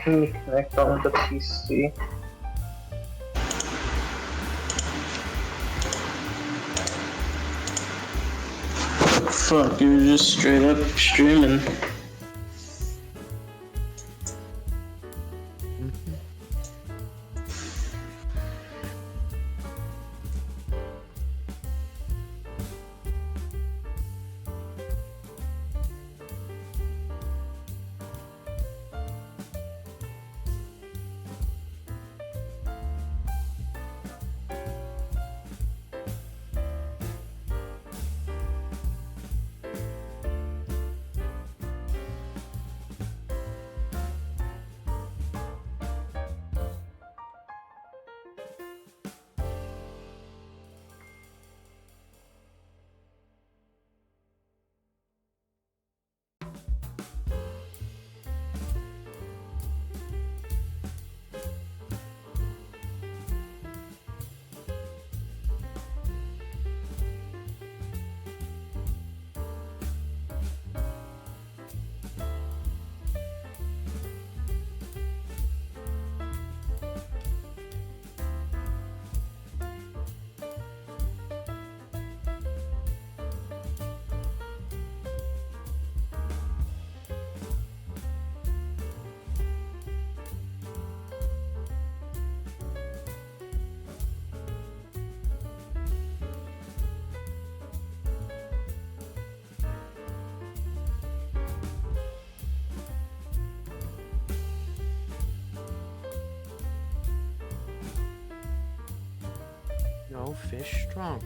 Let me connect on the PC. Fuck, you're just straight up streaming. No fish strong.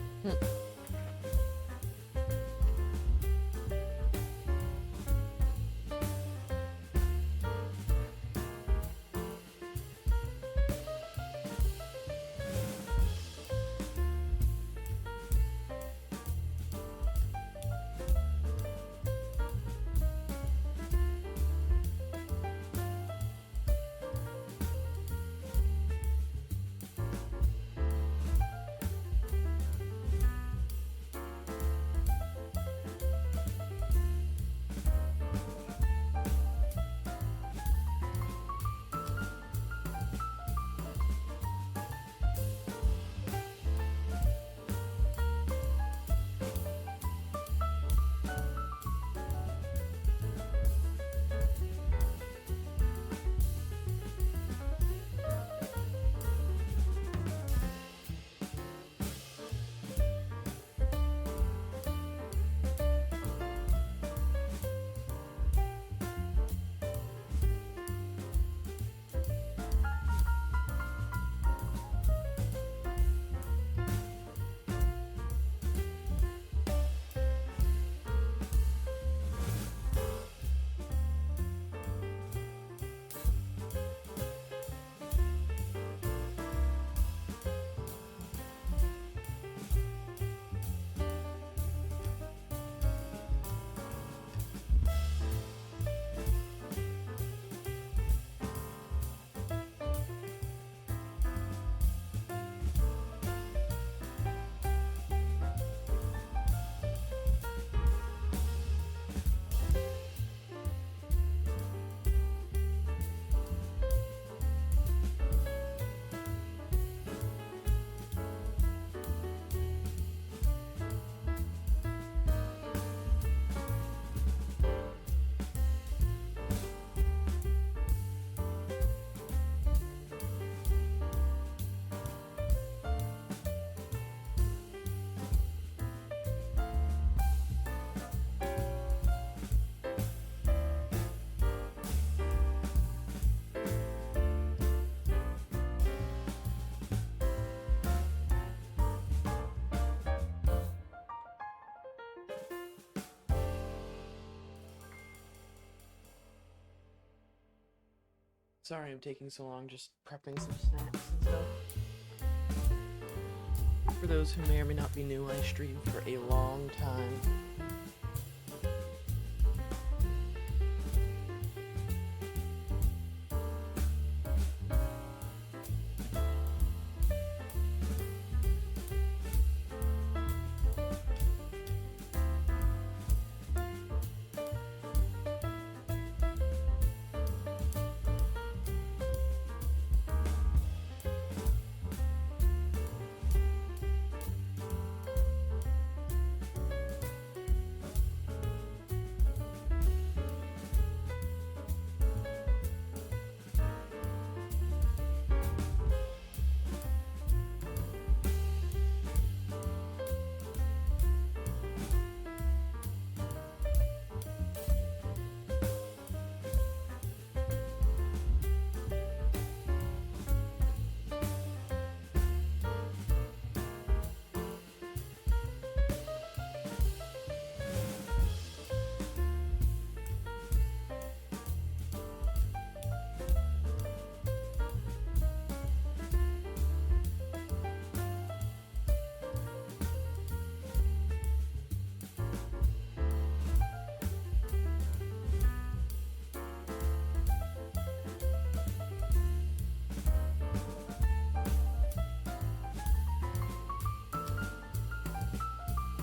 Sorry I'm taking so long just prepping some snacks and stuff. For those who may or may not be new, I streamed for a long time.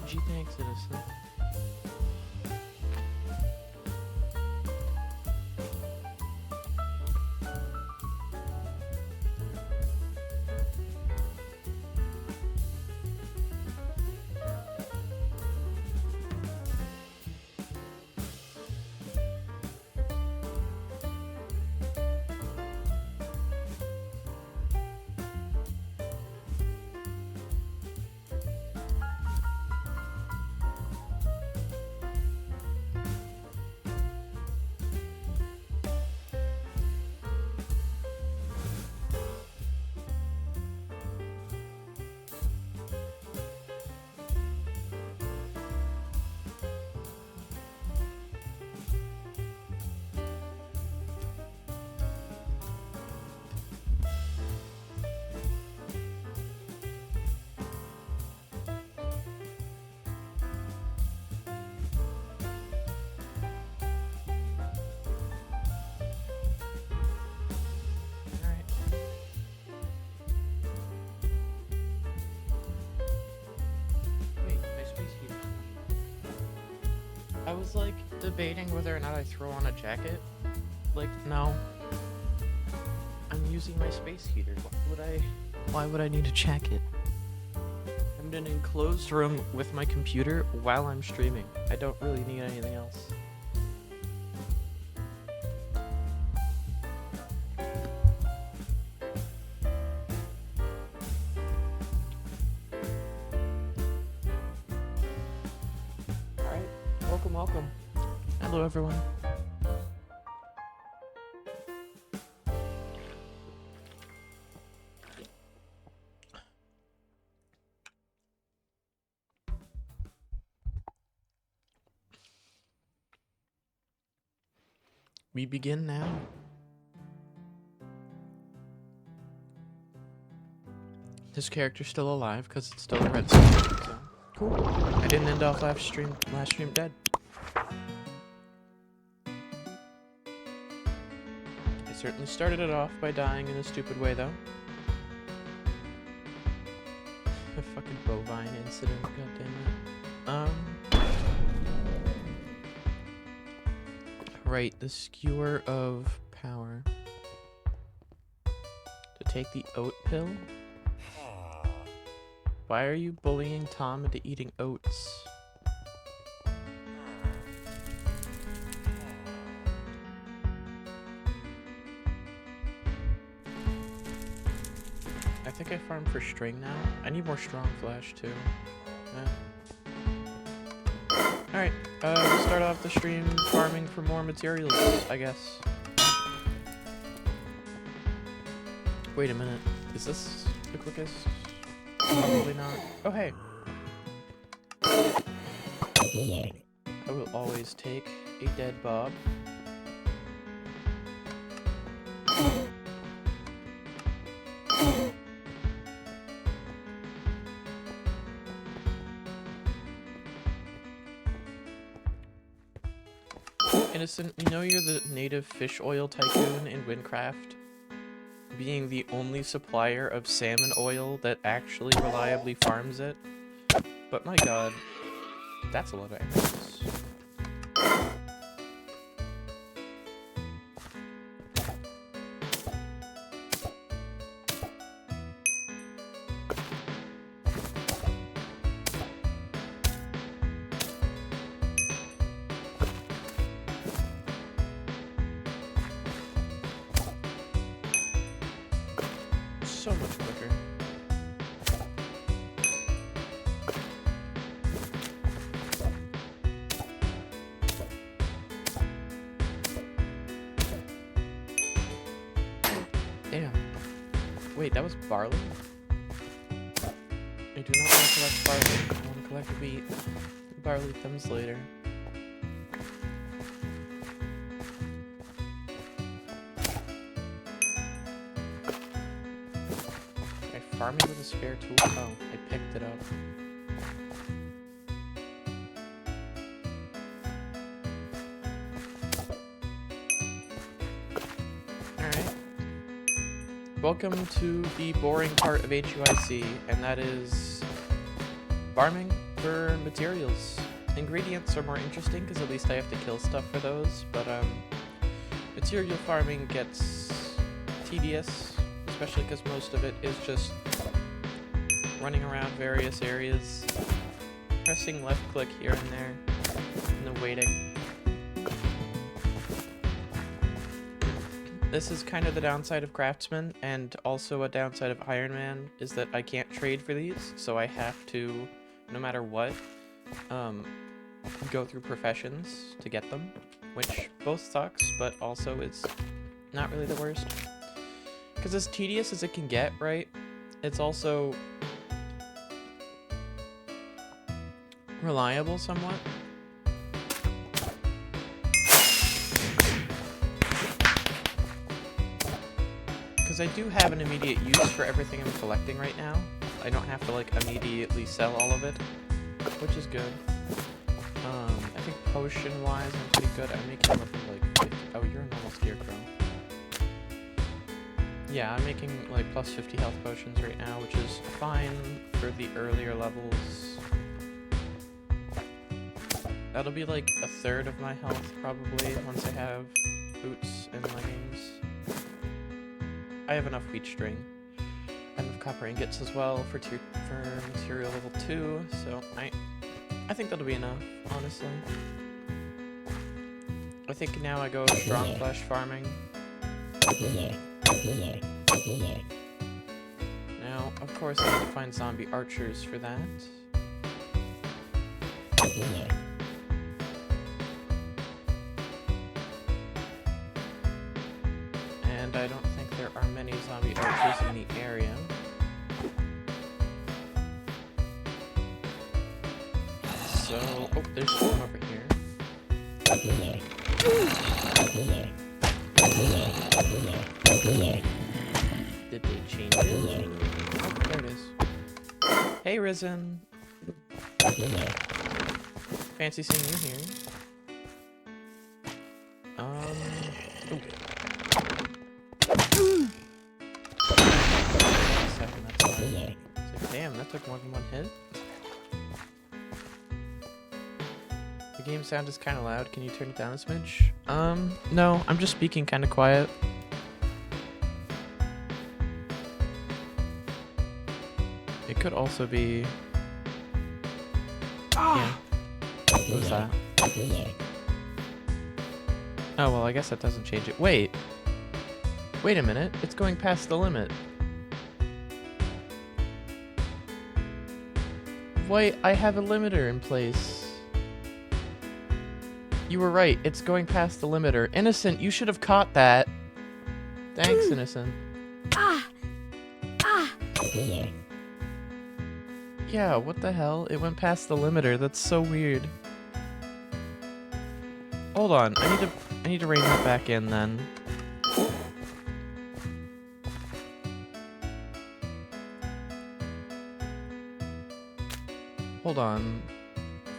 Gee, thanks, innocent. I was like debating whether or not I throw on a jacket. Like, no. I'm using my space heater. Why would I need a jacket? I'm in an enclosed room with my computer while I'm streaming. I don't really need anything else. Welcome. Hello, everyone. We begin now. This character's still alive because it's still a redstone. So cool. I didn't end off last stream dead. I certainly started it off by dying in a stupid way, though. A fucking bovine incident, goddammit. Right, the skewer of power. To take the oat pill? Why are you bullying Tom into eating oats? I think I farmed for string now. I need more strong flash too. Alright, we'll start off the stream farming for more materials, I guess. Wait a minute. Is this the quickest? Probably not. Oh, hey. I will always take a dead Bob. Innocent, you know you're the native fish oil tycoon in Wynncraft, being the only supplier of salmon oil that actually reliably farms it. But my god, that's a lot of emeralds. So much quicker. Damn. Wait, that was barley? I do not want to collect barley. I want to collect wheat. Barley comes later. Farming with a spare tool? Oh, I picked it up. Alright. Welcome to the boring part of HUIC, and that is farming for materials. Ingredients are more interesting because at least I have to kill stuff for those, but material farming gets tedious, especially because most of it is just running around various areas, pressing left click here and there, and then waiting. This is kind of the downside of Craftsman, and also a downside of Iron Man, is that I can't trade for these, so I have to, no matter what, go through professions to get them, which both sucks, but also is not really the worst. Because as tedious as it can get, right, it's also reliable somewhat. Because I do have an immediate use for everything I'm collecting right now. I don't have to like immediately sell all of it, which is good. I think potion-wise I'm pretty good. I'm making level like 50. Oh, you're a normal scarecrow. Yeah, I'm making like plus 50 health potions right now, which is fine for the earlier levels. That'll be like a third of my health probably once I have boots and leggings. I have enough wheat string. I have enough copper ingots as well for material level 2, so I think that'll be enough, honestly. I think now I go strong flesh farming. Now, of course, I need to find zombie archers for that. And I don't think there are many zombie archers in the area. So, oh, there's one over here. Did they change it? Oh, there it is. Hey, Risen. Fancy seeing you here. Ooh. Second, that's fine. It's like, damn, that took more than one hit. The game sound is kind of loud. Can you turn it down a smidge? No, I'm just speaking kind of quiet. It could also be... Yeah. What was that? Oh, well, I guess that doesn't change it. Wait. Wait a minute. It's going past the limit. Wait, I have a limiter in place. You were right. It's going past the limiter. Innocent, you should have caught that. Thanks, Innocent. Yeah, what the hell? It went past the limiter. That's so weird. Hold on. I need to rein that back in then. Hold on.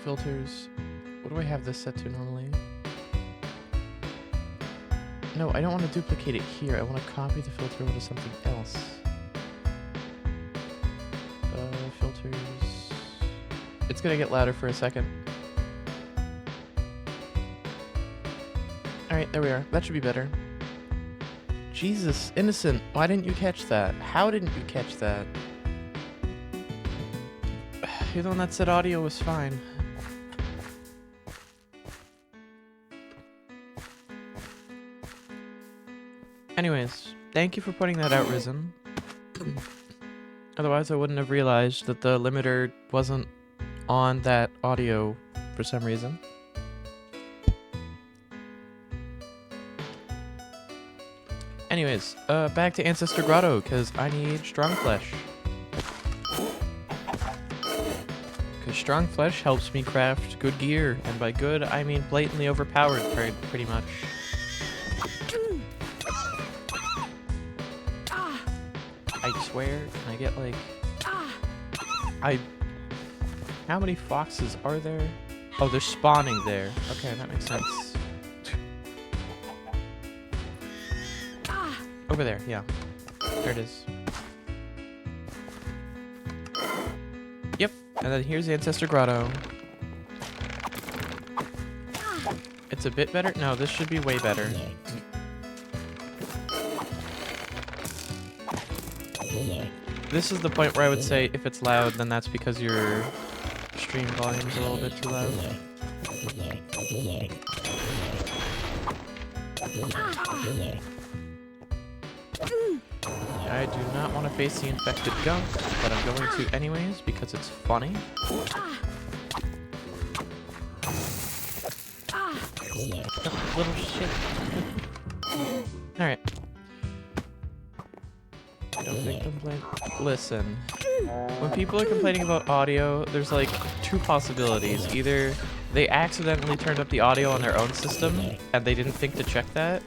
Filters. What do I have this set to normally? No, I don't want to duplicate it here. I want to copy the filter onto something else. Filters. It's gonna get louder for a second. Alright, there we are. That should be better. Jesus, Innocent, why didn't you catch that? How didn't you catch that? You're the one that said audio was fine. Anyways, thank you for putting that out, Risen. Otherwise, I wouldn't have realized that the limiter wasn't on that audio for some reason. Anyways, back to Ancestor Grotto, because I need strong flesh. Because strong flesh helps me craft good gear, and by good, I mean blatantly overpowered, pretty much. I swear, can I get like... How many foxes are there? Oh, they're spawning there. Okay, that makes sense. Over there, yeah. There it is. Yep, And then here's the Ancestor Grotto. It's a bit better. No, this should be way better. This is the point where I would say if it's loud, then that's because your stream volume's a little bit too loud. I do not want to face the infected gunk, but I'm going to anyways because it's funny. Little shit. Alright. Don't think complain. Listen. When people are complaining about audio, there's like two possibilities. Either they accidentally turned up the audio on their own system and they didn't think to check that,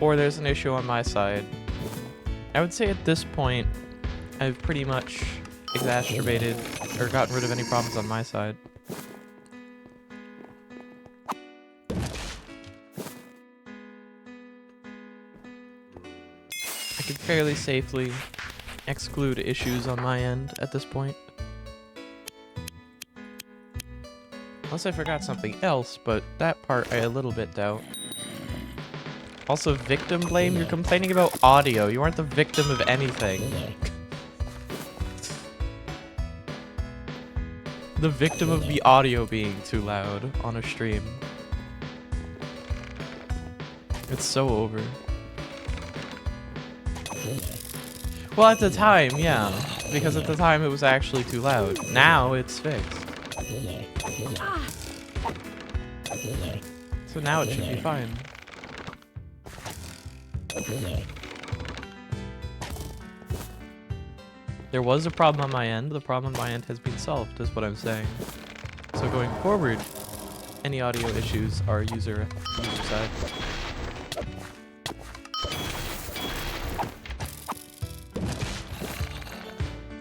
or there's an issue on my side. I would say at this point, I've pretty much exacerbated or gotten rid of any problems on my side. I can fairly safely exclude issues on my end at this point. Unless I forgot something else, but that part I a little bit doubt. Also, victim blame? You're complaining about audio. You aren't the victim of anything. The victim of the audio being too loud on a stream. It's so over. Well, at the time, yeah. Because at the time it was actually too loud. Now it's fixed. So now it should be fine. There was a problem on my end. The problem on my end has been solved, is what I'm saying. So going forward, any audio issues are user side.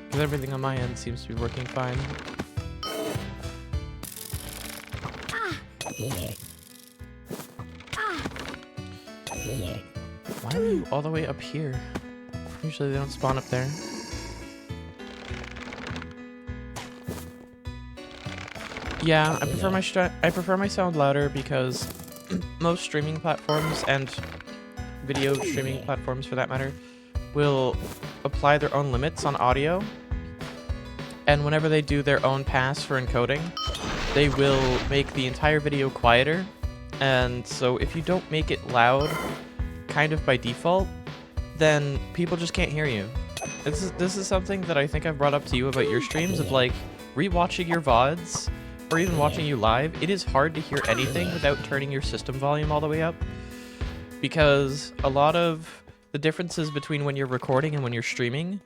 Because everything on my end seems to be working fine. Why are you all the way up here? Usually they don't spawn up there. Yeah, I prefer my sound louder because most streaming platforms and video streaming platforms for that matter will apply their own limits on audio. And whenever they do their own pass for encoding, they will make the entire video quieter. And so if you don't make it loud, kind of by default, then people just can't hear you. This is something that I think I've brought up to you about your streams, of like rewatching your VODs or even watching you live. It is hard to hear anything without turning your system volume all the way up, because a lot of the differences between when you're recording and when you're streaming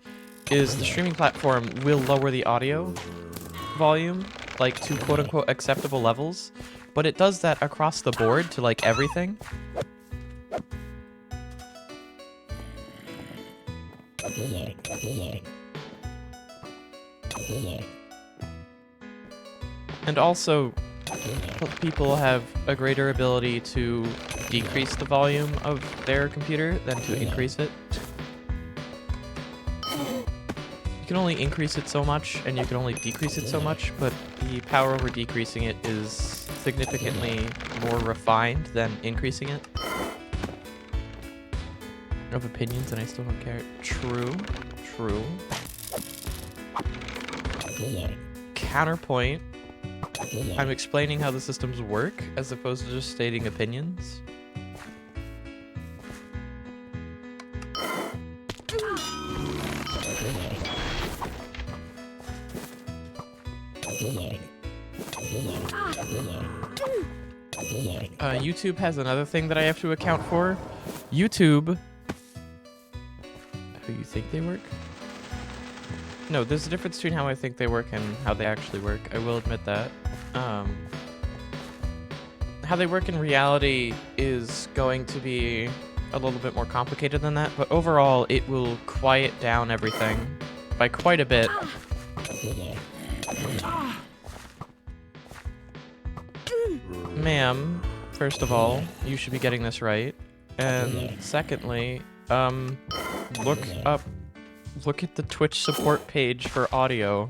is the streaming platform will lower the audio volume like to quote-unquote acceptable levels, but it does that across the board to like everything. And also, people have a greater ability to decrease the volume of their computer than to increase it. You can only increase it so much, and you can only decrease it so much, but the power over decreasing it is significantly more refined than increasing it. I have opinions and I still don't care. True. True. Counterpoint. I'm explaining how the systems work as opposed to just stating opinions. YouTube has another thing that I have to account for. YouTube... How you think they work? No, there's a difference between how I think they work and how they actually work. I will admit that. How they work in reality is going to be a little bit more complicated than that, but overall it will quiet down everything by quite a bit. Ma'am, first of all, you should be getting this right. And secondly, look at the Twitch support page for audio.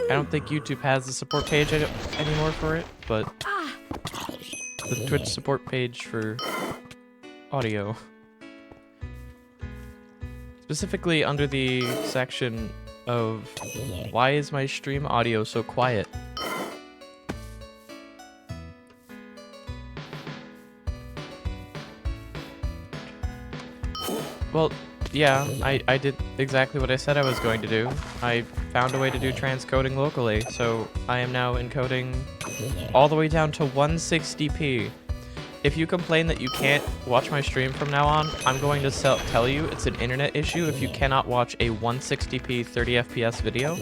I don't think YouTube has the support page anymore for it, but the Twitch support page for audio. Specifically under the section of why is my stream audio so quiet? Well, yeah, I did exactly what I said I was going to do. I found a way to do transcoding locally, so I am now encoding all the way down to 160p. If you complain that you can't watch my stream from now on, I'm going to tell you it's an internet issue if you cannot watch a 160p 30 FPS video.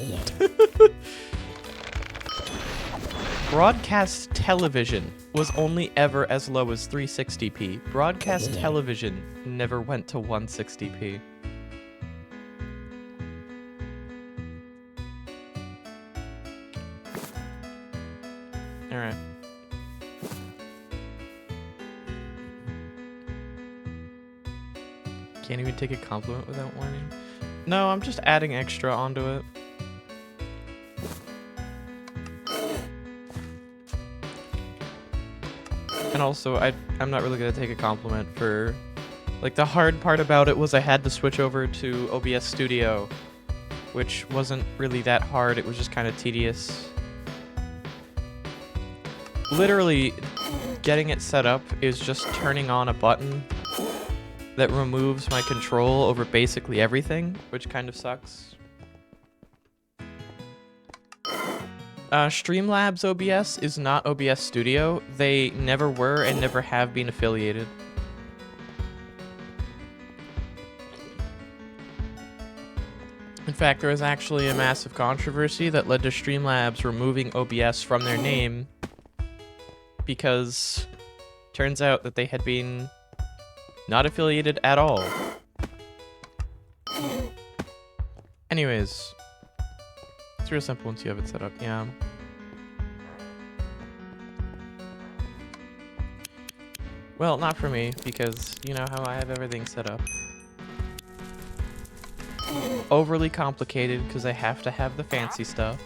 Broadcast television was only ever as low as 360p. Broadcast television never went to 160p. Alright. Can't even take a compliment without whining. No, I'm just adding extra onto it. And also, I'm not really gonna take a compliment for... Like, the hard part about it was I had to switch over to OBS Studio, which wasn't really that hard, it was just kind of tedious. Literally, getting it set up is just turning on a button that removes my control over basically everything, which kind of sucks. Streamlabs OBS is not OBS Studio. They never were and never have been affiliated. In fact, there was actually a massive controversy that led to Streamlabs removing OBS from their name because turns out that they had been not affiliated at all. Anyways, it's real simple once you have it set up, yeah. Well, not for me, because you know how I have everything set up. Overly complicated, because I have to have the fancy stuff.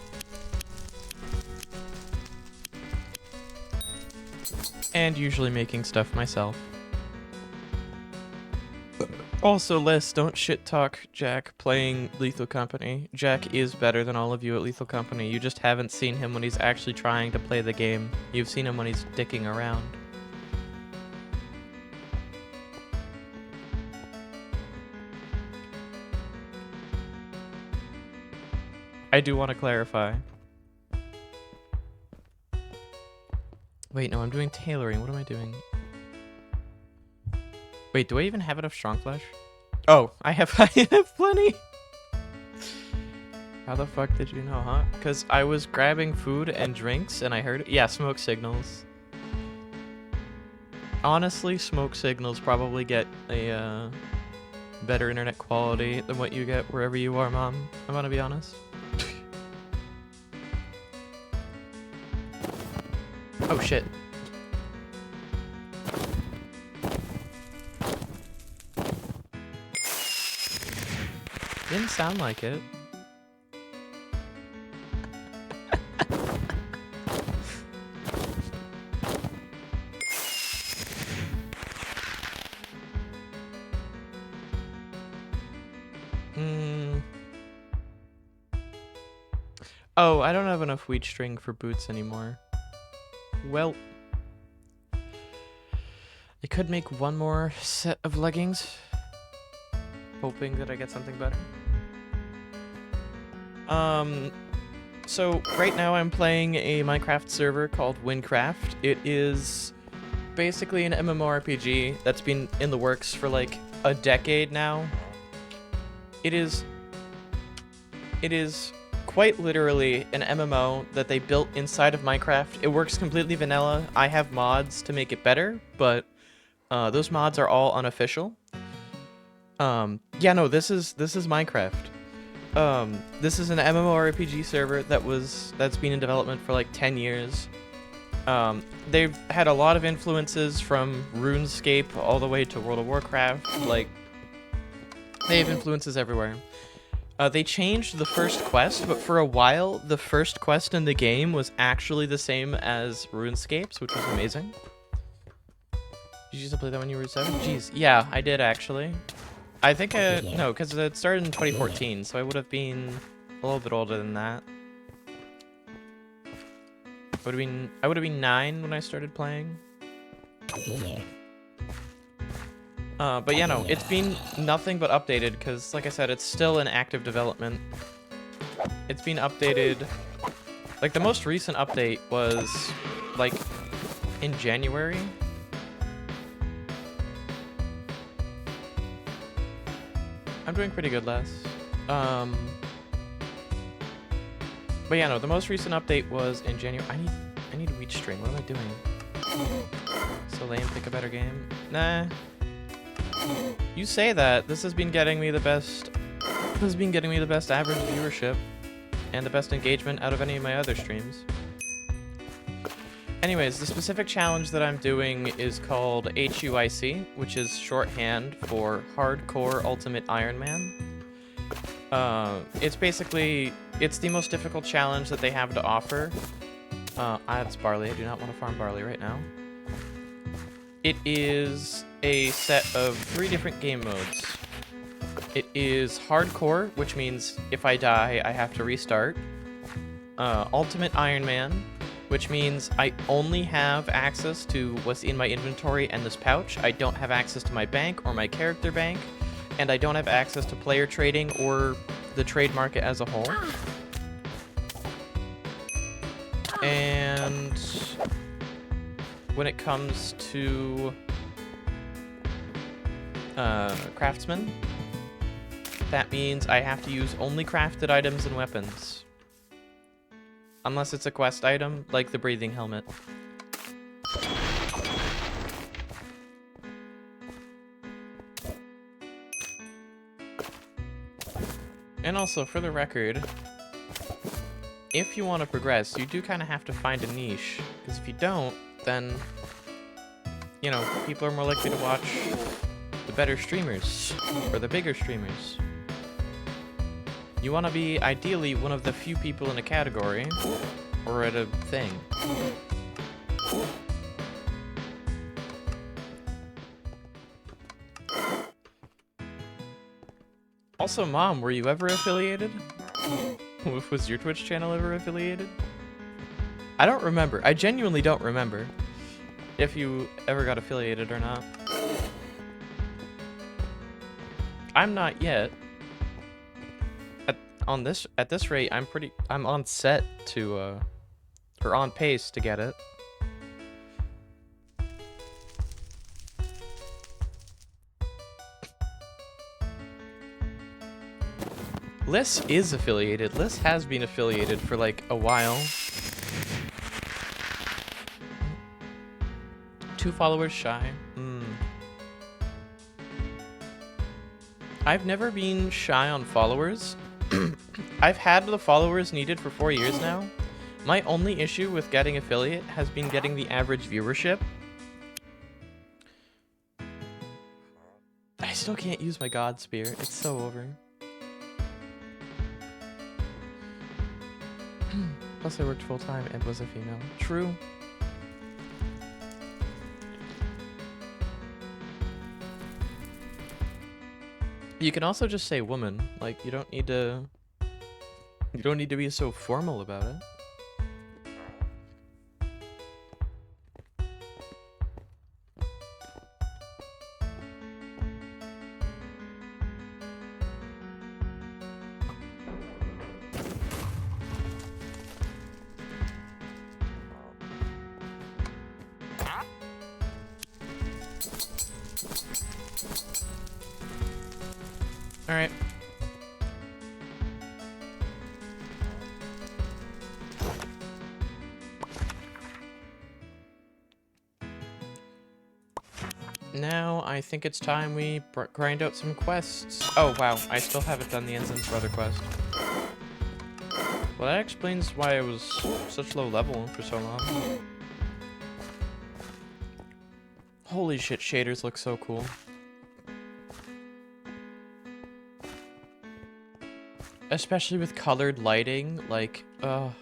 And usually making stuff myself. Also, Les, don't shit talk Jack playing Lethal Company. Jack is better than all of you at Lethal Company. You just haven't seen him when he's actually trying to play the game. You've seen him when he's dicking around. I do want to clarify. Wait, no, I'm doing tailoring. What am I doing? Wait, do I even have enough strong flesh? Oh, I have plenty. How the fuck did you know, huh? Because I was grabbing food and drinks and I heard it. Yeah, smoke signals. Honestly, smoke signals probably get a better internet quality than what you get wherever you are, Mom. I'm gonna be honest. Oh shit. Didn't sound like it. Oh, I don't have enough wheat string for boots anymore. Well, I could make one more set of leggings, hoping that I get something better. So right now I'm playing a Minecraft server called Wynncraft. It is basically an MMORPG that's been in the works for like a decade now. It is quite literally an MMO that they built inside of Minecraft. It works completely vanilla. I have mods to make it better, but those mods are all unofficial. Yeah, no, this is Minecraft. This is an MMORPG server that's been in development for like 10 years. They've had a lot of influences from Runescape all the way to World of Warcraft. Like, they have influences everywhere. They changed the first quest, but for a while, the first quest in the game was actually the same as Runescape's, which was amazing. Did you used to play that when you were 7? Jeez, yeah, I did actually. I think no, because it started in 2014, so I would have been a little bit older than that. I would have been 9 when I started playing. But yeah, no, it's been nothing but updated, because, like I said, it's still in active development. It's been updated... Like, the most recent update was, like, in January. I'm doing pretty good, Les. But yeah, no, the most recent update was in January. I need a wheat string. What am I doing? So lame, pick a better game. Nah. You say that. This has been getting me the best. This has been getting me the best average viewership and the best engagement out of any of my other streams. Anyways, the specific challenge that I'm doing is called HUIC, which is shorthand for Hardcore Ultimate Iron Man. It's basically, it's the most difficult challenge that they have to offer. It's barley. I do not want to farm barley right now. It is a set of 3 different game modes. It is hardcore, which means if I die, I have to restart. Ultimate Iron Man, which means I only have access to what's in my inventory and this pouch. I don't have access to my bank or my character bank, and I don't have access to player trading or the trade market as a whole. And when it comes to craftsman, that means I have to use only crafted items and weapons. Unless it's a quest item, like the breathing helmet. And also, for the record, if you want to progress, you do kind of have to find a niche. Because if you don't, then, you know, people are more likely to watch the better streamers, or the bigger streamers. You want to be, ideally, one of the few people in a category, or at a thing. Also, Mom, were you ever affiliated? Was your Twitch channel ever affiliated? I don't remember. I genuinely don't remember if you ever got affiliated or not. I'm not yet. At this rate, I'm on set to or on pace to get it. Liz is affiliated. Liz has been affiliated for like a while. 2 followers shy. I've never been shy on followers. I've had the followers needed for 4 years now. My only issue with getting affiliate has been getting the average viewership. I still can't use my God Spear. It's so over. Plus I worked full time and was a female. True. You can also just say woman. Like, you don't need to be so formal about it. All right. Now, I think it's time we grind out some quests. Oh, wow. I still haven't done the Ensign's Brother quest. Well, that explains why I was such low level for so long. Holy shit, shaders look so cool. Especially with colored lighting, like, Alright.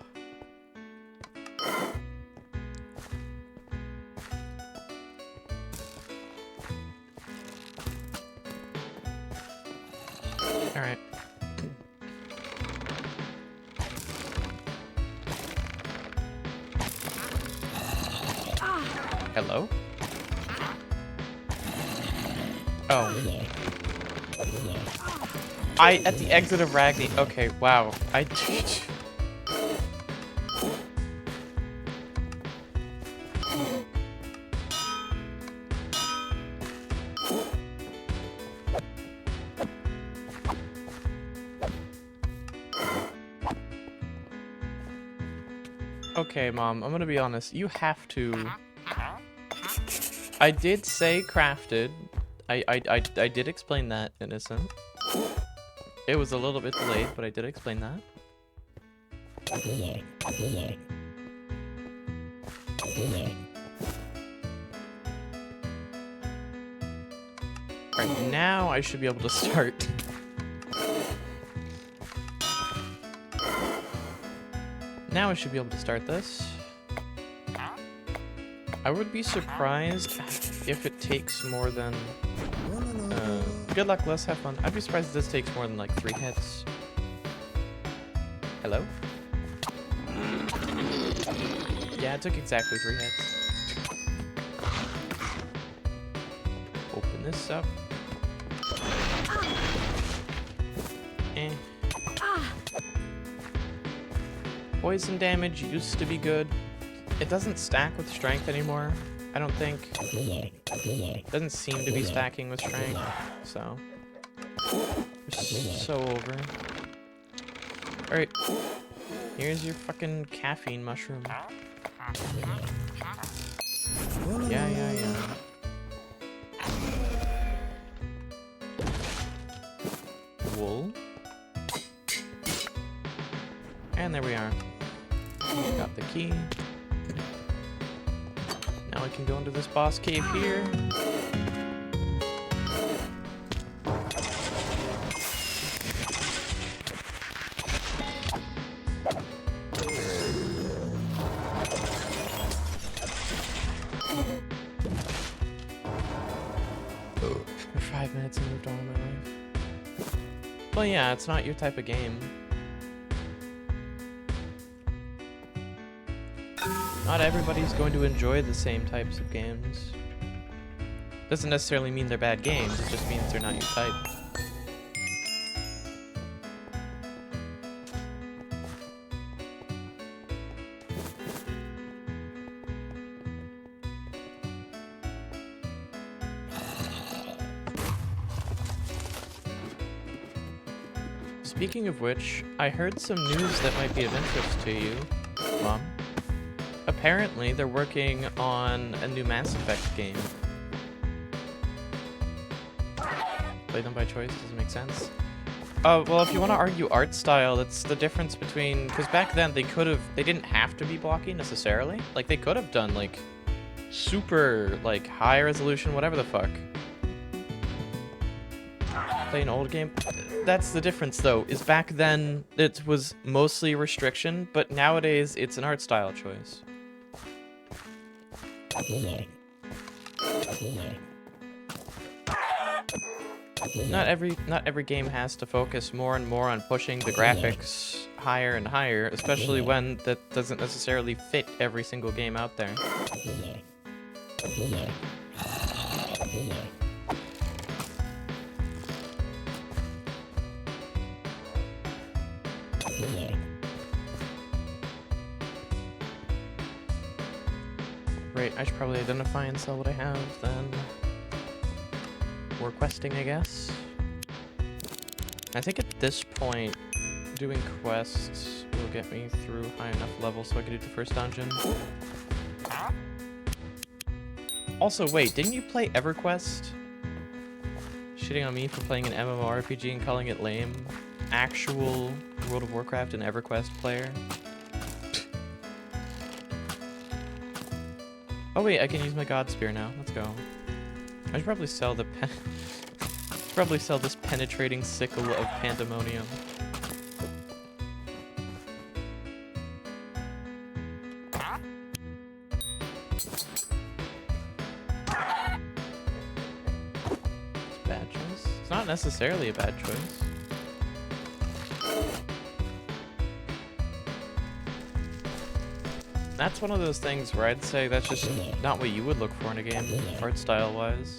Hello? Oh. At the exit of Ragni. Okay, wow. Okay, Mom, I'm gonna be honest. You have to... I did say crafted. I did explain that, Innocent. It was a little bit delayed, but I did explain that. Alright, now I should be able to start. Now I should be able to start this. I would be surprised if it takes more than... good luck, Les, have fun. I'd be surprised if this takes more than like 3 hits. Hello? Yeah, it took exactly 3 hits. Open this up. Eh. Poison damage used to be good. It doesn't stack with strength anymore, I don't think. It doesn't seem to be stacking with strength, so... so over. Alright. Here's your fucking caffeine mushroom. Yeah. Wool. And there we are. Got the key. Now I can go into this boss cave here. For 5 minutes I moved on in my life. Well, yeah, it's not your type of game. Not everybody's going to enjoy the same types of games. Doesn't necessarily mean they're bad games, it just means they're not your type. Speaking of which, I heard some news that might be of interest to you, Mom. Apparently, they're working on a new Mass Effect game. Play them by choice, doesn't make sense. Well, if you want to argue art style, that's the difference between... Because back then, they didn't have to be blocky, necessarily. Like, they could have done, like, super, like, high resolution, whatever the fuck. Play an old game. That's the difference, though, is back then, it was mostly restriction, but nowadays, it's an art style choice. Not every game has to focus more and more on pushing the graphics higher and higher, especially when that doesn't necessarily fit every single game out there. Right, I should probably identify and sell what I have, then. More questing, I guess. I think at this point, doing quests will get me through high enough levels so I can do the first dungeon. Also, wait, didn't you play EverQuest? Shitting on me for playing an MMORPG and calling it lame. Actual World of Warcraft and EverQuest player. Oh wait, I can use my God Spear now. Let's go. I should probably sell the probably sell this penetrating sickle of pandemonium. necessarily a bad choice. That's one of those things where I'd say that's just not what you would look for in a game, art style-wise.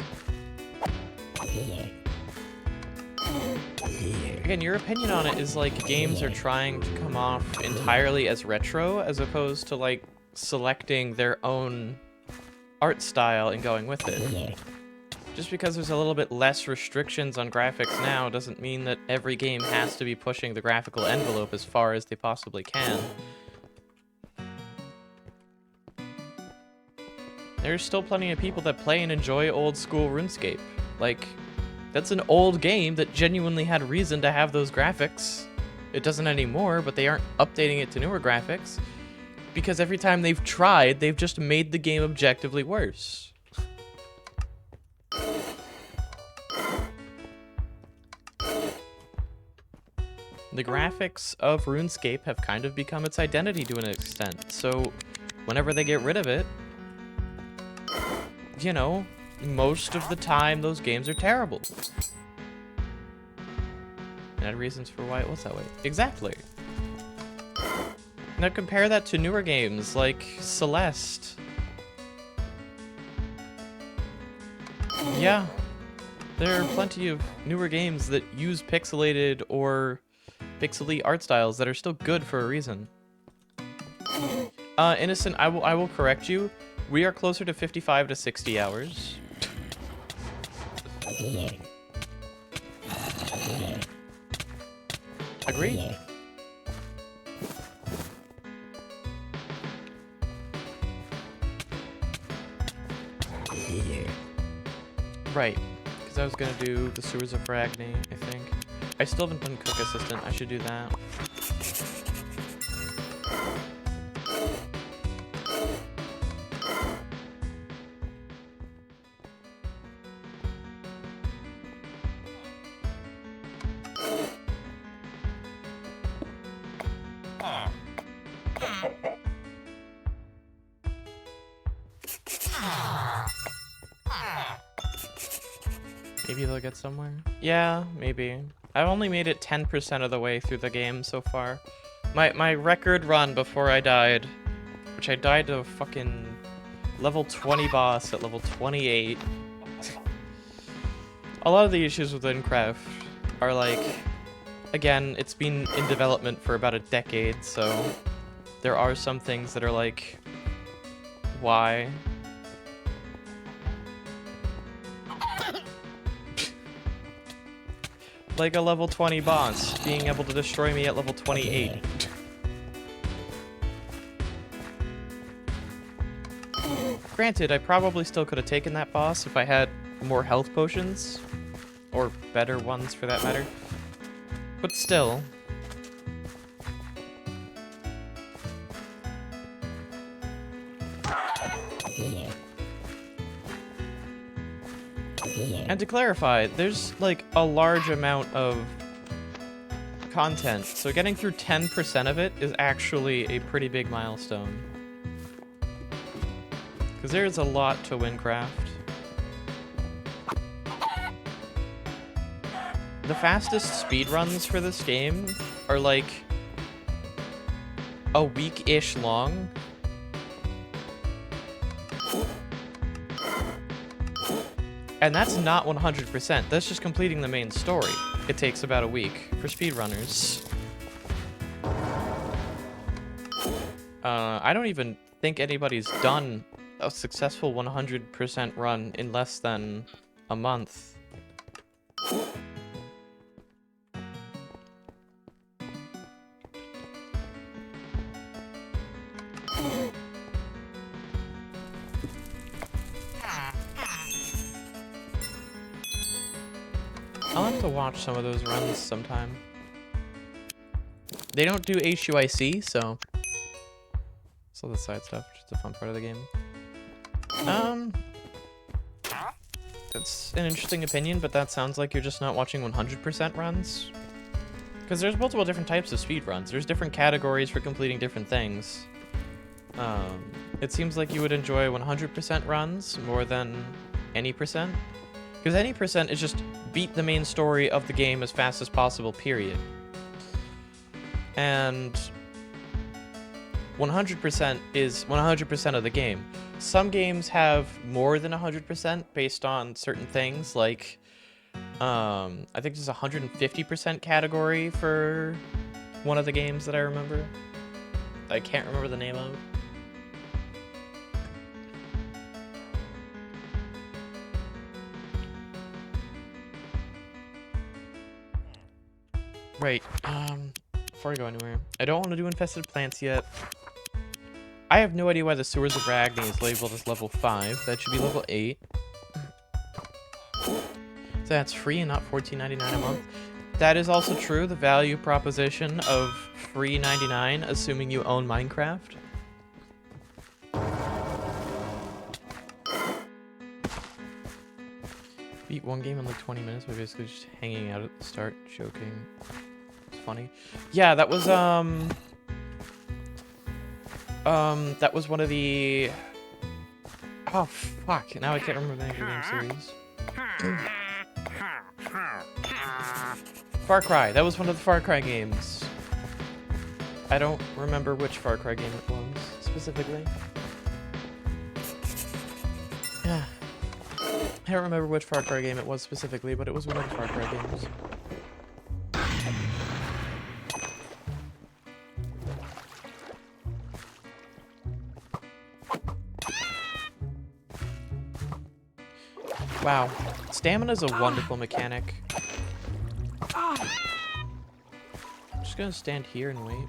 Again, your opinion on it is like games are trying to come off entirely as retro, as opposed to like selecting their own art style and going with it. Just because there's a little bit less restrictions on graphics now doesn't mean that every game has to be pushing the graphical envelope as far as they possibly can. There's still plenty of people that play and enjoy old school RuneScape. Like, that's an old game that genuinely had reason to have those graphics. It doesn't anymore, but they aren't updating it to newer graphics. Because every time they've tried, they've just made the game objectively worse. The graphics of RuneScape have kind of become its identity to an extent, so whenever they get rid of it, you know, most of the time those games are terrible. And had reasons for why it was that way. Exactly. Now compare that to newer games like Celeste. Yeah, there are plenty of newer games that use pixelated or pixely art styles that are still good for a reason. Innocent, I will correct you. We are closer to 55 to 60 hours. Agreed. Right, because I was gonna do the Sewers of Ragni, I think. I still haven't done Cook Assistant, I should do that. Maybe they'll get somewhere. Yeah, maybe. I've only made it 10% of the way through the game so far. My record run before I died, which I died to a fucking level 20 boss at level 28. A lot of the issues with Wynncraft are like, again, it's been in development for about a decade, so there are some things that are like, why? Like a level 20 boss being able to destroy me at level 28. Granted, I probably still could have taken that boss if I had more health potions. Or better ones, for that matter. But still. And to clarify, there's like a large amount of content, so getting through 10% of it is actually a pretty big milestone. Because there's a lot to Wynncraft. The fastest speedruns for this game are like a week-ish long. And that's not 100%, that's just completing the main story. It takes about a week for speedrunners. I don't even think anybody's done a successful 100% run in less than a month. I'll have to watch some of those runs sometime. They don't do HUIC, so it's all the side stuff, just a fun part of the game. That's an interesting opinion, but that sounds like you're just not watching 100% runs. Because there's multiple different types of speed runs. There's different categories for completing different things. It seems like you would enjoy 100% runs more than any percent. Because any percent is just beat the main story of the game as fast as possible, period. And 100% is 100% of the game. Some games have more than 100% based on certain things, like, I think there's a 150% category for one of the games that I remember. I can't remember the name of. Right, before I go anywhere, I don't want to do infested plants yet. I have no idea why the Sewers of Ragni is labeled as level 5. That should be level 8. So that's free and not $14.99 a month. That is also true, the value proposition of free 99, assuming you own Minecraft. Beat one game in like 20 minutes by basically just hanging out at the start, joking. It's funny. Yeah, that was that was one of the... Oh, fuck. Now I can't remember the name of the game series. Far Cry. That was one of the Far Cry games. I don't remember which Far Cry game it was, specifically. Yeah. I don't remember which Far Cry game it was specifically, but it was one of the Far Cry games. Wow. Stamina is a wonderful mechanic. I'm just gonna stand here and wait.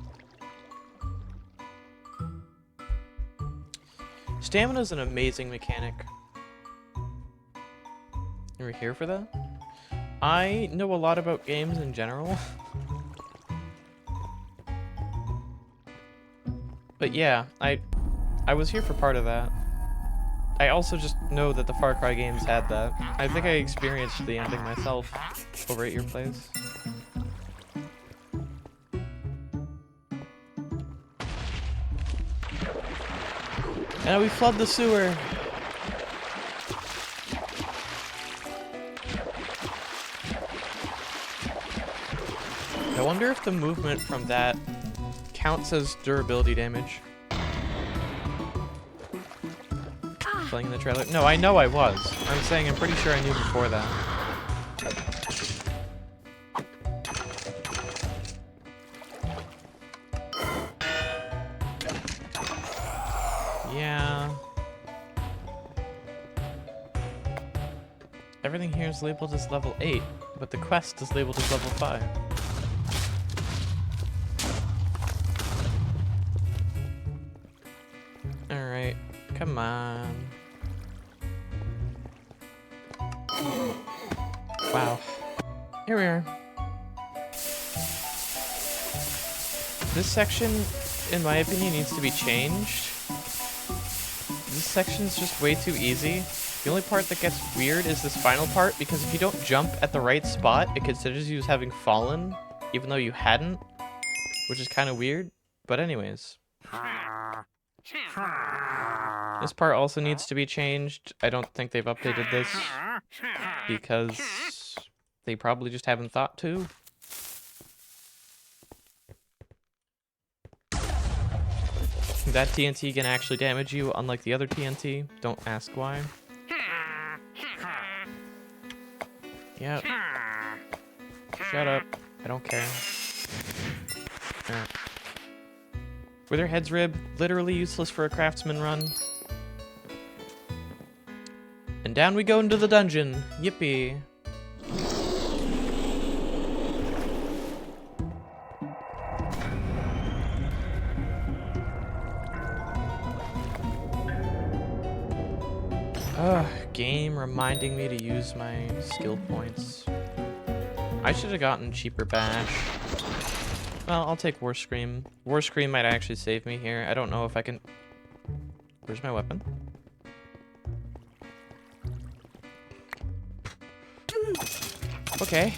Stamina is an amazing mechanic. You were here for that? I know a lot about games in general. But yeah, I was here for part of that. I also just know that the Far Cry games had that. I think I experienced the ending myself over at your place. And we flood the sewer. I wonder if the movement from that counts as durability damage. Playing in the trailer? No, I know I was. I'm saying I'm pretty sure I knew before that. Yeah. Everything here is labeled as level 8, but the quest is labeled as level 5. Alright, come on. Wow. Here we are. This section, in my opinion, needs to be changed. This section's just way too easy. The only part that gets weird is this final part, because if you don't jump at the right spot, it considers you as having fallen, even though you hadn't, which is kind of weird. But anyways. This part also needs to be changed. I don't think they've updated this, because they probably just haven't thought to. That TNT can actually damage you, unlike the other TNT. Don't ask why. Yep. Shut up. I don't care. Were their heads ribbed? Literally useless for a craftsman run. And down we go into the dungeon. Yippee. Ugh, game reminding me to use my skill points. I should have gotten cheaper bash. Well, I'll take War Scream. War Scream might actually save me here. I don't know if I can... Where's my weapon? Okay.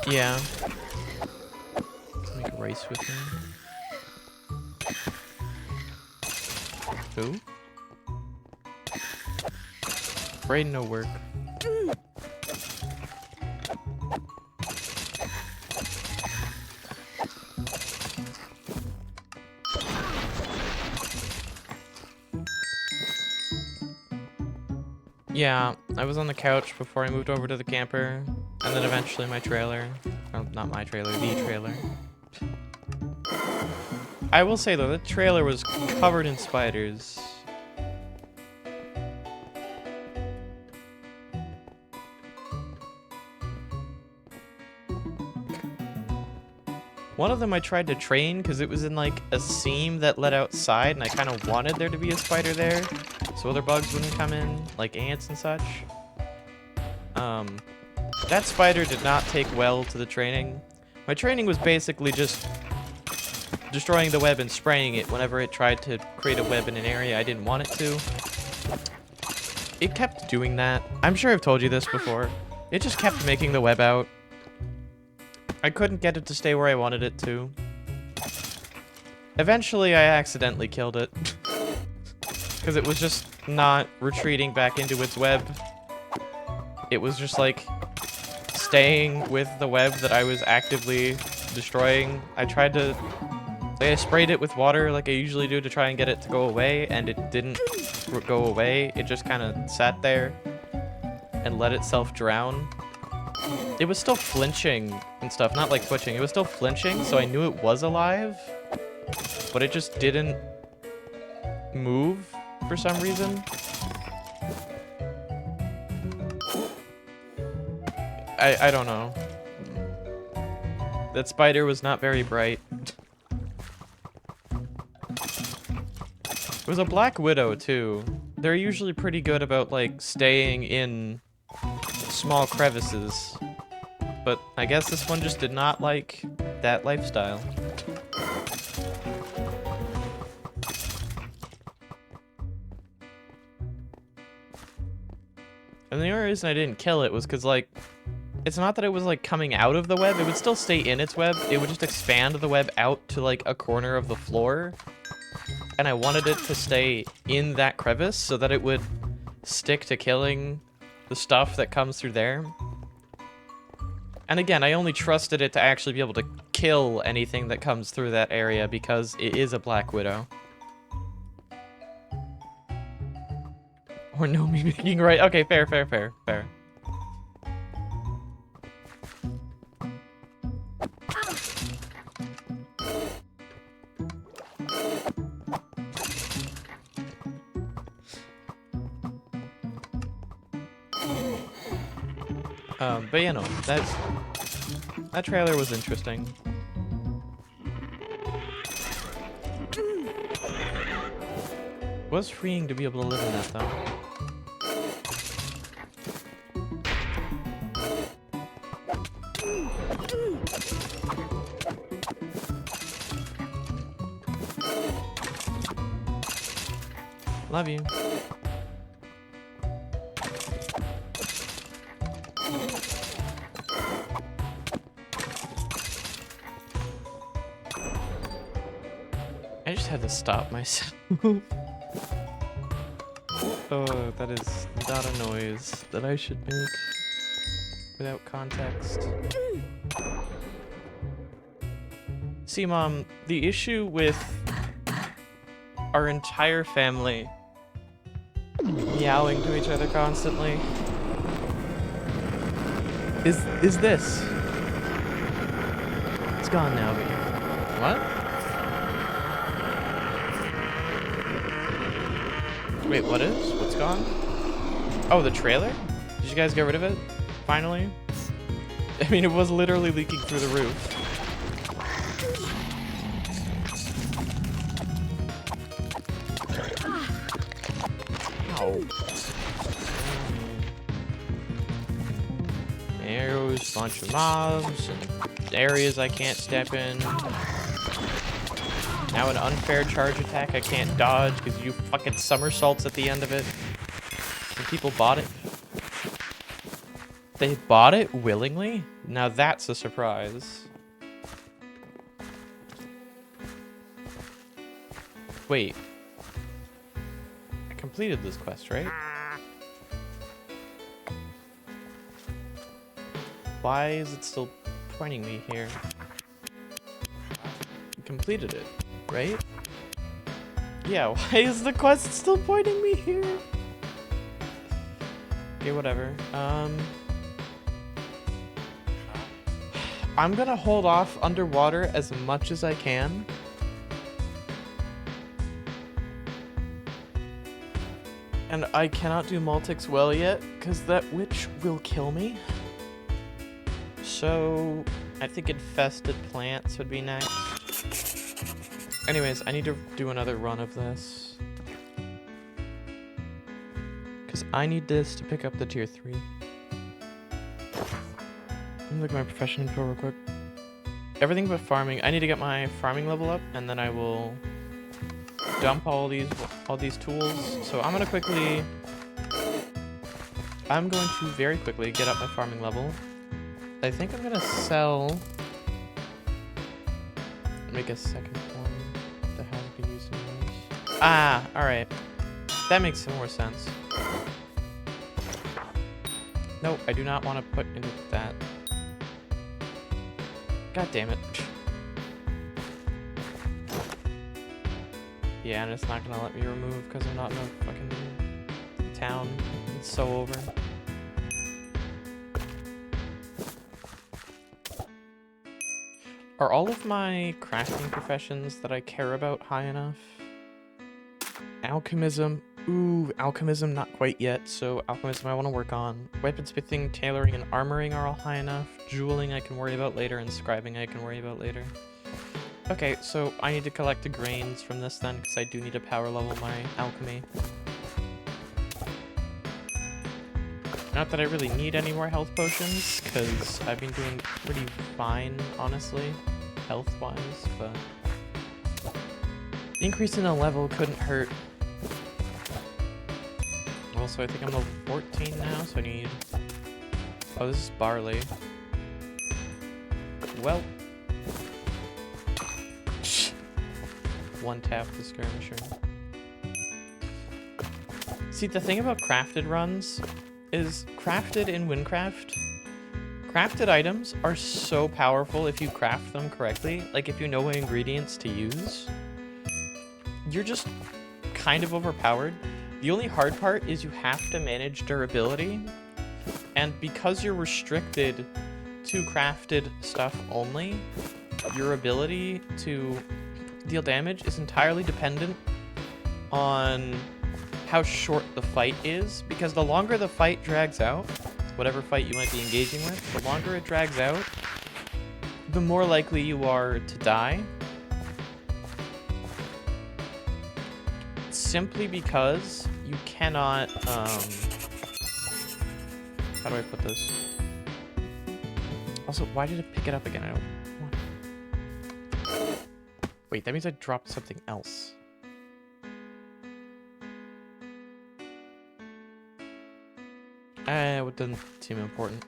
Yeah. Let's make rice with me. Who? Brain no work. Yeah, I was on the couch before I moved over to the camper, and then eventually my trailer. Oh, not my trailer, the trailer. I will say though, the trailer was covered in spiders. One of them I tried to train because it was in like a seam that led outside, and I kind of wanted there to be a spider there so other bugs wouldn't come in, like ants and such. That spider did not take well to the training. My training was basically just destroying the web and spraying it whenever it tried to create a web in an area I didn't want it to. It kept doing that. I'm sure I've told you this before. It just kept making the web out. I couldn't get it to stay where I wanted it to. Eventually, I accidentally killed it. Because it was just not retreating back into its web. It was just like staying with the web that I was actively destroying. I sprayed it with water like I usually do to try and get it to go away, and it didn't go away. It just kind of sat there and let itself drown. It was still flinching and stuff, not like twitching. It was still flinching, so I knew it was alive, but it just didn't move for some reason. I don't know. That spider was not very bright. It was a black widow too. They're usually pretty good about like staying in small crevices, but I guess this one just did not like that lifestyle. And the only reason I didn't kill it was because like, it's not that it was like coming out of the web, it would still stay in its web, it would just expand the web out to like a corner of the floor. And I wanted it to stay in that crevice so that it would stick to killing the stuff that comes through there. And again, I only trusted it to actually be able to kill anything that comes through that area because it is a Black Widow. Or no me being right. Okay, fair. But you know, that trailer was interesting. It was freeing to be able to live in that though. Love you. I just had to stop myself. Oh, that is not a noise that I should make without context. See, Mom, the issue with our entire family meowing to each other constantly is this. It's gone now, but what? Wait, what is? What's gone? Oh, the trailer? Did you guys get rid of it? Finally? I mean, it was literally leaking through the roof. Ow. Arrows, bunch of mobs, and areas I can't step in. Now an unfair charge attack I can't dodge because you fucking somersaults at the end of it. And people bought it. They bought it willingly? Now that's a surprise. Wait. completed this quest, right? Why is it still pointing me here? You completed it, right? Yeah, why is the quest still pointing me here? Okay, whatever. I'm gonna hold off underwater as much as I can. And I cannot do Multics well yet, because that witch will kill me. So, I think infested plants would be next. Anyways, I need to do another run of this. Because I need this to pick up the tier 3. Let me look at my profession info real quick. Everything but farming. I need to get my farming level up, and then I will dump all these tools. So I'm going to very quickly get up my farming level. I think I'm going to sell... Make a second one that has been used in those. Ah, alright. That makes some more sense. Nope, I do not want to put into that. God damn it. Yeah, and it's not gonna let me remove because I'm not in a fucking town. It's so over. Are all of my crafting professions that I care about high enough? Alchemism. Ooh, alchemism not quite yet, so alchemism I want to work on. Weaponsmithing, tailoring, and armoring are all high enough. Jeweling I can worry about later, and scribing I can worry about later. Okay, so I need to collect the grains from this then, because I do need to power level my alchemy. Not that I really need any more health potions, because I've been doing pretty fine, honestly, health-wise, but... Increasing the level couldn't hurt. Also, I think I'm level 14 now, so I need... Oh, this is barley. Well... One tap the skirmisher. See, the thing about crafted runs is crafted in Wynncraft. Crafted items are so powerful if you craft them correctly. Like, if you know what ingredients to use, you're just kind of overpowered. The only hard part is you have to manage durability. And because you're restricted to crafted stuff only, your ability to deal damage is entirely dependent on how short the fight is, because the longer the fight drags out, whatever fight you might be engaging with, the longer it drags out, the more likely you are to die. Simply because you cannot, how do I put this? Also, why did it pick it up again? I don't want... Wait, that means I dropped something else. It doesn't seem important.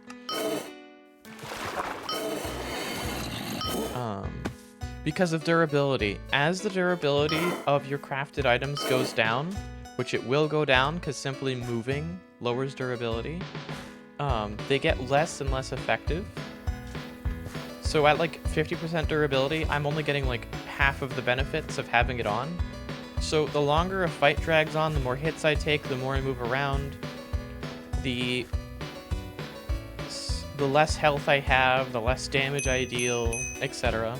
Because of durability. As the durability of your crafted items goes down, which it will go down because simply moving lowers durability, they get less and less effective. So at like 50% durability, I'm only getting like half of the benefits of having it on. So the longer a fight drags on, the more hits I take, the more I move around, the less health I have, the less damage I deal, etc.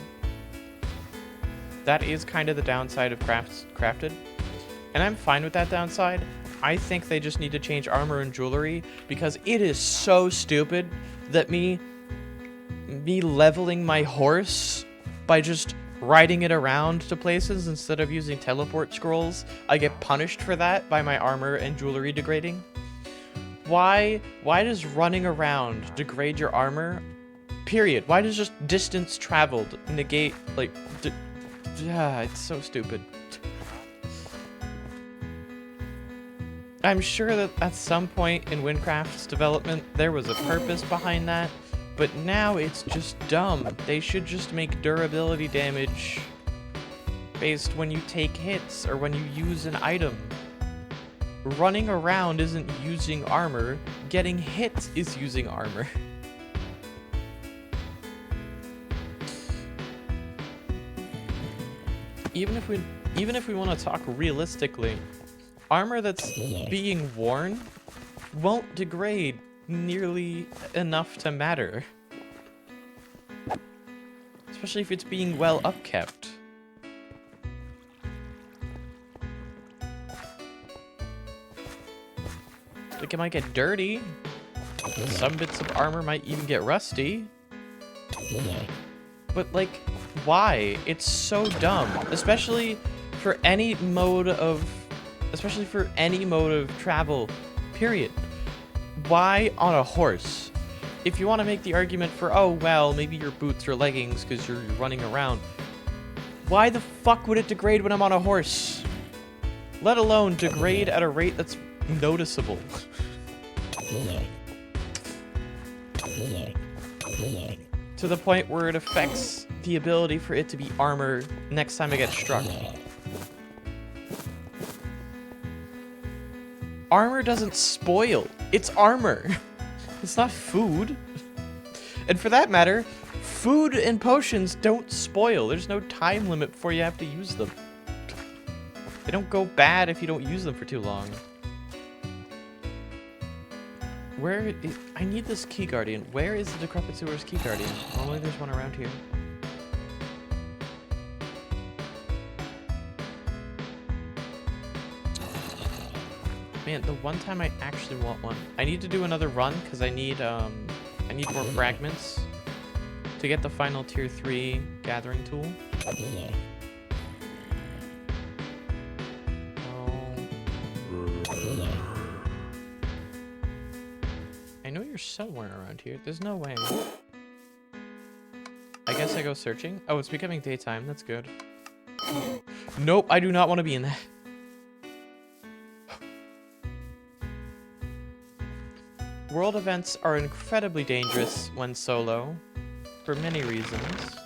That is kind of the downside of crafted. And I'm fine with that downside. I think they just need to change armor and jewelry, because it is so stupid that me leveling my horse by just riding it around to places instead of using teleport scrolls, I get punished for that by my armor and jewelry degrading. Why does running around degrade your armor? Period. Why does just distance traveled negate, like, it's so stupid. I'm sure that at some point in Wynncraft's development, there was a purpose behind that, but now it's just dumb. They should just make durability damage based when you take hits or when you use an item, running around isn't using armor. Getting hit is using armor. Even if we want to talk realistically, armor that's being worn won't degrade nearly enough to matter. Especially if it's being well upkept. Like, it might get dirty. Some bits of armor might even get rusty. But, like, why? It's so dumb. Especially for any mode of travel, period. Why on a horse? If you want to make the argument for, oh, well, maybe your boots or leggings because you're running around. Why the fuck would it degrade when I'm on a horse? Let alone degrade at a rate that's noticeable. To the point where it affects the ability for it to be armor next time it gets struck. Armor doesn't spoil. It's armor. It's not food. And for that matter, food and potions don't spoil. There's no time limit before you have to use them. They don't go bad if you don't use them for too long. I need this key guardian. Where is the Decrepit Sewers key guardian? Normally there's one around here. Man, the one time I actually want one. I need to do another run because I need more fragments to get the final tier 3 gathering tool. I know you're somewhere around here. There's no way. I guess I go searching. Oh, it's becoming daytime. That's good. Nope, I do not want to be in that. World events are incredibly dangerous when solo, for many reasons.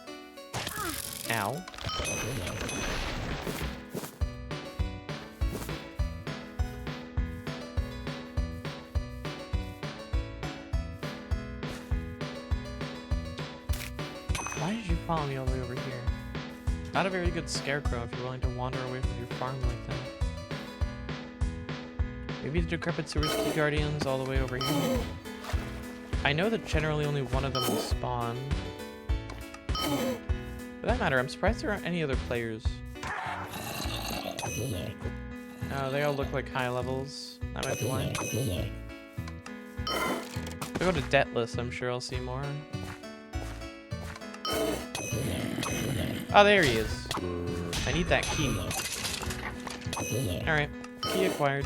Ow. Why did you follow me all the way over here? Not a very good scarecrow if you're willing to wander away from your farm like that. Maybe the Decrepit Sewers key guardians all the way over here. I know that generally only one of them will spawn. For that matter, I'm surprised there aren't any other players. Oh, they all look like high levels. That might be why. If I go to Deathless, I'm sure I'll see more. Oh, there he is. I need that key. Alright, key acquired.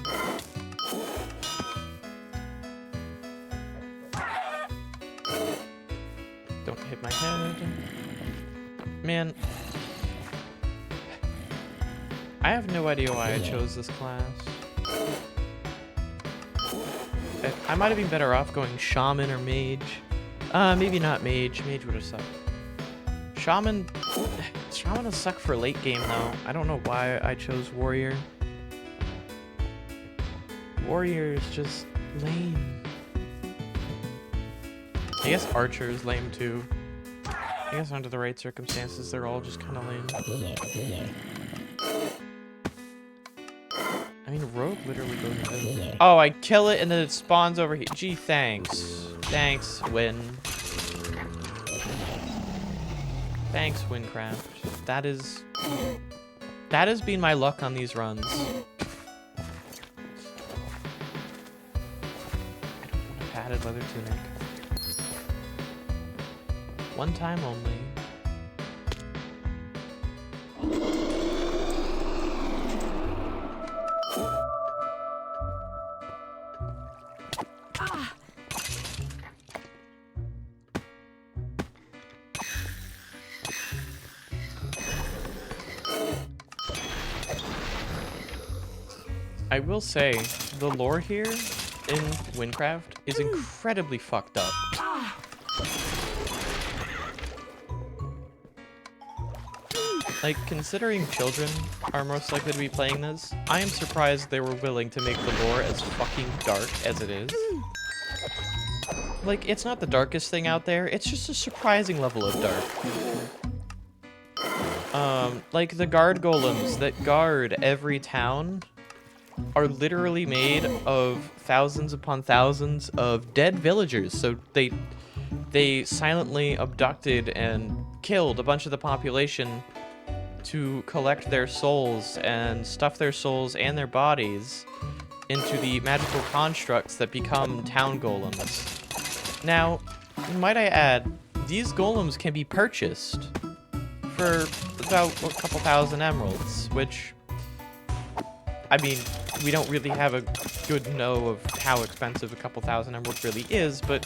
Don't hit my head. Man. I have no idea why I chose this class. I might have been better off going Shaman or Mage. Maybe not Mage. Mage would have sucked. Shaman will suck for late game though. I don't know why I chose Warrior. Warrior is just lame. I guess Archer is lame too. I guess under the right circumstances, they're all just kind of lame. I mean, Rogue literally goes in. Oh, I kill it and then it spawns over here. Gee, thanks. Thanks, Wynn. Thanks, Wynncraft. That has been my luck on these runs. I don't want a padded leather tunic. One time only. I will say, the lore here in Wynncraft is incredibly fucked up. Like, considering children are most likely to be playing this, I am surprised they were willing to make the lore as fucking dark as it is. Like, it's not the darkest thing out there, it's just a surprising level of dark. Like, the guard golems that guard every town are literally made of thousands upon thousands of dead villagers, so they silently abducted and killed a bunch of the population to collect their souls and stuff their souls and their bodies into the magical constructs that become town golems. Now, might I add, these golems can be purchased for about a couple thousand emeralds, which, I mean, we don't really have a good know of how expensive a couple thousand emeralds really is, but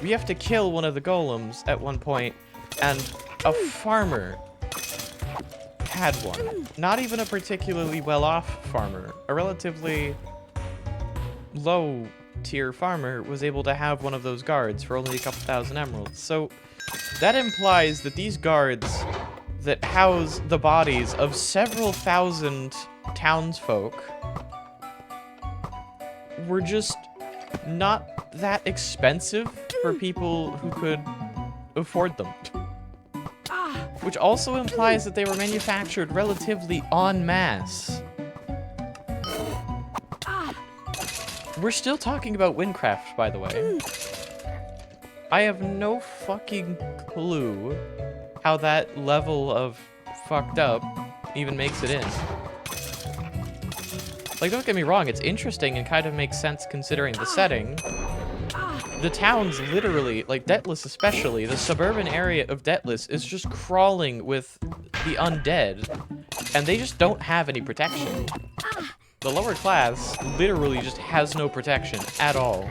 we have to kill one of the golems at one point, and a farmer had one. Not even a particularly well-off farmer. A relatively low-tier farmer was able to have one of those guards for only a couple thousand emeralds. So that implies that these guards that house the bodies of several thousand townsfolk were just not that expensive for people who could afford them. Which also implies that they were manufactured relatively en masse. We're still talking about Wynncraft, by the way. I have no fucking clue how that level of fucked up even makes it in. Like, don't get me wrong, it's interesting and kind of makes sense considering the setting. The town's literally, like Deathless especially, the suburban area of Deathless is just crawling with the undead, and they just don't have any protection. The lower class literally just has no protection at all.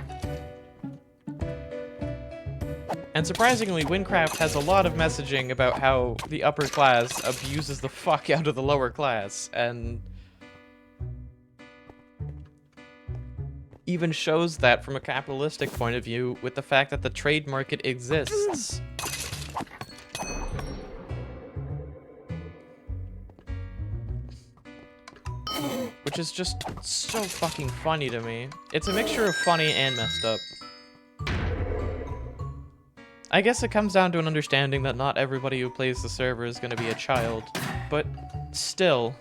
And surprisingly, Wynncraft has a lot of messaging about how the upper class abuses the fuck out of the lower class, and even shows that from a capitalistic point of view with the fact that the trade market exists. Which is just so fucking funny to me. It's a mixture of funny and messed up. I guess it comes down to an understanding that not everybody who plays the server is going to be a child, but still.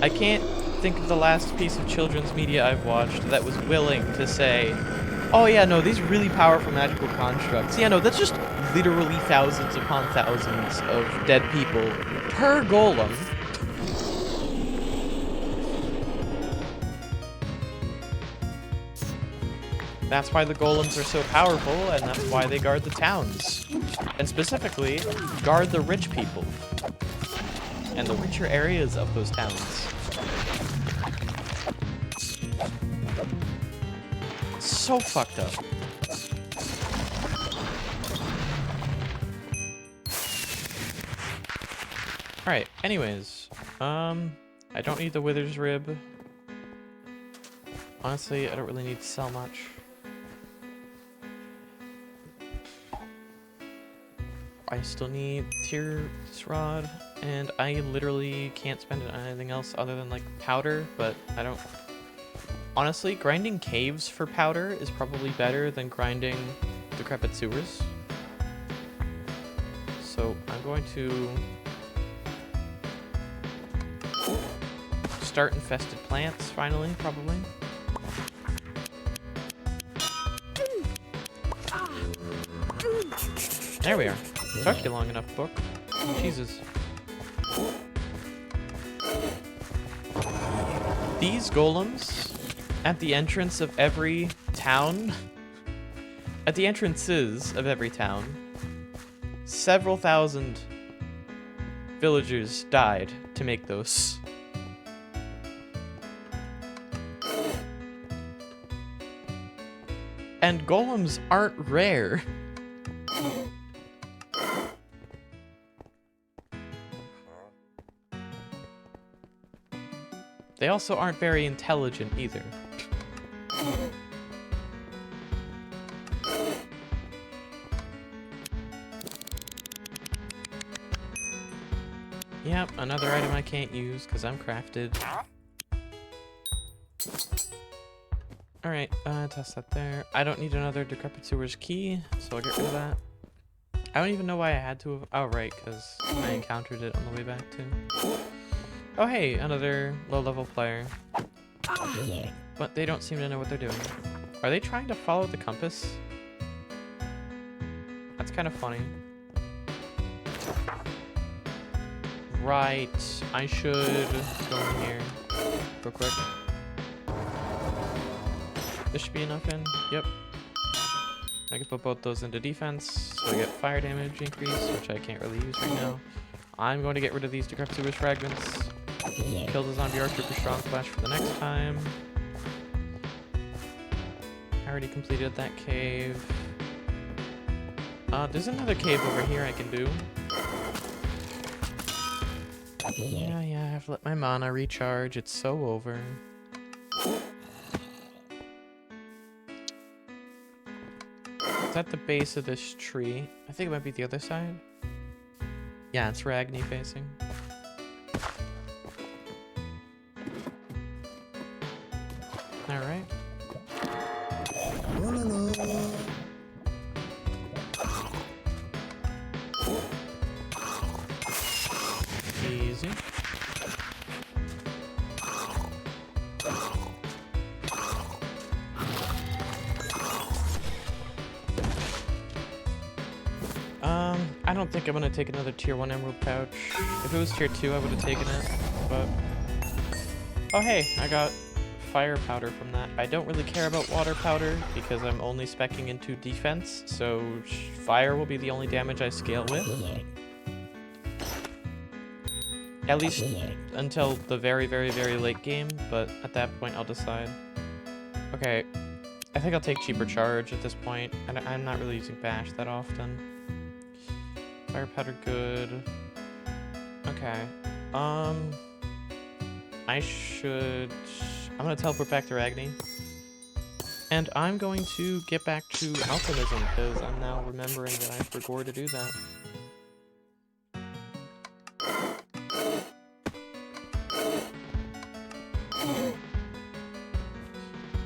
I can't think of the last piece of children's media I've watched that was willing to say, oh yeah, no, these really powerful magical constructs. Yeah, no, that's just literally thousands upon thousands of dead people per golem. That's why the golems are so powerful, and that's why they guard the towns. And specifically, guard the rich people. And the richer areas of those towns. So fucked up. Alright, anyways. I don't need the Wither's Rib. Honestly, I don't really need to sell much. I still need Tier's Rod, and I literally can't spend it on anything else other than, like, powder, but I don't... Honestly, grinding caves for powder is probably better than grinding decrepit sewers. So, I'm going to start infested plants, finally, probably. There we are. Took you long enough, book. Jesus. These golems, at the entrance of every town, at the entrances of every town, several thousand villagers died to make those. And golems aren't rare. They also aren't very intelligent either. Yep, another item I can't use because I'm crafted. Alright, test that there. I don't need another Decrepit Sewers key, so I'll get rid of that. I don't even know why I had to. Oh, right, because I encountered it on the way back, too. Oh, hey, another low-level player. But they don't seem to know what they're doing. Are they trying to follow the compass? That's kind of funny. Right, I should go in here real quick. This should be enough in. Yep. I can put both those into defense, so I get fire damage increase, which I can't really use right now. I'm going to get rid of these Decrepit Sewers fragments. Kill the zombie archer for strong flash for the next time. I already completed that cave. There's another cave over here I can do. Yeah, I have to let my mana recharge. It's so over. It's at the base of this tree. I think it might be the other side. Yeah, it's Ragni facing. Alright. Easy. I don't think I'm gonna take another tier 1 emerald pouch. If it was tier 2, I would have taken it, but... Oh hey, I got fire powder from that. I don't really care about water powder because I'm only speccing into defense, so fire will be the only damage I scale with. At least until the very, very, very late game, but at that point I'll decide. Okay, I think I'll take cheaper charge at this point, and I'm not really using bash that often. Fire powder good. Okay. I'm gonna teleport back to Ragni. And I'm going to get back to alchemism, because I'm now remembering that I forgot to do that.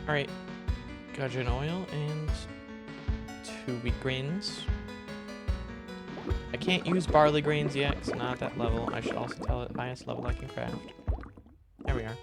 Alright. Gudgeon oil and 2 wheat grains. I can't use barley grains yet, because I'm not at that level. I should also tell it highest level I can craft. There we are.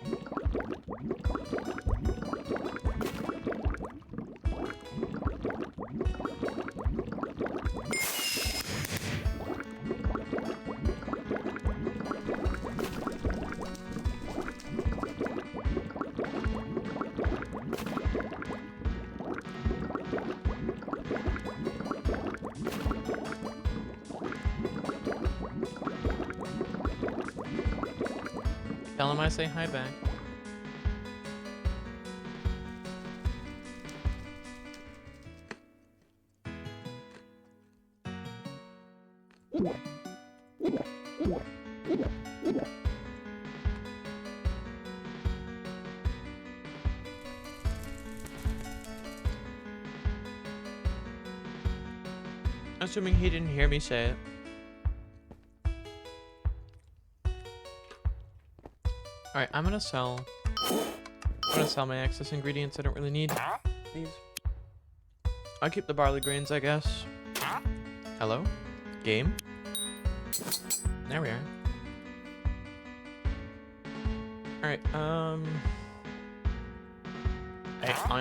Tell him I say hi back. Assuming he didn't hear me say it. Alright, I'm gonna sell my excess ingredients I don't really need. These. I'll keep the barley grains, I guess. Hello? Game? There we are. Alright, I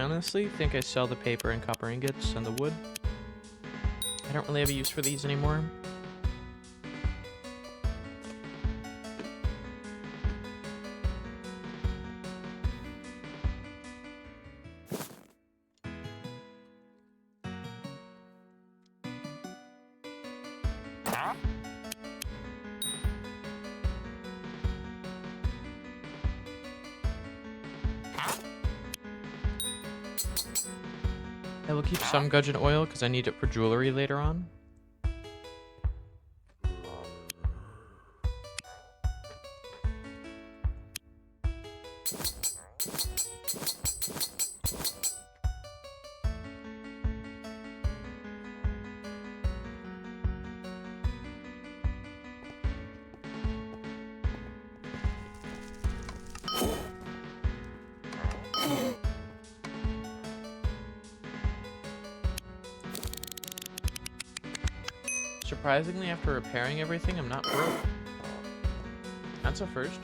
honestly think I sell the paper and copper ingots and the wood. I don't really have a use for these anymore. I will keep some gudgeon oil because I need it for jewelry later on. Surprisingly, after repairing everything, I'm not broke. That's a first.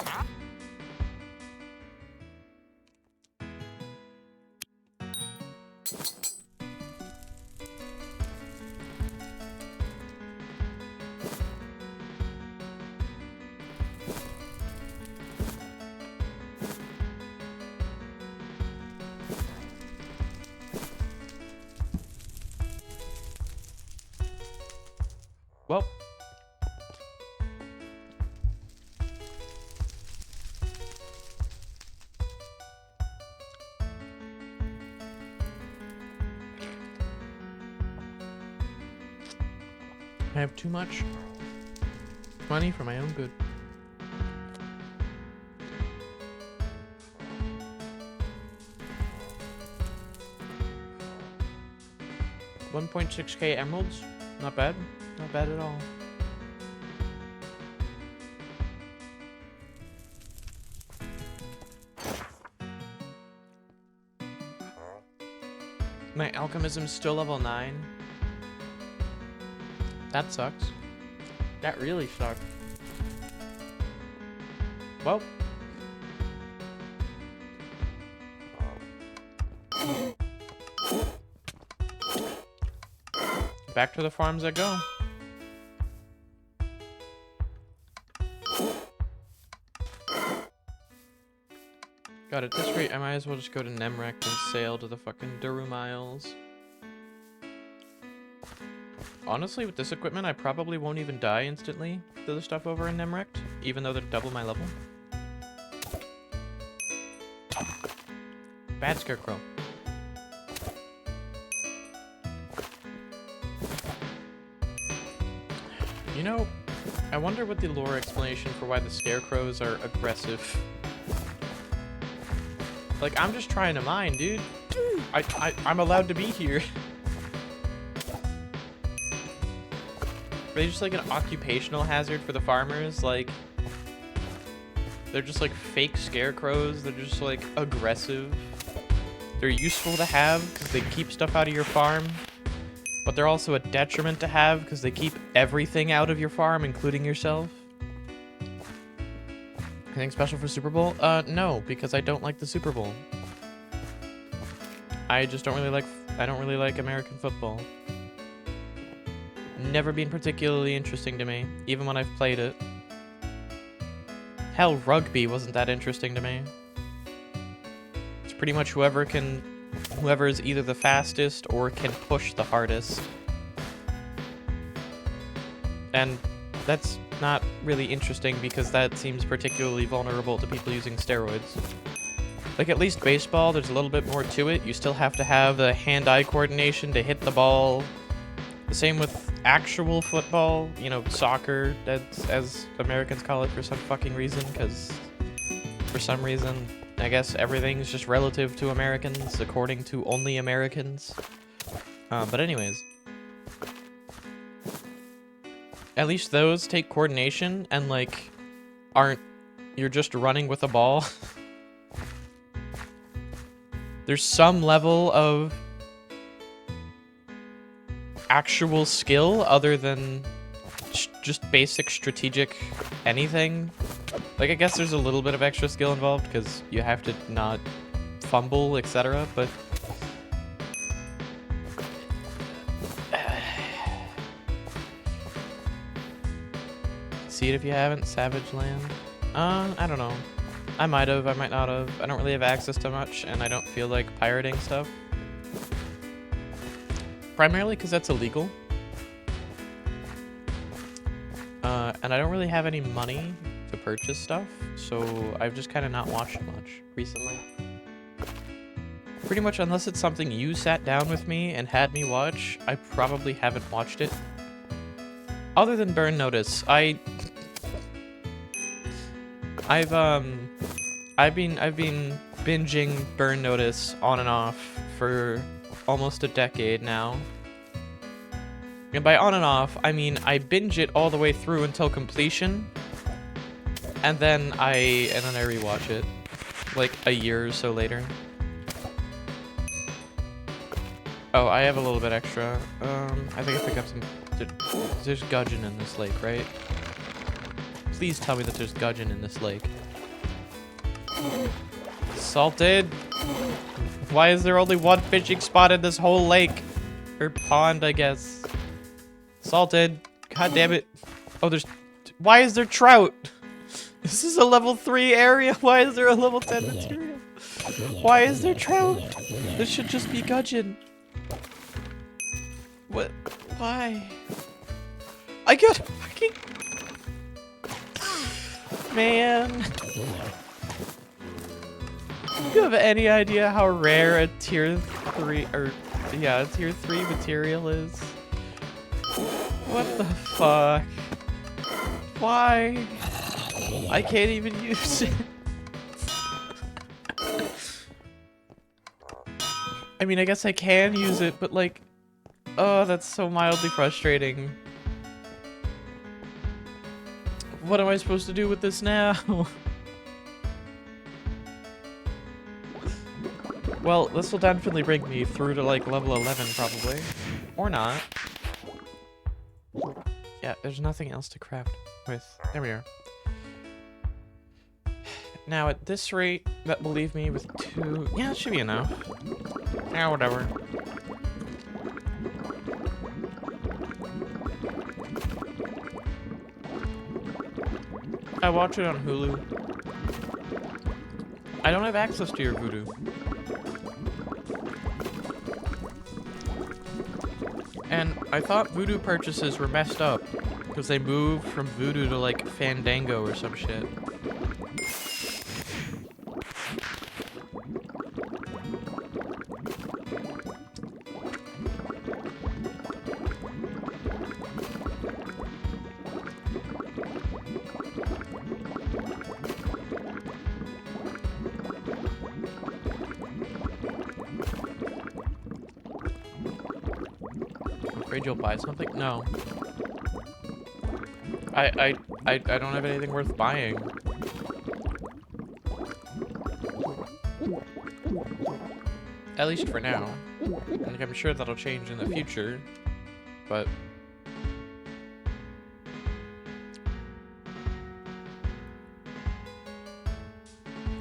Well. I have too much money for my own good. $1.6k emeralds? Not bad. Not bad at all. My alchemism's still level 9. That sucks. That really sucks. Well. Back to the farms I go. God, at this rate, I might as well just go to Nemrek and sail to the fucking Durum Isles. Honestly, with this equipment, I probably won't even die instantly to the stuff over in Nemrek, even though they're double my level. Bad Scarecrow. You know, I wonder what the lore explanation for why the Scarecrows are aggressive. Like, I'm just trying to mine, dude. I'm allowed to be here. Are they just like an occupational hazard for the farmers? Like, they're just like fake scarecrows. They're just like aggressive. They're useful to have because they keep stuff out of your farm. But they're also a detriment to have because they keep everything out of your farm, including yourself. Anything special for Super Bowl? No, because I don't like the Super Bowl. I just don't really like, I don't really like American football. Never been particularly interesting to me, even when I've played it. Hell, rugby wasn't that interesting to me. It's pretty much whoever is either the fastest or can push the hardest. And that's not really interesting because that seems particularly vulnerable to people using steroids. Like, at least baseball, there's a little bit more to it. You still have to have the hand-eye coordination to hit the ball. The same with actual football, you know, soccer, that's, as Americans call it for some fucking reason, because for some reason, I guess everything's just relative to Americans, according to only Americans. But anyways. At least those take coordination and, like, you're just running with a ball. There's some level of actual skill other than just basic strategic anything. Like, I guess there's a little bit of extra skill involved because you have to not fumble, etc., but see it if you haven't. Savage Land. I don't know. I might have, I might not have. I don't really have access to much, and I don't feel like pirating stuff. Primarily because that's illegal. And I don't really have any money to purchase stuff, so I've just kind of not watched much recently. Pretty much unless it's something you sat down with me and had me watch, I probably haven't watched it. Other than Burn Notice, I've been binging Burn Notice on and off for almost a decade now. And by on and off, I mean I binge it all the way through until completion, and then I rewatch it like a year or so later. Oh, I have a little bit extra. I think I pick up some... There's gudgeon in this lake, right? Please tell me that there's gudgeon in this lake. Salted? Why is there only one fishing spot in this whole lake? Or pond, I guess. Salted. God damn it. Oh, there's... Why is there trout? This is a level 3 area. Why is there a level 10 material? Why is there trout? This should just be gudgeon. What? Why? I can't... Man. Do you have any idea how rare a tier 3, or... Yeah, a tier 3 material is? What the fuck? Why? I can't even use it. I mean, I guess I can use it, but like... Oh, that's so mildly frustrating. What am I supposed to do with this now? Well, this will definitely bring me through to like level 11 probably. Or not. Yeah, there's nothing else to craft with. There we are. Now at this rate, that will leave me with 2... Yeah, it should be enough. Yeah, whatever. I watch it on Hulu. I don't have access to your Voodoo. And I thought Voodoo purchases were messed up because they moved from Voodoo to like Fandango or some shit. Afraid you'll buy something? No. I don't have anything worth buying. At least for now. Like, I'm sure that'll change in the future, but...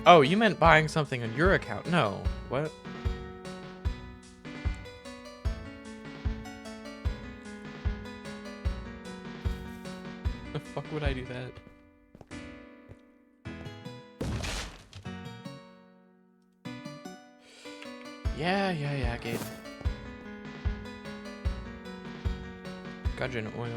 Oh, you meant buying something on your account? No. What? The fuck would I do that? Yeah, game. Gudgeon oil.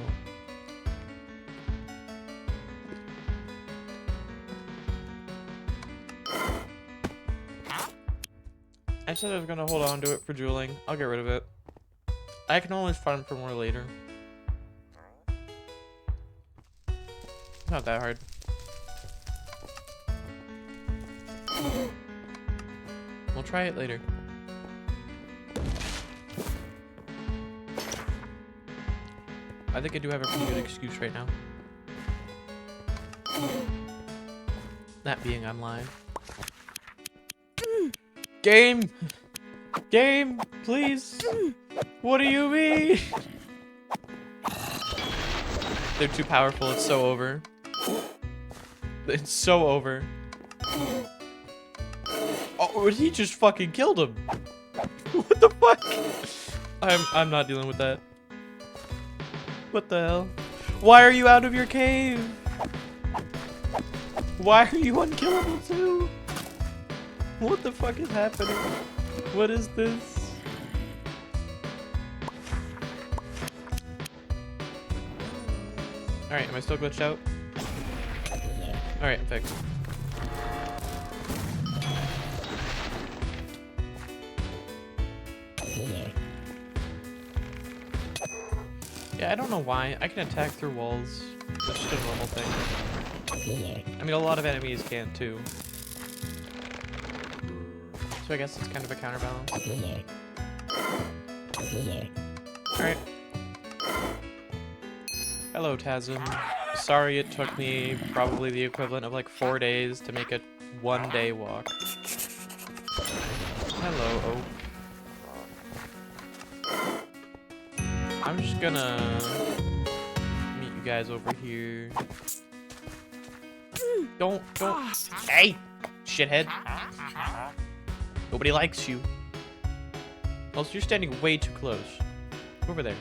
I said I was gonna hold on to it for dueling. I'll get rid of it. I can always farm for more later. Not that hard. We'll try it later. I think I do have a pretty good excuse right now. That being I'm live. Game! Game! Please! What do you mean? They're too powerful, it's so over. It's so over. Oh, he just fucking killed him. What the fuck? I'm not dealing with that. What the hell? Why are you out of your cave? Why are you unkillable too? What the fuck is happening? What is this? Alright, am I still glitched out? Alright, I'm fixed. Yeah, I don't know why. I can attack through walls. That's just a normal thing. I mean, a lot of enemies can too. So I guess it's kind of a counterbalance. Alright. Hello, Tazim. Sorry it took me probably the equivalent of like 4 days to make a 1-day walk. Hello, Oak. I'm just gonna meet you guys over here. Don't. Hey, shithead. Nobody likes you. Also, you're standing way too close. Over there.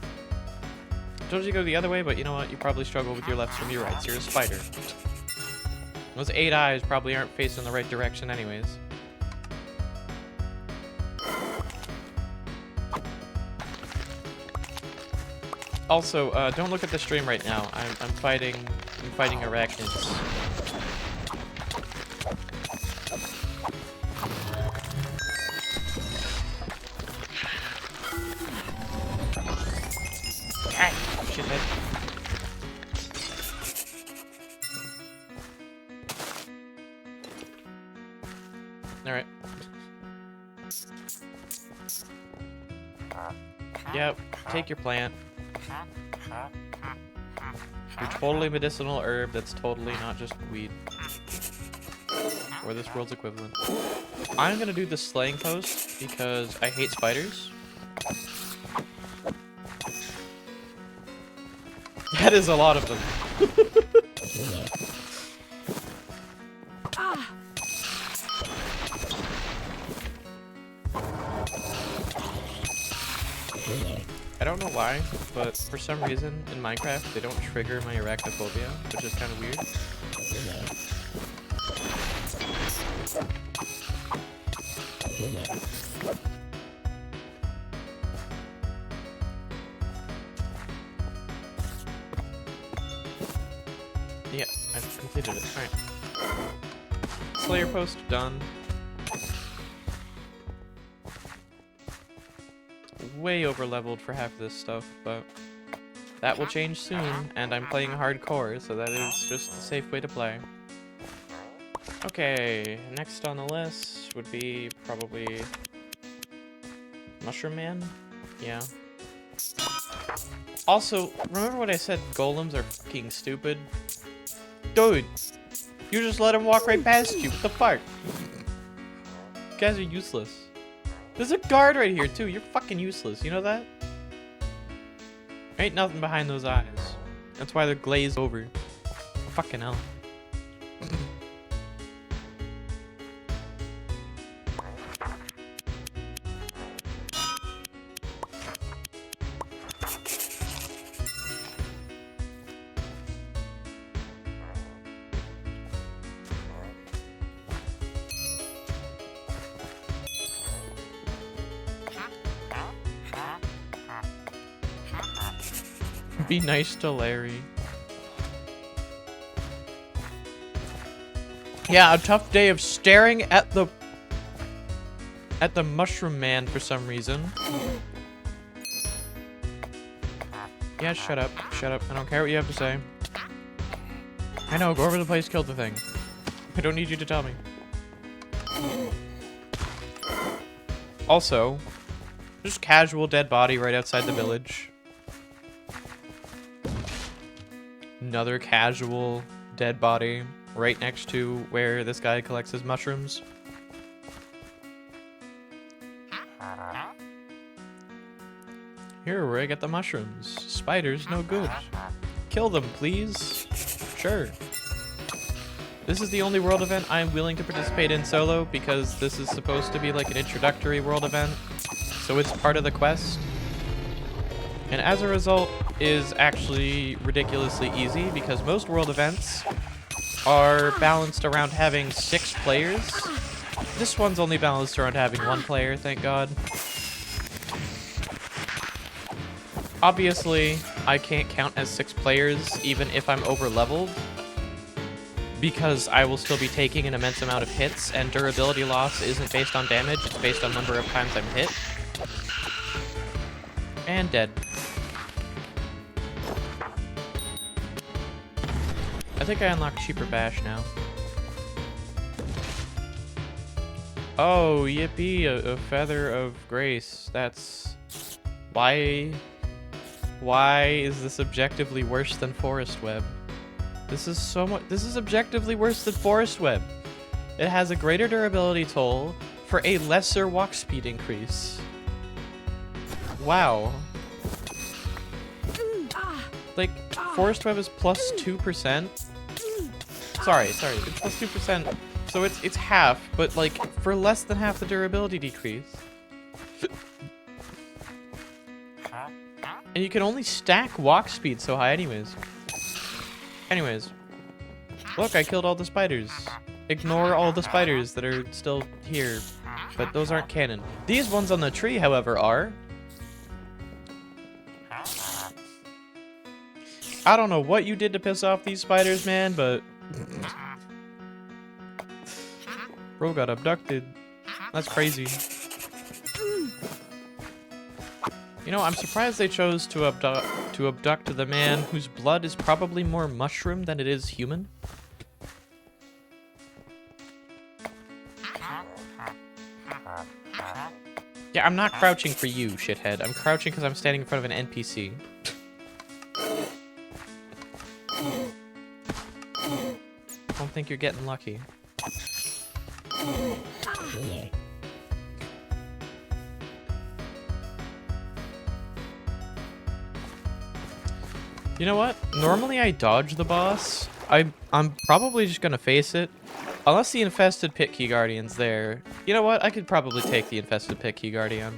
I told you to go the other way, but you know what? You probably struggle with your lefts from your rights. You're a spider. Those 8 eyes probably aren't facing the right direction anyways. Also, don't look at the stream right now. I'm fighting arachnids. Ah, shithead. Alright. Yep, take your plant. Your totally medicinal herb that's totally not just weed. Or this world's equivalent. I'm gonna do the slaying post because I hate spiders. That is a lot of them. I don't know why, but for some reason in Minecraft they don't trigger my arachnophobia, which is kind of weird. Yeah, I've completed it. Alright. Slayer post done. Way over leveled for half of this stuff, but that will change soon, and I'm playing hardcore, so that is just the safe way to play. Okay, next on the list would be probably Mushroom Man? Yeah. Also, remember what I said, golems are fucking stupid? Dude, you just let him walk right past you, what the fuck? You guys are useless. There's a guard right here, too. You're fucking useless. You know that? Ain't nothing behind those eyes. That's why they're glazed over. Fucking hell. Be nice to Larry. Yeah, a tough day of staring at the Mushroom Man for some reason. Yeah, shut up. Shut up. I don't care what you have to say. I know, go over the place, kill the thing. I don't need you to tell me. Also, just casual dead body right outside the village. Another casual dead body right next to where this guy collects his mushrooms. Here, where I get the mushrooms. Spiders, no good. Kill them, please. Sure. This is the only world event I'm willing to participate in solo because this is supposed to be like an introductory world event. So it's part of the quest. And as a result, is actually ridiculously easy because most world events are balanced around having 6 players. This one's only balanced around having 1 player, thank God. Obviously, I can't count as 6 players even if I'm over-leveled, because I will still be taking an immense amount of hits, and durability loss isn't based on damage, it's based on number of times I'm hit. And dead. I think I unlocked Cheaper Bash now. Oh, yippee, a feather of grace. That's... Why is this objectively worse than Forest Web? This is so much... This is objectively worse than Forest Web. It has a greater durability toll for a lesser walk speed increase. Wow. Like, forest web is plus 2%. Sorry, it's plus 2%. So it's half, but like for less than half the durability decrease. And you can only stack walk speed so high anyways. Anyways. Look, I killed all the spiders. Ignore all the spiders that are still here. But those aren't canon. These ones on the tree, however, are. I don't know what you did to piss off these spiders, man, but... Bro got abducted. That's crazy. You know, I'm surprised they chose to abduct the man whose blood is probably more mushroom than it is human. Yeah, I'm not crouching for you, shithead. I'm crouching because I'm standing in front of an NPC. Don't think you're getting lucky. You know what? Normally I dodge the boss. I'm probably just gonna face it. Unless the infested pit key guardian's there. You know what? I could probably take the infested pit key guardian.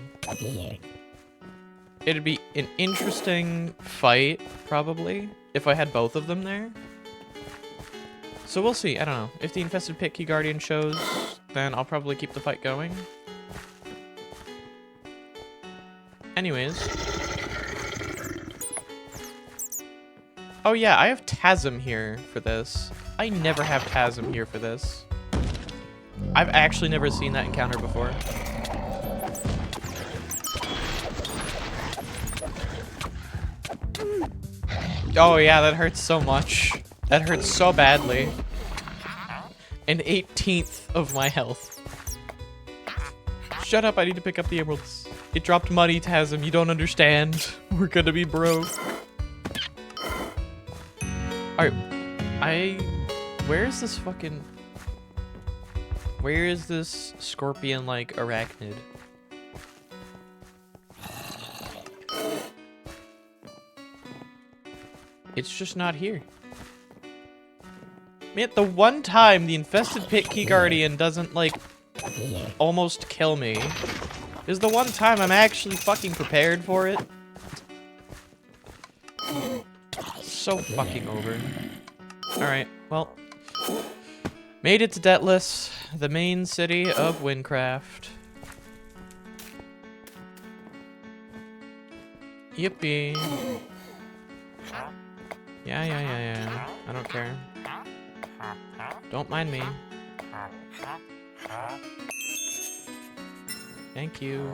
It'd be an interesting fight, probably, if I had both of them there. So we'll see. I don't know. If the infested pit key guardian shows, then I'll probably keep the fight going. Anyways. Oh yeah, I have TASM here for this. I never have TASM here for this. I've actually never seen that encounter before. Oh yeah, that hurts so much. That hurts so badly. An 18th of my health. Shut up, I need to pick up the emeralds. It dropped money, TASM, you don't understand. We're gonna be broke. Alright, where is this fucking... Where is this scorpion-like arachnid? It's just not here. Man, the one time the infested pit key guardian doesn't, like, almost kill me is the one time I'm actually fucking prepared for it. So fucking over. Alright, well. Made it to Deathless, the main city of Wynncraft. Yippee. Yeah. I don't care. Don't mind me. Thank you.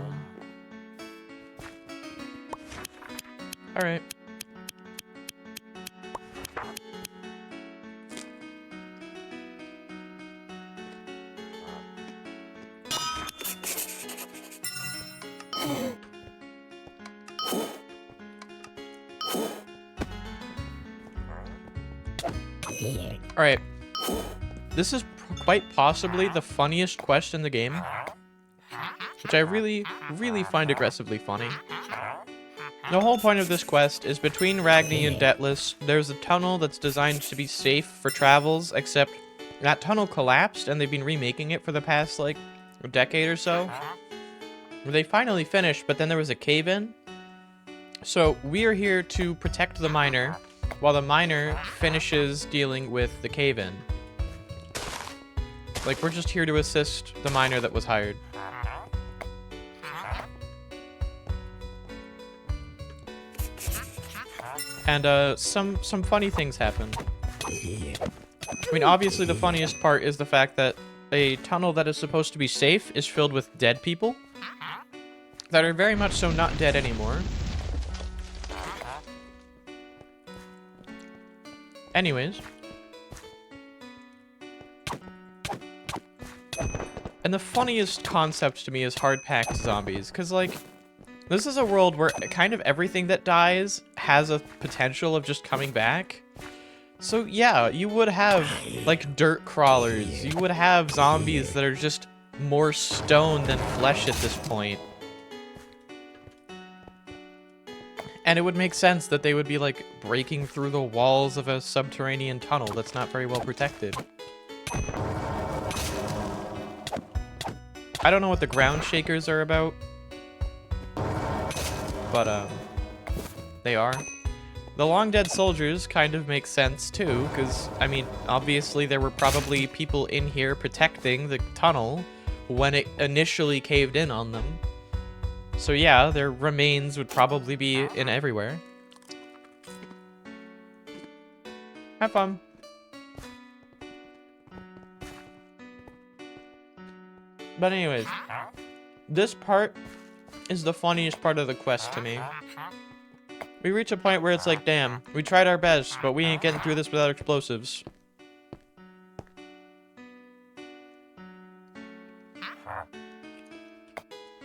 Alright. Alright. This is quite possibly the funniest quest in the game. Which I really, really find aggressively funny. The whole point of this quest is between Ragni and Deathless, there's a tunnel that's designed to be safe for travels, except that tunnel collapsed and they've been remaking it for the past, like, a decade or so. They finally finished, but then there was a cave-in. So we are here to protect the miner, while the miner finishes dealing with the cave-in. Like, we're just here to assist the miner that was hired. And, some funny things happen. I mean, obviously the funniest part is the fact that a tunnel that is supposed to be safe is filled with dead people that are very much so not dead anymore. Anyways. And the funniest concept to me is hard-packed zombies, because, like, this is a world where kind of everything that dies has a potential of just coming back. So, yeah, you would have, like, dirt crawlers. You would have zombies that are just more stone than flesh at this point. And it would make sense that they would be, like, breaking through the walls of a subterranean tunnel that's not very well protected. I don't know what the ground shakers are about. But, they are. The long dead soldiers kind of make sense, too, because, I mean, obviously there were probably people in here protecting the tunnel when it initially caved in on them. So yeah, their remains would probably be in everywhere. Have fun. But anyways, this part is the funniest part of the quest to me. We reach a point where it's like, damn, we tried our best, but we ain't getting through this without explosives.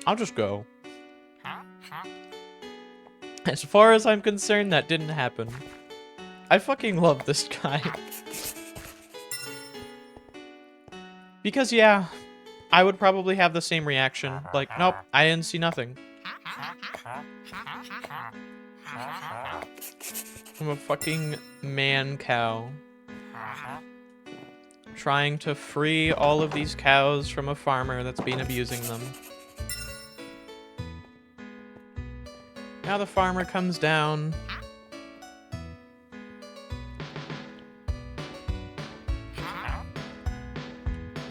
I'll just go. As far as I'm concerned, that didn't happen. I fucking love this guy. Because, yeah, I would probably have the same reaction. Like, nope, I didn't see nothing. I'm a fucking man cow. Trying to free all of these cows from a farmer that's been abusing them. Now the farmer comes down.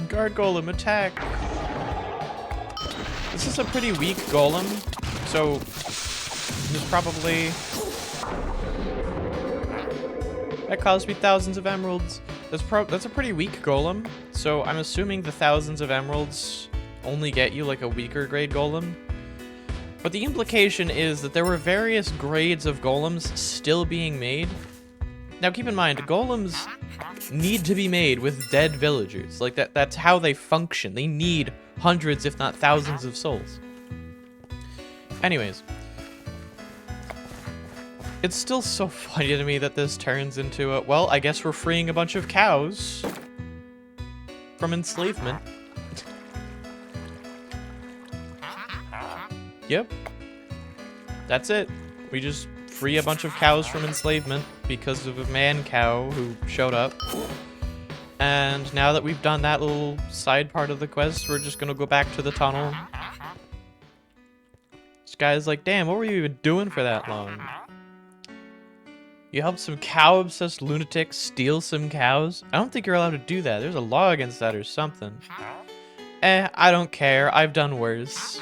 Guard golem, attack! This is a pretty weak golem, so there's probably... That cost me thousands of emeralds. That's a pretty weak golem, so I'm assuming the thousands of emeralds only get you like a weaker grade golem. But the implication is that there were various grades of golems still being made. Now keep in mind, golems need to be made with dead villagers. Like that's how they function. They need hundreds, if not thousands of souls. Anyways. It's still so funny to me that this turns into a, well, I guess we're freeing a bunch of cows from enslavement. Yep. That's it. We just free a bunch of cows from enslavement because of a man cow who showed up. And now that we've done that little side part of the quest, we're just gonna go back to the tunnel. This guy's like, damn, what were you even doing for that long? You helped some cow-obsessed lunatics steal some cows? I don't think you're allowed to do that. There's a law against that or something. I don't care. I've done worse.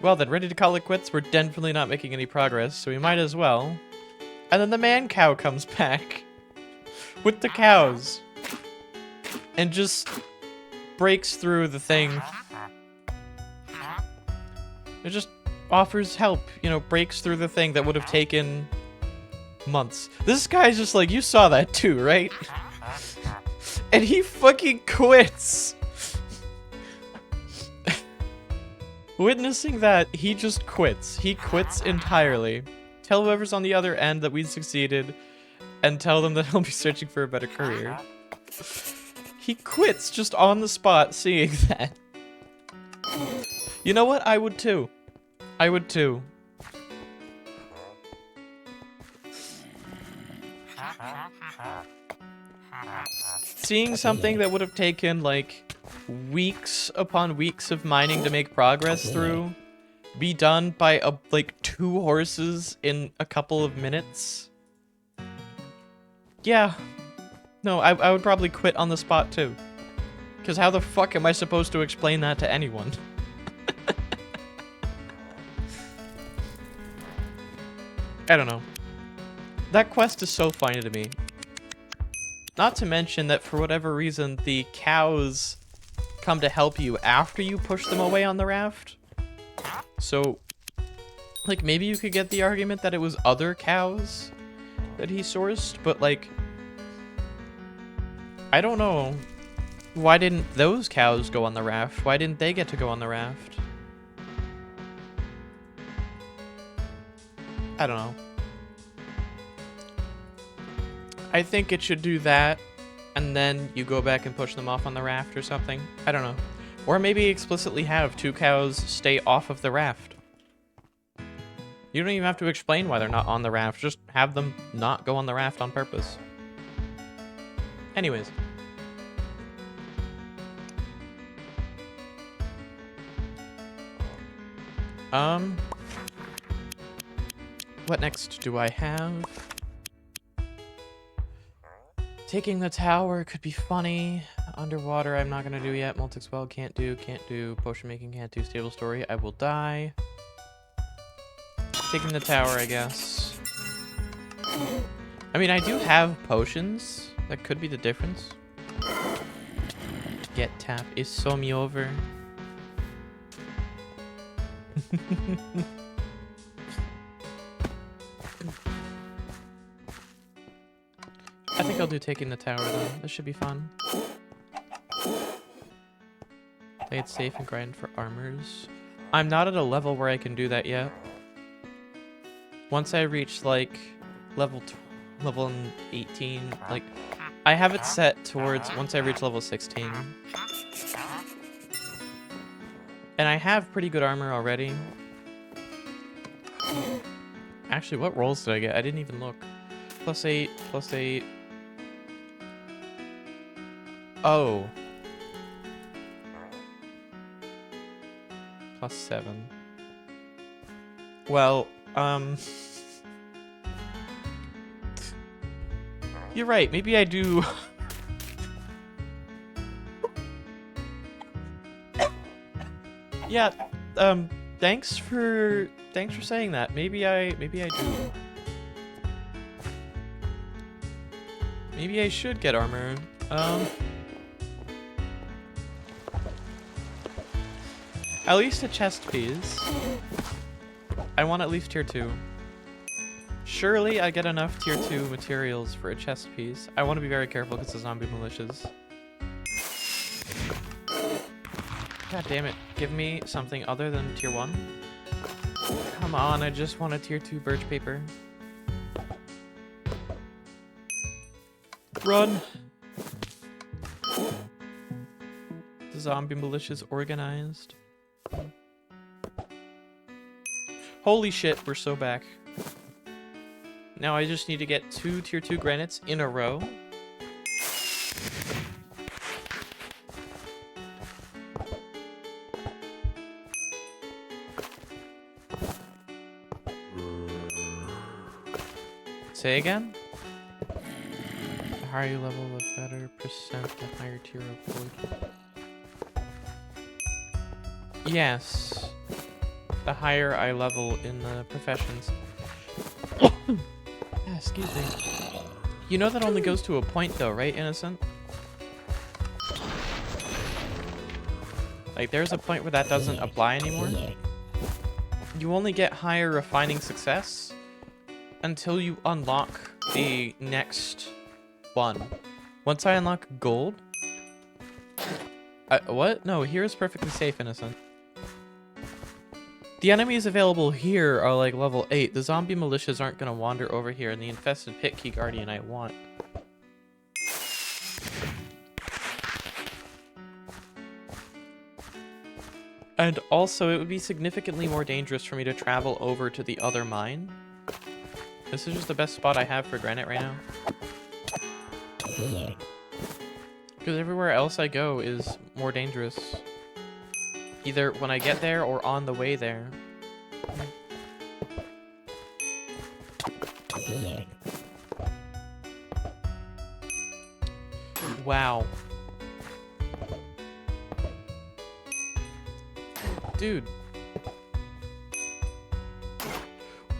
Well then, ready to call it quits? We're definitely not making any progress, so we might as well. And then the man cow comes back with the cows and just breaks through the thing. It just offers help, you know, breaks through the thing that would have taken months. This guy's just like, you saw that too, right? And he fucking quits. Witnessing that, he just quits. He quits entirely. Tell whoever's on the other end that we succeeded, and tell them that he'll be searching for a better career. He quits just on the spot, seeing that. You know what? I would too. I would too. Seeing something that would have taken, like, weeks upon weeks of mining to make progress through be done by, like, 2 horses in a couple of minutes. Yeah. No, I would probably quit on the spot, too. Because how the fuck am I supposed to explain that to anyone? I don't know. That quest is so funny to me. Not to mention that for whatever reason, the cows come to help you after you push them away on the raft. So, like, maybe you could get the argument that it was other cows that he sourced, but, like, I don't know. Why didn't those cows go on the raft? Why didn't they get to go on the raft? I don't know. I think it should do that, and then you go back and push them off on the raft or something. I don't know. Or maybe explicitly have 2 cows stay off of the raft. You don't even have to explain why they're not on the raft. Just have them not go on the raft on purpose. Anyways. What next do I have? Taking the tower could be funny. Underwater, I'm not gonna do yet. Multic spell, can't do. Potion making, can't do. Stable story, I will die. Taking the tower, I guess. I mean, I do have potions. That could be the difference. Get tap is so me over. I think I'll do taking the tower though. This should be fun. Play it safe and grind for armors. I'm not at a level where I can do that yet. Once I reach like level 18, like I have it set towards once I reach level 16. And I have pretty good armor already. Actually, what rolls did I get? I didn't even look. +8, +8. Oh. +7. Well, you're right. Maybe I do. Yeah. Thanks for saying that. Maybe I do. Maybe I should get armor. At least a chest piece. I want at least tier 2. Surely I get enough tier 2 materials for a chest piece. I want to be very careful because the zombie militias. God damn it. Give me something other than tier 1. Come on, I just want a tier 2 birch paper. Run! The zombie militia's organized. Holy shit, we're so back. Now I just need to get 2 tier 2 granites in a row. Say again? The higher you level, the better percent the higher tier of wood. Yes. The higher I level in the professions. Excuse me. You know that only goes to a point though, right, Innocent? Like, there's a point where that doesn't apply anymore. You only get higher refining success until you unlock the next one. Once I unlock gold... what? No, here is perfectly safe, Innocent. The enemies available here are like level 8. The zombie militias aren't going to wander over here, and the infested pit key guardian I want. And also, it would be significantly more dangerous for me to travel over to the other mine. This is just the best spot I have for granite right now. Because everywhere else I go is more dangerous. Either when I get there or on the way there. Wow. Dude.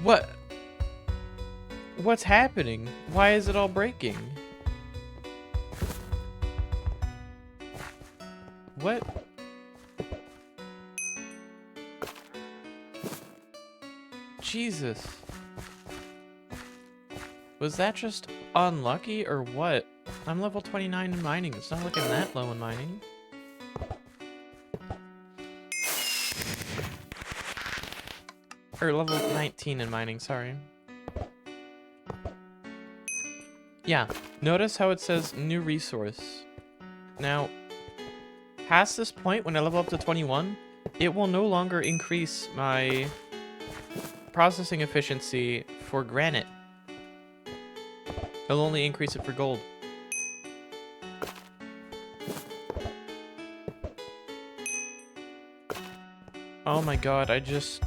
What? What's happening? Why is it all breaking? What? Jesus. Was that just unlucky or what? I'm level 29 in mining. It's not looking that low in mining. Or level 19 in mining, sorry. Yeah, notice how it says new resource. Now, past this point, when I level up to 21, it will no longer increase my processing efficiency for granite. It'll only increase it for gold. Oh my god, I just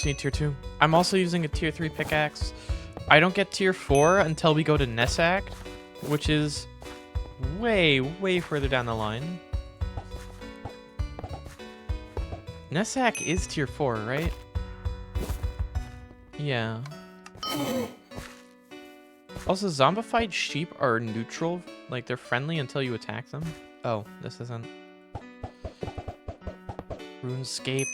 need tier 2. I'm also using a tier 3 pickaxe. I don't get tier 4 until we go to Nessac, which is way further down the line. Nessac is tier 4, right? Yeah. Also, zombified sheep are neutral. Like, they're friendly until you attack them. Oh, this isn't. Runescape.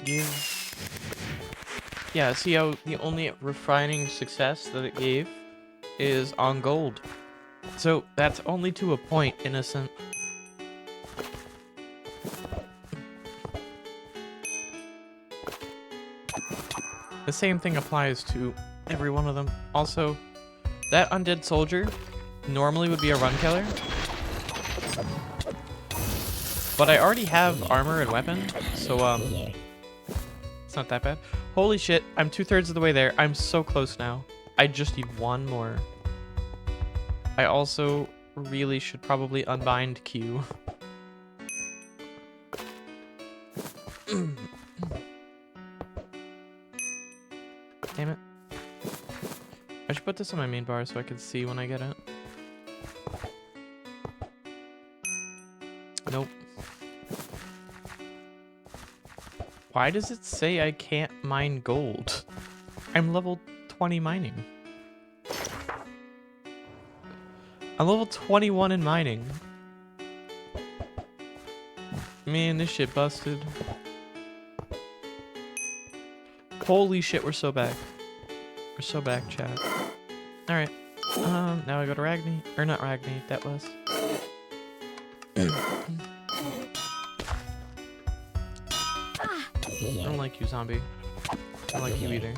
Here. Yeah, see how the only refining success that it gave is on gold. So that's only to a point, innocent. The same thing applies to every one of them. Also, that undead soldier normally would be a run killer. But I already have armor and weapon, so it's not that bad. Holy shit, I'm 2/3 of the way there. I'm so close now. I just need one more. I also really should probably unbind Q. Damn it. I should put this on my main bar so I can see when I get it. Nope. Why does it say I can't mine gold? I'm level 20 mining. I'm level 21 in mining. Man, this shit busted. Holy shit, we're so back. We're so back, chat. Alright. Now I go to Ragni. Or not Ragni, that was. I don't like you, zombie. I don't like you either.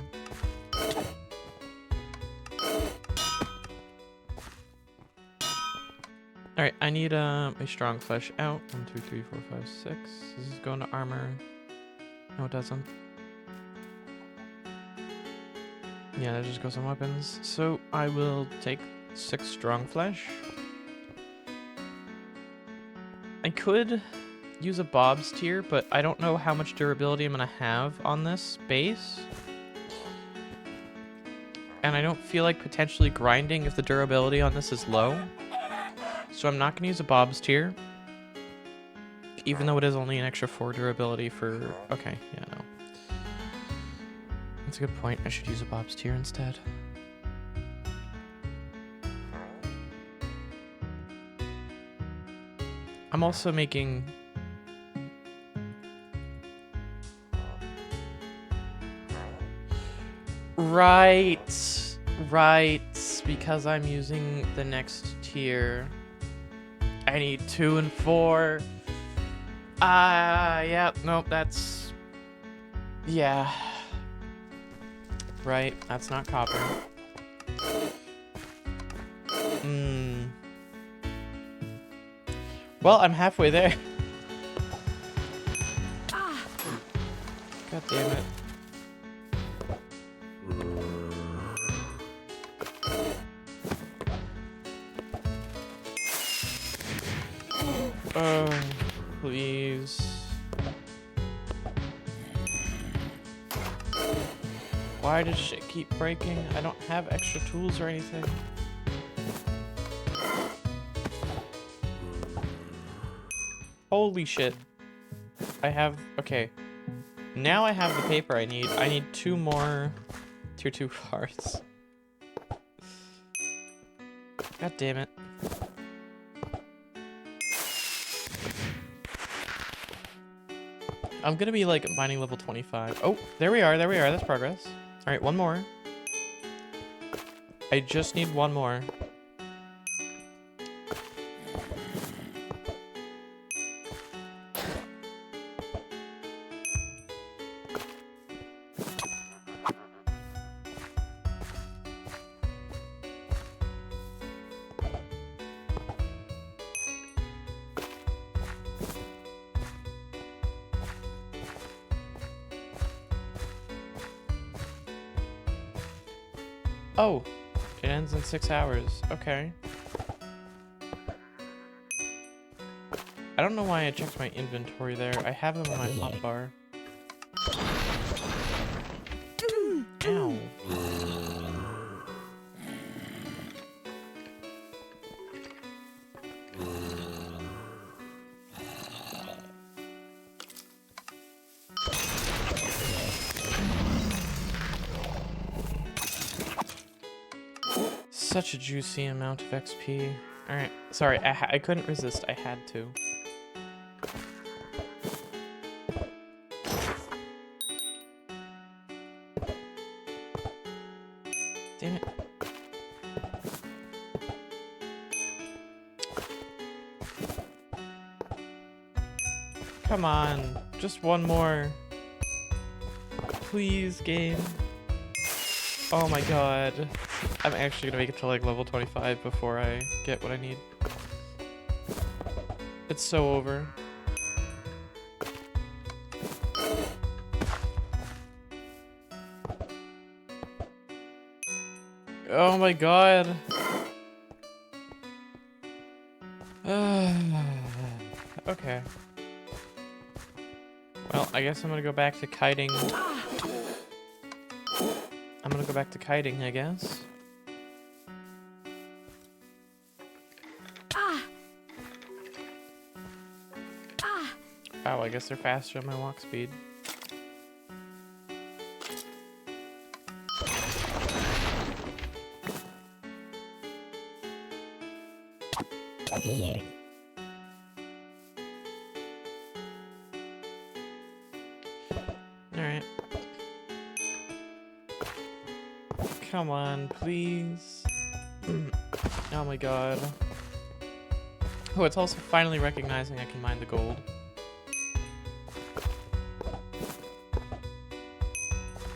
Alright, I need a strong flesh out. 1, 2, 3, 4, 5, 6. This is going to armor. No, it doesn't. Yeah, that just goes on weapons. So I will take 6 strong flesh. I could use a Bob's tier, but I don't know how much durability I'm gonna have on this base. And I don't feel like potentially grinding if the durability on this is low. So I'm not gonna use a Bob's tier. Even though it is only an extra 4 durability for... Okay, yeah, no. That's a good point. I should use a Bob's tier instead. I'm also making... Right, because I'm using the next tier. I need 2 and 4. Yeah, nope, that's... Yeah. Right, that's not copper. Well, I'm halfway there. God damn it. Oh, please. Why does shit keep breaking? I don't have extra tools or anything. Holy shit. I have... Okay. Now I have the paper I need. I need 2 more tier 2 hearts. God damn it. I'm gonna be like mining level 25. Oh, there we are, that's progress. Alright, 1 more. I just need 1 more. Oh, it ends in 6 hours. Okay. I don't know why I checked my inventory there. I have them on my hotbar. Ow. Such a juicy amount of XP. Alright, sorry, I couldn't resist. I had to. Damn it. Come on, just one more. Please, game. Oh my god. I'm actually gonna make it to like level 25 before I get what I need. It's so over. Oh my god. Okay. Well, I guess I'm gonna go back to kiting. I'm gonna go back to kiting, I guess. Wow, I guess they're faster than my walk speed. Alright. Come on, please. Oh my god. Oh, it's also finally recognizing I can mine the gold.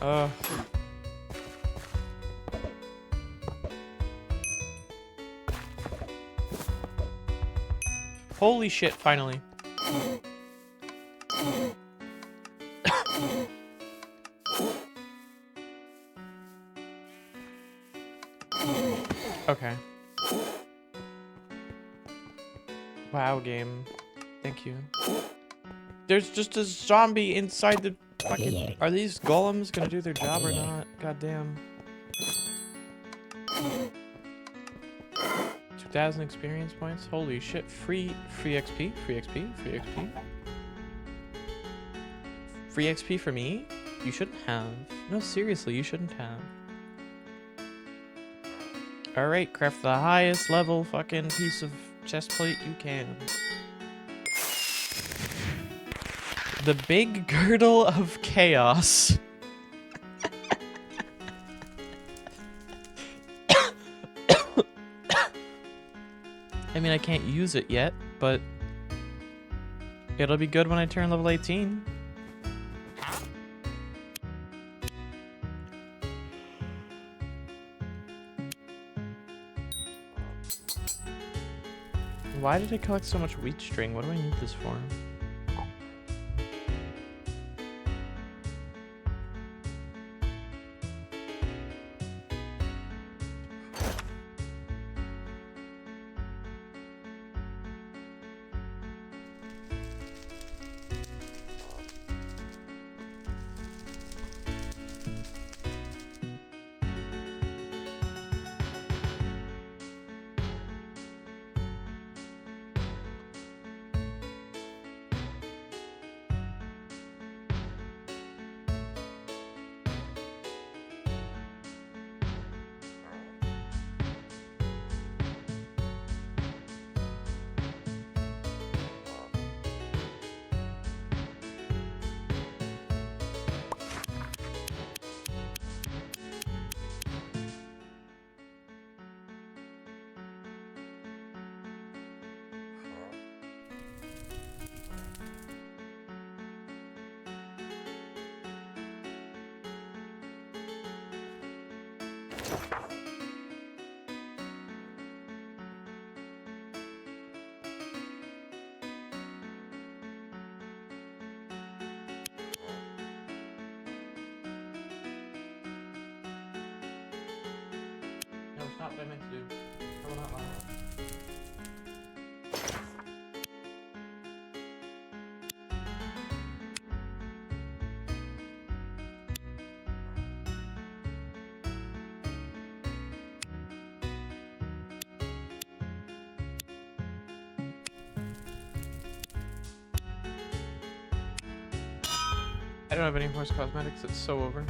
Ugh. Holy shit, finally. Okay. Wow, game. Thank you. There's just a zombie inside the fucking... Are these golems gonna do their job or not? God damn. 2,000 experience points? Holy shit. Free XP? Free XP? Free XP? Free XP for me? You shouldn't have. No, seriously, you shouldn't have. Alright, craft the highest level fucking piece of chest plate you can. The big girdle of chaos. I mean, I can't use it yet, but it'll be good when I turn level 18. Why did I collect so much wheat string? What do I need this for? Not what I meant to do. I will not lie. I don't have any horse cosmetics, it's so over.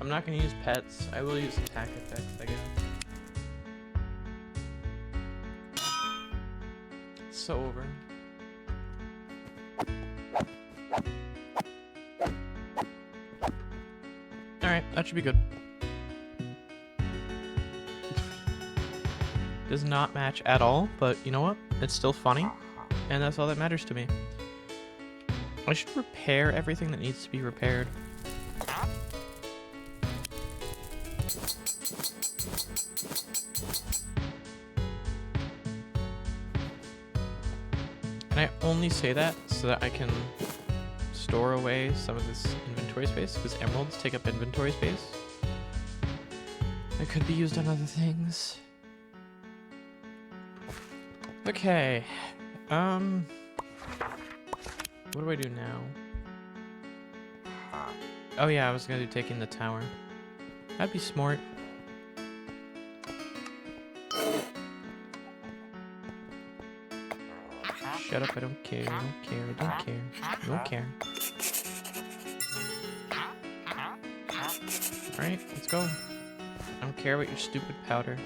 I'm not gonna use pets, I will use attack effects, I guess. It's so over. Alright, that should be good. Does not match at all, but you know what? It's still funny. And that's all that matters to me. I should repair everything that needs to be repaired. And I only say that so that I can store away some of this inventory space, because emeralds take up inventory space. It could be used on other things. Okay. What do I do now? Oh yeah, I was gonna do taking the tower. That'd be smart. Shut up, I don't care, I don't care, I don't care, I don't care. Alright, let's go. I don't care about your stupid powder.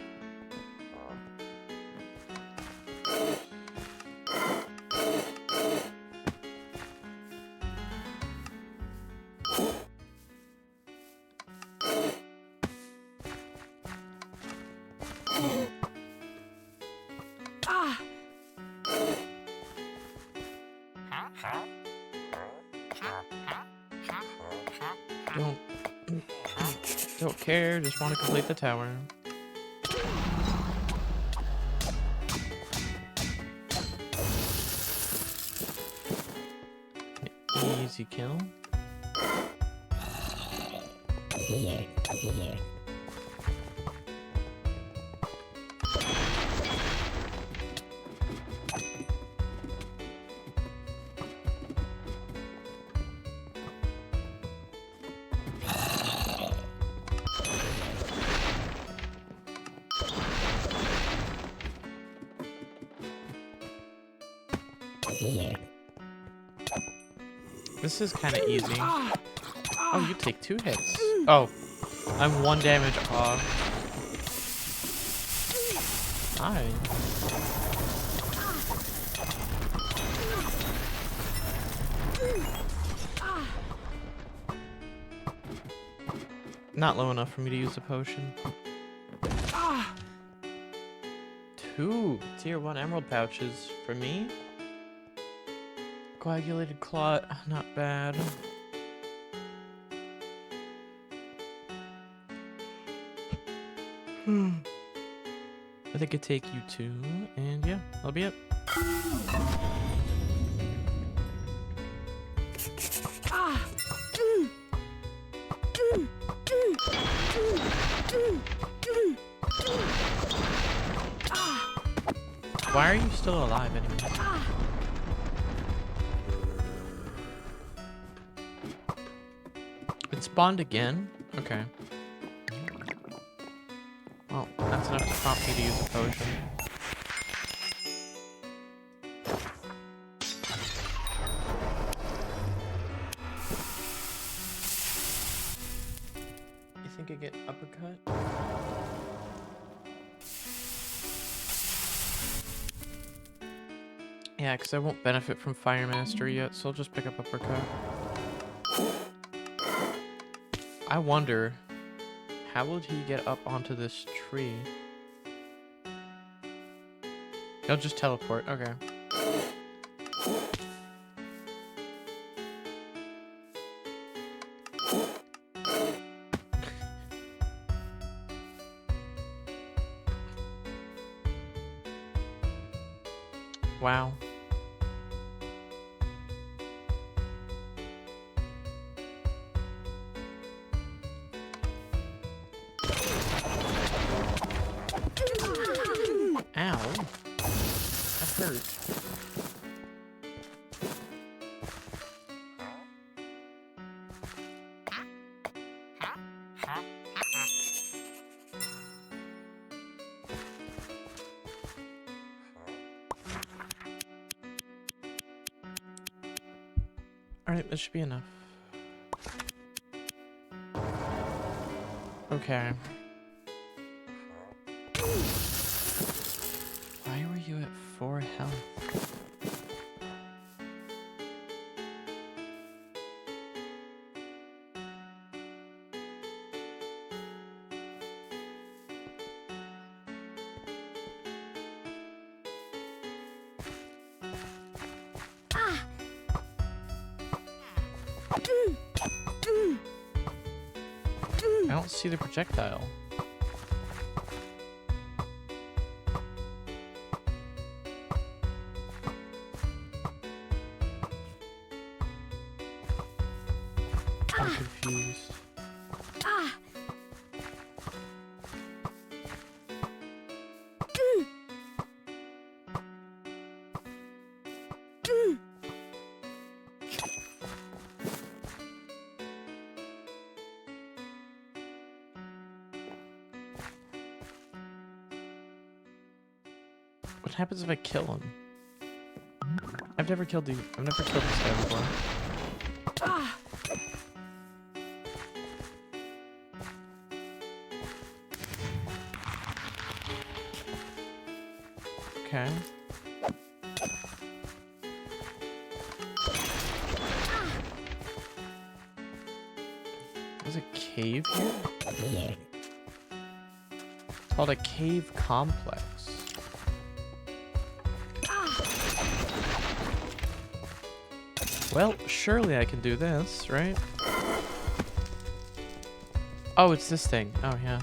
Don't care, just want to complete the tower. Easy kill. Here. This is kind of easy. Oh, you take 2 hits. Oh, I'm 1 damage off. Hi. Not low enough for me to use a potion. 2 tier 1 emerald pouches for me. Coagulated clot, not bad. I think I could take you 2, and yeah, that'll be it. Why are you still alive anyway? It spawned again? Okay. Well, that's enough to prompt me to use a potion. You think I get uppercut? Yeah, because I won't benefit from Fire Mastery yet, so I'll just pick up uppercut. I wonder, how would he get up onto this tree? He'll just teleport, okay. Wow. That hurt. Alright, that should be enough. Okay. Why were you at 4 health? I don't see the projectile. I'm confused. What happens if I kill him? I've never killed this guy before. Okay. There's a cave here? It's called a cave complex. Well, surely I can do this, right? Oh, it's this thing. Oh, yeah.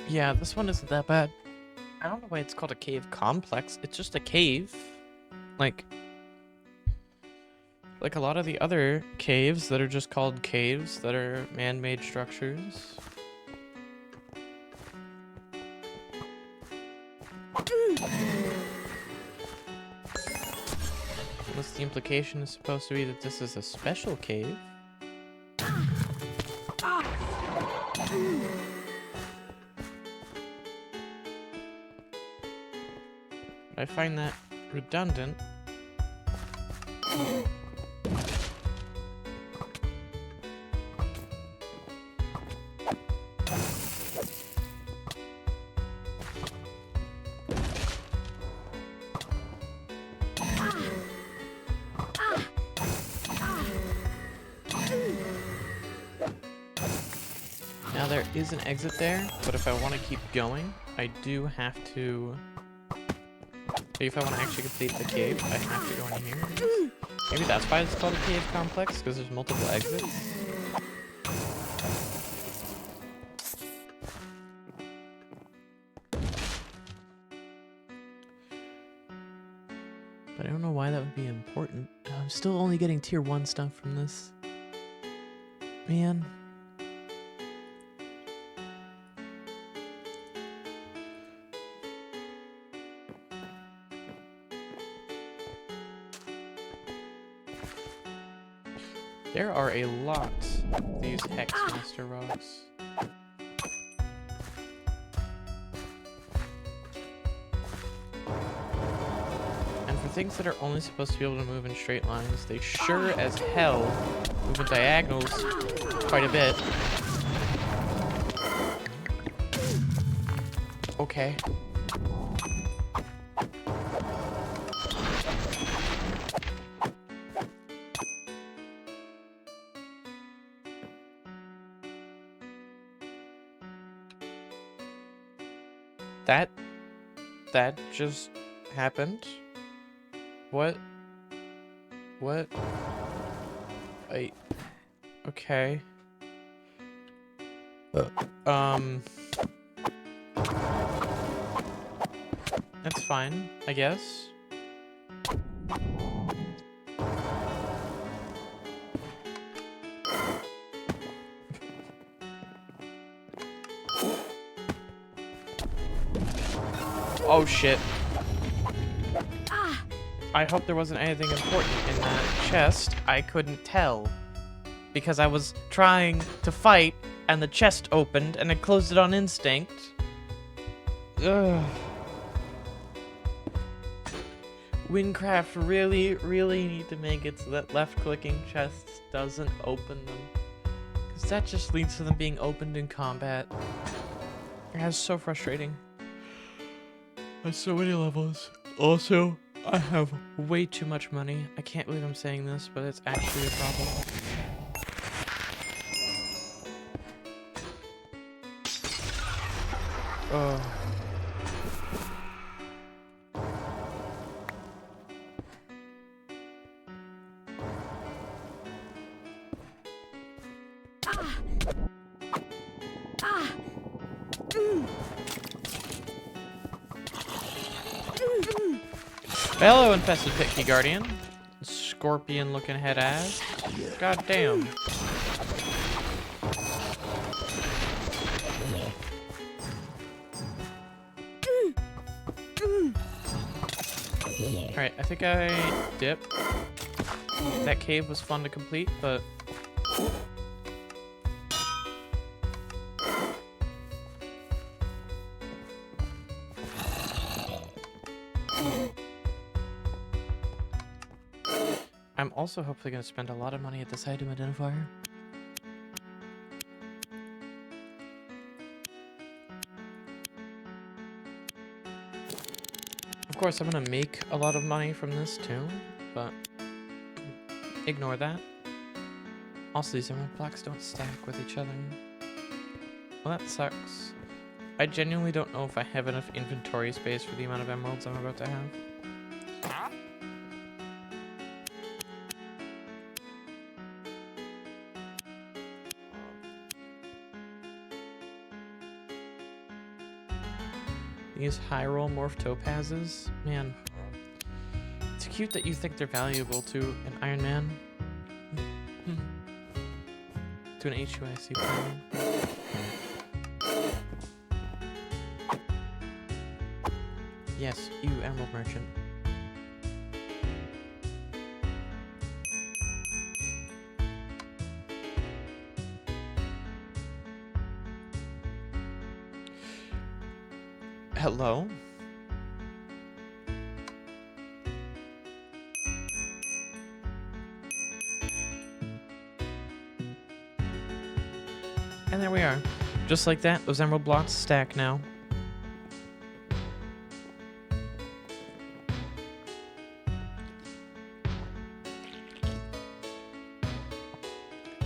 Yeah, this one isn't that bad. I don't know why it's called a cave complex. It's just a cave. Like a lot of the other caves that are just called caves that are man-made structures. Unless the implication is supposed to be that this is a special cave. I find that redundant. Now there is an exit there, but if I want to keep going, I do have to... If I want to actually complete the cave, I have to go in here. Maybe that's why it's called a cave complex, because there's multiple exits. But I don't know why that would be important. I'm still only getting tier 1 stuff from this. Man. There are a lot of these Hex Master rocks. And for things that are only supposed to be able to move in straight lines, they sure as hell move in diagonals quite a bit. Okay. That just happened? What? Okay. That's fine, I guess. Oh shit. I hope there wasn't anything important in that chest. I couldn't tell. Because I was trying to fight, and the chest opened, and I closed it on instinct. Ugh. Wynncraft really, really need to make it so that left-clicking chests doesn't open them. Because that just leads to them being opened in combat. That's so frustrating. On so many levels. Also, I have way too much money. I can't believe I'm saying this, but it's actually a problem. Oh. Hello, infested Pixie Guardian. Scorpion looking head ass. God damn. Alright, I think I dipped. That cave was fun to complete, but... I'm also hopefully going to spend a lot of money at this item identifier. Of course, I'm going to make a lot of money from this too, but ignore that. Also, these emerald blocks don't stack with each other. Well, that sucks. I genuinely don't know if I have enough inventory space for the amount of emeralds I'm about to have. These high roll morph topazes, man. It's cute that you think they're valuable to an Iron Man. To an HUIC player. Yes, you emerald merchant. Hello? And there we are. Just like that, those emerald blocks stack now.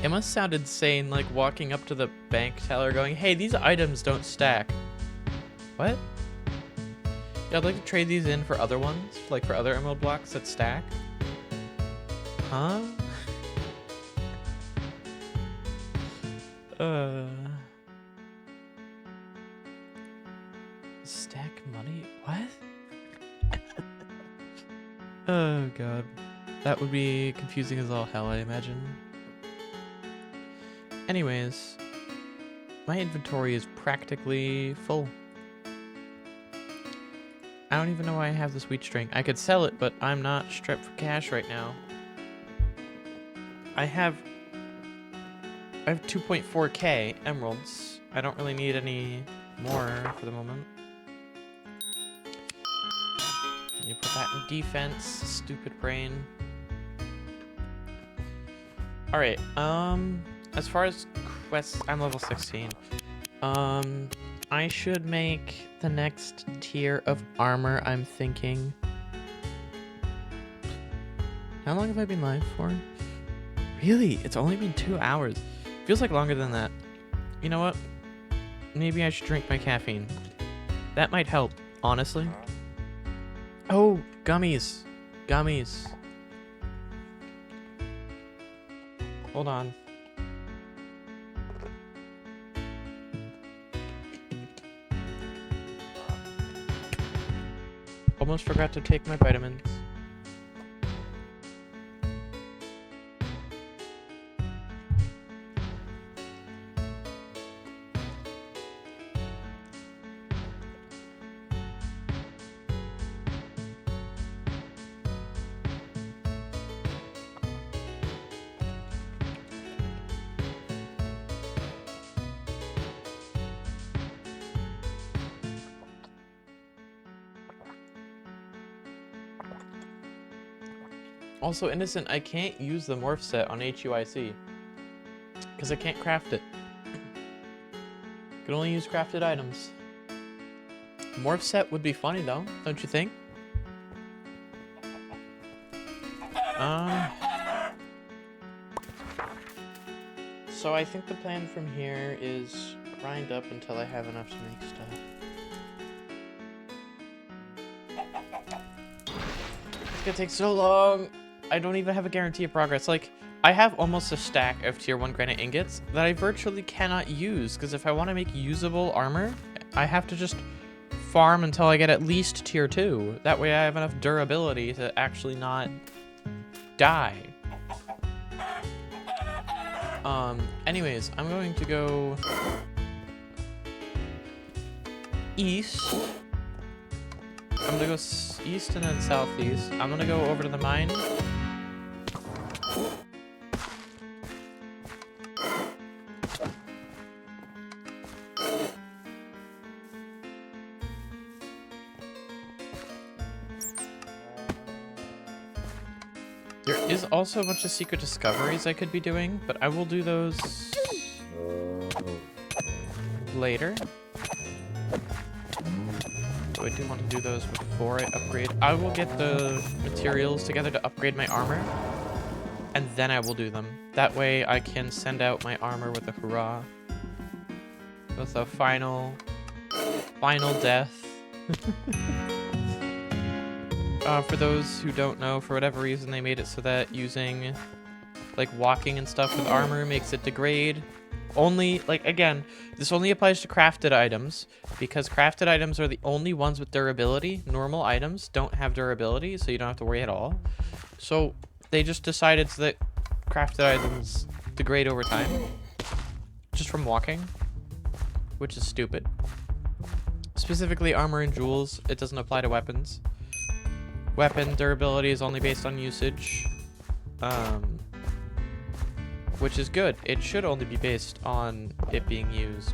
It must sound insane, like walking up to the bank teller going, hey, these items don't stack. What? Yeah, I'd like to trade these in for other ones, like for other emerald blocks that stack. Huh? Stack money? What? Oh god. That would be confusing as all hell, I imagine. Anyways, my inventory is practically full. I don't even know why I have this wheat string. I could sell it, but I'm not strapped for cash right now. I have 2.4k emeralds. I don't really need any more for the moment. You put that in defense, stupid brain. Alright, as far as quests, I'm level 16. I should make the next tier of armor, I'm thinking. How long have I been live for? Really? It's only been 2 hours. Feels like longer than that. You know what? Maybe I should drink my caffeine. That might help, honestly. Oh, gummies. Gummies. Hold on. Almost forgot to take my vitamins. Also, Innocent, I can't use the morph set on HUIC because I can't craft it. I can only use crafted items. Morph set would be funny though, don't you think? So I think the plan from here is grind up until I have enough to make stuff. It's gonna take so long. I don't even have a guarantee of progress. Like, I have almost a stack of tier 1 granite ingots that I virtually cannot use, because if I want to make usable armor, I have to just farm until I get at least tier 2. That way I have enough durability to actually not die. Anyways, I'm going to go east. I'm gonna go east and then southeast. I'm gonna go over to the mine. There is also a bunch of secret discoveries I could be doing, but I will do those later. So I do want to do those before I upgrade. I will get the materials together to upgrade my armor, and then I will do them. That way I can send out my armor with a hurrah. With a final death. For those who don't know, for whatever reason, they made it so that using, like, walking and stuff with armor makes it degrade. Only, like, again, this only applies to crafted items, because crafted items are the only ones with durability. Normal items don't have durability, so you don't have to worry at all. So they just decided that crafted items degrade over time, just from walking, which is stupid. Specifically armor and jewels, it doesn't apply to weapons. Weapon durability is only based on usage, which is good. It should only be based on it being used.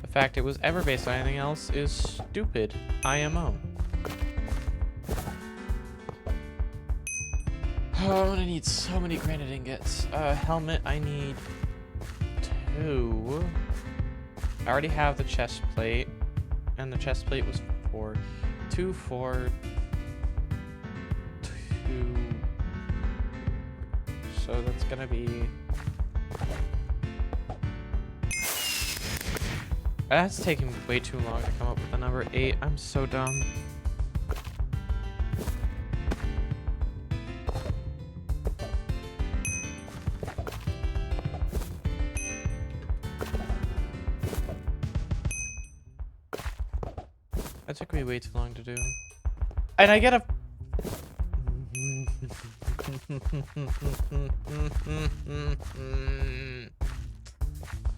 The fact it was ever based on anything else is stupid. IMO. Oh, I'm gonna need so many granite ingots. Helmet, I need 2. I already have the chest plate, and the chest plate was 4. 2, 4, 2. So that's gonna be... That's taking way too long to come up with the number 8. I'm so dumb. That took me way too long to do. And I get a...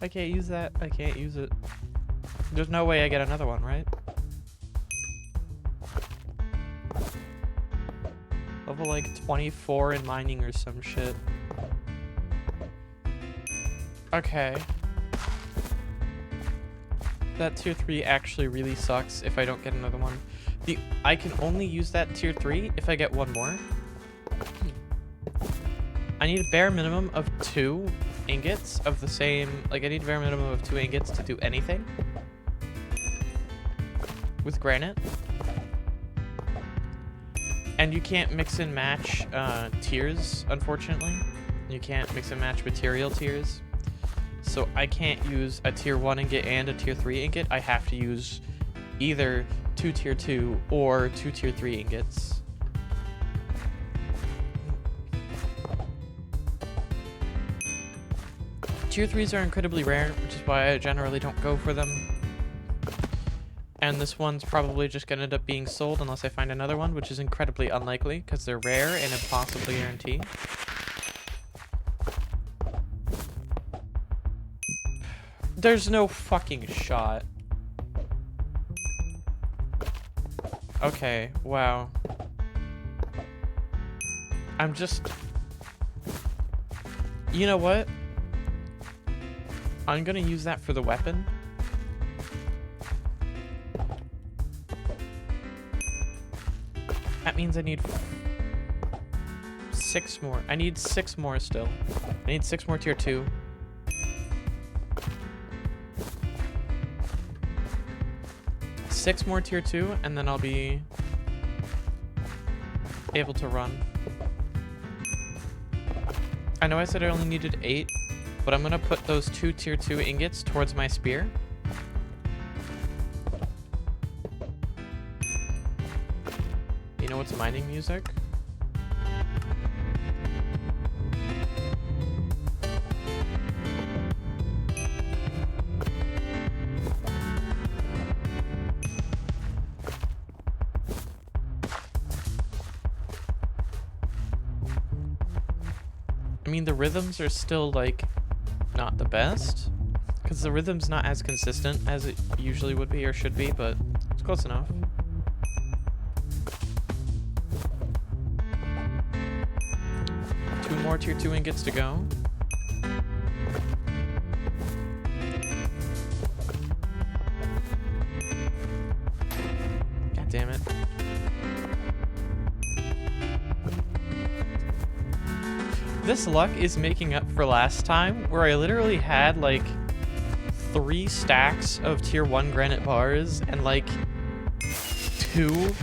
I can't use that. I can't use it. There's no way I get another one, right? Level like 24 in mining or some shit. Okay. That tier 3 actually really sucks if I don't get another one. I can only use that tier 3 if I get one more. I need a bare minimum of 2 ingots of the same... Like, I need a bare minimum of 2 ingots to do anything. With granite. And you can't mix and match tiers, unfortunately. You can't mix and match material tiers. So I can't use a tier 1 ingot and a tier 3 ingot. I have to use either 2 tier 2 or 2 tier 3 ingots. Tier 3s are incredibly rare, which is why I generally don't go for them. And this one's probably just gonna end up being sold unless I find another one, which is incredibly unlikely because they're rare and impossible to guarantee. There's no fucking shot. Okay, wow. I'm just... You know what? I'm gonna use that for the weapon. That means I need 6 more. I need 6 more still. I need 6 more tier 2. Six more tier 2, and then I'll be able to run. I know I said I only needed 8, but I'm gonna put those 2 tier 2 ingots towards my spear. You know what's mining music? I mean, the rhythms are still, like, not the best, because the rhythm's not as consistent as it usually would be or should be, but it's close enough. Two more tier 2 ingots to go. God damn it. This luck is making up for last time, where I literally had, like, 3 stacks of tier 1 granite bars and, like, 2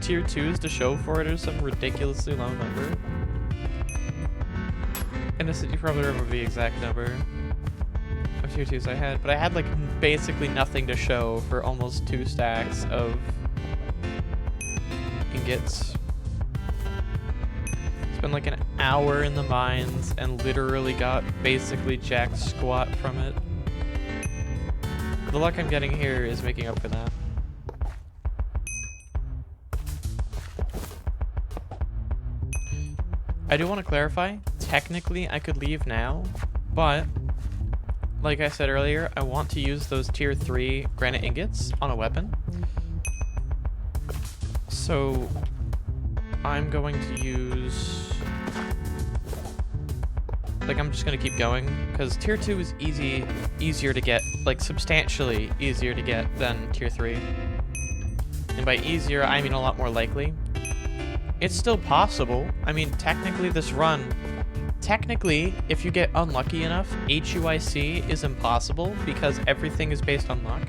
tier 2s to show for it, or some ridiculously low number. Innocent, you probably remember the exact number of tier 2s I had, but I had, like, basically nothing to show for almost 2 stacks of ingots. Spent like an hour in the mines and literally got basically jack squat from it. The luck I'm getting here is making up for that. I do want to clarify, technically I could leave now, but like I said earlier, I want to use those tier 3 granite ingots on a weapon. So I'm going to use... Like, I'm just gonna keep going, because tier 2 is easier to get, like, substantially easier to get than tier 3. And by easier, I mean a lot more likely. It's still possible. I mean, technically this run, if you get unlucky enough, HUIC is impossible, because everything is based on luck.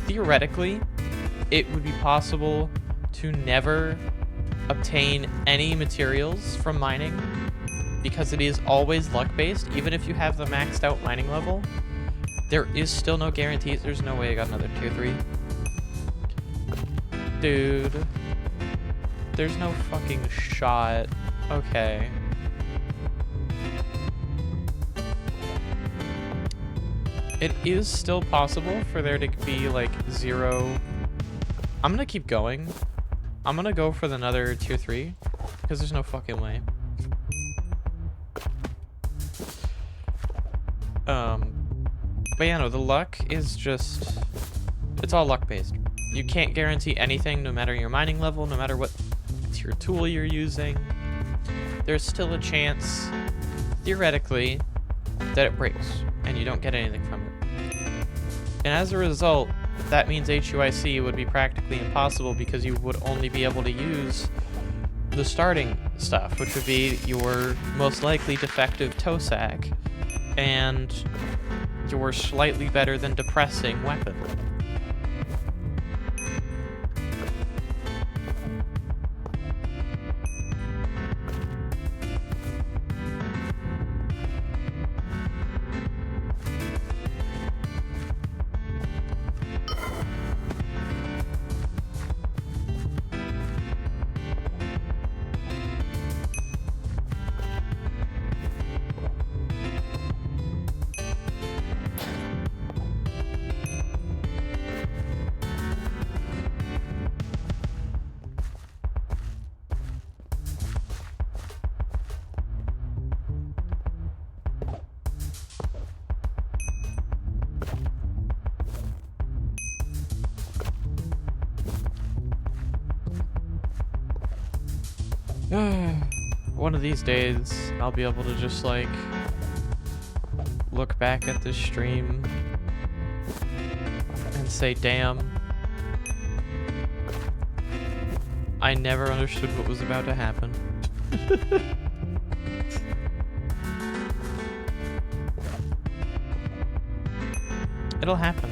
Theoretically, it would be possible to never obtain any materials from mining, because it is always luck-based. Even if you have the maxed out mining level, there is still no guarantees. There's no way I got another tier 3. Dude. There's no fucking shot. Okay. It is still possible for there to be, like, 0... I'm gonna keep going. I'm gonna go for another tier 3, because there's no fucking way. But yeah, no, the luck is just... It's all luck-based. You can't guarantee anything, no matter your mining level, no matter what tier tool you're using. There's still a chance, theoretically, that it breaks, and you don't get anything from it. And as a result, that means HUIC would be practically impossible, because you would only be able to use the starting stuff, which would be your most likely defective toe sack and your slightly better than depressing weapon. One of these days, I'll be able to just like look back at this stream and say, damn, I never understood what was about to happen. It'll happen.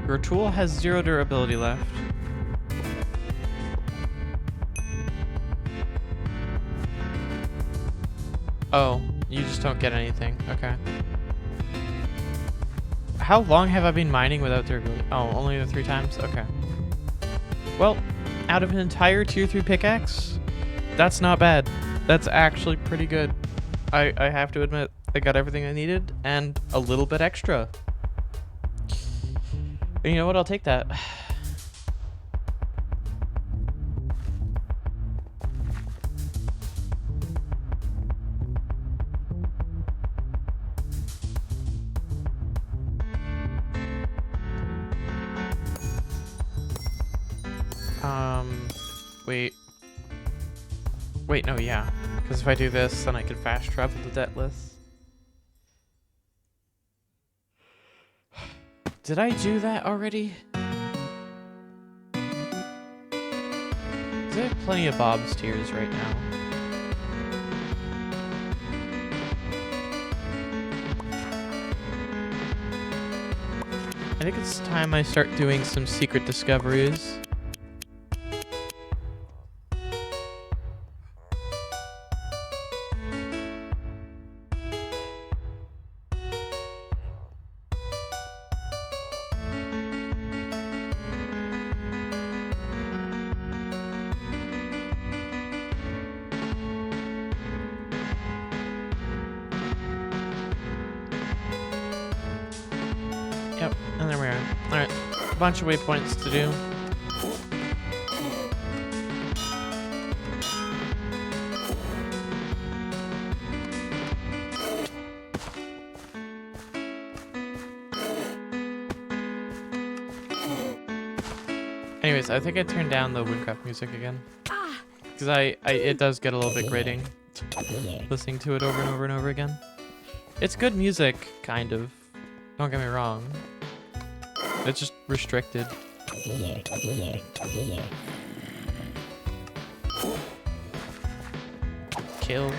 Your tool has 0 durability left. Oh, you just don't get anything. Okay. How long have I been mining without durability? Oh, only the 3 times? Okay. Well, out of an entire tier 3 pickaxe, that's not bad. That's actually pretty good. I have to admit, I got everything I needed and a little bit extra. And you know what? I'll take that. Wait, no, yeah. Because if I do this, then I can fast travel the Deathless. Did I do that already? I have plenty of Bob's tiers right now. I think it's time I start doing some secret discoveries. And there we are. Alright, a bunch of waypoints to do. Anyways, I think I turned down the Wynncraft music again. Because it does get a little bit grating listening to it over and over and over again. It's good music, kind of. Don't get me wrong. It's just restricted. Kill.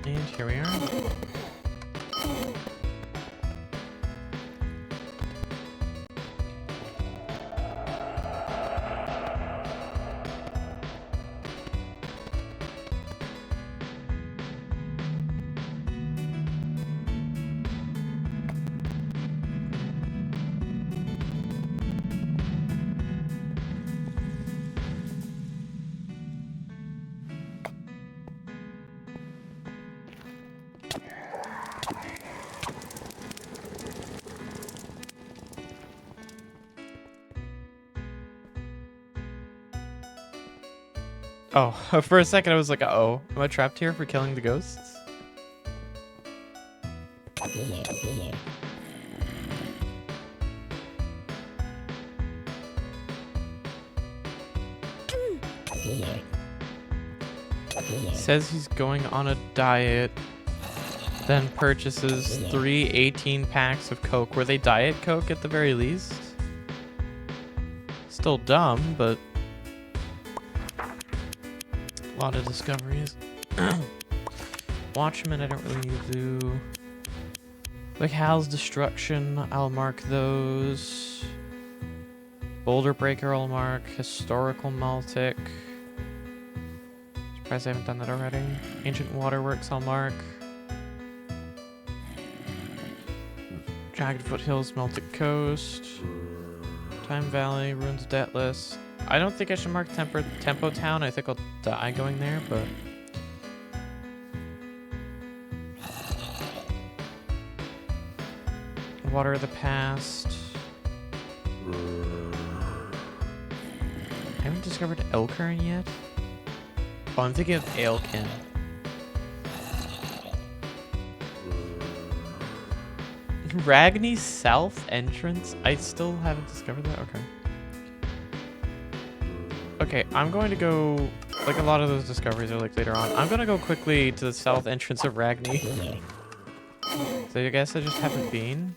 And here we are. Oh, for a second I was like, uh-oh, am I trapped here for killing the ghosts? Says he's going on a diet. then purchases 3 18 packs of Coke. Were they Diet Coke at the very least? Still dumb, but a lot of discoveries. Watchmen, I don't really do. Like Hal's Destruction, I'll mark those. Boulder Breaker, I'll mark. Historical Maltic. Surprised I haven't done that already. Ancient Waterworks, I'll mark. Jagged Foothills, Melted Coast. Time Valley, Ruins Deathless. I don't think I should mark Tempo Town. I think I'll die going there, but... Water of the Past. I haven't discovered Elkern yet. Oh, I'm thinking of Ailkin. Ragni South entrance? I still haven't discovered that? Okay. Okay, I'm going to go... Like, a lot of those discoveries are, like, later on. I'm going to go quickly to the south entrance of Ragni. So I guess I just haven't been.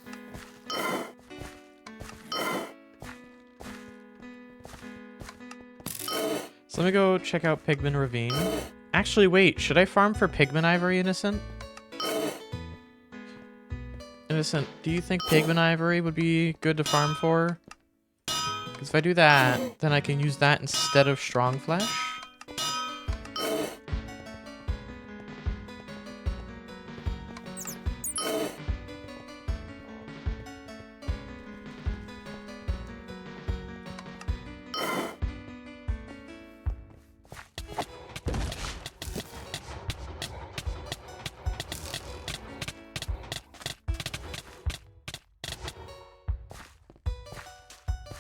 So let me go check out Pigman Ravine. Actually, wait. Should I farm for Pigman Ivory, Innocent? Innocent, do you think Pigman Ivory would be good to farm for? Because if I do that, then I can use that instead of Strong Flesh.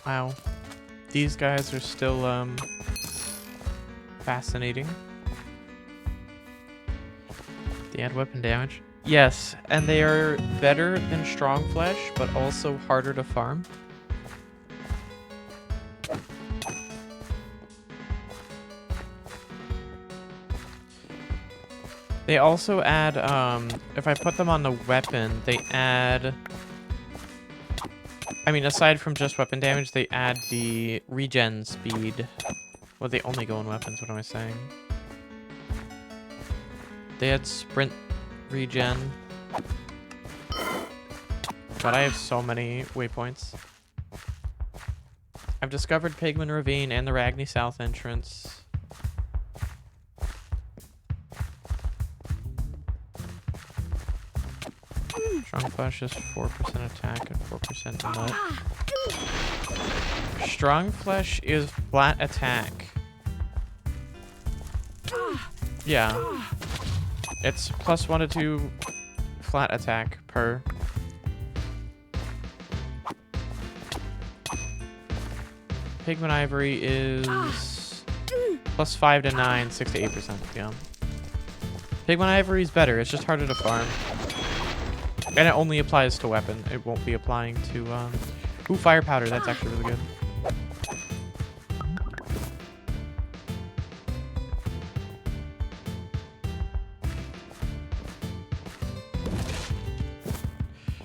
Wow. These guys are still, fascinating. They add weapon damage. Yes, and they are better than Strong Flesh, but also harder to farm. They also add, if I put them on the weapon, they add... I mean, aside from just weapon damage, they add the regen speed. Well, they only go in weapons, what am I saying? They add sprint regen. God, I have so many waypoints. I've discovered Pigman Ravine and the Ragni South entrance. Strong Flesh is 4% attack and 4% nut. Strong Flesh is flat attack. Yeah. It's +1 to 2 flat attack per. Pigman Ivory is +5 to 9, 6 to 8%. Yeah. Pigman Ivory is better. It's just harder to farm. And it only applies to weapon. It won't be applying to, Ooh, Fire Powder. That's actually really good.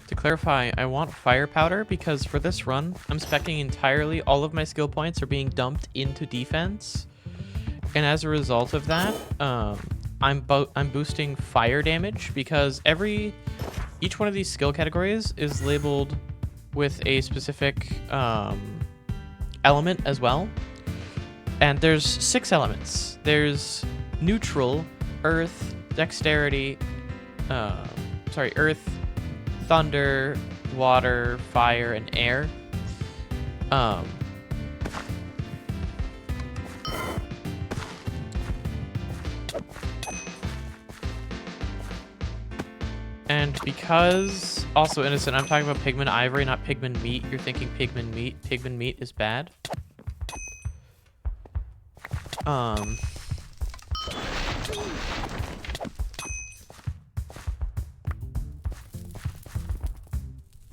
To clarify, I want Fire Powder because for this run, I'm speccing entirely. All of my skill points are being dumped into defense. And as a result of that, I'm boosting fire damage because each one of these skill categories is labeled with a specific element as well. And there's 6 elements. There's neutral, earth, dexterity, earth, thunder, water, fire, and air. And because, also Innocent, I'm talking about Pigman Ivory, not Pigman Meat. You're thinking Pigman Meat. Pigman Meat is bad.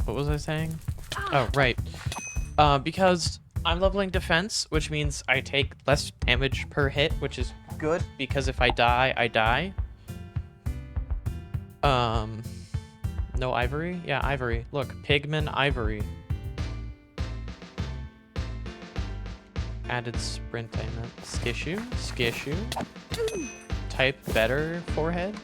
What was I saying? Oh, right. Because I'm leveling defense, which means I take less damage per hit, which is good, because if I die, I die. No ivory? Yeah, ivory. Look, pigment ivory. Added sprint, I meant. Skishu? Skishu? Type better forehead?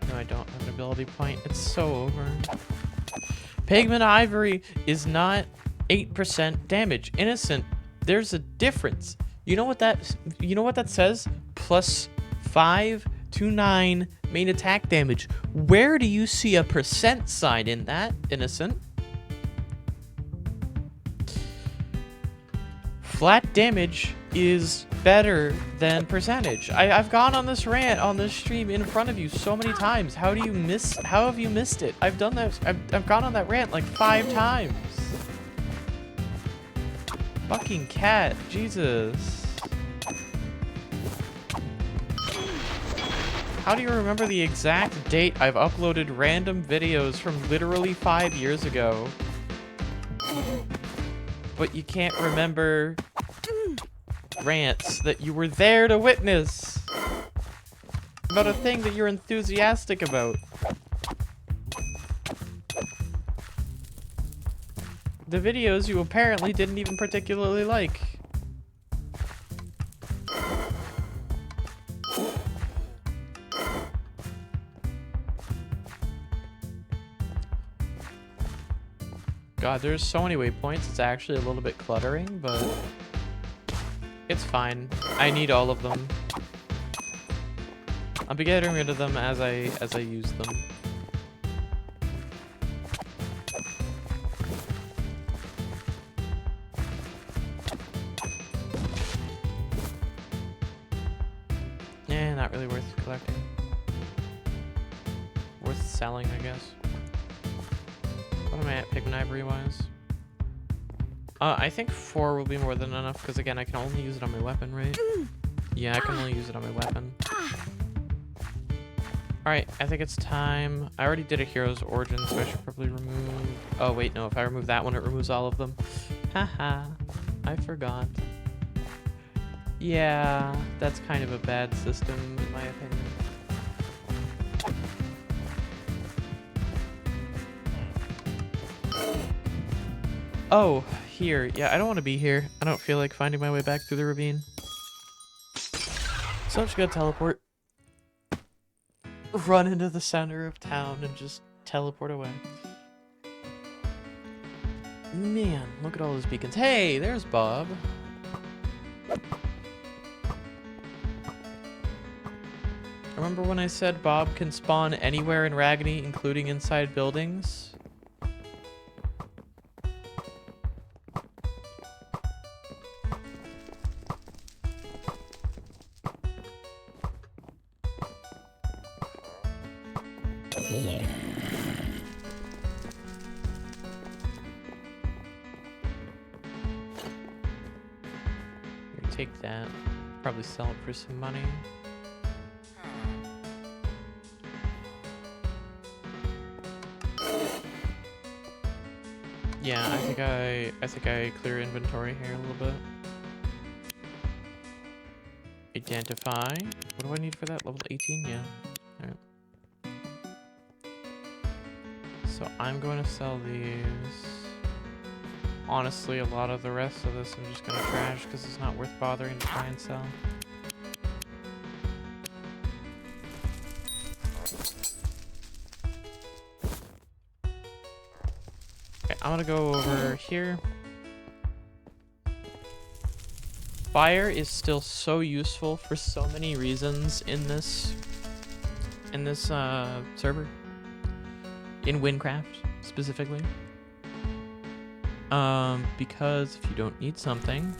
No, I don't have an ability point. It's so over. Pigment ivory is not 8% damage. Innocent. There's a difference. You know what that says? Plus 5 to 9 main attack damage. Where do you see a percent sign in that, Innocent? Flat damage is better than percentage. I've gone on this rant on this stream in front of you so many times. How have you missed it? I've done that. I've gone on that rant like 5 times. Fucking cat, Jesus. How do you remember the exact date I've uploaded random videos from literally 5 years ago? But you can't remember rants that you were there to witness about a thing that you're enthusiastic about. The videos you apparently didn't even particularly like. God, there's so many waypoints, it's actually a little bit cluttering, but it's fine. I need all of them. I'll be getting rid of them as I use them. Yeah, not really worth collecting. Worth selling, I guess. What am I at pigment ivory wise? I think 4 will be more than enough because again I can only use it on my weapon, right? Yeah, I can only use it on my weapon. Alright, I think it's time. I already did a hero's origin, so I should probably remove... Oh wait, no, if I remove that one, it removes all of them. Haha, I forgot. Yeah, that's kind of a bad system in my opinion. Oh, here. Yeah, I don't want to be here. I don't feel like finding my way back through the ravine. So I'm just gonna teleport. Run into the center of town and just teleport away. Man, look at all those beacons. Hey, there's Bob. Remember when I said Bob can spawn anywhere in Ragni, including inside buildings? Take that. Probably sell it for some money. Yeah, I think I clear inventory here a little bit. Identify. What do I need for that? Level 18? Yeah. Alright. So I'm going to sell these. Honestly, a lot of the rest of this I'm just gonna trash because it's not worth bothering to try and sell. Okay, I'm gonna go over here. Fire is still so useful for so many reasons in this server. In Wynncraft, specifically. Because if you don't need something,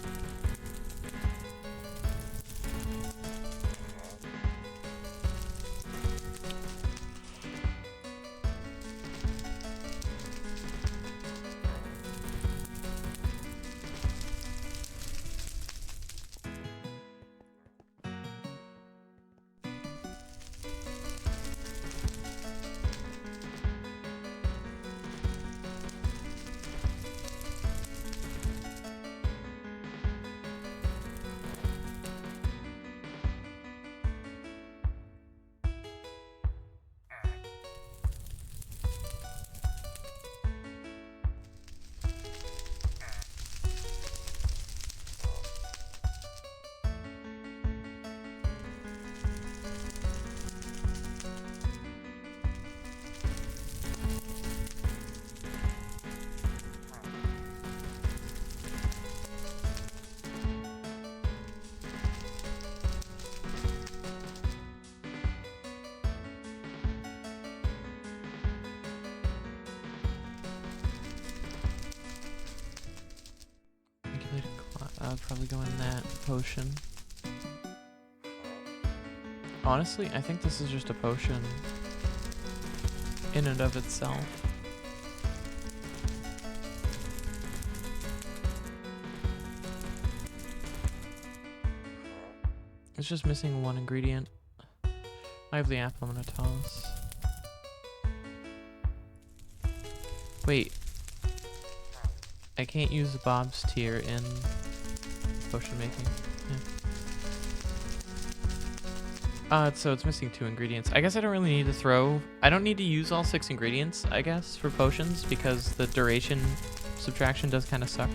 would probably go in that potion. Honestly, I think this is just a potion in and of itself. It's just missing one ingredient. I have the apple I'm gonna toss. Wait. I can't use Bob's tier in potion making. Yeah. So it's missing 2 ingredients. I guess I don't really need to throw... I don't need to use all 6 ingredients, I guess, for potions, because the duration subtraction does kind of suck.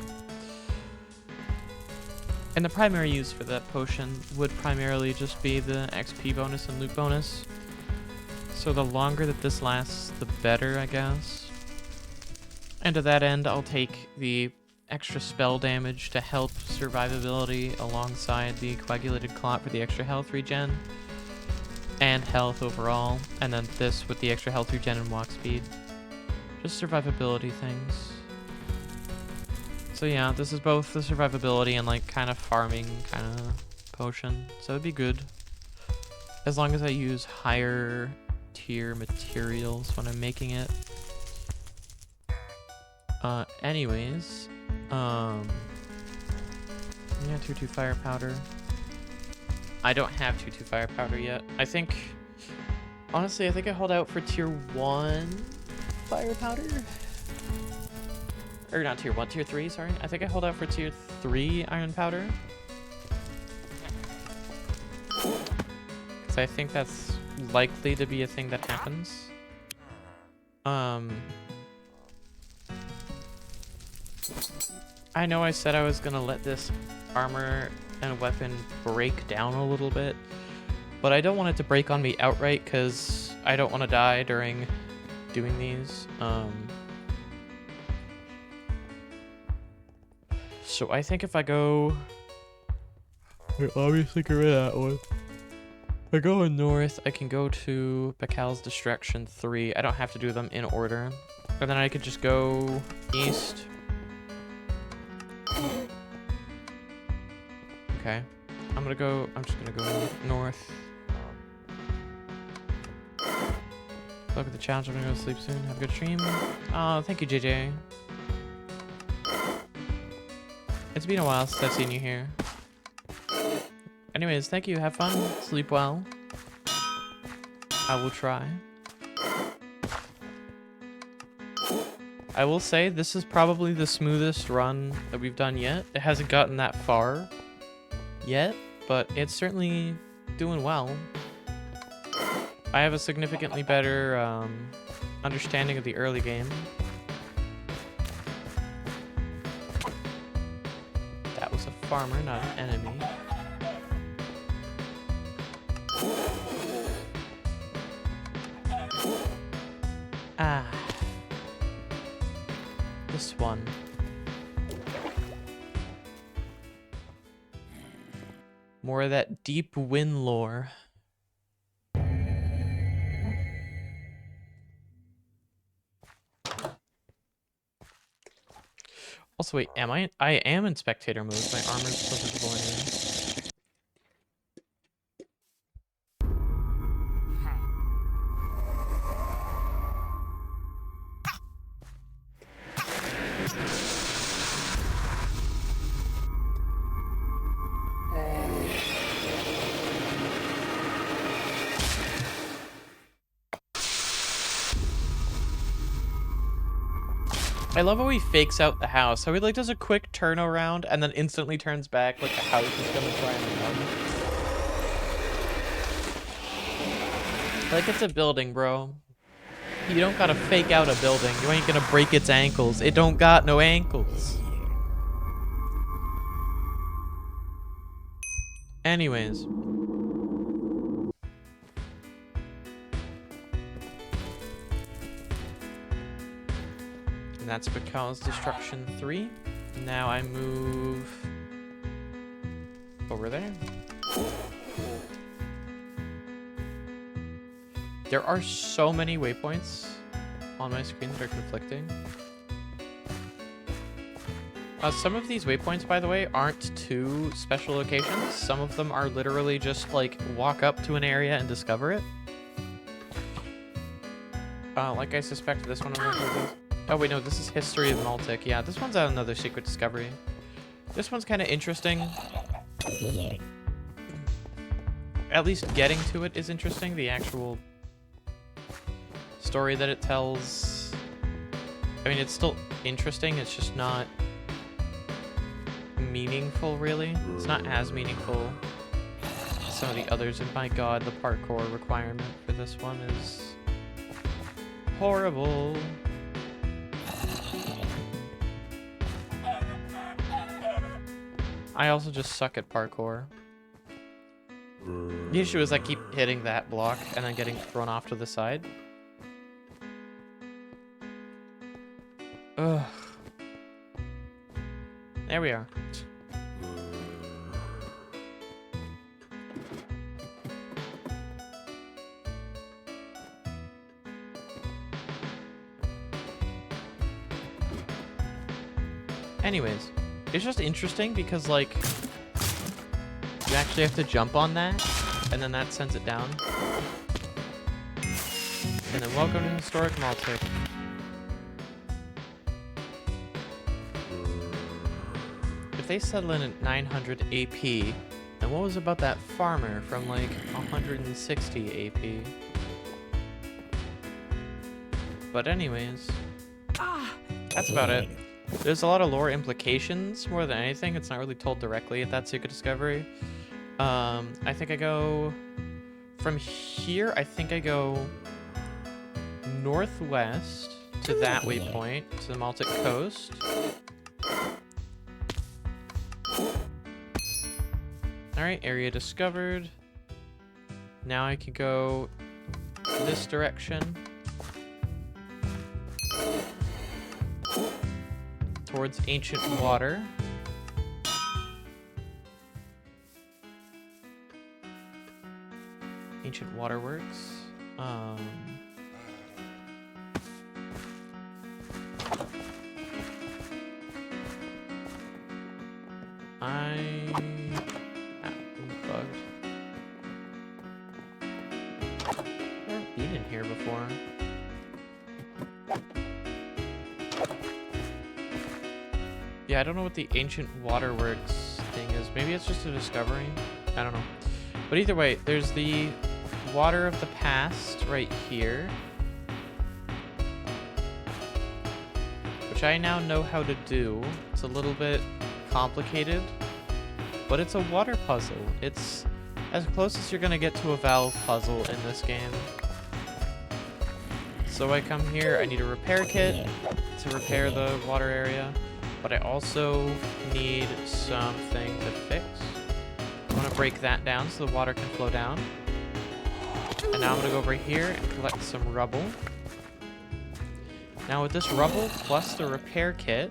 And the primary use for that potion would primarily just be the XP bonus and loot bonus. So the longer that this lasts, the better, I guess. And to that end, I'll take the extra spell damage to help survivability alongside the coagulated clot for the extra health regen and health overall, and then this with the extra health regen and walk speed. Just survivability things. So yeah, this is both the survivability and like kind of farming kind of potion, so it'd be good as long as I use higher tier materials when I'm making it. Anyways, yeah, 2/2 fire powder. I don't have 2/2 fire powder yet. I think, honestly, I think I hold out for tier 1 fire powder. Or not tier 1, tier 3, sorry. I think I hold out for tier 3 iron powder. Because I think that's likely to be a thing that happens. I know I said I was gonna let this armor and weapon break down a little bit, but I don't want it to break on me outright because I don't want to die during doing these. So I think if I go... I obviously get rid of that one. If I go north, I can go to Bakal's Destruction 3. I don't have to do them in order. And then I could just go east. Okay. I'm just gonna go north. Look at the challenge. I'm gonna go to sleep soon. Have a good stream. Oh, thank you, JJ. It's been a while since I've seen you here. Anyways, thank you. Have fun. Sleep well. I will try. I will say this is probably the smoothest run that we've done yet. It hasn't gotten that far yet, but it's certainly doing well. I have a significantly better understanding of the early game. That was a farmer, not an enemy. Ah. This one. More of that deep Wynn lore. Also, wait, am I? I am in spectator mode. My armor's still visible anyway. I love how he fakes out the house. How he like does a quick turnaround and then instantly turns back like the house is gonna try and run. Like it's a building, bro. You don't gotta fake out a building. You ain't gonna break its ankles. It don't got no ankles. Anyways. And that's Bakal's Destruction 3. Now I move over there. There are so many waypoints on my screen that are conflicting. Some of these waypoints, by the way, aren't two special locations. Some of them are literally just, like, walk up to an area and discover it. Like I suspect this one. Oh, wait, no, this is History of Maltic. Yeah, this one's another secret discovery. This one's kind of interesting. At least getting to it is interesting. The actual story that it tells... I mean, it's still interesting. It's just not meaningful, really. It's not as meaningful as some of the others. And my god, the parkour requirement for this one is horrible. I also just suck at parkour. The issue is I keep hitting that block and then getting thrown off to the side. Ugh. There we are. Anyways, it's just interesting because, like, you actually have to jump on that, and then that sends it down. And then welcome to Historic Maltic. If they settle in at 900 AP, then what was about that farmer from, like, 160 AP? But anyways, that's about it. There's a lot of lore implications more than anything. It's not really told directly at that secret discovery. I think I go from here. I think I go northwest to that waypoint, to the Maltic coast. Alright, area discovered. Now I can go this direction. Towards Ancient Water. Ancient Waterworks. I'm bugged. I've never been in here before. Yeah, I don't know what the Ancient Waterworks thing is. Maybe it's just a discovery. I don't know. But either way, there's the Water of the Past right here, which I now know how to do. It's a little bit complicated, but it's a water puzzle. It's as close as you're gonna get to a valve puzzle in this game. So I come here, I need a repair kit to repair the water area, but I also need something to fix. I want to break that down so the water can flow down. And now I'm going to go over here and collect some rubble. Now with this rubble plus the repair kit,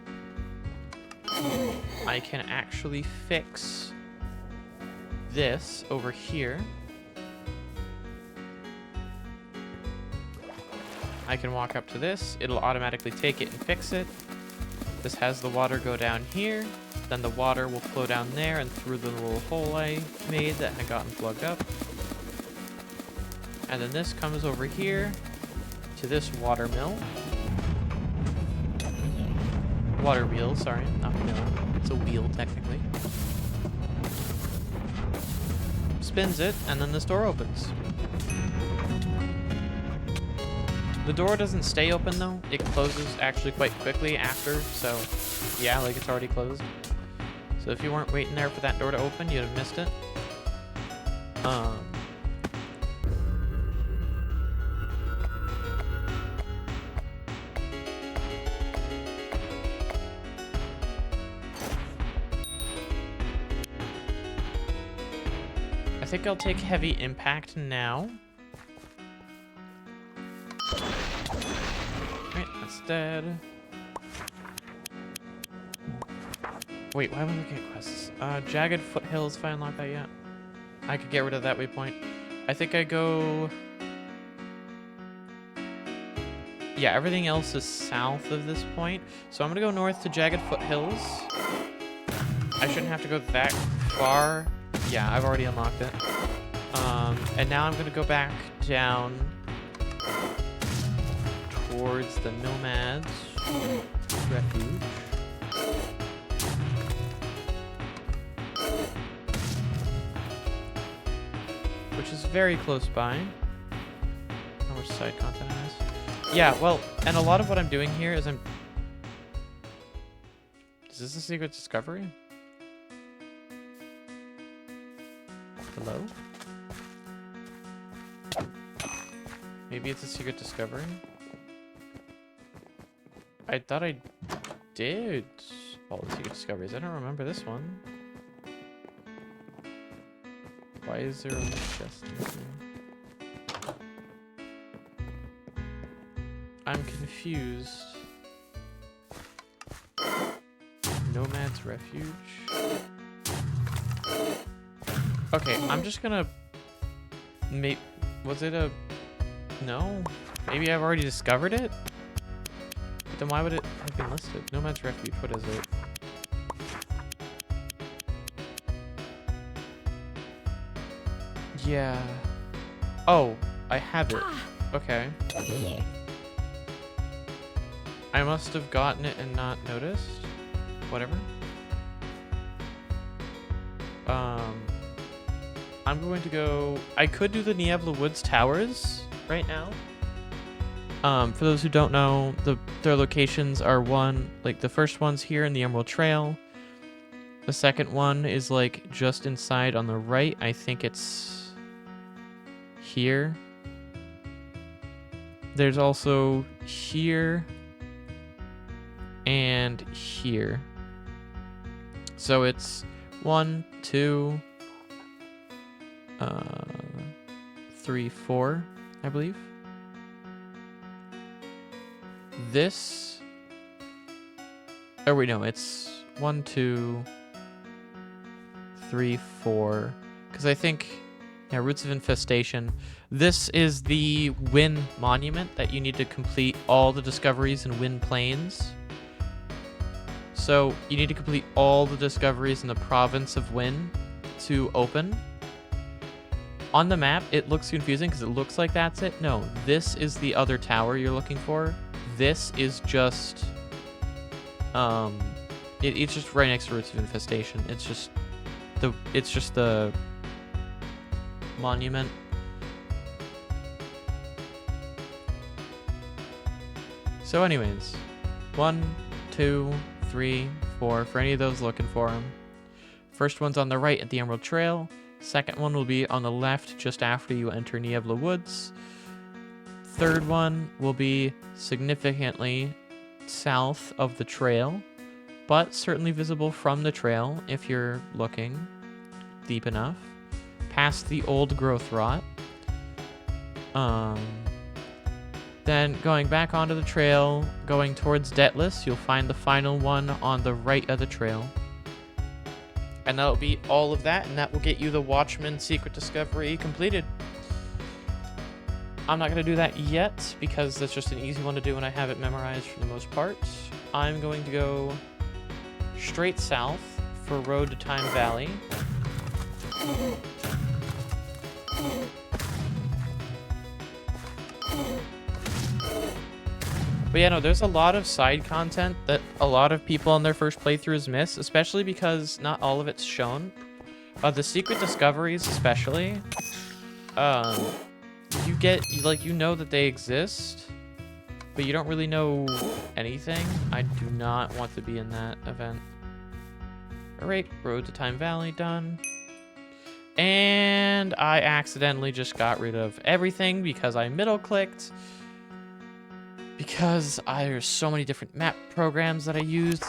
I can actually fix this over here. I can walk up to this, it'll automatically take it and fix it. This has the water go down here, then the water will flow down there and through the little hole I made that had gotten plugged up. And then this comes over here to this water mill. Water wheel, sorry, not mill. It's a wheel, technically. Spins it, and then this door opens. The door doesn't stay open, though. It closes actually quite quickly after, so yeah, like it's already closed. So if you weren't waiting there for that door to open, you'd have missed it. I think I'll take heavy impact now. Alright, that's dead. Wait, why am I looking at quests? Jagged Foothills, if I unlock that yet. I could get rid of that waypoint. I think I go... Yeah, everything else is south of this point. So I'm gonna go north to Jagged Foothills. I shouldn't have to go that far. Yeah, I've already unlocked it. And now I'm gonna go back down towards the Nomads Refuge. Which is very close by. How much side content it is. Yeah, well, and a lot of what I'm doing here is I'm... Is this a secret discovery? Hello? Maybe it's a secret discovery? I thought I did all the secret discoveries. I don't remember this one. Why is there a chest in here? I'm confused. Nomad's Refuge. Okay, I'm just gonna was it a... No? Maybe I've already discovered it? But then why would it have been listed? Nomad's Refuge, what is it? Yeah. Oh, I have it. Okay. I must have gotten it and not noticed. Whatever. I'm going to go... I could do the Niebla Woods Towers right now. For those who don't know, their locations are the first one's here in the Emerald Trail. The second one is like just inside on the right. I think it's here. There's also here and here. So it's 1, 2, 3, 4, I believe. This... Oh wait, no, it's 1, 2, 3, 4. Because I think... Yeah, Roots of Infestation. This is the Wynn Monument that you need to complete all the discoveries in Wynn Plains. So you need to complete all the discoveries in the province of Wynn to open. On the map, it looks confusing because it looks like that's it. No, this is the other tower you're looking for. This is just... it's just right next to Roots of Infestation. It's just the monument. So anyways, 1, 2, 3, 4, for any of those looking for them. First one's on the right at the Emerald Trail. Second one will be on the left just after you enter Niebla Woods. Third one will be significantly south of the trail, but certainly visible from the trail if you're looking deep enough. Past the old growth rot. Then going back onto the trail, going towards Deathless, you'll find the final one on the right of the trail. And that'll be all of that, and that will get you the Watchman Secret Discovery completed. I'm not going to do that yet, because that's just an easy one to do and I have it memorized for the most part. I'm going to go straight south for Road to Time Valley. But yeah, no, there's a lot of side content that a lot of people on their first playthroughs miss, especially because not all of it's shown. The secret discoveries especially, you get, like, you know that they exist, but you don't really know anything. I do not want to be in that event. Alright, Road to Time Valley done. And I accidentally just got rid of everything because I middle-clicked. Because there's so many different map programs that I use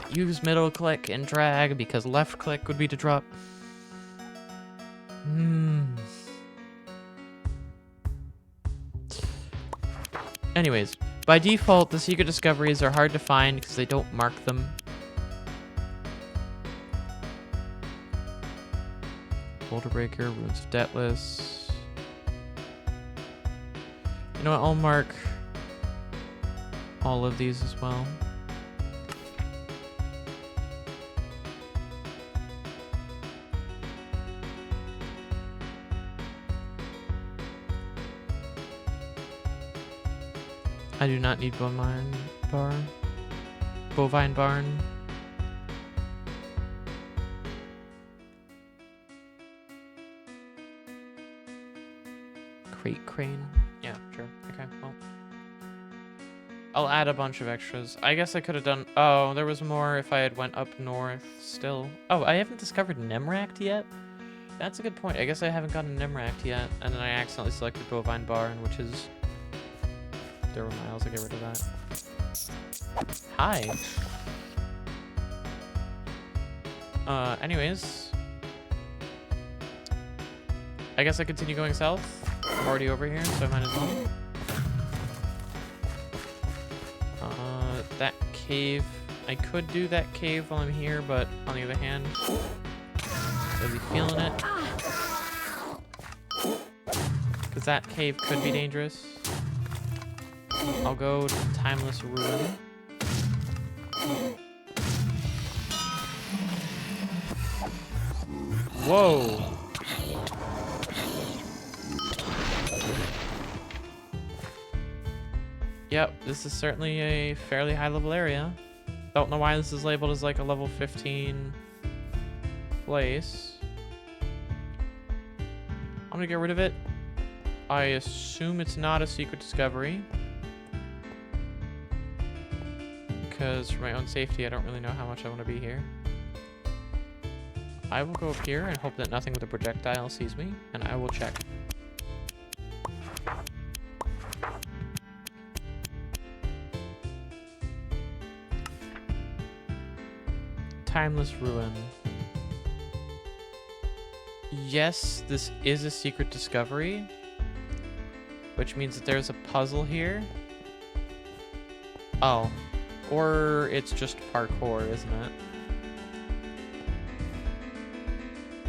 middle click and drag because left click would be to drop. Anyways, by default, the secret discoveries are hard to find because they don't mark them. Boulder Breaker, Ruins of Deathless. You know what, I'll mark... all of these as well. I do not need bovine barn. Bovine barn. Crate crane. Yeah, sure. Okay, well. I'll add a bunch of extras. I guess I could have done... Oh, there was more if I had went up north still. Oh, I haven't discovered Nemract yet? That's a good point. I guess I haven't gotten Nemract yet. And then I accidentally selected Bovine Barn, which is... There were miles. I'll get rid of that. Hi. Anyways. I guess I continue going south. I'm already over here, so I might as well. That cave. I could do that cave while I'm here, but on the other hand, I'll be feeling it. Because that cave could be dangerous. I'll go to Timeless Ruin. Whoa! Yep, this is certainly a fairly high level area. Don't know why this is labeled as like a level 15 place. I'm gonna get rid of it. I assume it's not a secret discovery. Because for my own safety, I don't really know how much I want to be here. I will go up here and hope that nothing with a projectile sees me, and I will check. Timeless Ruin. Yes, this is a secret discovery, which means that there's a puzzle here. Oh. Or it's just parkour, isn't it?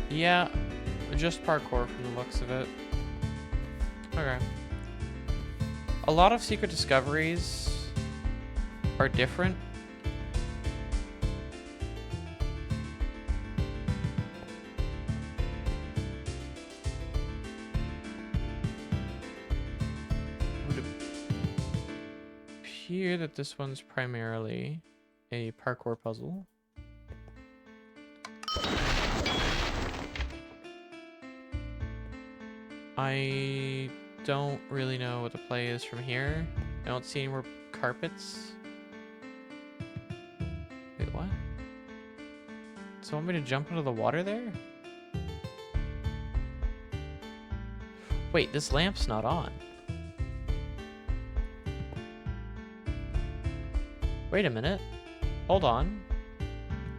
Yeah, just parkour from the looks of it. Okay. A lot of secret discoveries are different. Here that this one's primarily a parkour puzzle. I don't really know what the play is from here. I don't see any more carpets. Wait, what? So want me to jump into the water there? Wait, this lamp's not on. Wait a minute. Hold on.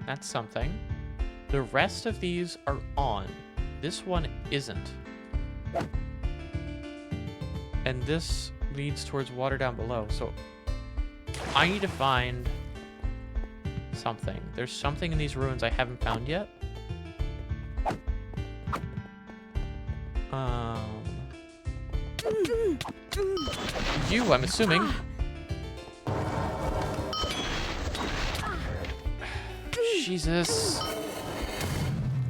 That's something. The rest of these are on. This one isn't. And this leads towards water down below. So I need to find something. There's something in these ruins I haven't found yet. You, I'm assuming. Jesus.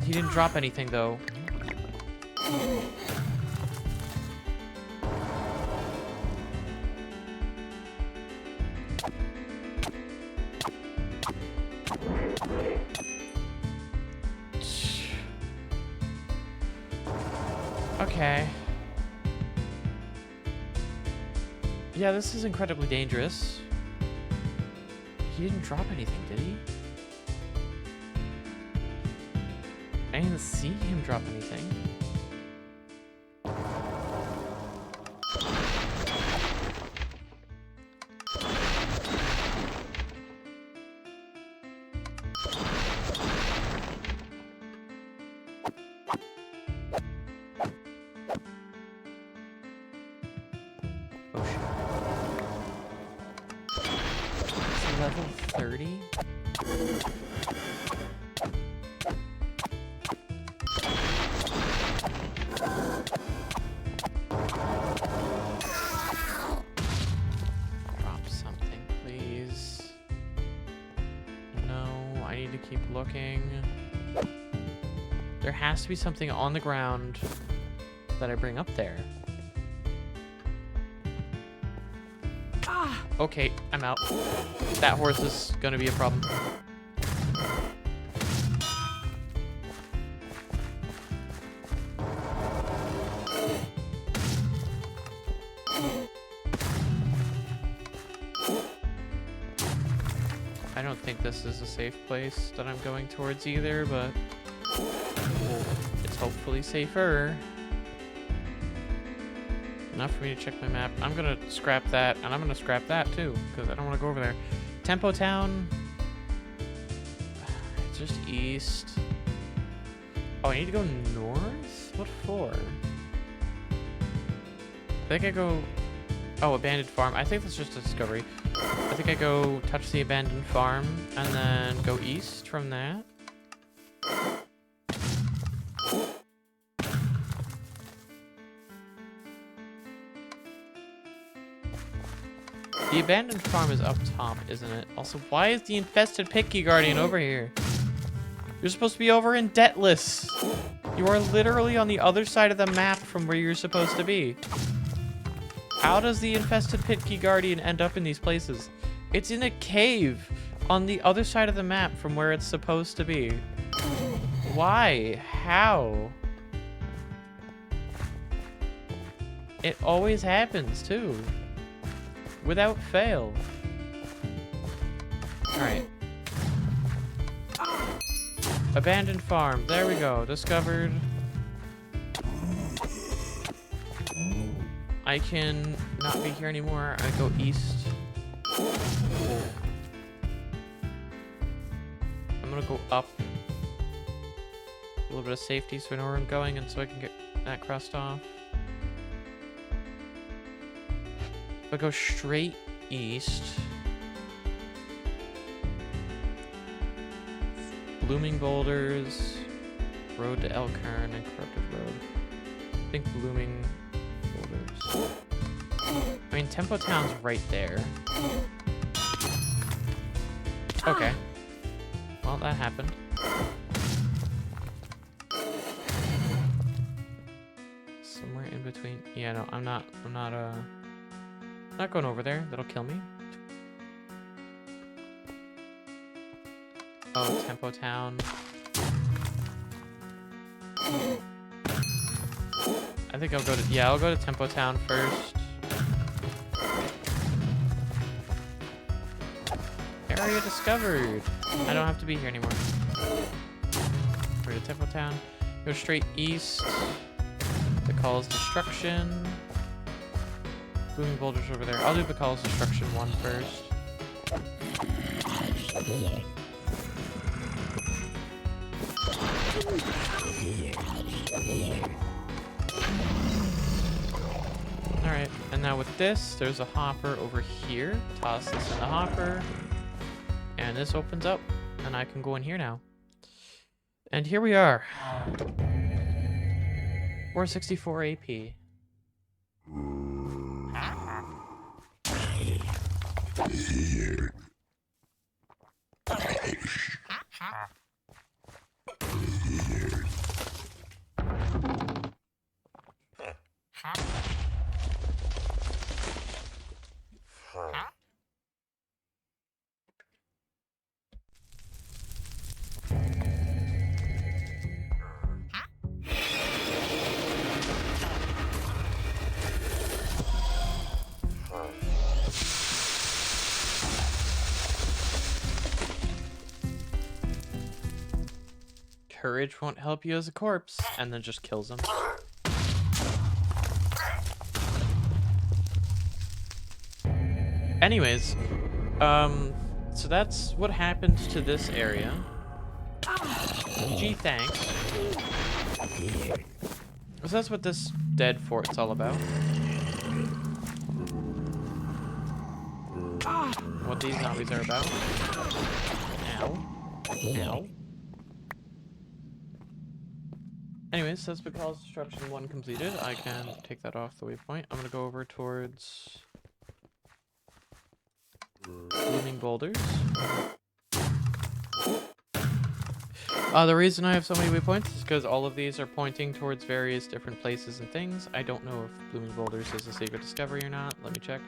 He didn't drop anything, though. Okay. Yeah, this is incredibly dangerous. He didn't drop anything, did he? I didn't see him drop anything. Oh shit. It's level 30? Drop something. looking. There has to be something on the ground that I bring up there. Ah! Okay, I'm out. That horse is gonna be a problem. I don't think this is a safe place that I'm going towards either, but it's hopefully safer. Enough for me to check my map. I'm gonna scrap that, and I'm gonna scrap that too, because I don't want to go over there. Tempo Town. It's just east. Oh, I need to go north? What for? I think I go... Oh, abandoned farm. I think that's just a discovery. I think I go touch the abandoned farm, and then go east from that. The abandoned farm is up top, isn't it? Also, why is the infested Picky Guardian over here? You're supposed to be over in Debtless. You are literally on the other side of the map from where you're supposed to be. How does the infested Picky Guardian end up in these places? It's in a cave on the other side of the map from where it's supposed to be. Why? How? It always happens, too. Without fail. Alright. Abandoned farm. There we go. Discovered. I can not be here anymore. I go east. I'm gonna go up. A little bit of safety so I know where I'm going and so I can get that crossed off. If I go straight east, Blooming Boulders, Road to Elkhorn, and Corrupted Road. I think Blooming Boulders. I mean, Tempo Town's right there. Okay. Well, that happened. Somewhere in between. Yeah, no, I'm not going over there. That'll kill me. Oh, Tempo Town. I think I'll go to... Yeah, I'll go to Tempo Town first. Area discovered. I don't have to be here anymore. We're to Tempo Town. Go straight east. Bacall's Destruction. Blooming Boulders over there. I'll do Bacall's Destruction one first. Alright, and now with this, there's a hopper over here. Toss this in the hopper. And this opens up, and I can go in here now. And here we are. 464 AP. Courage won't help you as a corpse, and then just kills him. Anyways, so that's what happened to this area. Gee, thanks. So that's what this dead fort's all about. What these zombies are about. Ow. Ow. Anyways, that's because Destruction 1 completed. I can take that off the waypoint. I'm gonna go over towards Blooming Boulders. The reason I have so many waypoints is because all of these are pointing towards various different places and things. I don't know if Blooming Boulders is a secret discovery or not. Let me check.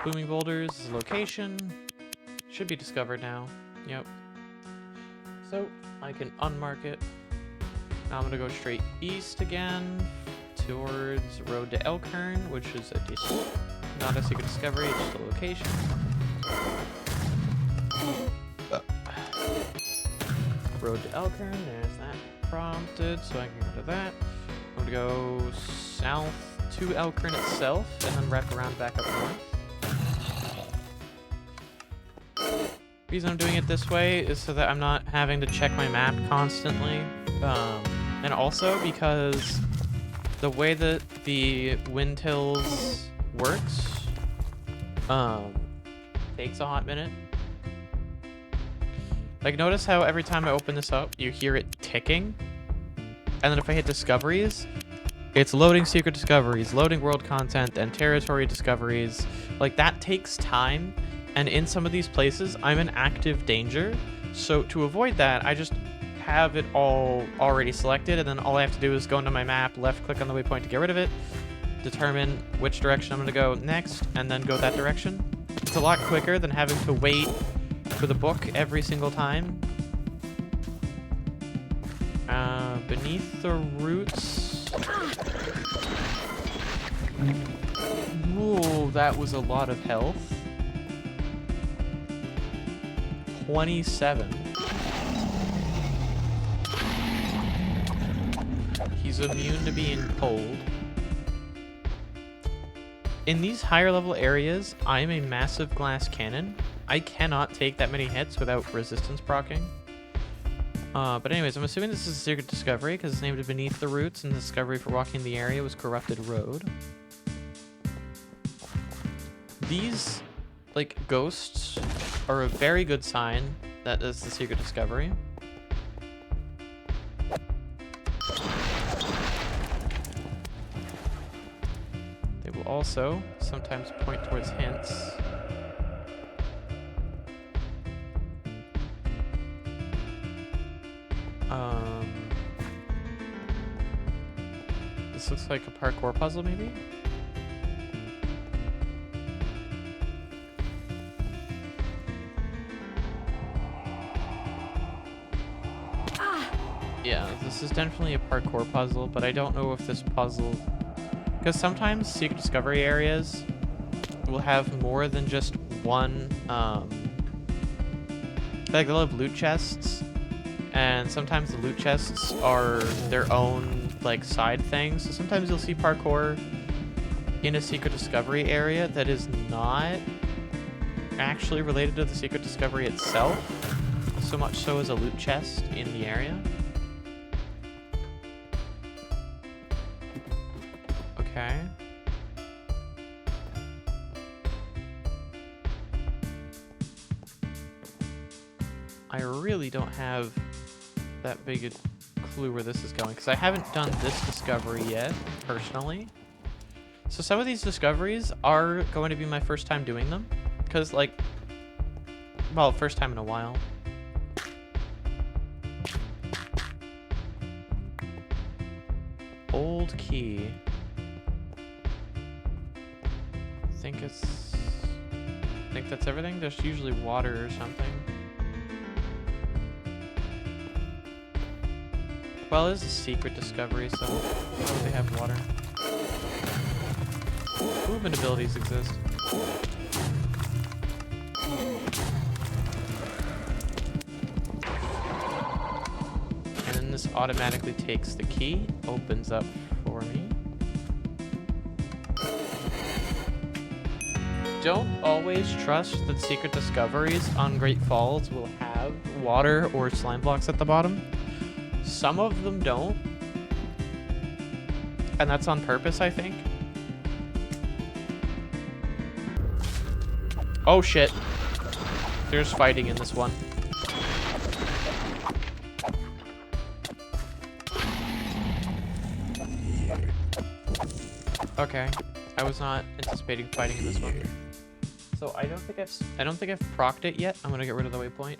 Blooming Boulders is a location. Should be discovered now. Yep. So I can unmark it. Now I'm gonna go straight east again towards Road to Elkhorn, which is a decent, not a secret discovery, it's just a location. Road to Elkhorn, there's that prompted, so I can go to that. I'm gonna go south to Elkhorn itself, and then wrap around back up north. The reason I'm doing it this way is so that I'm not having to check my map constantly, and also because the way that the wind hills works takes a hot minute. Like, notice how every time I open this up, you hear it ticking? And then if I hit discoveries, it's loading secret discoveries, loading world content, and territory discoveries. Like, that takes time, and in some of these places, I'm in active danger. So to avoid that, I just have it all already selected, and then all I have to do is go into my map, left click on the waypoint to get rid of it, determine which direction I'm going to go next, and then go that direction. It's a lot quicker than having to wait for the book every single time. Beneath the roots. Ooh, that was a lot of health. 27. He's immune to being cold. In these higher level areas, I'm a massive glass cannon. I cannot take that many hits without resistance proccing. But anyways, I'm assuming this is a secret discovery because it's named Beneath the Roots, and the discovery for walking the area was Corrupted Road. These, like, ghosts are a very good sign that is the secret discovery. They will also sometimes point towards hints. This looks like a parkour puzzle, maybe? Yeah, this is definitely a parkour puzzle, but I don't know if this puzzle... Because sometimes secret discovery areas will have more than just one, like, they'll have loot chests, and sometimes the loot chests are their own, like, side things. So sometimes you'll see parkour in a secret discovery area that is not actually related to the secret discovery itself, so much so as a loot chest in the area. Okay. I really don't have that big a clue where this is going, because I haven't done this discovery yet, personally. So some of these discoveries are going to be my first time doing them, because, like, well, first time in a while. Old key. I think that's everything. There's usually water or something. Well, it is a secret discovery, so why would they have water? Movement abilities exist. And then this automatically takes the key, opens up for me. Don't always trust that secret discoveries on Great Falls will have water or slime blocks at the bottom. Some of them don't. And that's on purpose, I think. Oh shit. There's fighting in this one. Okay. I was not anticipating fighting in this one. So I don't think I've procced it yet. I'm gonna get rid of the waypoint.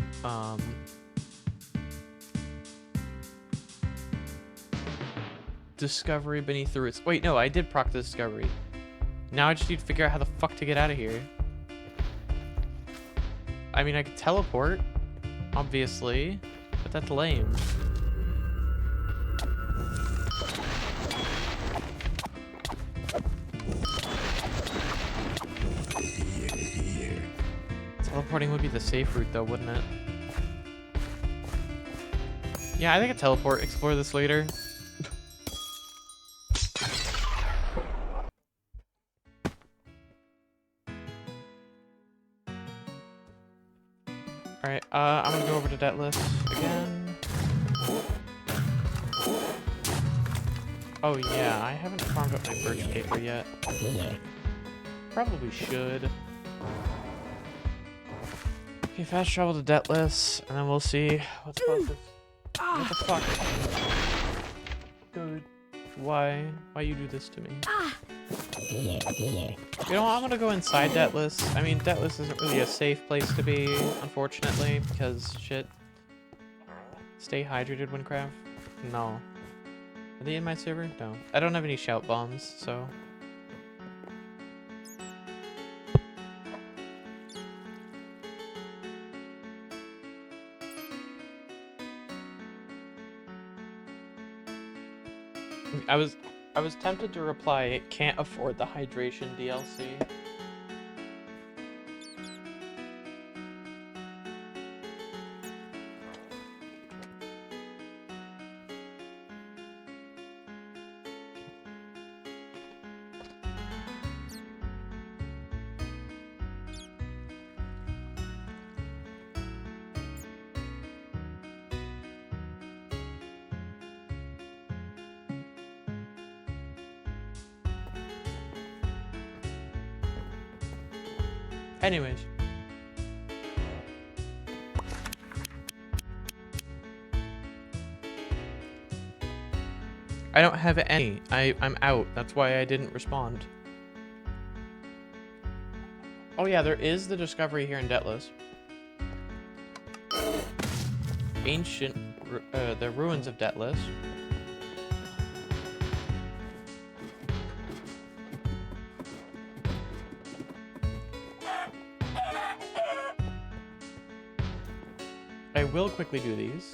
Discovery beneath the roots. Wait, no, I did proc the discovery. Now I just need to figure out how the fuck to get out of here. I mean, I could teleport, obviously, but that's lame. Teleporting would be the safe route, though, wouldn't it? Yeah, I think I teleport. Explore this later. Alright, I'm gonna go over to that list again. Oh yeah, I haven't farmed up my birch paper yet. Probably should. Okay, fast travel to Deathless, and then we'll see what's closest. What the fuck? Dude, why you do this to me? You know, I'm gonna go inside Deathless. I mean, Deathless isn't really a safe place to be, unfortunately, because shit. Stay hydrated, Wynncraft? No. Are they in my server? No. I don't have any shout bombs, so. I was tempted to reply, it can't afford the hydration DLC. Anyways. I don't have any. I'm out. That's why I didn't respond. Oh yeah, there is the discovery here in Deathless. Ancient, the ruins of Deathless. I will quickly do these.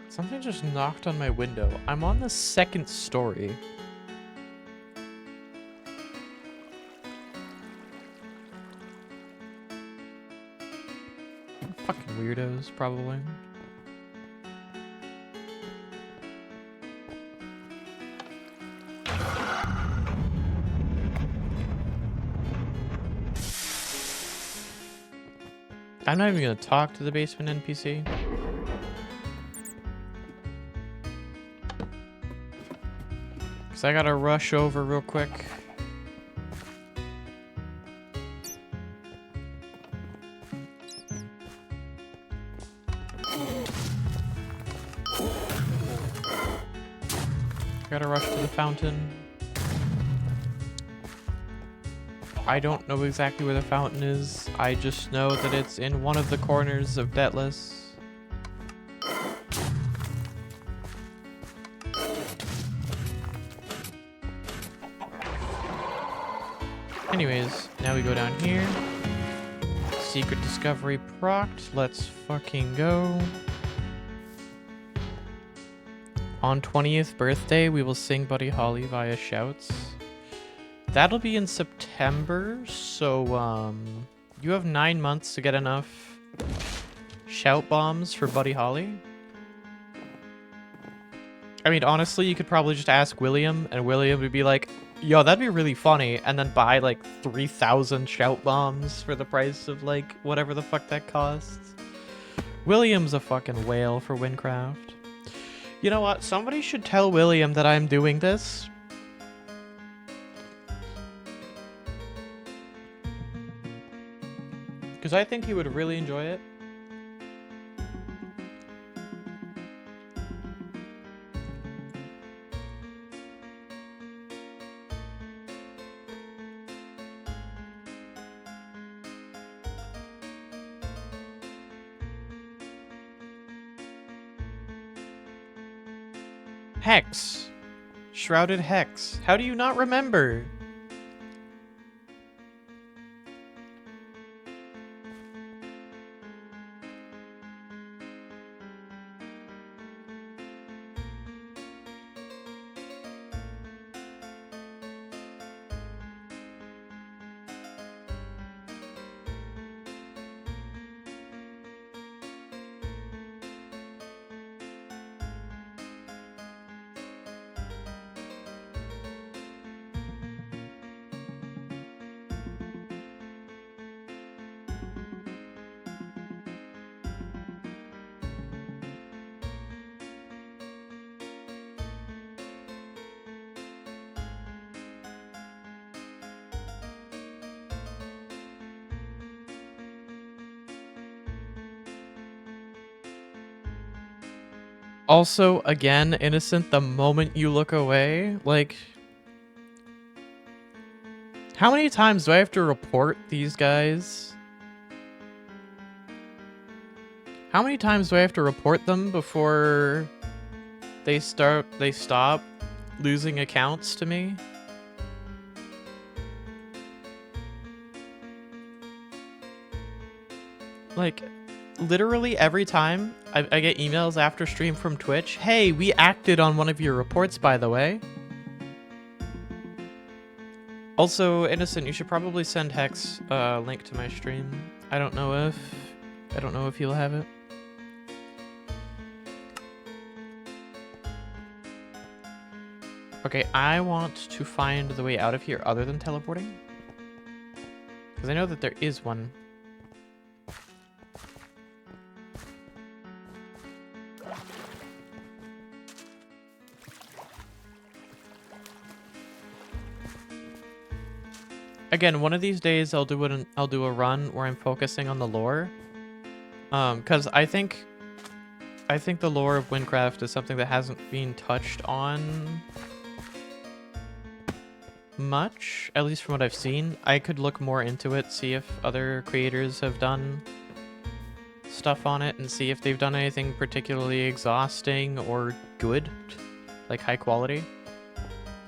Something just knocked on my window. I'm on the second story. Fucking weirdos, probably. I'm not even gonna talk to the basement NPC. I gotta rush over real quick. Gotta rush to the fountain. I don't know exactly where the fountain is. I just know that it's in one of the corners of Deathless. Anyways, now we go down here. Secret discovery procced. Let's fucking go. On 20th birthday, we will sing Buddy Holly via shouts. That'll be in September, so you have 9 months to get enough shout bombs for Buddy Holly. I mean, honestly, you could probably just ask William, and William would be like, yo, that'd be really funny, and then buy like 3,000 shout bombs for the price of like whatever the fuck that costs. William's a fucking whale for Wynncraft. You know what? Somebody should tell William that I'm doing this. Because I think he would really enjoy it. Hex. Shrouded Hex. How do you not remember? Also, again, Innocent, the moment you look away, like... How many times do I have to report these guys? How many times do I have to report them before they stop losing accounts to me? Like, literally every time I get emails after stream from Twitch, hey, we acted on one of your reports, by the way. Also, Innocent, you should probably send Hex a link to my stream. I don't know if he'll have it. Okay, I want to find the way out of here other than teleporting. Because I know that there is one. Again, one of these days I'll do a run where I'm focusing on the lore. Because I think the lore of Wynncraft is something that hasn't been touched on much, at least from what I've seen. I could look more into it, see if other creators have done stuff on it, and see if they've done anything particularly exhausting or good, like high quality.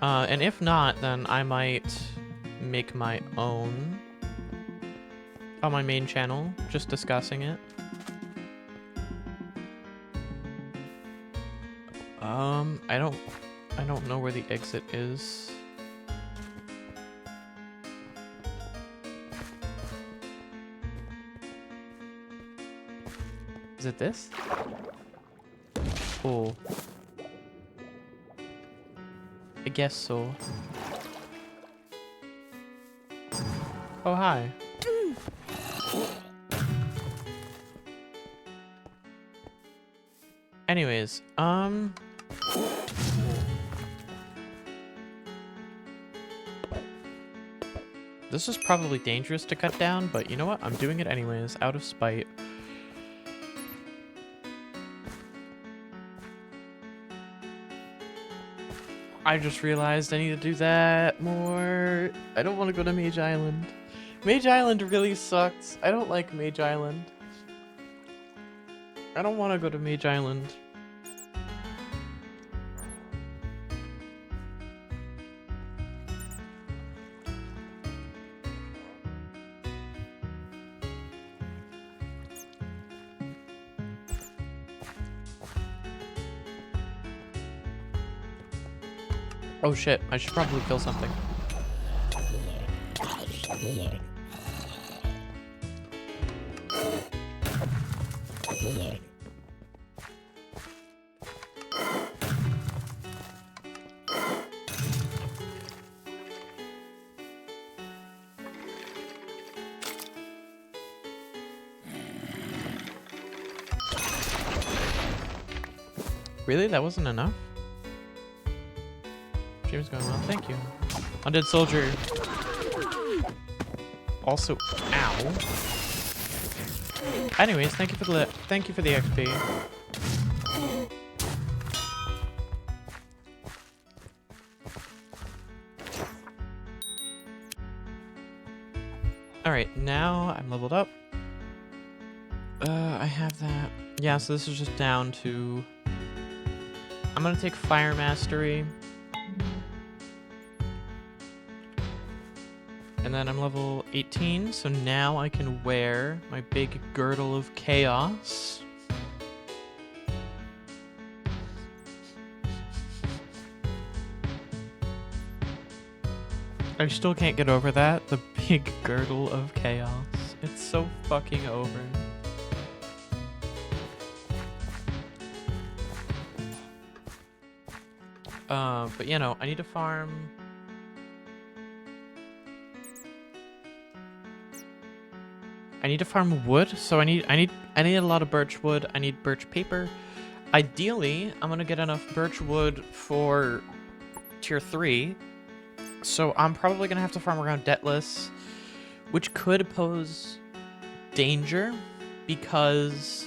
And if not, then I might make my own on my main channel, just discussing it. I don't know where the exit is. Is it this? Oh. I guess so. Oh, hi. Anyways, this is probably dangerous to cut down, but you know what? I'm doing it anyways, out of spite. I just realized I need to do that more. I don't want to go to Mage Island. Mage Island really sucks. I don't like Mage Island. I don't want to go to Mage Island. Oh shit, I should probably kill something. Really? That wasn't enough? Stream's going well. Thank you. Undead soldier. Also, ow. Anyways, thank you for the XP. Alright, now I'm leveled up. I have that. Yeah, so this is just down to... I'm gonna take Fire Mastery. And then I'm level 18, so now I can wear my big girdle of chaos. I still can't get over that, the big girdle of chaos. It's so fucking over. But you know, I need to farm... I need to farm wood, so I need a lot of birch wood. I need birch paper. Ideally, I'm gonna get enough birch wood for tier 3. So I'm probably gonna have to farm around Debtless, which could pose danger because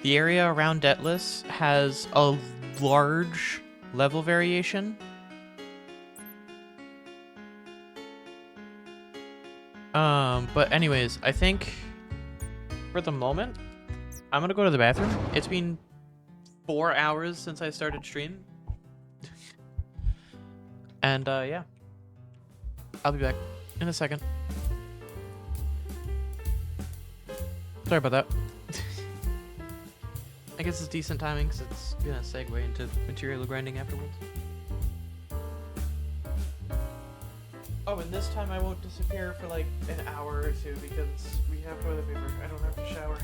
the area around Debtless has a large level variation. But anyways, I think for the moment, I'm gonna go to the bathroom. It's been 4 hours since I started stream. And, yeah. I'll be back in a second. Sorry about that. I guess it's decent timing because it's gonna segue into material grinding afterwards. Oh, and this time I won't disappear for like an hour or two because we have toilet paper. I don't have to shower.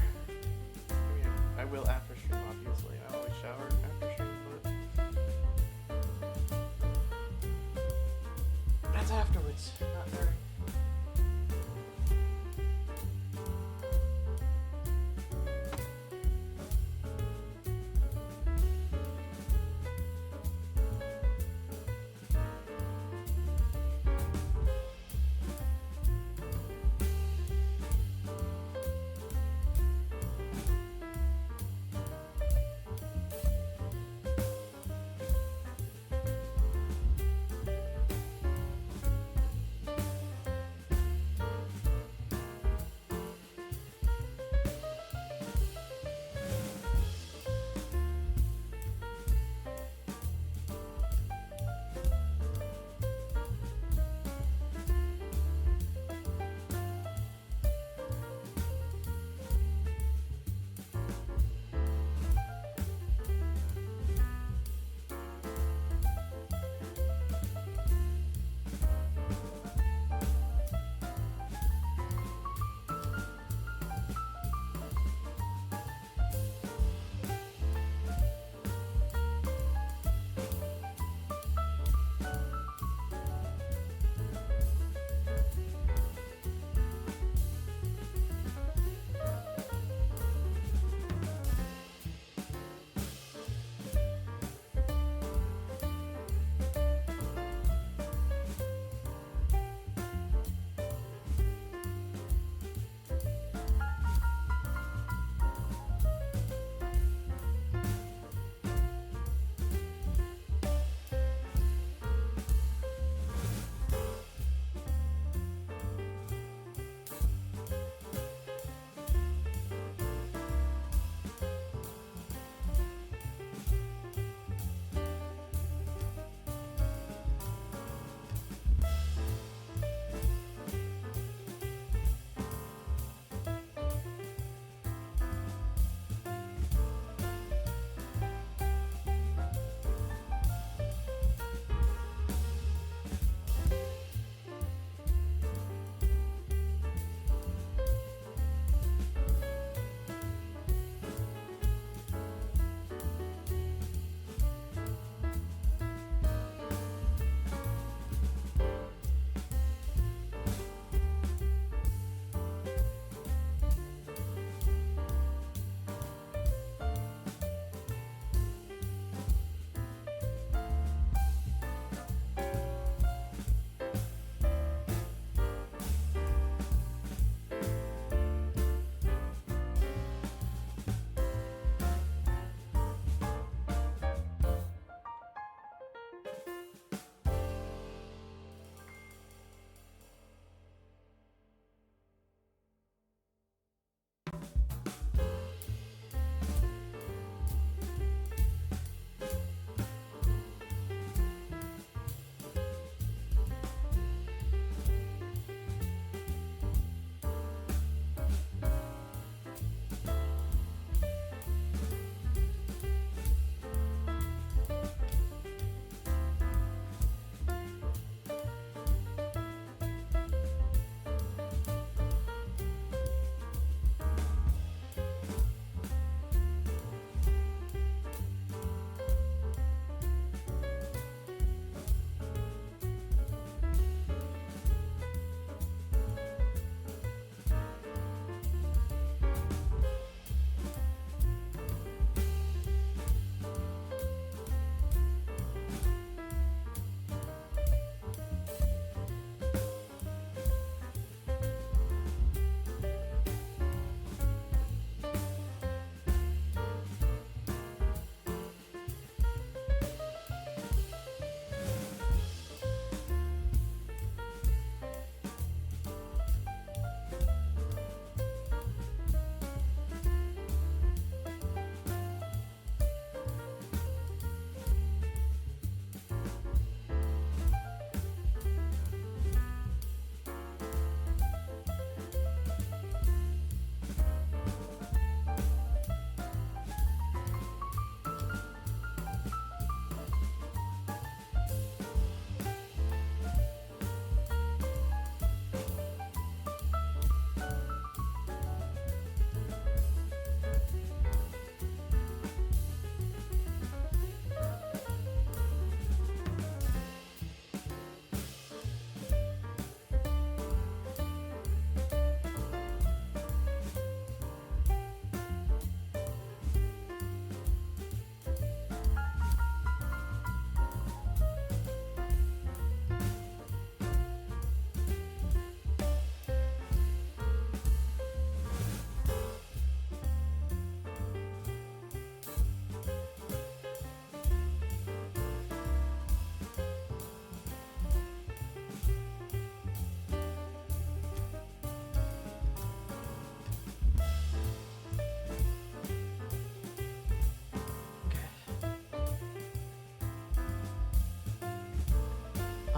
I mean, I will after stream, obviously. I always shower after stream, but that's afterwards, not during.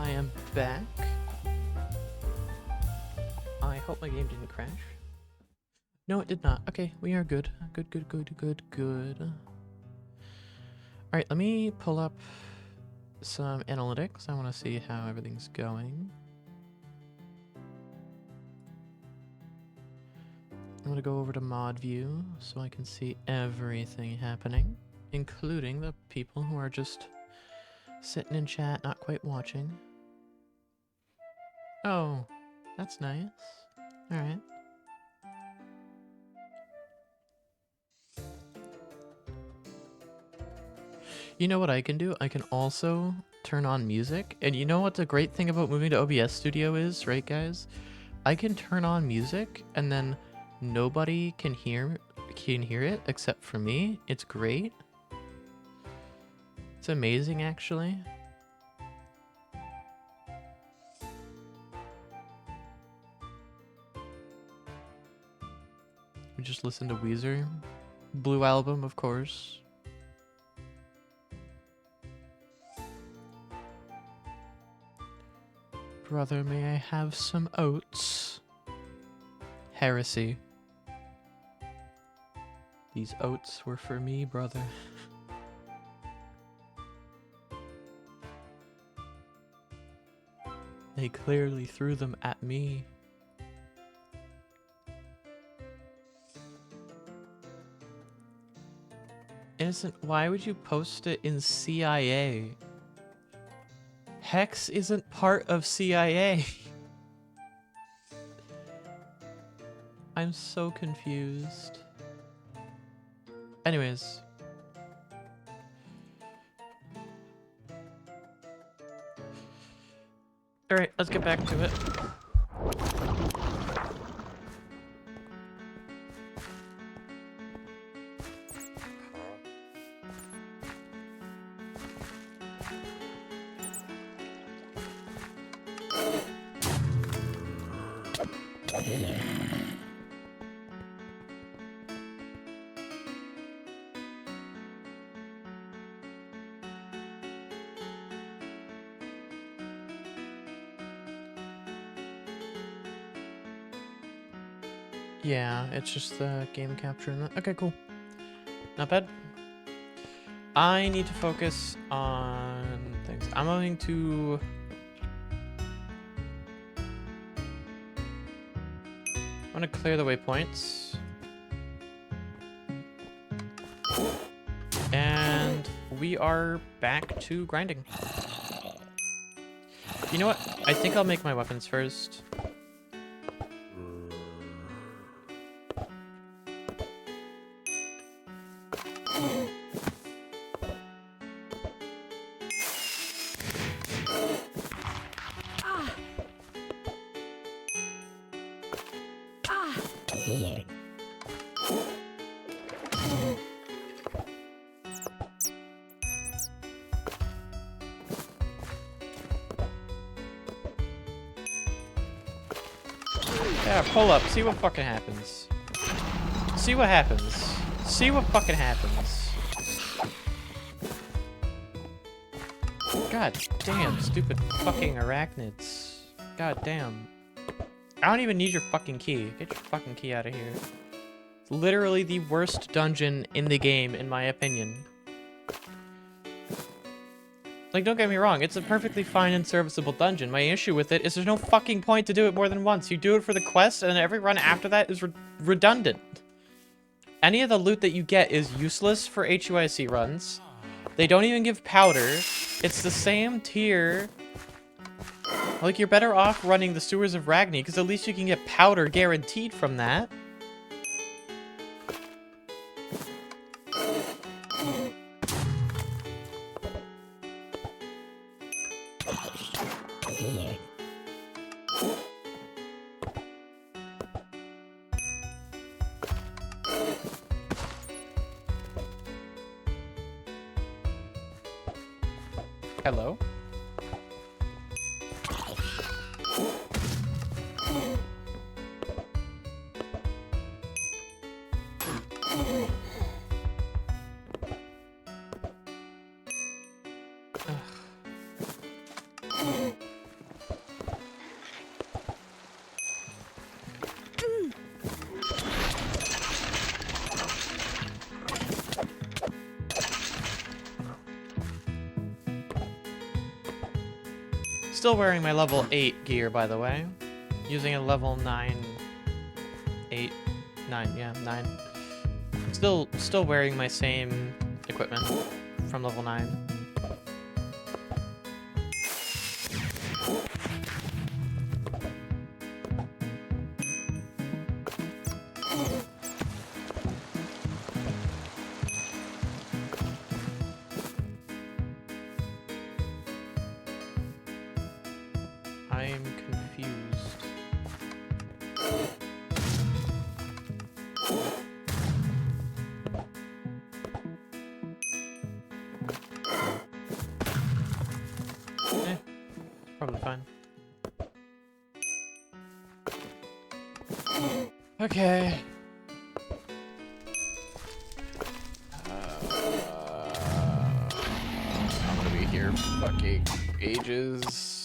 I am back. I hope my game didn't crash. No, it did not. Okay, we are good. Good. Alright, let me pull up some analytics. I want to see how everything's going. I'm going to go over to mod view so I can see everything happening, including the people who are just sitting in chat, not quite watching. Oh, that's nice. Alright. You know what I can do? I can also turn on music. And you know what the great thing about moving to OBS Studio is, right guys? I can turn on music and then nobody can hear it except for me. It's great. It's amazing actually. We just listened to Weezer. Blue Album, of course. Brother, may I have some oats? Heresy. These oats were for me, brother. They clearly threw them at me. Innocent, why would you post it in CIA? Hex isn't part of CIA. I'm so confused. Anyways. Alright, let's get back to it. Yeah, it's just the game capture and that. Okay, cool. Not bad. I need to focus on things. I'm going to... I'm going to clear the waypoints. And we are back to grinding. You know what? I think I'll make my weapons first. Yeah, pull up. See what fucking happens. See what happens. See what fucking happens. God damn, stupid fucking arachnids. God damn. I don't even need your fucking key. Get your fucking key out of here. It's literally the worst dungeon in the game, in my opinion. Like, don't get me wrong, it's a perfectly fine and serviceable dungeon. My issue with it is there's no fucking point to do it more than once. You do it for the quest, and every run after that is redundant. Any of the loot that you get is useless for HUIC runs. They don't even give powder. It's the same tier. Like, you're better off running the Sewers of Ragni, because at least you can get powder guaranteed from that. Hello? Still wearing my level 8 gear, by the way. Using a level 9... 8... 9, yeah, 9. Still wearing my same equipment from level 9. I am confused. Probably fine. Okay. I'm gonna be here for fucking ages.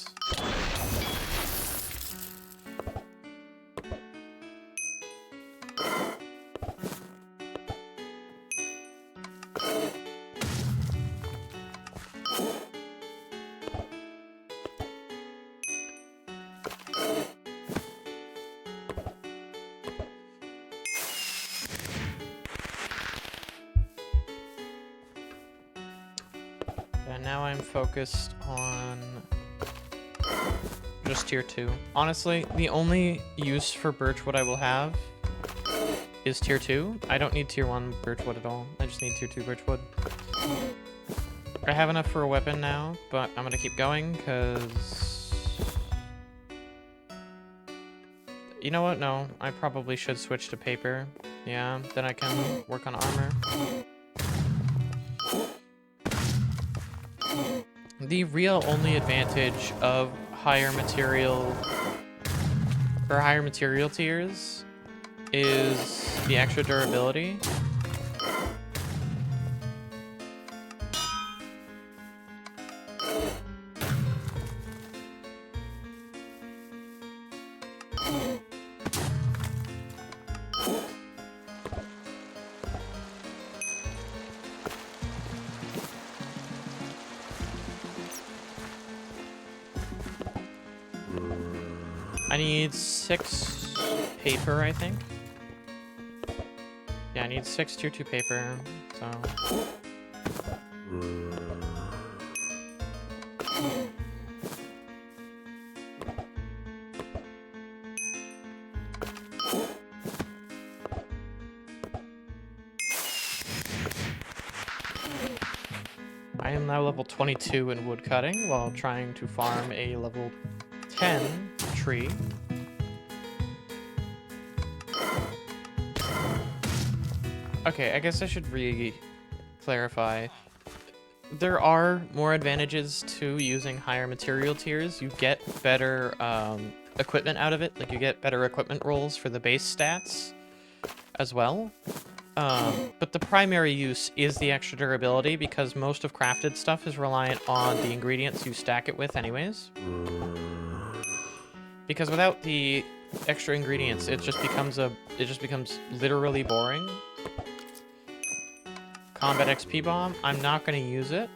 And now I'm focused on just tier 2. Honestly, the only use for birchwood I will have is tier 2. I don't need tier 1 birchwood at all. I just need tier 2 birchwood. I have enough for a weapon now, but I'm gonna keep going because... You know what? No, I probably should switch to paper. Yeah, then I can work on armor. The real only advantage of higher material tiers is the extra durability. I need 6 paper, I think. Yeah, I need 6 tier 2 paper, so... I am now level 22 in woodcutting while trying to farm a level 10 tree. Okay, I guess I should clarify. There are more advantages to using higher material tiers. You get better equipment out of it. Like, you get better equipment rolls for the base stats as well. But the primary use is the extra durability because most of crafted stuff is reliant on the ingredients you stack it with anyways. Because without the extra ingredients, it just becomes literally boring. Combat XP bomb, I'm not going to use it.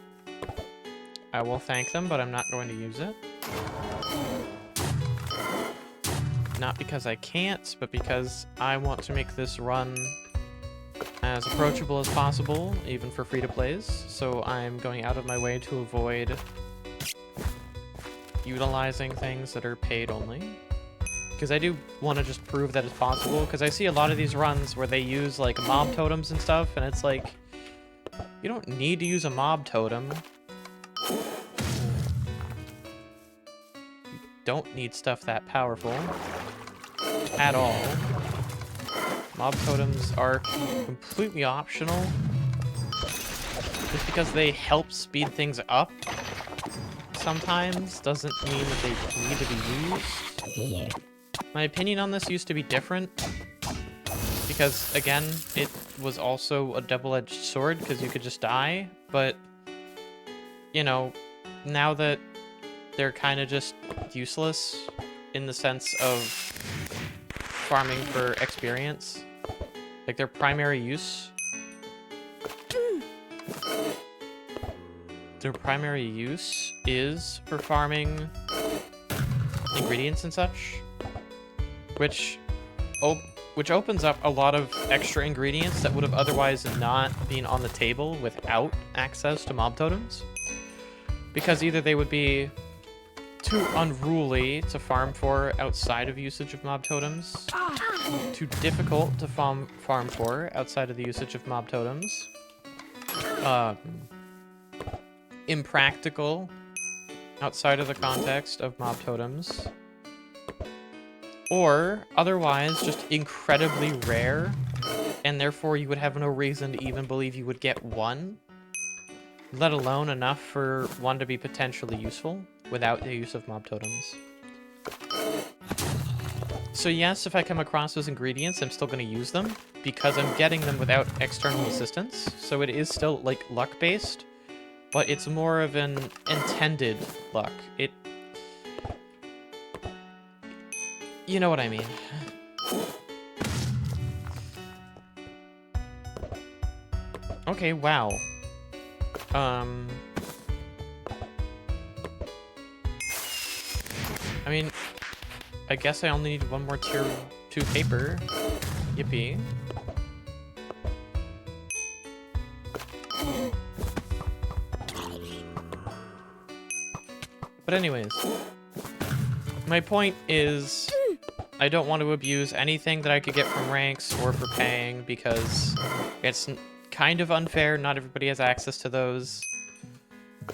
I will thank them, but I'm not going to use it. Not because I can't, but because I want to make this run as approachable as possible, even for free-to-plays. So I'm going out of my way to avoid utilizing things that are paid only. Because I do want to just prove that it's possible, because I see a lot of these runs where they use, like, mob totems and stuff, and it's like, you don't need to use a mob totem. You don't need stuff that powerful. At all. Mob totems are completely optional. Just because they help speed things up sometimes doesn't mean that they need to be used. My opinion on this used to be different. Because, again, it was also a double-edged sword because you could just die. But, you know, now that they're kind of just useless in the sense of farming for experience, like their primary use is for farming ingredients and such, which opens up a lot of extra ingredients that would have otherwise not been on the table without access to mob totems. Because either they would be too unruly to farm for outside of usage of mob totems, too difficult to farm for outside of the usage of mob totems, impractical outside of the context of mob totems, or otherwise just incredibly rare, and therefore you would have no reason to even believe you would get one, let alone enough for one to be potentially useful without the use of mob totems. So yes, if I come across those ingredients, I'm still going to use them, because I'm getting them without external assistance, so it is still, like, luck-based, but it's more of an intended luck. You know what I mean. Okay, wow. I mean, I guess I only need one more tier 2 paper. Yippee. But anyways, my point is I don't want to abuse anything that I could get from ranks or for paying, because it's kind of unfair. Not everybody has access to those.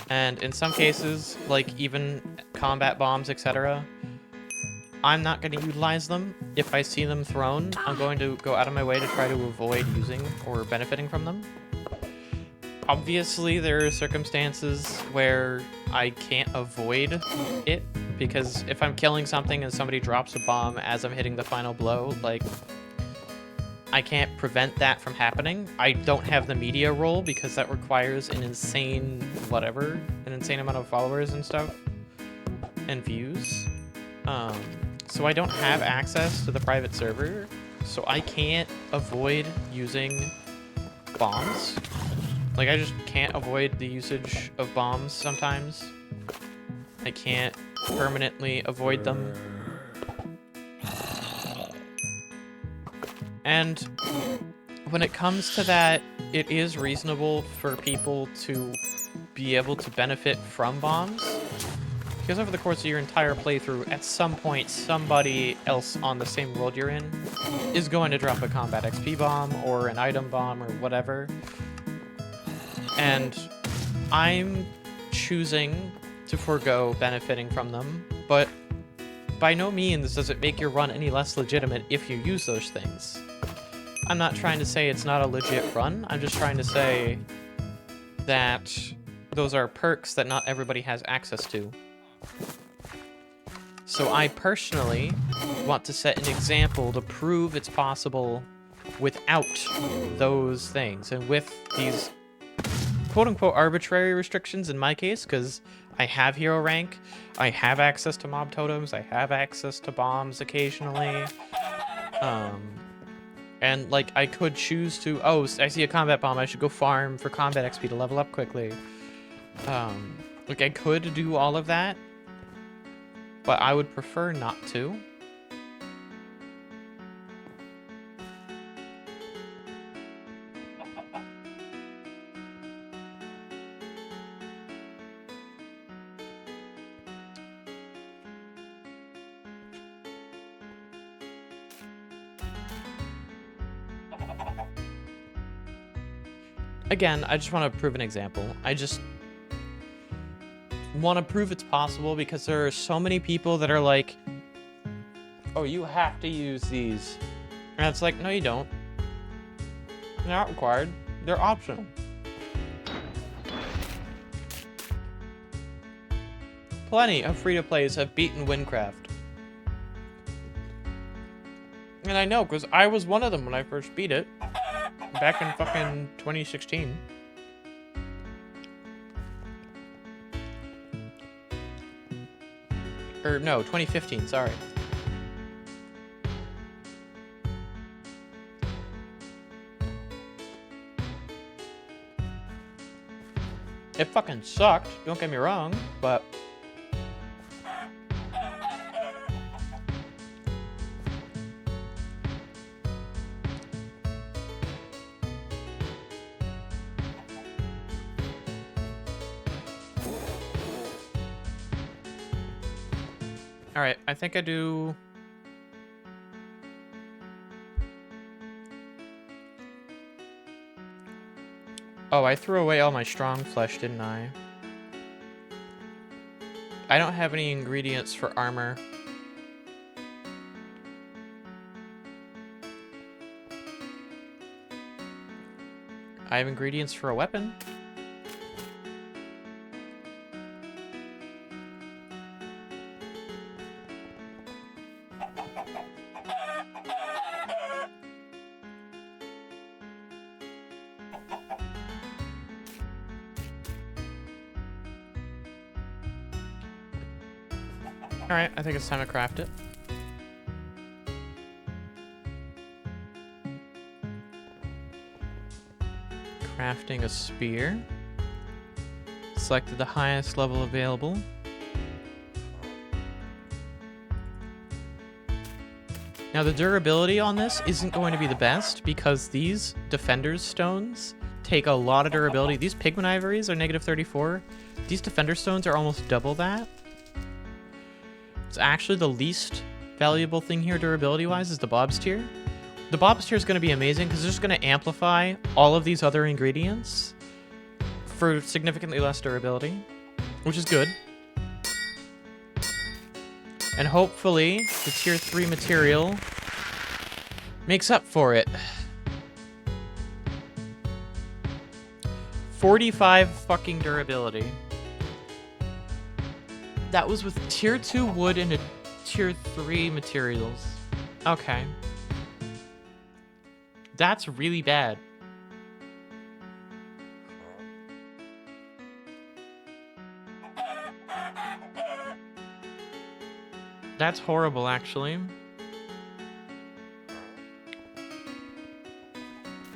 And in some cases, like even combat bombs, etc., I'm not going to utilize them. If I see them thrown, I'm going to go out of my way to try to avoid using or benefiting from them. Obviously, there are circumstances where I can't avoid it, because if I'm killing something and somebody drops a bomb as I'm hitting the final blow, like, I can't prevent that from happening. I don't have the media role, because that requires an insane whatever, an insane amount of followers and stuff, and views. So I don't have access to the private server, so I can't avoid using bombs. Like, I just can't avoid the usage of bombs sometimes. I can't permanently avoid them. And when it comes to that, it is reasonable for people to be able to benefit from bombs. Because over the course of your entire playthrough, at some point, somebody else on the same world you're in is going to drop a combat XP bomb or an item bomb or whatever. And I'm choosing to forego benefiting from them, but by no means does it make your run any less legitimate if you use those things. I'm not trying to say it's not a legit run, I'm just trying to say that those are perks that not everybody has access to. So I personally want to set an example to prove it's possible without those things, and with these quote-unquote arbitrary restrictions in my case, because I have hero rank, I have access to mob totems, I have access to bombs occasionally, and like I could choose to, oh, I see a combat bomb, I should go farm for combat XP to level up quickly. Like I could do all of that, but I would prefer not to. Again, I just want to prove an example. I just want to prove it's possible, because there are so many people that are like, oh, you have to use these. And it's like, no, you don't. They're not required. They're optional. Plenty of free-to-plays have beaten Wynncraft. And I know, because I was one of them when I first beat it. Back in fucking 2016. Or no, 2015, sorry. It fucking sucked, don't get me wrong, but Alright, I think I do... Oh, I threw away all my strong flesh, didn't I? I don't have any ingredients for armor. I have ingredients for a weapon. Alright, I think it's time to craft it. Crafting a spear. Selected the highest level available. Now the durability on this isn't going to be the best because these Defender's Stones take a lot of durability. These Pigment Ivories are negative 34. These Defender Stones are almost double that. It's actually the least valuable thing here durability-wise is the Bob's Tier. The Bob's Tier is going to be amazing because it's just going to amplify all of these other ingredients for significantly less durability, which is good. And hopefully the Tier 3 material makes up for it. 45 fucking durability. That was with Tier 2 wood and a Tier 3 materials. Okay. That's really bad. That's horrible, actually.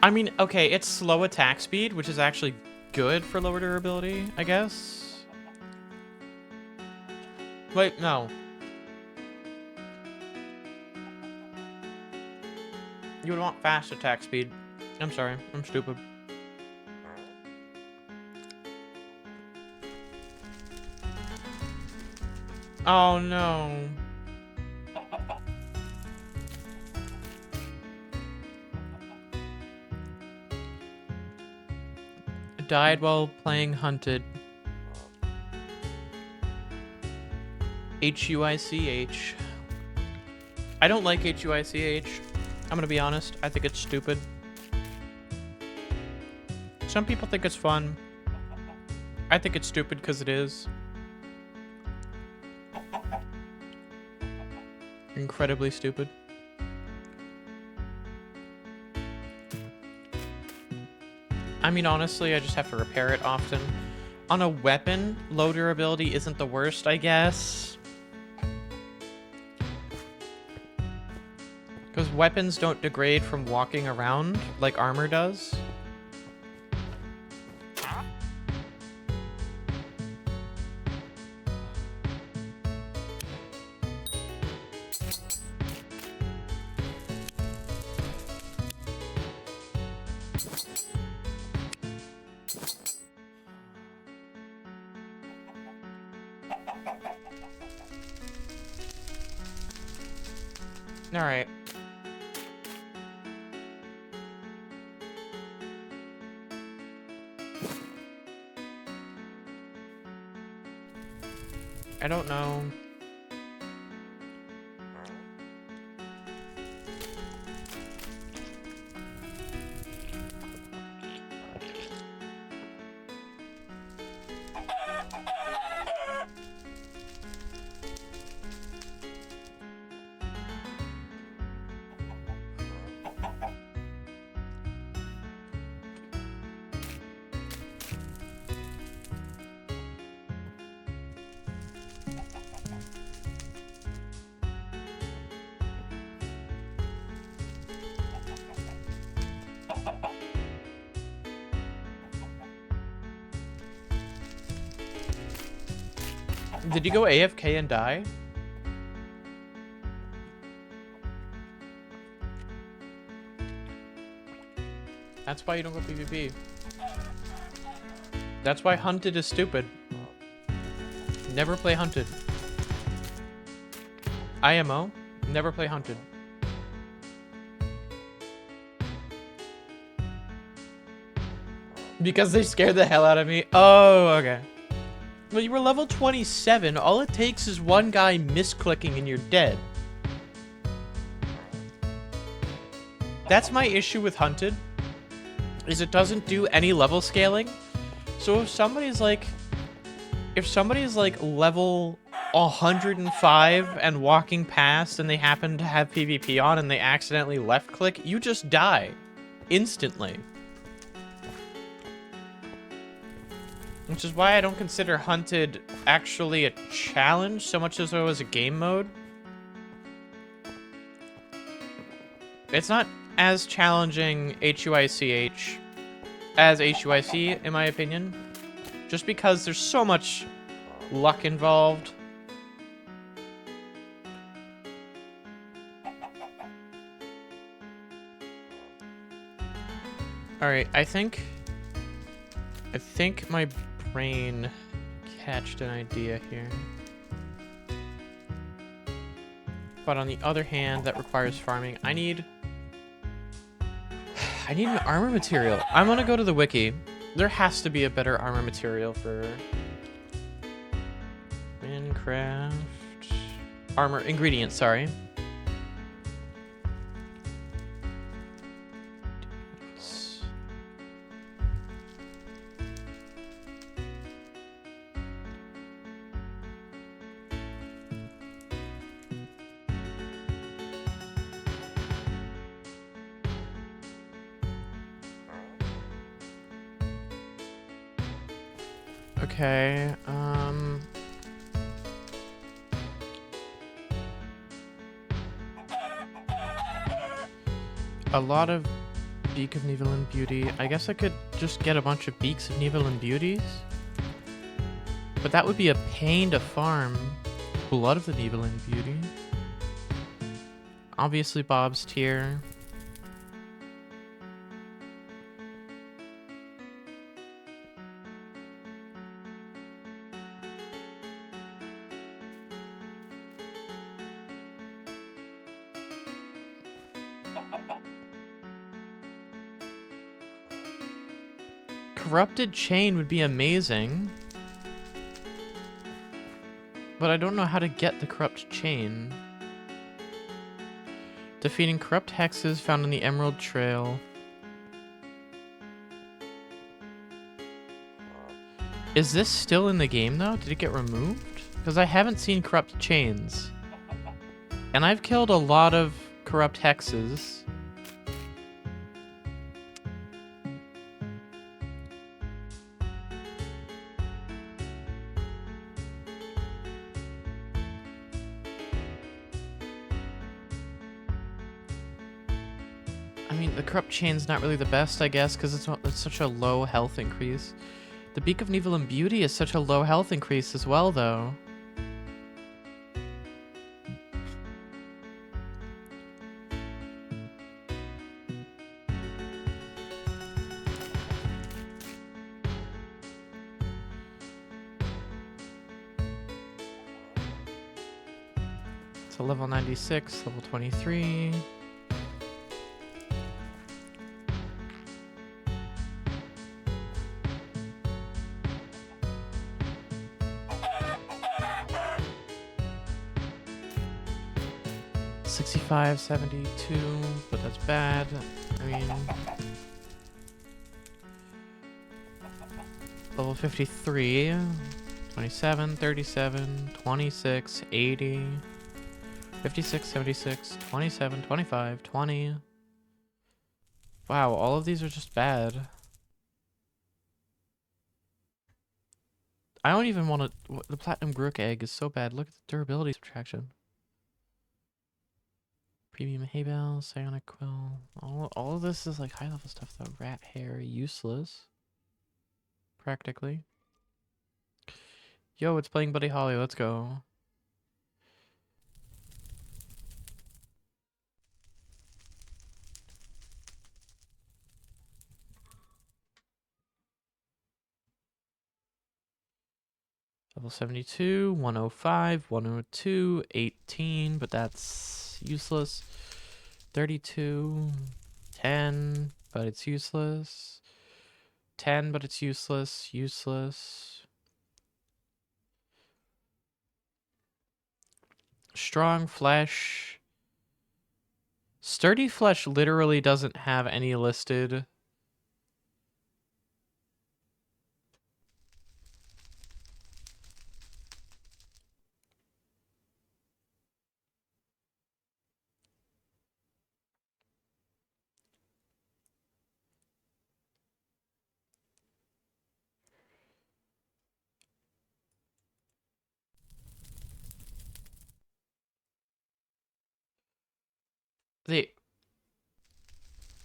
I mean, okay, it's slow attack speed, which is actually good for lower durability, I guess. Wait, no. You would want fast attack speed. I'm sorry, I'm stupid. Oh no. Died while playing Hunted. HUICH. I don't like HUICH. I'm gonna be honest. I think it's stupid. Some people think it's fun. I think it's stupid because it is. Incredibly stupid. I mean, honestly, I just have to repair it often. On a weapon, low durability isn't the worst, I guess. Because weapons don't degrade from walking around like armor does. Alright. I don't know. Did you go AFK and die? That's why you don't go PvP. That's why Hunted is stupid. Never play Hunted. IMO? Never play hunted. Because they scared the hell out of me. Oh, okay. Well, you were level 27. All it takes is one guy misclicking and you're dead. That's my issue with hunted, is it doesn't do any level scaling. So if somebody's like level 105 and walking past and they happen to have PvP on and they accidentally left click, you just die instantly. Which is why I don't consider hunted actually a challenge so much as it was a game mode. It's not as challenging HUICH as HUIC, in my opinion. Just because there's so much luck involved. Alright, I think my brain catched an idea here. But on the other hand, that requires farming. I need an armor material. I'm gonna go to the wiki. There has to be a better armor material for Wynncraft. Armor ingredients, sorry. Okay, a lot of Beak of Nevelin Beauty. I guess I could just get a bunch of Beaks of Nevelin Beauties. But that would be a pain to farm. Blood of the Nevelin Beauty. Obviously Bob's tier. Corrupted Chain would be amazing. But I don't know how to get the Corrupt Chain. Defeating corrupt hexes found in the Emerald Trail. Is this still in the game though? Did it get removed? Because I haven't seen corrupt chains. And I've killed a lot of corrupt hexes. I mean, the corrupt chain's not really the best, I guess, because it's such a low health increase. The Beak of Nevelin Beauty is such a low health increase as well, though. So level 96, level 23. $65, $72, but that's bad. I mean, level 53, 27, 37, 26, 80, 56, 76, 27, 25, 20. Wow, all of these are just bad. I don't even want to... The Platinum Grook Egg is so bad. Look at the durability subtraction. Premium Hay Bale, Psionic Quill. All of this is like high level stuff though. Rat Hair, useless. Practically. Yo, it's playing Buddy Holly, let's go. Level 72, 105, 102, 18, but that's useless. 32, 10, but it's useless. 10, but it's useless. Useless. Strong flesh. Sturdy flesh literally doesn't have any listed.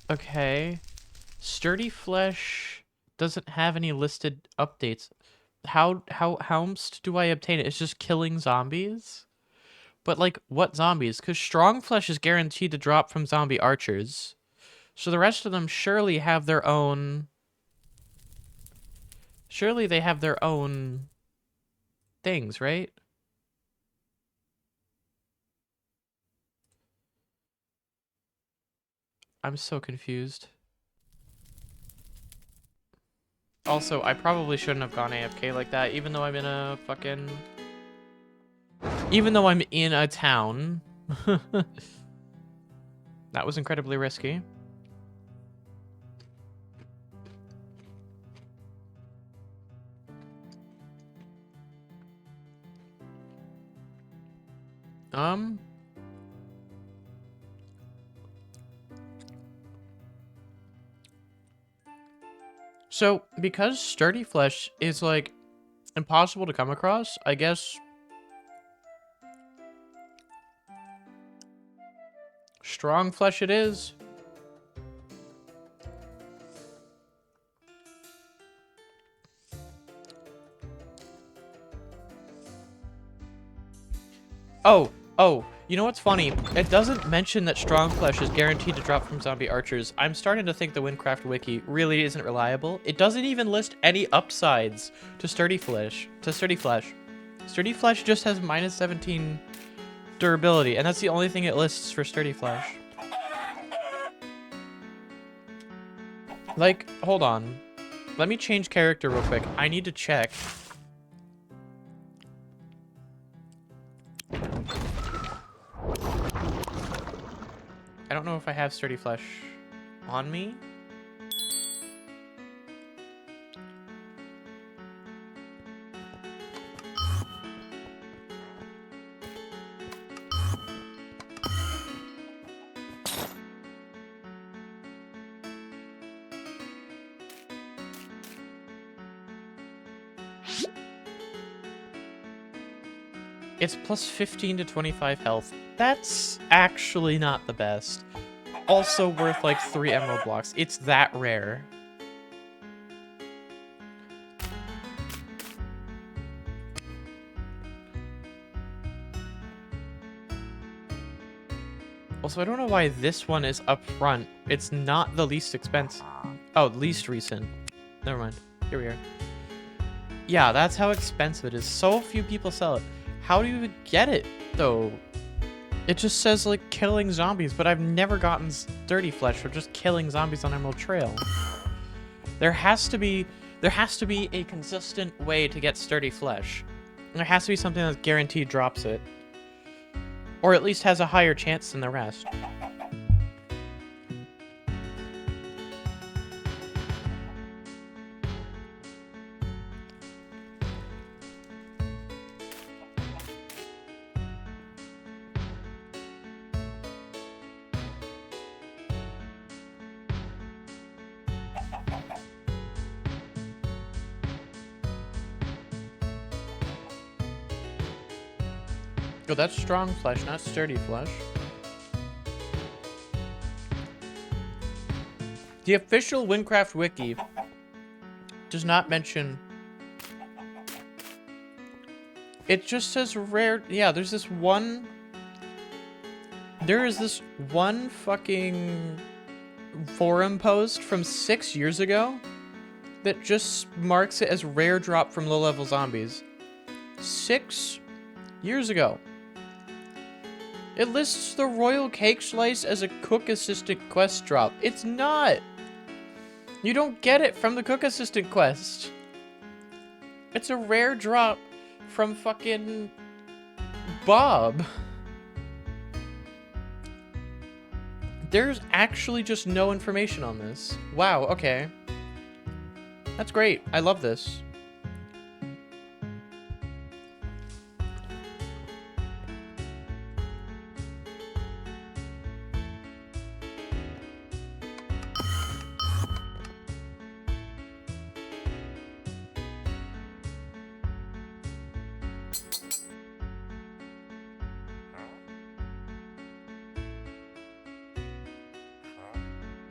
Okay. Sturdy flesh doesn't have any listed updates. How do I obtain it? It's just killing zombies? But like what zombies? Because strong flesh is guaranteed to drop from zombie archers. So the rest of them surely have their own. Surely they have their own things, right? I'm so confused. Also, I probably shouldn't have gone AFK like that, even though I'm in a fucking... Even though I'm in a town. That was incredibly risky. So, because sturdy flesh is, like, impossible to come across, I guess... Strong flesh it is. Oh, you know what's funny? It doesn't mention that strong flesh is guaranteed to drop from zombie archers. I'm starting to think the Wynncraft wiki really isn't reliable. It doesn't even list any upsides to sturdy flesh. Sturdy flesh just has minus 17 durability, and that's the only thing it lists for sturdy flesh. Like, hold on. Let me change character real quick. I need to check. I don't know if I have sturdy flesh on me. It's plus 15 to 25 health. That's actually not the best. Also worth like 3 emerald blocks. It's that rare. Also, I don't know why this one is up front. It's not the least expensive. Oh, least recent. Never mind. Here we are. Yeah, that's how expensive it is. So few people sell it. How do you even get it, though? It just says, like, killing zombies, but I've never gotten sturdy flesh for just killing zombies on Emerald Trail. There has to be a consistent way to get sturdy flesh. There has to be something that guaranteed drops it. Or at least has a higher chance than the rest. Oh, that's strong flesh, not sturdy flesh. The official Wynncraft wiki does not mention... It just says rare... Yeah, there's this one... There is this one fucking forum post from 6 years ago that just marks it as rare drop from low-level zombies. 6 years ago. It lists the royal cake slice as a cook assistant quest drop. It's not. You don't get it from the cook assistant quest. It's a rare drop from fucking Bob. There's actually just no information on this. Wow, okay. That's great. I love this.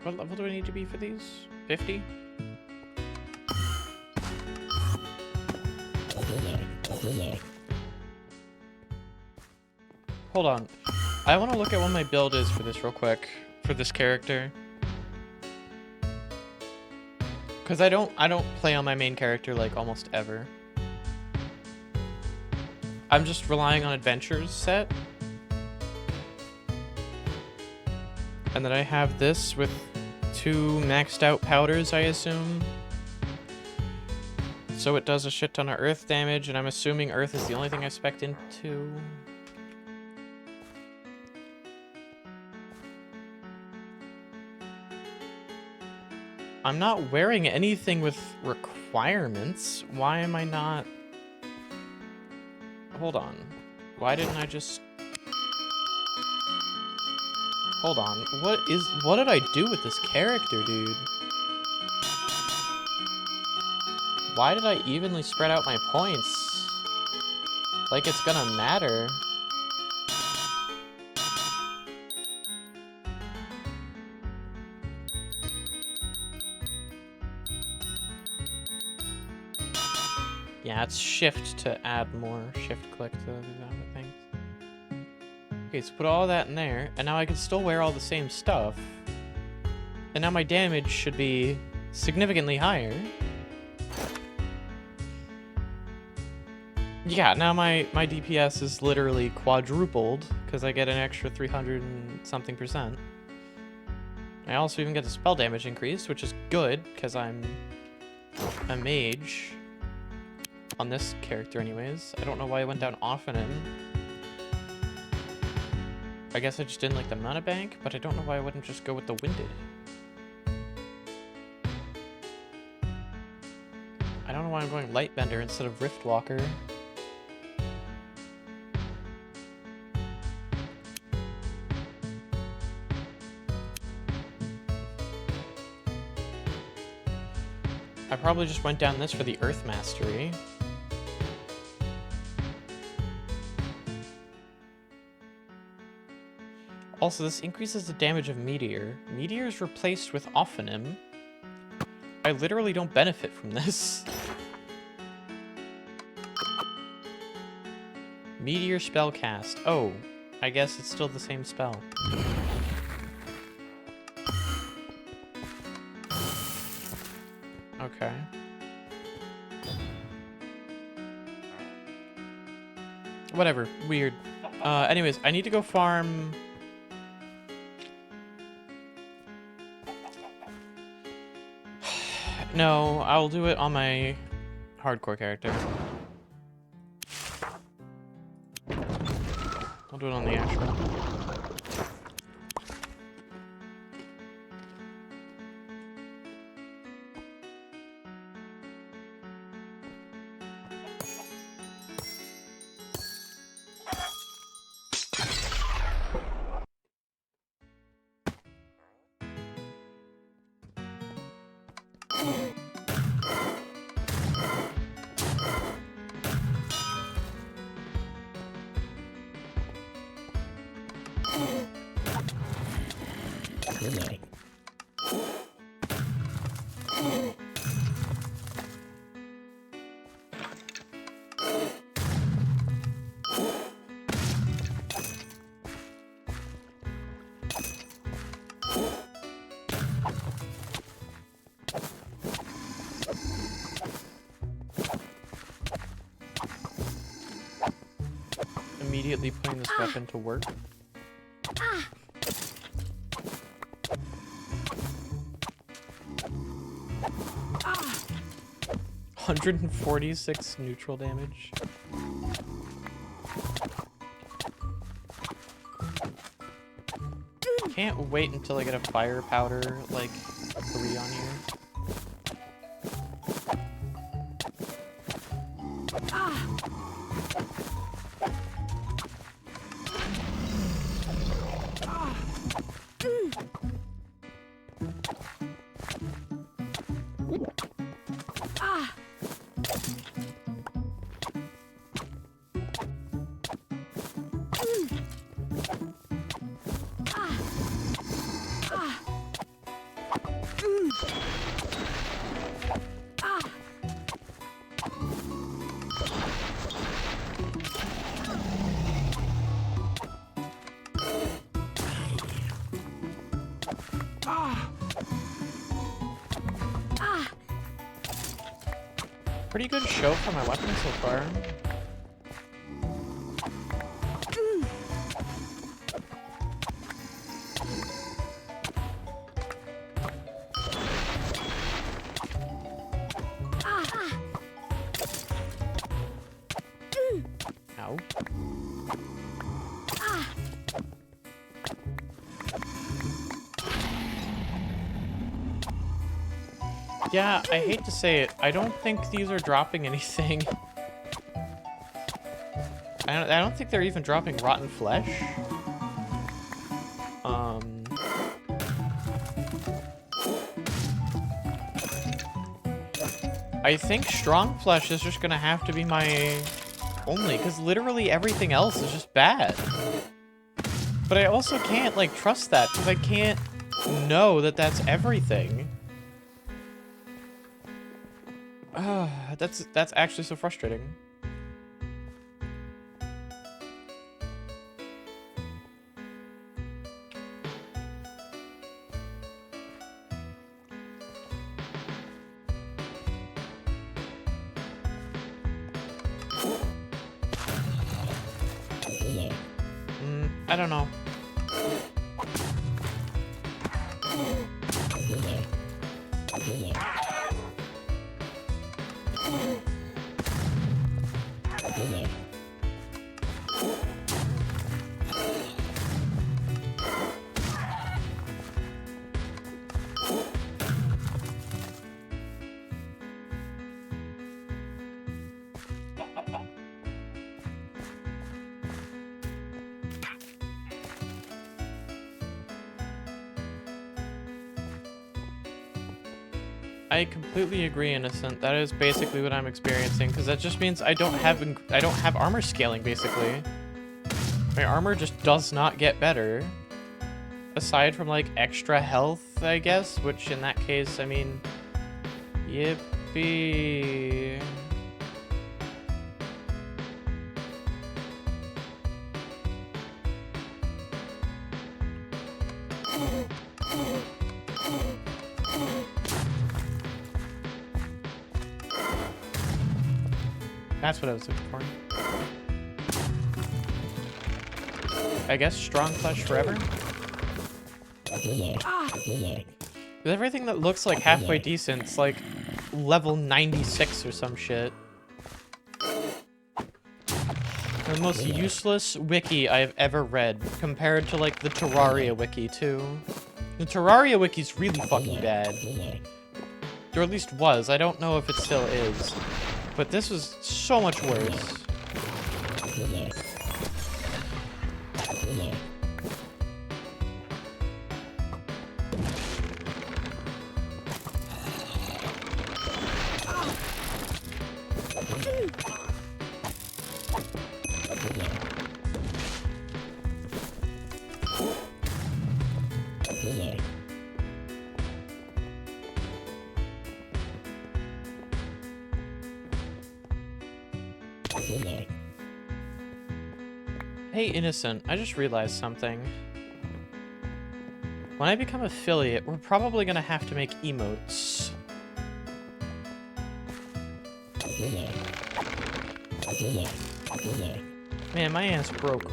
What level do I need to be for these? 50? Hold on. I want to look at what my build is for this real quick. For this character. Because I don't play on my main character like almost ever. I'm just relying on adventures set. And then I have this with 2 maxed out powders, I assume. So it does a shit ton of earth damage, and I'm assuming earth is the only thing I spec'd into. I'm not wearing anything with requirements. Why am I not... Hold on. Why didn't I just... Hold on. What did I do with this character, dude? Why did I evenly spread out my points? Like it's gonna matter. Yeah, it's shift to add more. Shift click to do that with things. Okay, so put all that in there, and now I can still wear all the same stuff. And now my damage should be significantly higher. Yeah, now my DPS is literally quadrupled, because I get an extra 300 and something %. I also even get the spell damage increased, which is good, because I'm a mage. On this character anyways. I don't know why I went down often in. I guess I just didn't like the mana bank, but I don't know why I wouldn't just go with the winded. I don't know why I'm going Lightbender instead of Riftwalker. I probably just went down this for the Earth Mastery. Also, this increases the damage of Meteor. Meteor is replaced with Ophanim. I literally don't benefit from this. Meteor spell cast. Oh, I guess it's still the same spell. Okay. Whatever. Weird. Anyways, I need to go farm... No, I'll do it on my hardcore character. I'll do it on the actual. immediately putting this weapon to work. 146 neutral damage. Can't wait until I get a fire powder, like, 3 on you. Pretty good show for my weapon so far. Ow. Yeah, I hate to say it. I don't think these are dropping anything. I don't think they're even dropping rotten flesh. I think strong flesh is just gonna have to be my only, because literally everything else is just bad. But I also can't, like, trust that, because I can't know that that's everything. That's actually so frustrating. I don't know. I completely agree, Innocent. That is basically what I'm experiencing, because that just means I don't have armor scaling, basically. My armor just does not get better. Aside from, like, extra health, I guess, which in that case, I mean, yippee. That's what I was looking for. I guess strong flesh forever? With everything that looks like halfway decent, it's like level 96 or some shit. The most useless wiki I've ever read, compared to like the Terraria wiki too. The Terraria wiki's really fucking bad. Or at least was, I don't know if it still is. But this was so much worse. Hey, Innocent, I just realized something. When I become affiliate, we're probably gonna have to make emotes. Man, my ass broke.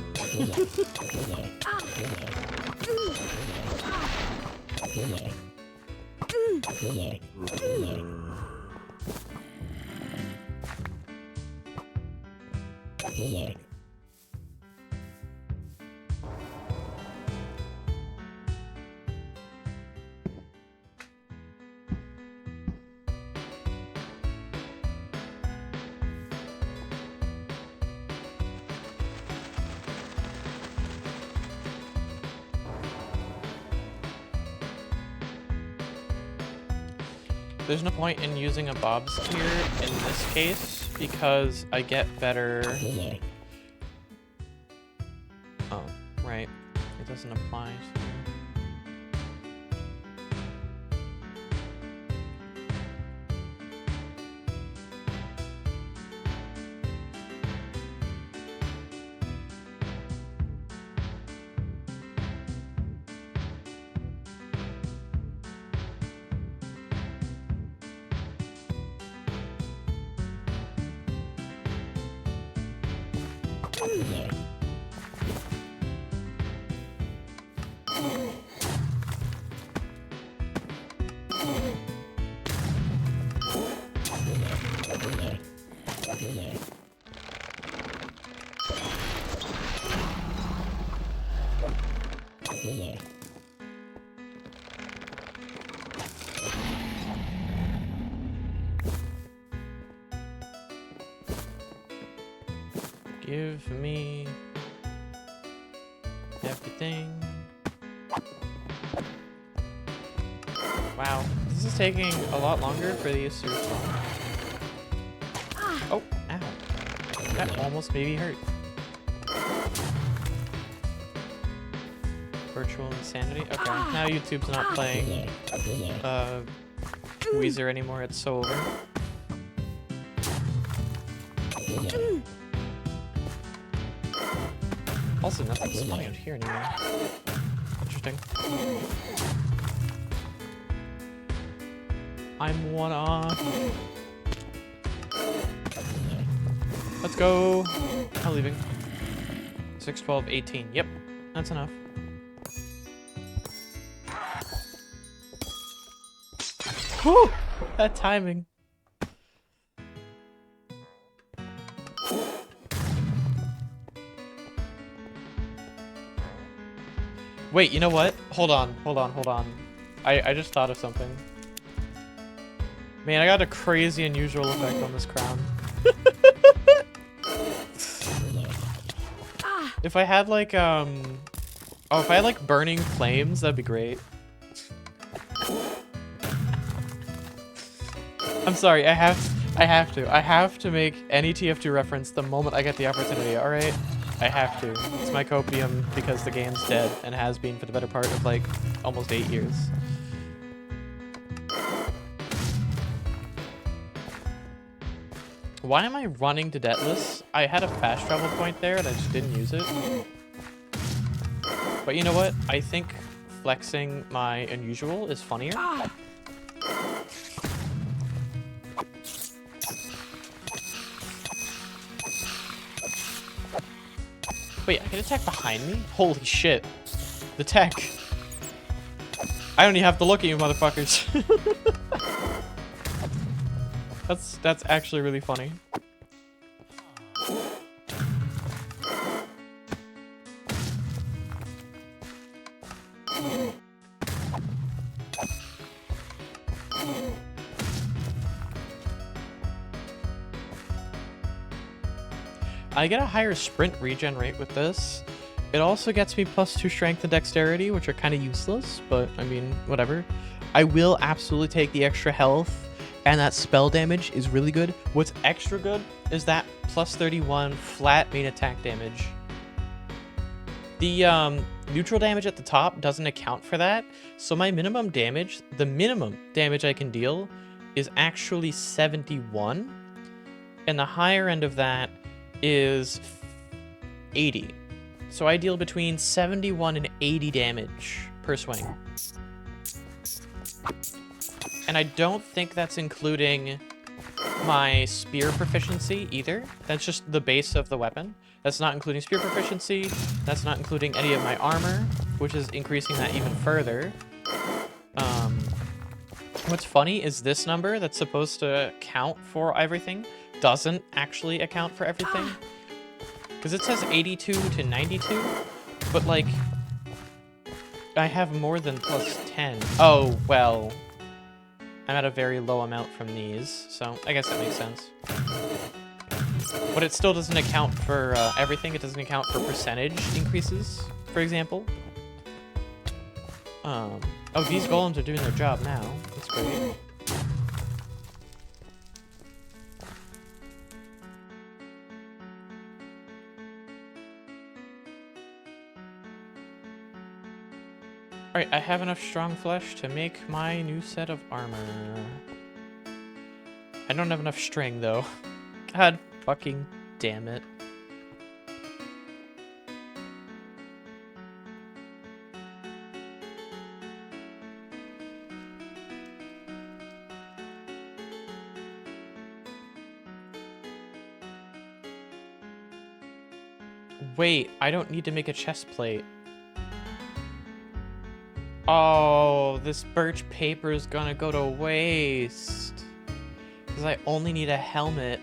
There's no point in using a Bob's tier in this case because I get better. Oh, right. It doesn't apply. Give me everything. Wow, this is taking a lot longer for these to respond. Oh, ow. That almost made me hurt. Virtual insanity? Okay, now YouTube's not playing Weezer anymore, it's so over. Also, nothing's spawning out here anymore. Interesting. I'm one off. Let's go. I'm leaving. 6, 12, 18. Yep, that's enough. Whew! That timing. Wait, you know what? Hold on. I just thought of something. Man, I got a crazy unusual effect on this crown. If I had like, oh, if I had like burning flames, that'd be great. I'm sorry, I have to make any TF2 reference the moment I get the opportunity, alright? I have to. It's my copium because the game's dead and has been for the better part of like almost 8 years. Why am I running to Deathless? I had a fast travel point there and I just didn't use it. But you know what? I think flexing my unusual is funnier. Wait, I can attack behind me? Holy shit. The tech. I don't even have to look at you, motherfuckers. That's actually really funny. I get a higher sprint regen rate with this. It also gets me +2 strength and dexterity, which are kind of useless, but I mean, whatever. I will absolutely take the extra health, and that spell damage is really good. What's extra good is that +31 flat main attack damage. The neutral damage at the top doesn't account for that, so my minimum damage, the minimum damage I can deal, is actually 71, and the higher end of that is 80. So I deal between 71 and 80 damage per swing. And I don't think that's including my spear proficiency either. That's just the base of the weapon. That's not including spear proficiency. That's not including any of my armor, which is increasing that even further. What's funny is this number that's supposed to count for everything doesn't actually account for everything. Because it says 82 to 92, but like, I have more than plus 10. Oh, well, I'm at a very low amount from these, so I guess that makes sense. But it still doesn't account for everything. It doesn't account for percentage increases, for example. Oh, these golems are doing their job now. That's great. Alright, I have enough strong flesh to make my new set of armor. I don't have enough string, though. God fucking damn it. Wait, I don't need to make a chest plate. Oh, this birch paper is gonna go to waste. Because I only need a helmet.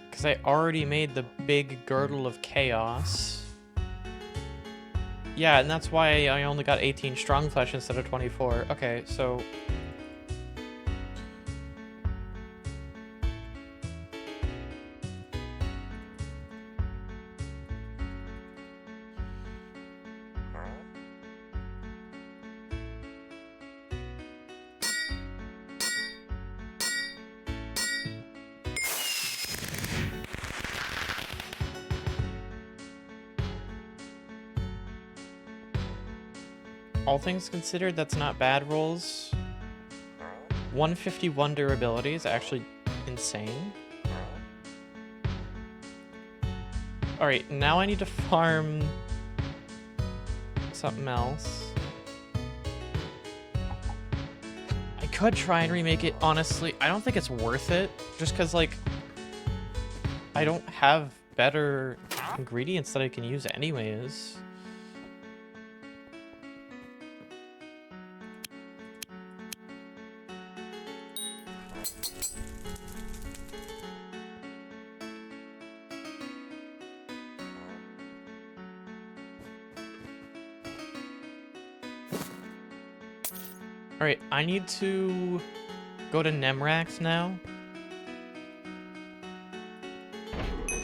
Because I already made the big girdle of chaos. Yeah, and that's why I only got 18 strong flesh instead of 24. Okay, so... all things considered, that's not bad rolls. 151 durability is actually insane. Alright, now I need to farm something else. I could try and remake it, honestly. I don't think it's worth it, just because, like, I don't have better ingredients that I can use anyways. Alright, I need to go to Nemrax now.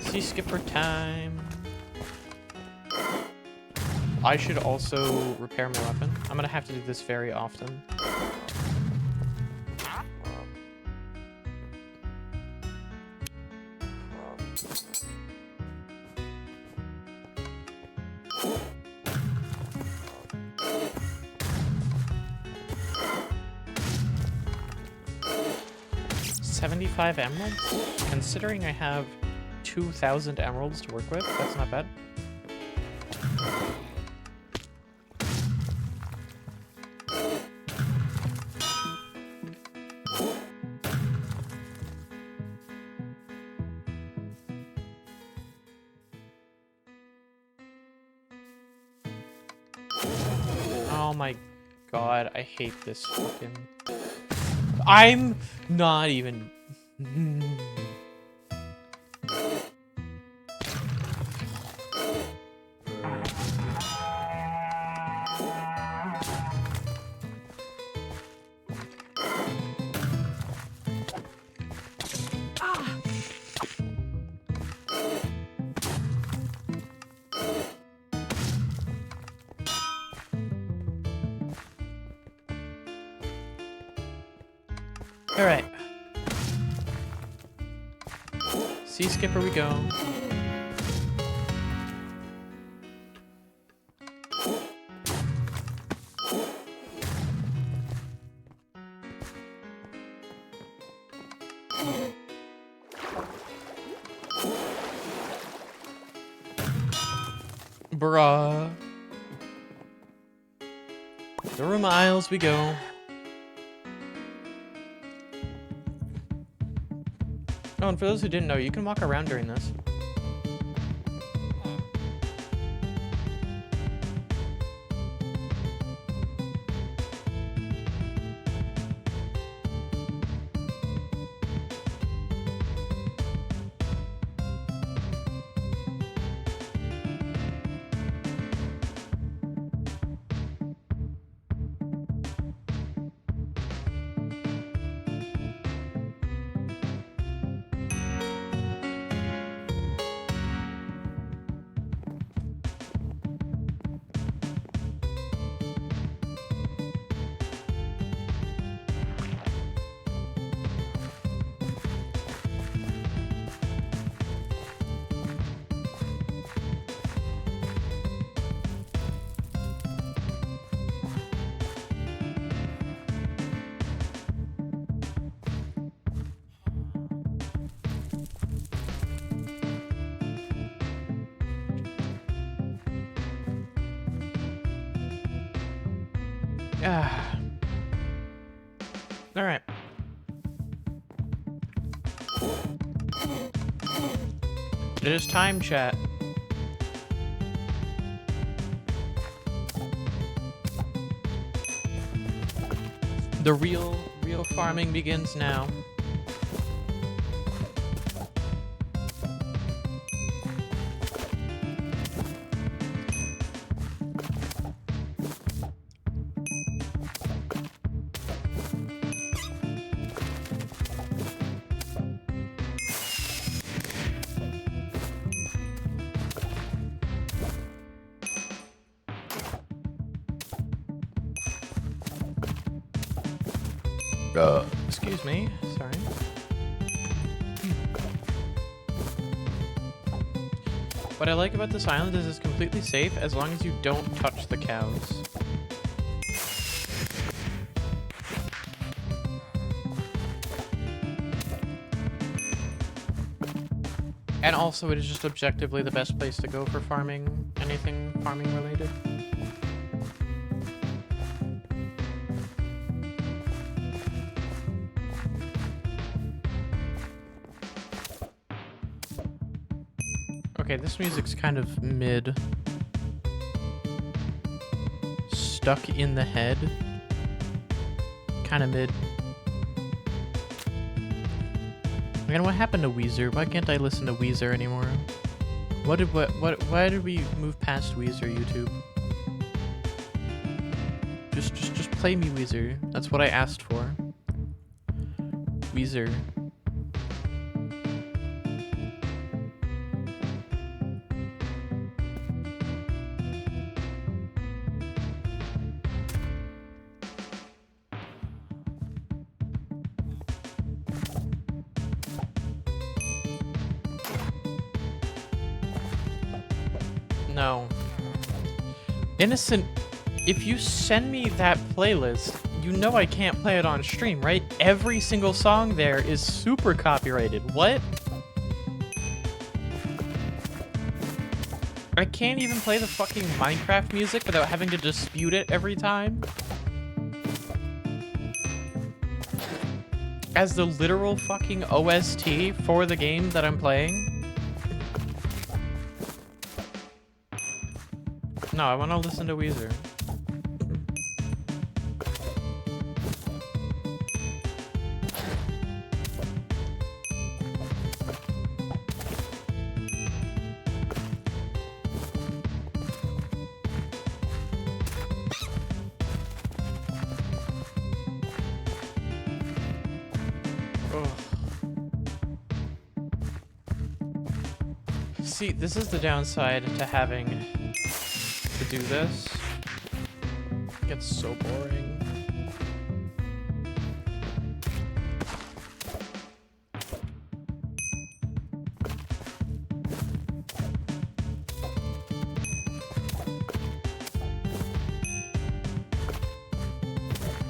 Sea skipper time. I should also repair my weapon. I'm gonna have to do this very often. $75 emeralds? Considering I have 2,000 emeralds to work with, that's not bad. Oh my god, I hate this fucking... I'm not even... Alright. Sea skipper we go. Bruh. Through miles we go. Oh, and for those who didn't know, you can walk around during this. Ah. Alright. It is time, chat. The real farming begins now. Excuse me, sorry. What I like about this island is it's completely safe as long as you don't touch the cows. And also it is just objectively the best place to go for farming, anything farming related. Okay, this music's kind of mid. Stuck in the head. Kind of mid. Man, what happened to Weezer? Why can't I listen to Weezer anymore? Why did we move past Weezer, YouTube? Just play me Weezer. That's what I asked for. Weezer. No. Innocent, if you send me that playlist, you know I can't play it on stream, right? Every single song there is super copyrighted. What? I can't even play the fucking Minecraft music without having to dispute it every time. As the literal fucking OST for the game that I'm playing. No, I want to listen to Weezer. See, this is the downside to having to do this. It gets so boring.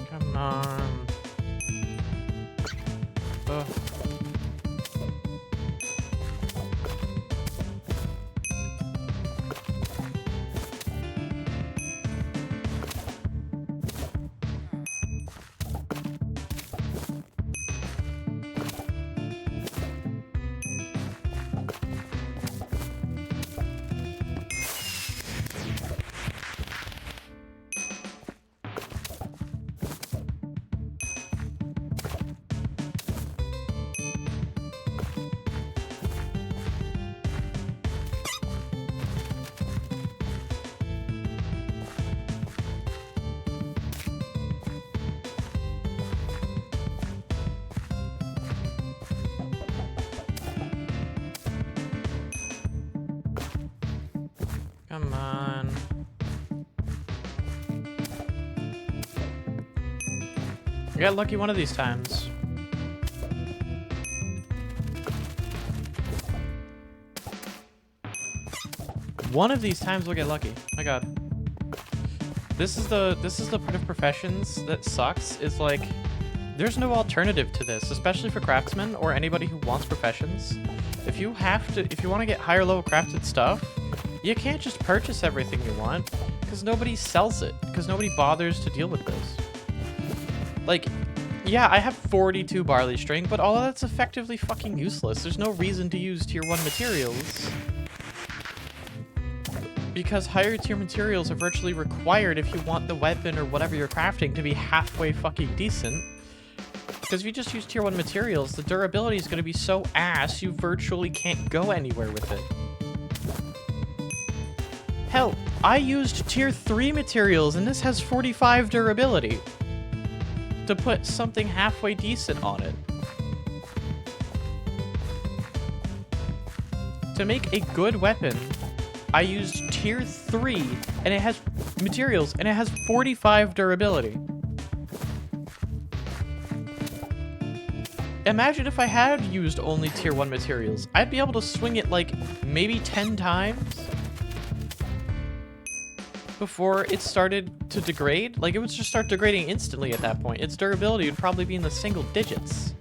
Come on. Ugh. Come on. I got lucky one of these times. One of these times we'll get lucky. My god. This is the part of professions that sucks, is like there's no alternative to this, especially for craftsmen or anybody who wants professions. If you want to get higher level crafted stuff, you can't just purchase everything you want, Because nobody sells it. Because nobody bothers to deal with this. Like, yeah, I have 42 barley string, but all of that's effectively fucking useless. There's no reason to use tier 1 materials. Because higher tier materials are virtually required if you want the weapon or whatever you're crafting to be halfway fucking decent. Because if you just use tier 1 materials, the durability is going to be so ass you virtually can't go anywhere with it. Hell, I used tier 3 materials and this has 45 durability. To put something halfway decent on it. To make a good weapon, I used tier 3 and it has materials and it has 45 durability. Imagine if I had used only tier 1 materials. I'd be able to swing it like maybe 10 times before it started to degrade. Like, it would just start degrading instantly at that point. Its durability would probably be in the single digits.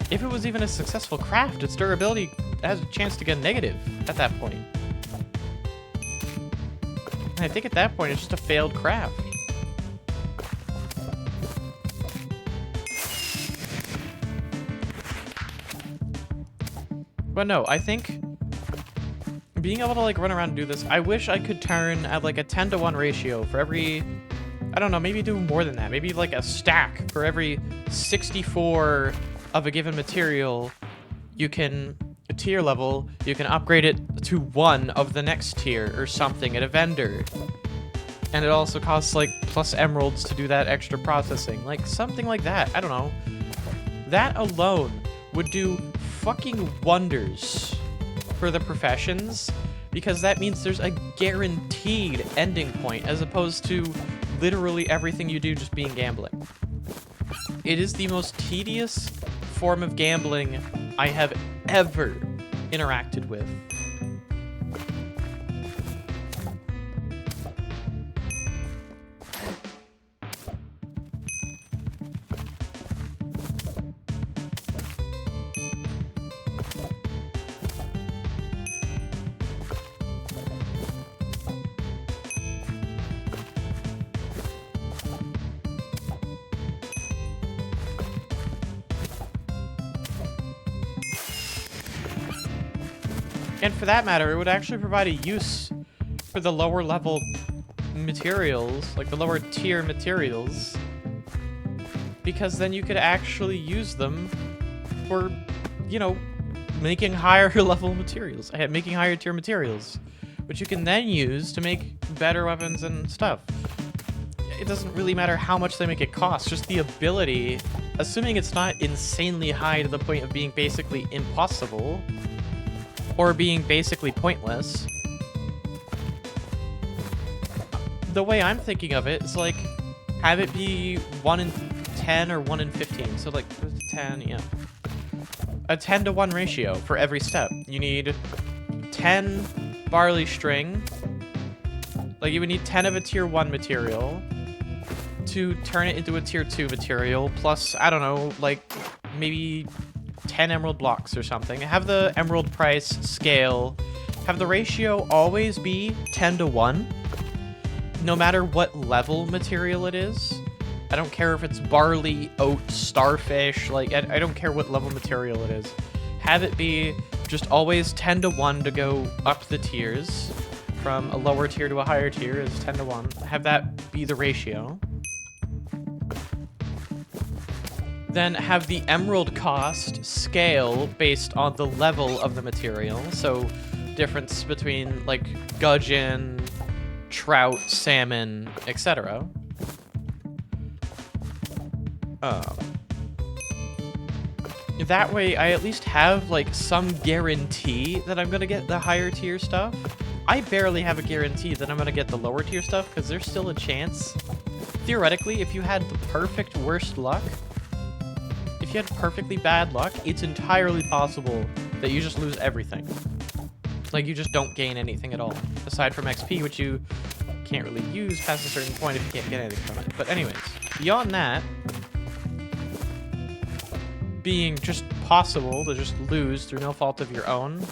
If it was even a successful craft, its durability has a chance to get negative at that point. And I think at that point, it's just a failed craft. But no, I think being able to like run around and do this, I wish I could turn at like a 10-to-1 ratio for every, I don't know, maybe do more than that. Maybe like a stack for every 64 of a given material. You can tier level, you can upgrade it to 1 of the next tier or something at a vendor. And it also costs like plus emeralds to do that extra processing. Like something like that. I don't know. That alone would do fucking wonders for the professions, because that means there's a guaranteed ending point as opposed to literally everything you do just being gambling. It is the most tedious form of gambling I have ever interacted with. And for that matter, it would actually provide a use for the lower level materials, like the lower tier materials, because then you could actually use them for, you know, making higher level materials, making higher tier materials, which you can then use to make better weapons and stuff. It doesn't really matter how much they make it cost, just the ability, assuming it's not insanely high to the point of being basically impossible, or being basically pointless. The way I'm thinking of it is like, have it be 1 in 10 or 1 in 15. So like 10, yeah. A 10-to-1 ratio for every step. You need 10 barley string. Like you would need 10 of a tier 1 material to turn it into a tier 2 material, plus, I don't know, like maybe 10 emerald blocks or something. Have the emerald price scale, have the ratio always be 10-to-1, no matter what level material it is. I don't care if it's barley, oat, starfish, like I don't care what level material it is. Have it be just always 10-to-1 to go up the tiers, from a lower tier to a higher tier is 10-to-1. Have that be the ratio. Then have the emerald cost scale based on the level of the material. So difference between like gudgeon, trout, salmon, etc. That way I at least have like some guarantee that I'm gonna get the higher tier stuff. I barely have a guarantee that I'm gonna get the lower tier stuff because there's still a chance. Theoretically, if you had the perfect worst luck, if you had perfectly bad luck, it's entirely possible that you just lose everything. Like, you just don't gain anything at all, aside from XP, which you can't really use past a certain point if you can't get anything from it. But anyways, beyond that, being just possible to just lose through no fault of your own,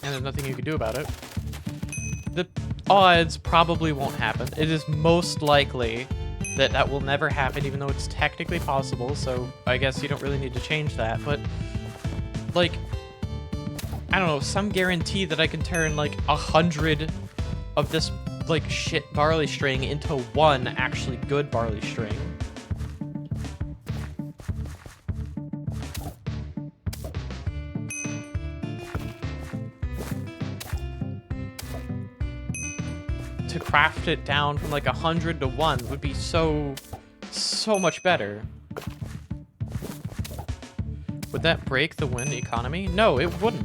and there's nothing you can do about it, odds probably won't happen. It is most likely that that will never happen, even though it's technically possible, so I guess you don't really need to change that, but, like, I don't know, some guarantee that I can turn, like, 100 of this, like, shit barley string into one actually good barley string. To craft it down from like 100 to 1 would be so much better. Would that break the Wynn economy? No, it wouldn't.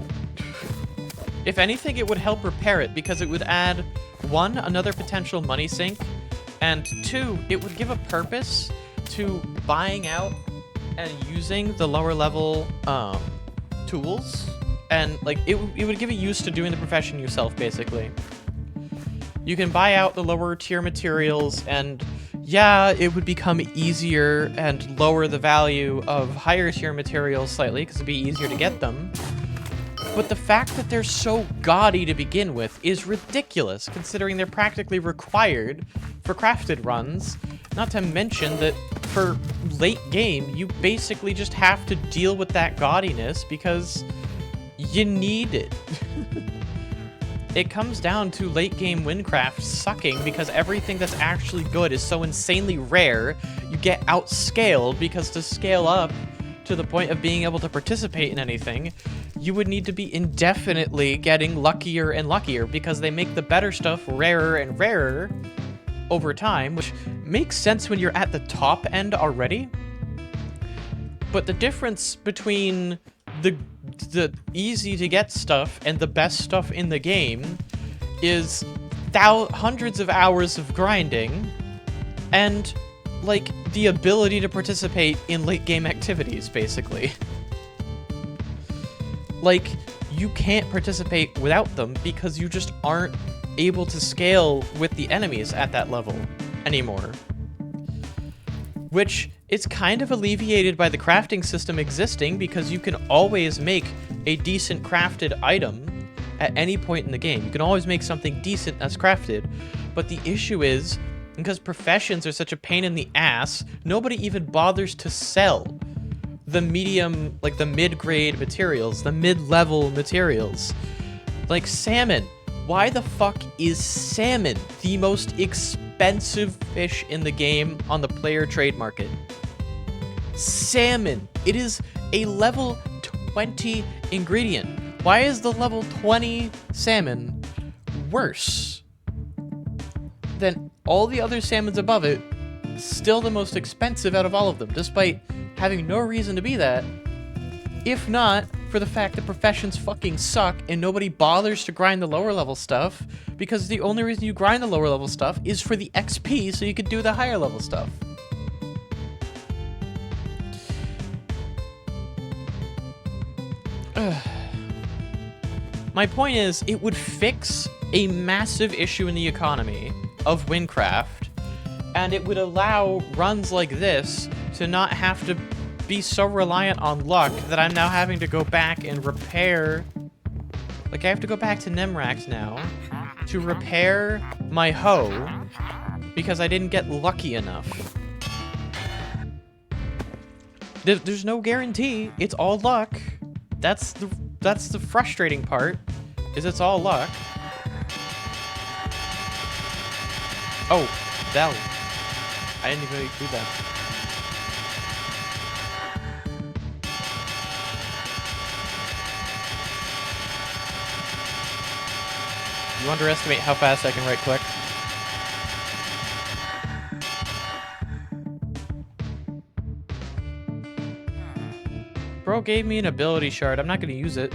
If anything, it would help repair it because it would add, 1, another potential money sink, and 2, it would give a purpose to buying out and using the lower level tools, and like it would give a use to doing the profession yourself, basically. You can buy out the lower tier materials, and yeah, it would become easier and lower the value of higher tier materials slightly because it'd be easier to get them. But the fact that they're so gaudy to begin with is ridiculous, considering they're practically required for crafted runs. Not to mention that for late game, you basically just have to deal with that gaudiness because you need it. It comes down to late game Wynncraft sucking because everything that's actually good is so insanely rare, you get outscaled because to scale up to the point of being able to participate in anything, you would need to be indefinitely getting luckier and luckier because they make the better stuff rarer and rarer over time, which makes sense when you're at the top end already. But the difference between the easy to get stuff and the best stuff in the game is hundreds of hours of grinding and like the ability to participate in late game activities, basically. Like, you can't participate without them because you just aren't able to scale with the enemies at that level anymore. Which is kind of alleviated by the crafting system existing because you can always make a decent crafted item at any point in the game. You can always make something decent that's crafted, but the issue is, because professions are such a pain in the ass, nobody even bothers to sell the medium, like the mid-grade materials, the mid-level materials. Like salmon. Why the fuck is salmon the most expensive fish in the game on the player trade market? Salmon. It is a level 20 ingredient. Why is the level 20 salmon worse than all the other salmons above it? Still the most expensive out of all of them, despite having no reason to be that, if not for the fact that professions fucking suck and nobody bothers to grind the lower level stuff, because the only reason you grind the lower level stuff is for the XP so you could do the higher level stuff. My point is, it would fix a massive issue in the economy of Wynncraft, and it would allow runs like this to not have to be so reliant on luck that I'm now having to go back and repair. Like, I have to go back to Nemrax now to repair my hoe because I didn't get lucky enough. There's no guarantee. It's all luck. That's the frustrating part, is it's all luck. Oh, Dell. I didn't even do that. You underestimate how fast I can right click. Bro gave me an ability shard. I'm not gonna use it.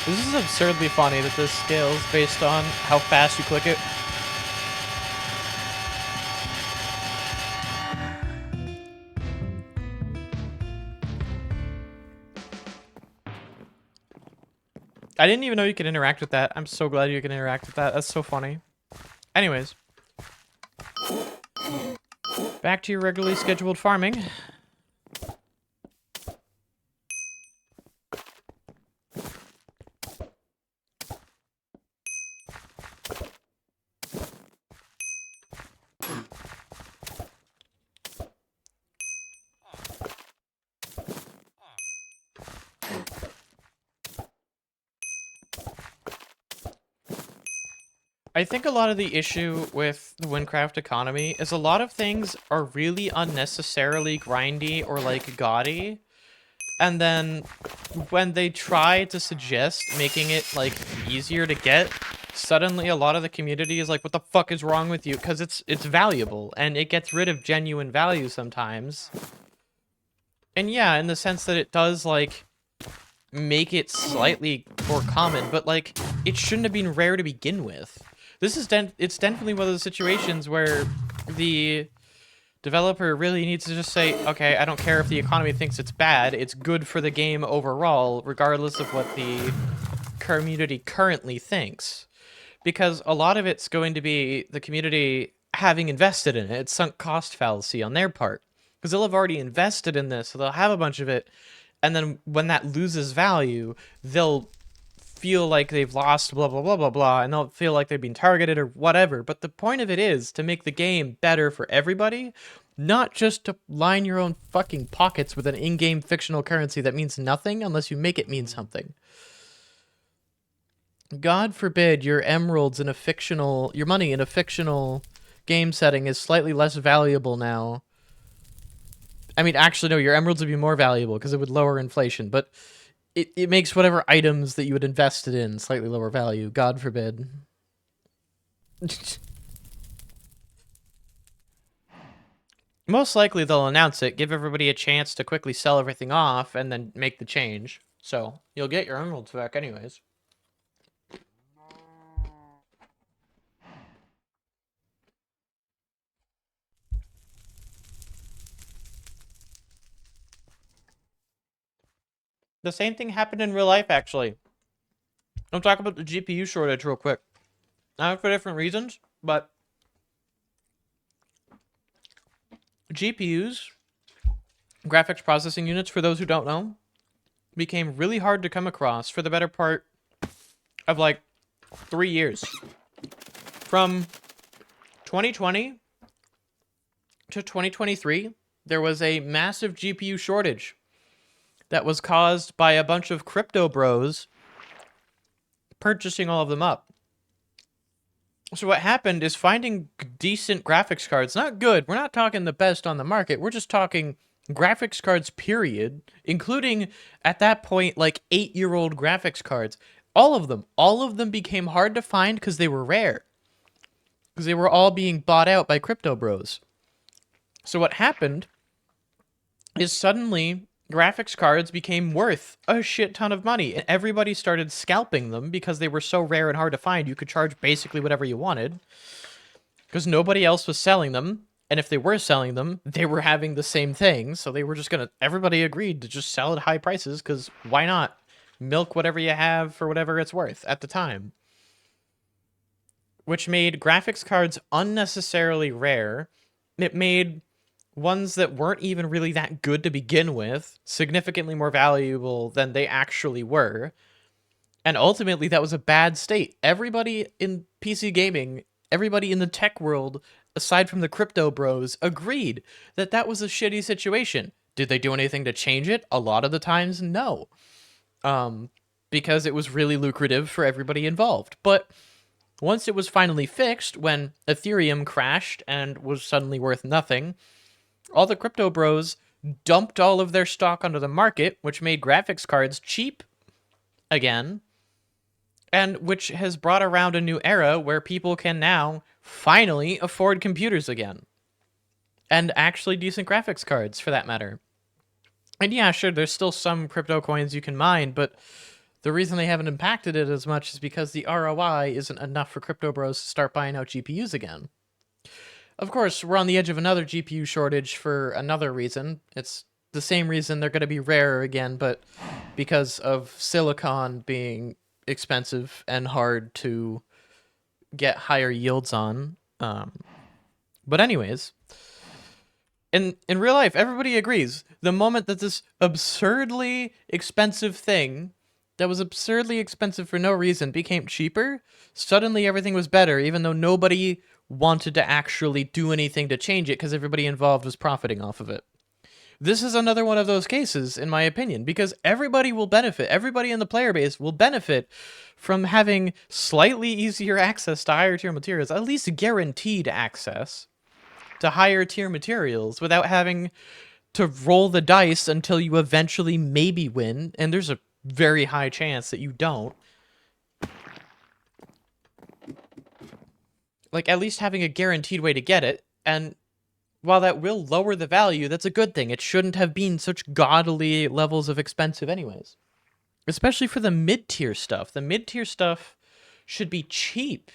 This is absurdly funny that this scales based on how fast you click it. I didn't even know you could interact with that. I'm so glad you can interact with that. That's so funny. Anyways. Back to your regularly scheduled farming. I think a lot of the issue with the Wynncraft economy is a lot of things are really unnecessarily grindy or like gaudy. And then when they try to suggest making it like easier to get, suddenly a lot of the community is like, what the fuck is wrong with you? Because it's valuable and it gets rid of genuine value sometimes. And yeah, in the sense that it does like make it slightly more common, but like it shouldn't have been rare to begin with. This is it's definitely one of those situations where the developer really needs to just say, okay, I don't care if the economy thinks it's bad, it's good for the game overall, regardless of what the community currently thinks. Because a lot of it's going to be the community having invested in it. It's sunk cost fallacy on their part. Because they'll have already invested in this, so they'll have a bunch of it, and then when that loses value, they'll feel like they've lost blah blah blah blah blah, and they'll feel like they've been targeted or whatever. But the point of it is to make the game better for everybody, not just to line your own fucking pockets with an in-game fictional currency that means nothing unless you make it mean something. God forbid your emeralds in a fictional, your money in a fictional game setting is slightly less valuable now. I mean, actually, no, your emeralds would be more valuable because it would lower inflation, but it makes whatever items that you had invested in slightly lower value. God forbid. Most likely they'll announce it, give everybody a chance to quickly sell everything off, and then make the change. So, you'll get your emeralds back anyways. The same thing happened in real life, actually. I'll talk about the GPU shortage real quick. Not for different reasons, but GPUs, graphics processing units, for those who don't know, became really hard to come across for the better part of like 3 years. From 2020 to 2023, there was a massive GPU shortage that was caused by a bunch of crypto bros purchasing all of them up. So what happened is finding decent graphics cards, not good, we're not talking the best on the market, we're just talking graphics cards period, including at that point like 8-year-old graphics cards. All of them became hard to find because they were rare. Because they were all being bought out by crypto bros. So what happened is suddenly graphics cards became worth a shit ton of money, and everybody started scalping them because they were so rare and hard to find. You could charge basically whatever you wanted because nobody else was selling them, and if they were selling them, they were having the same thing, so they were just gonna, everybody agreed to just sell at high prices because why not? Milk whatever you have for whatever it's worth at the time. Which made graphics cards unnecessarily rare. It made ones that weren't even really that good to begin with significantly more valuable than they actually were. And ultimately, that was a bad state. Everybody in PC gaming, everybody in the tech world, aside from the crypto bros, agreed that that was a shitty situation. Did they do anything to change it? A lot of the times, no. Because it was really lucrative for everybody involved. But once it was finally fixed, when Ethereum crashed and was suddenly worth nothing, all the crypto bros dumped all of their stock onto the market, which made graphics cards cheap again, and which has brought around a new era where people can now finally afford computers again. And actually decent graphics cards, for that matter. And yeah, sure, there's still some crypto coins you can mine, but The reason they haven't impacted it as much is because the ROI isn't enough for crypto bros to start buying out GPUs again. Of course, we're on the edge of another GPU shortage for another reason. It's the same reason they're going to be rarer again, but because of silicon being expensive and hard to get higher yields on. But anyways, in real life, everybody agrees. The moment that this absurdly expensive thing that was absurdly expensive for no reason became cheaper, suddenly everything was better, even though nobody wanted to actually do anything to change it because everybody involved was profiting off of it. This is another one of those cases, in my opinion, because everybody will benefit. Everybody in the player base will benefit from having slightly easier access to higher tier materials, at least guaranteed access to higher tier materials without having to roll the dice until you eventually maybe win, and there's a very high chance that you don't. Like, at least having a guaranteed way to get it, and while that will lower the value, that's a good thing. It shouldn't have been such godly levels of expensive anyways. Especially for the mid-tier stuff. The mid-tier stuff should be cheap.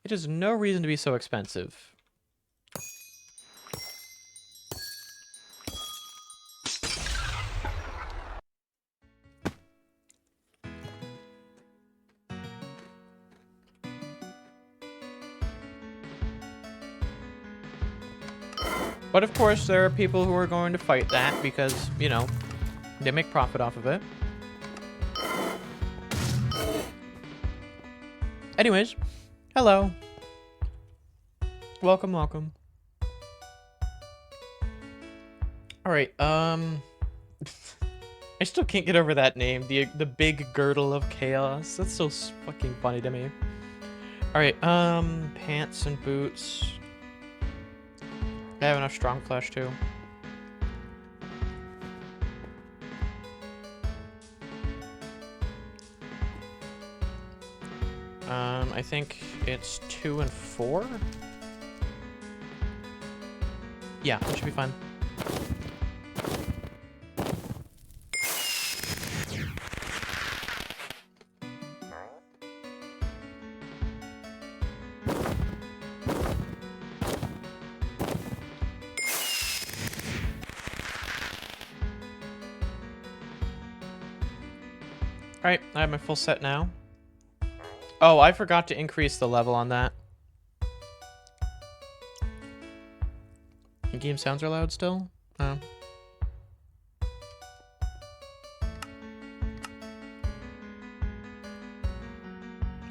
It has no reason to be so expensive. But of course, there are people who are going to fight that because, you know, they make profit off of it. Anyways, hello. Welcome, welcome. Alright, I still can't get over that name, the big girdle of chaos. That's so fucking funny to me. Alright, pants and boots. I have enough strong flesh too. I think it's 2 and 4. Yeah, that should be fine. Alright, I have my full set now. Oh, I forgot to increase the level on that. In-game sounds are loud still? Oh.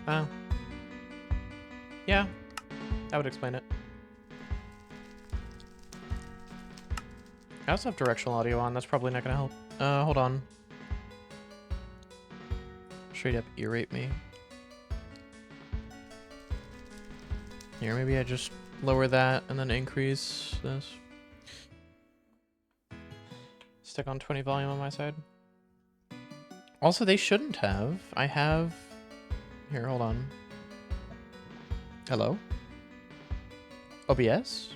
Oh. Yeah, that would explain it. I also have directional audio on, that's probably not gonna help. Hold on. Straight up ear rape me. Here, maybe I just lower that and then increase this. Stick on 20 volume on my side. Also, they shouldn't have. I have... Here, hold on. Hello? OBS?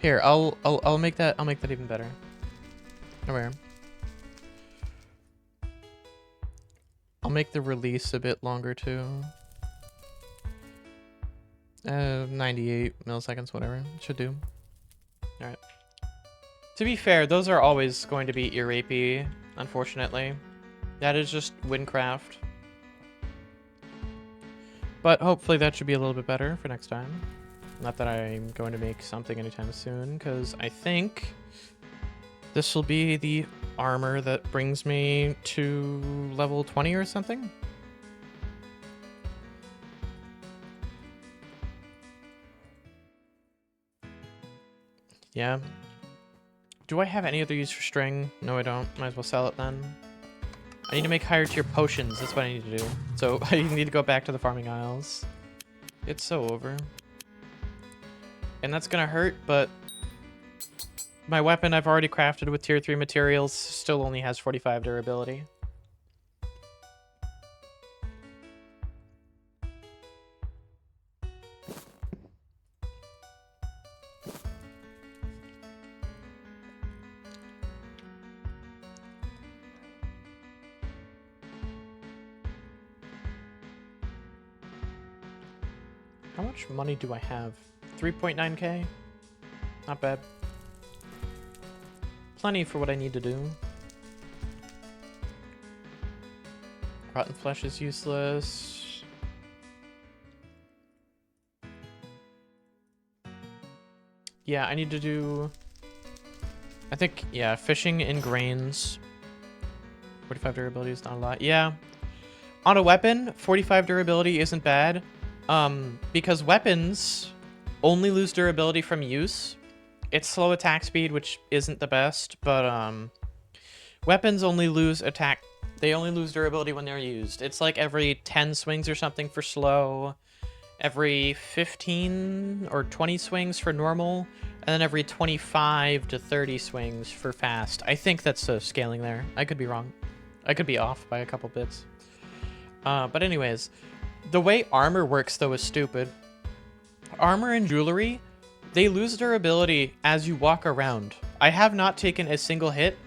Here, I'll make that even better. Where? I'll make the release a bit longer too. 98 milliseconds, whatever. Should do. Alright. To be fair, those are always going to be ear rapey, unfortunately. That is just Wynncraft. But hopefully that should be a little bit better for next time. Not that I'm going to make something anytime soon, because I think this will be the armor that brings me to level 20 or something. Yeah. Do I have any other use for string? No, I don't. Might as well sell it then. I need to make higher tier potions. That's what I need to do. So I need to go back to the farming isles. It's so over. And that's gonna hurt, but my weapon I've already crafted with tier 3 materials still only has 45 durability. much money do I have? 3.9k? Not bad. Plenty for what I need to do. Rotten flesh is useless. Yeah, I need to do... I think, yeah, fishing in grains. 45 durability is not a lot. Yeah. On a weapon, 45 durability isn't bad. Because weapons only lose durability from use. It's slow attack speed, which isn't the best, but weapons only lose attack. They only lose durability when they're used. It's like every 10 swings or something for slow, every 15 or 20 swings for normal, and then every 25 to 30 swings for fast. I think that's the scaling there. I could be wrong. I could be off by a couple bits. But anyways, the way armor works, though, is stupid. Armor and jewelry, they lose durability as you walk around. I have not taken a single hit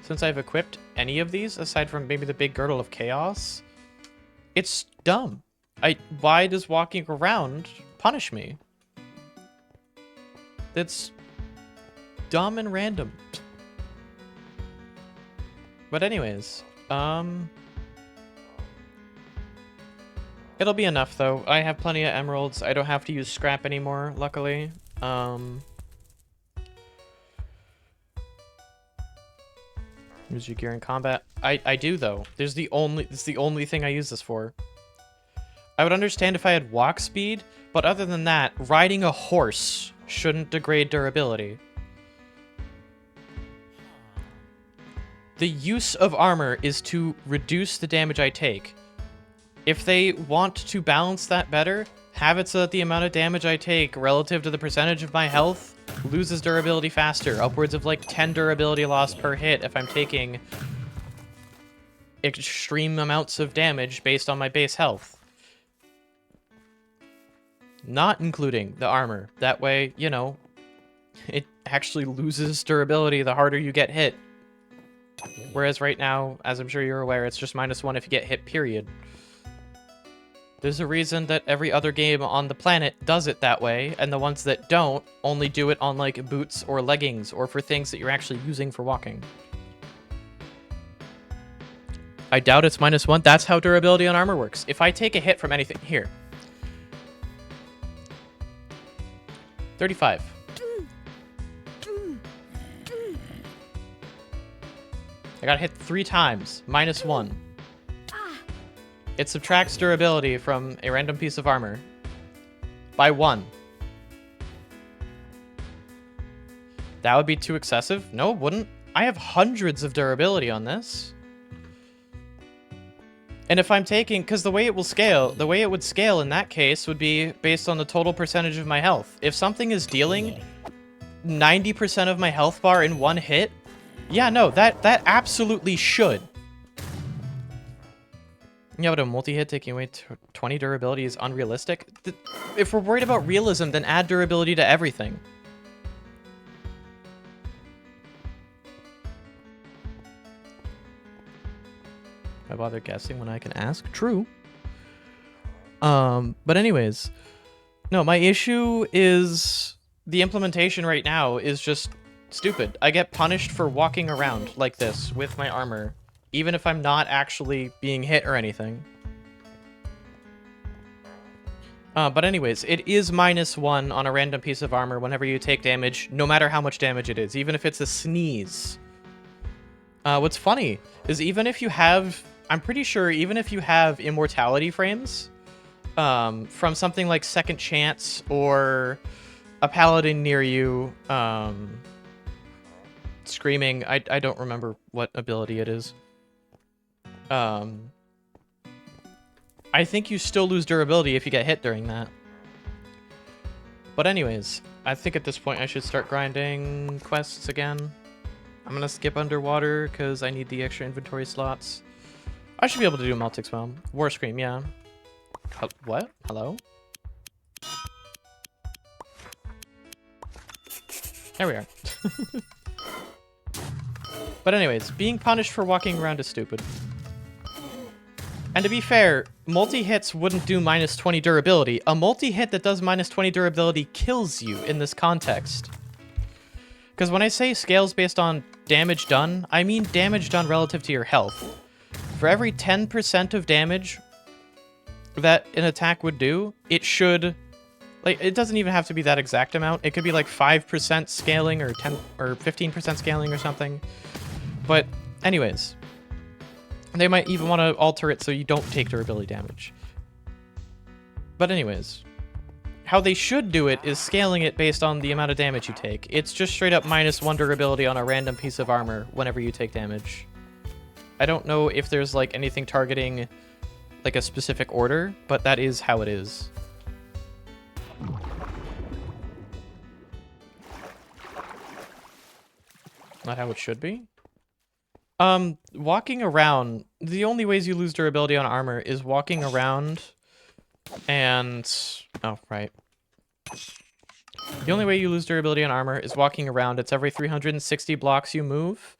since I've equipped any of these, aside from maybe the big Girdle of Chaos. It's dumb. Why does walking around punish me? It's dumb and random. But anyways, it'll be enough, though. I have plenty of emeralds. I don't have to use scrap anymore, luckily. Use your gear in combat. I do, though. It's the only thing I use this for. I would understand if I had walk speed, but other than that, riding a horse shouldn't degrade durability. The use of armor is to reduce the damage I take. If they want to balance that better, have it so that the amount of damage I take relative to the percentage of my health loses durability faster. Upwards of like 10 durability loss per hit if I'm taking extreme amounts of damage based on my base health. Not including the armor. That way, you know, it actually loses durability the harder you get hit. Whereas right now, as I'm sure you're aware, it's just -1 if you get hit, period. There's a reason that every other game on the planet does it that way, and the ones that don't only do it on, like, boots or leggings, or for things that you're actually using for walking. I doubt it's -1. That's how durability on armor works. If I take a hit from anything... Here. 35. I got hit 3 times. -1. It subtracts durability from a random piece of armor by 1. That would be too excessive? No, it wouldn't. I have hundreds of durability on this. And if I'm taking... Because the way it would scale in that case would be based on the total percentage of my health. If something is dealing 90% of my health bar in 1 hit, yeah, no, that absolutely should. Yeah, but a multi-hit taking away 20 durability is unrealistic. If we're worried about realism, then add durability to everything. Why bother guessing when I can ask? True. But anyways, no, my issue is the implementation right now is just stupid. I get punished for walking around like this with my armor, even if I'm not actually being hit or anything. But anyways, it is -1 on a random piece of armor whenever you take damage, no matter how much damage it is, even if it's a sneeze. What's funny is even if you have... I'm pretty sure even if you have immortality frames, from something like Second Chance or a paladin near you, screaming, I don't remember what ability it is. I think you still lose durability if you get hit during that. But anyways, I think at this point I should start grinding quests again. I'm gonna skip underwater because I need the extra inventory slots. I should be able to do a Meltic Swim. War Scream, yeah. What? Hello? There we are. But anyways, being punished for walking around is stupid. And to be fair, multi-hits wouldn't do minus 20 durability. A multi-hit that does minus 20 durability kills you in this context. Because when I say scales based on damage done, I mean damage done relative to your health. For every 10% of damage that an attack would do, it should... Like, it doesn't even have to be that exact amount. It could be like 5% scaling or 10 or 15% scaling or something. But anyways, they might even want to alter it so you don't take durability damage. But anyways, how they should do it is scaling it based on the amount of damage you take. It's just straight up -1 durability on a random piece of armor whenever you take damage. I don't know if there's like anything targeting like a specific order, but that is how it is. Not how it should be? Walking around, the only ways you lose durability on armor is walking around and... Oh, right. The only way you lose durability on armor is walking around. It's every 360 blocks you move.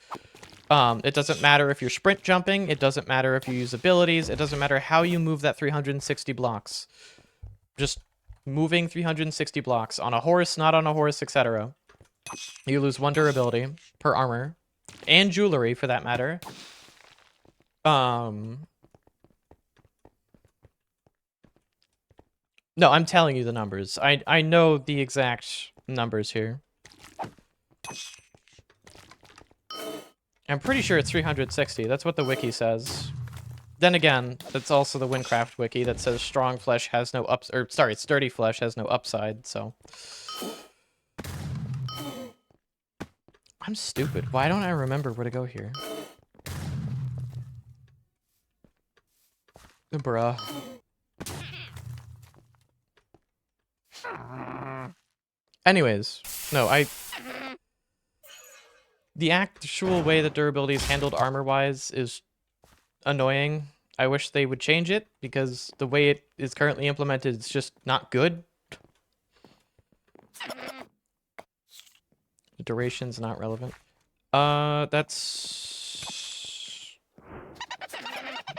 It doesn't matter if you're sprint jumping. It doesn't matter if you use abilities. It doesn't matter how you move that 360 blocks. Just moving 360 blocks on a horse, not on a horse, etc. You lose 1 durability per armor. And jewelry, for that matter. No, I'm telling you the numbers. I know the exact numbers here. I'm pretty sure it's 360. That's what the wiki says. Then again, that's also the Wynncraft wiki that says strong flesh has no ups... Or, sorry, sturdy flesh has no upside, so... I'm stupid. Why don't I remember where to go here? Bruh. Anyways, no, the actual way that durability is handled armor-wise is annoying. I wish they would change it, because the way it is currently implemented is just not good. The duration's not relevant. That's...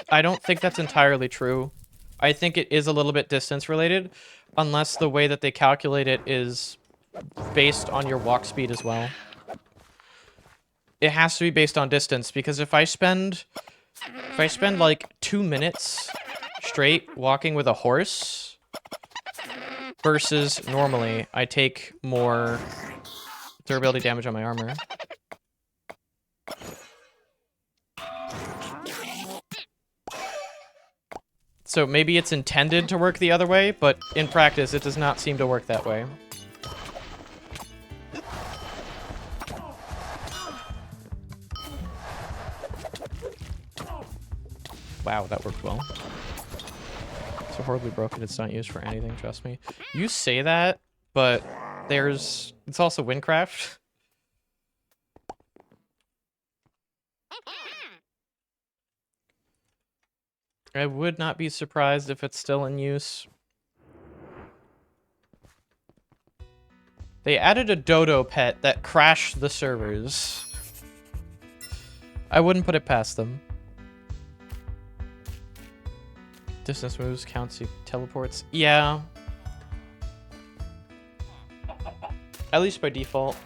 I don't think that's entirely true. I think it is a little bit distance related, unless the way that they calculate it is based on your walk speed as well. It has to be based on distance, because if I spend like 2 minutes straight walking with a horse versus normally I take more durability damage on my armor. So maybe it's intended to work the other way, but in practice it does not seem to work that way. Wow, that worked well. So horribly broken, it's not used for anything, trust me. You say that, but it's also Wynncraft. I would not be surprised if it's still in use. They added a dodo pet that crashed the servers. I wouldn't put it past them. Distance moves counts you teleports. Yeah. At least by default.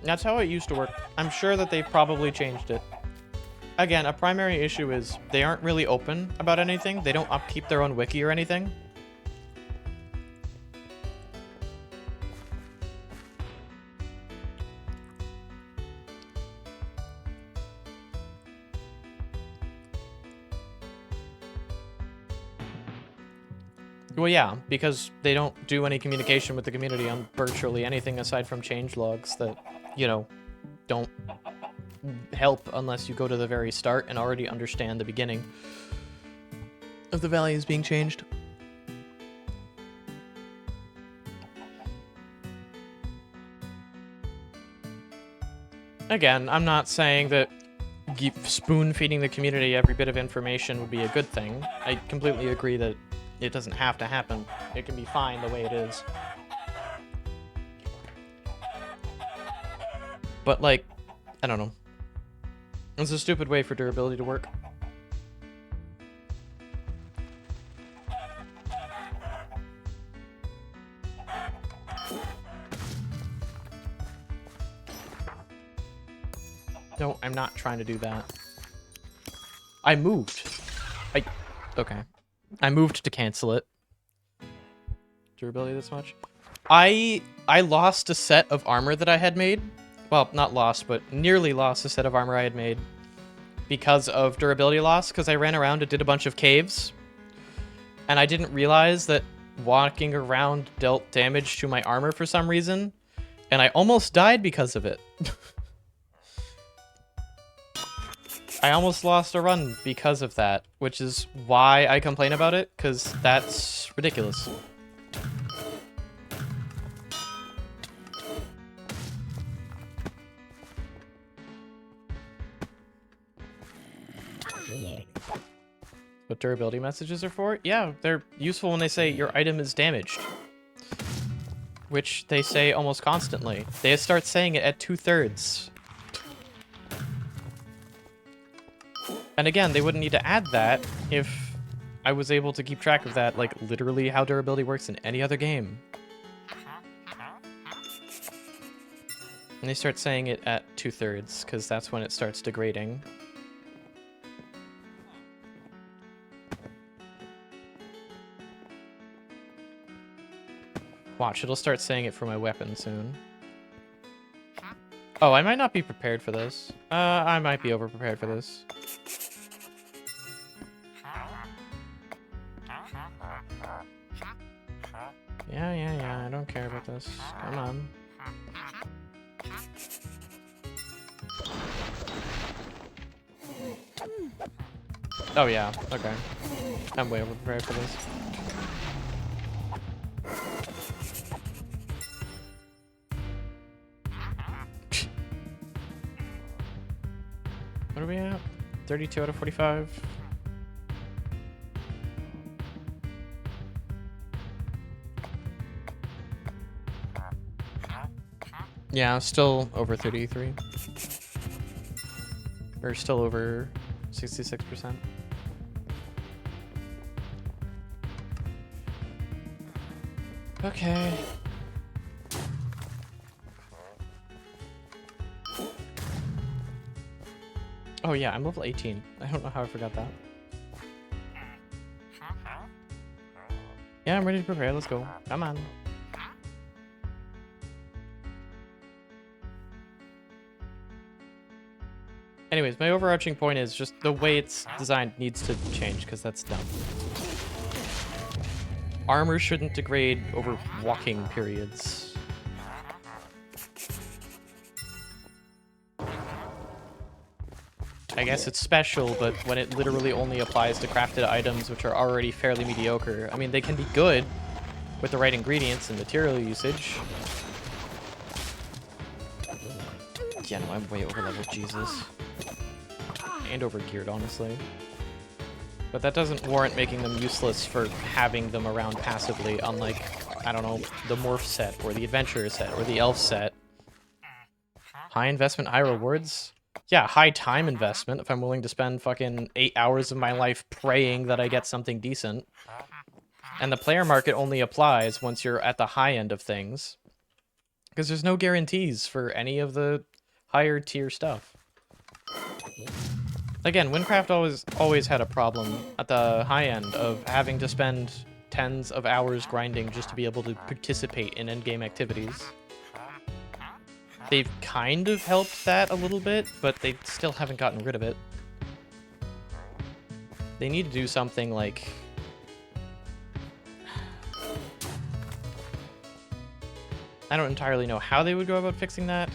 That's how it used to work. I'm sure that they've probably changed it. Again, a primary issue is they aren't really open about anything. They don't upkeep their own wiki or anything. Well, yeah, because they don't do any communication with the community on virtually anything aside from change logs that, you know, don't help unless you go to the very start and already understand the beginning of the values being changed. Again, I'm not saying that spoon-feeding the community every bit of information would be a good thing. I completely agree that it doesn't have to happen. It can be fine the way it is. But, like, I don't know. It's a stupid way for durability to work. No, I'm not trying to do that. I moved. Okay. I moved to cancel it. Durability this much. I lost a set of armor that I had made. Well, not lost, but nearly lost a set of armor I had made because of durability loss, because I ran around and did a bunch of caves. And I didn't realize that walking around dealt damage to my armor for some reason. And I almost died because of it. I almost lost a run because of that, which is why I complain about it, because that's ridiculous. What durability messages are for? Yeah, they're useful when they say your item is damaged. Which they say almost constantly. They start saying it at 2/3. And again, they wouldn't need to add that if I was able to keep track of that, like literally how durability works in any other game. And they start saying it at 2/3, because that's when it starts degrading. Watch, it'll start saying it for my weapon soon. Oh, I might not be prepared for this. I might be over-prepared for this. Yeah, I don't care about this. Come on. Oh yeah, okay. I'm way over-prepared for this. What are we at? 32 out of 45. Yeah, still over 33. Or still over 66%. Okay. Oh yeah, I'm level 18. I don't know how I forgot that. Yeah, I'm ready to prepare. Let's go. Come on. Anyways, my overarching point is just the way it's designed needs to change, because that's dumb. Armor shouldn't degrade over walking periods. I guess it's special, but when it literally only applies to crafted items, which are already fairly mediocre. I mean, they can be good with the right ingredients and material usage. Yeah, no, I'm way over leveled, Jesus. And over geared, honestly. But that doesn't warrant making them useless for having them around passively, unlike, I don't know, the Morph set, or the Adventurer set, or the Elf set. High investment, high rewards? Yeah, high time investment if I'm willing to spend fucking 8 hours of my life praying that I get something decent. And the player market only applies once you're at the high end of things. Because there's no guarantees for any of the higher tier stuff. Again, Wynncraft always had a problem at the high end of having to spend tens of hours grinding just to be able to participate in endgame activities. They've kind of helped that a little bit, but they still haven't gotten rid of it. They need to do something like... I don't entirely know how they would go about fixing that.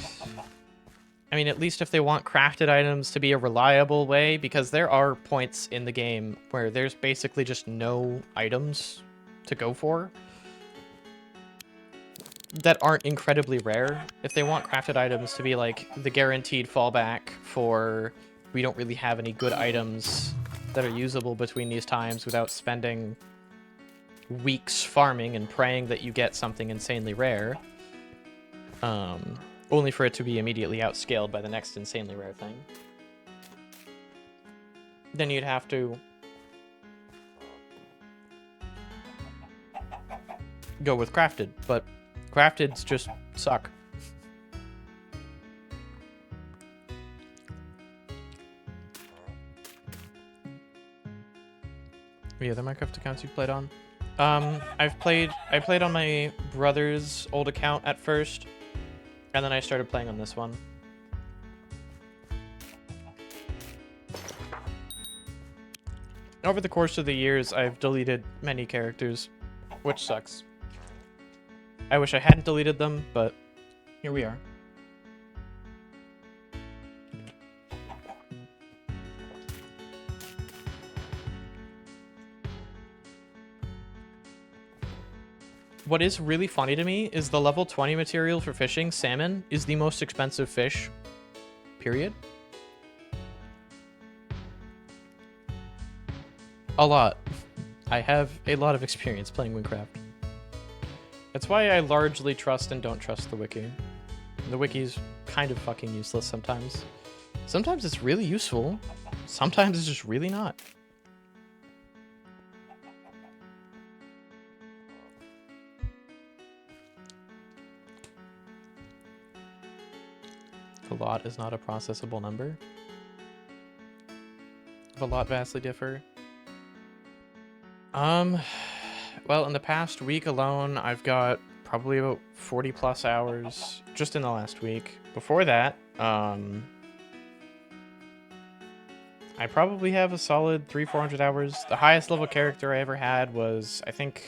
I mean, at least if they want crafted items to be a reliable way, because there are points in the game where there's basically just no items to go for that aren't incredibly rare. If they want crafted items to be like the guaranteed fallback for we don't really have any good items that are usable between these times without spending weeks farming and praying that you get something insanely rare, only for it to be immediately outscaled by the next insanely rare thing. Then you'd have to go with crafted, but crafteds just suck. Any other Minecraft accounts you've played on? I played on my brother's old account at first, and then I started playing on this one. Over the course of the years, I've deleted many characters, which sucks. I wish I hadn't deleted them, but here we are. What is really funny to me is the level 20 material for fishing, salmon, is the most expensive fish, period. A lot. I have a lot of experience playing Wynncraft. That's why I largely trust and don't trust the wiki. The wiki's kind of fucking useless sometimes. Sometimes it's really useful. Sometimes it's just really not. A lot is not a processable number. A lot vastly differ. Well, in the past week alone, I've got probably about 40 plus hours just in the last week. Before that, I probably have a solid 300-400 hours. The highest level character I ever had was, I think,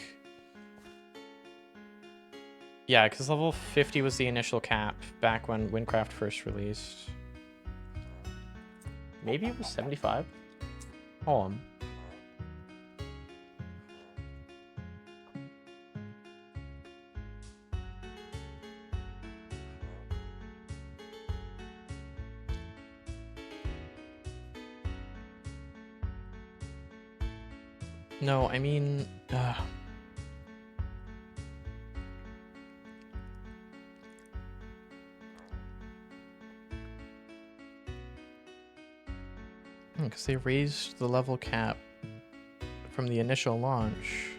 yeah, because level 50 was the initial cap back when Wynncraft first released. Maybe it was 75? Hold on. No, I mean, because they raised the level cap from the initial launch.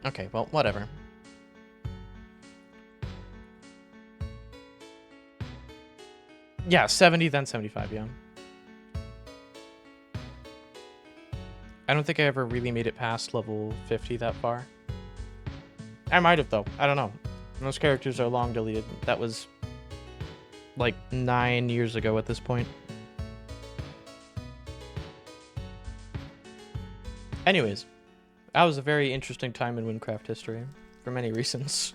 Okay, well, whatever. Yeah, 70, then 75, yeah. I don't think I ever really made it past level 50 that far. I might have, though. I don't know. Those characters are long deleted. That was like 9 years ago at this point. Anyways, that was a very interesting time in Wynncraft history for many reasons.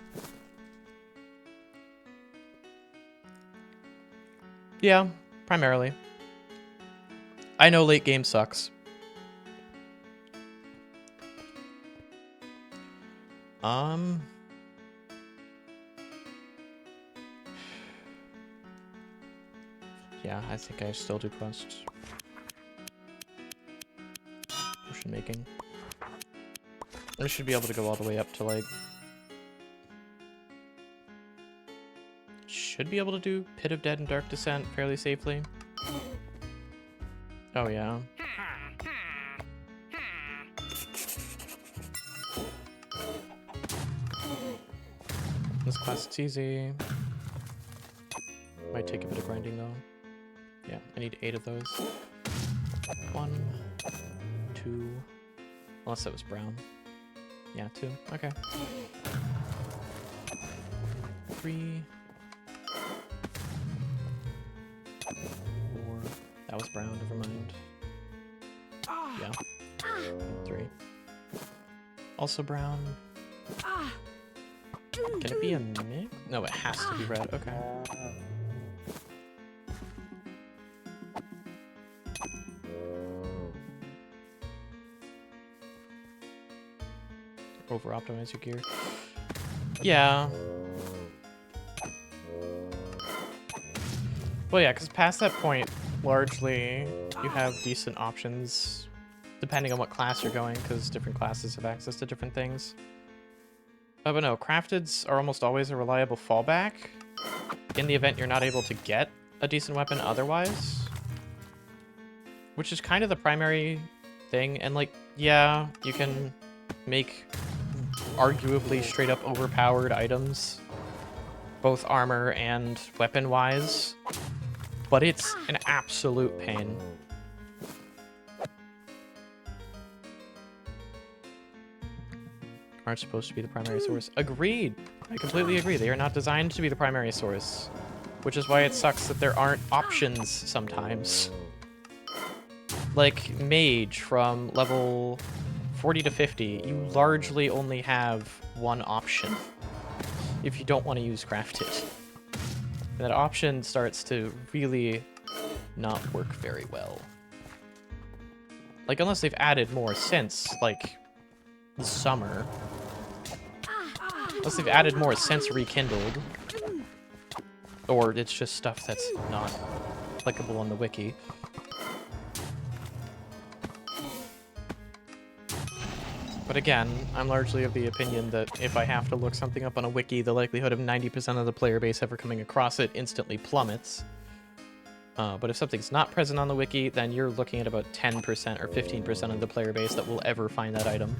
Yeah, primarily. I know late game sucks. Yeah, I think I still do quests. Potion making. I should be able to go all the way up to, like... Should be able to do Pit of Dead and Dark Descent fairly safely. Oh, yeah. This quest's easy. Might take a bit of grinding, though. Yeah, I need 8 of those. 1, 2... Unless that was brown. Yeah, 2. Okay. 3... 4... That was brown, never mind. Yeah. 3. Also brown. Can it be a mix? No, it has to be red. Okay. Over-optimize your gear. Yeah. Well, yeah, because past that point, largely, you have decent options depending on what class you're going, because different classes have access to different things. Oh, but no, crafteds are almost always a reliable fallback in the event you're not able to get a decent weapon otherwise. Which is kind of the primary thing. And, like, yeah, you can make arguably straight up overpowered items, both armor and weapon-wise, but it's an absolute pain. Aren't supposed to be the primary source. Agreed! I completely agree. They are not designed to be the primary source, which is why it sucks that there aren't options sometimes. Like Mage from level 40 to 50, you largely only have one option if you don't want to use Crafted. And that option starts to really not work very well. Like, unless they've added more since, like, the summer. Unless they've added more since Rekindled. Or it's just stuff that's not applicable on the wiki. But again, I'm largely of the opinion that if I have to look something up on a wiki, the likelihood of 90% of the player base ever coming across it instantly plummets. But if something's not present on the wiki, then you're looking at about 10% or 15% of the player base that will ever find that item.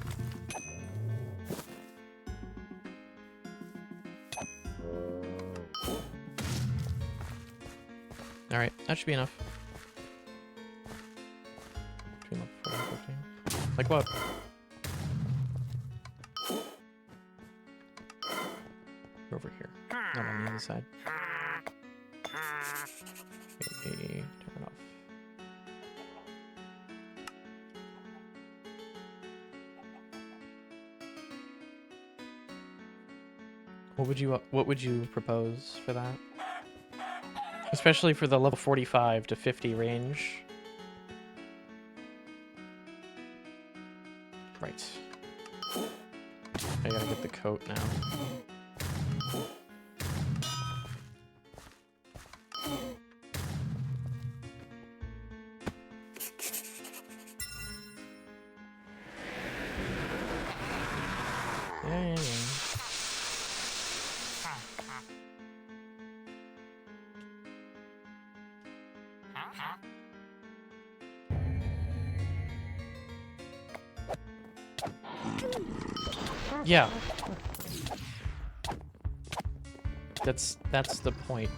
Alright, that should be enough. Like what? Over here, not on the other side. Maybe turn it off. What would you propose for that? Especially for the level 45 to 50 range. Right. I gotta get the coat now. Yeah. Yeah. That's the point.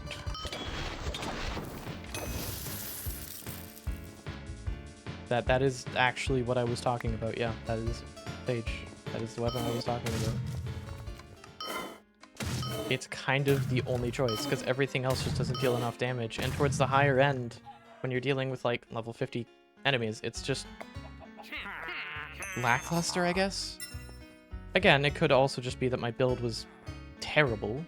That is actually what I was talking about. Yeah, that is Sage. That is the weapon I was talking about. It's kind of the only choice, because everything else just doesn't deal enough damage. And towards the higher end, when you're dealing with, like, level 50 enemies, it's just lackluster, I guess? Again, it could also just be that my build was terrible.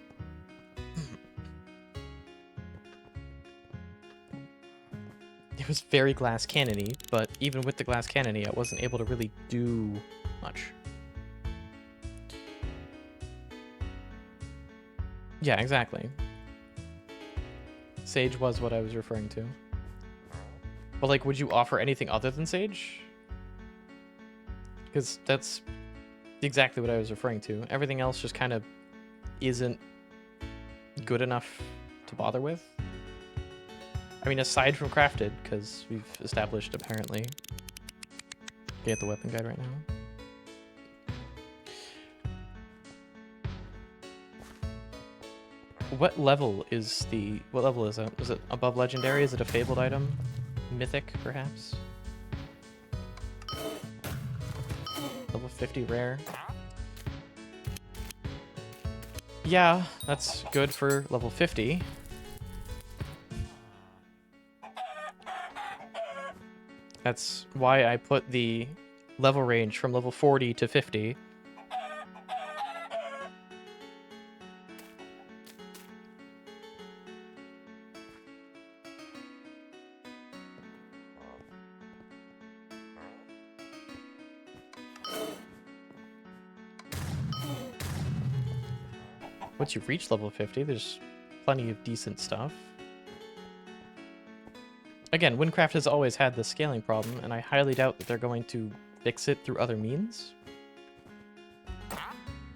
It was very glass cannon-y, but even with the glass cannon-y, I wasn't able to really do much. Yeah, exactly. Sage was what I was referring to. But, like, would you offer anything other than Sage? Because that's exactly what I was referring to. Everything else just kind of isn't good enough to bother with. I mean, aside from Crafted, because we've established, apparently. Get the weapon guide right now. What level is it? Is it above legendary? Is it a fabled item? Mythic, perhaps? Level 50 rare. Yeah, that's good for level 50. That's why I put the level range from level 40 to 50. Once you reach level 50, there's plenty of decent stuff. Again, Wynncraft has always had the scaling problem, and I highly doubt that they're going to fix it through other means.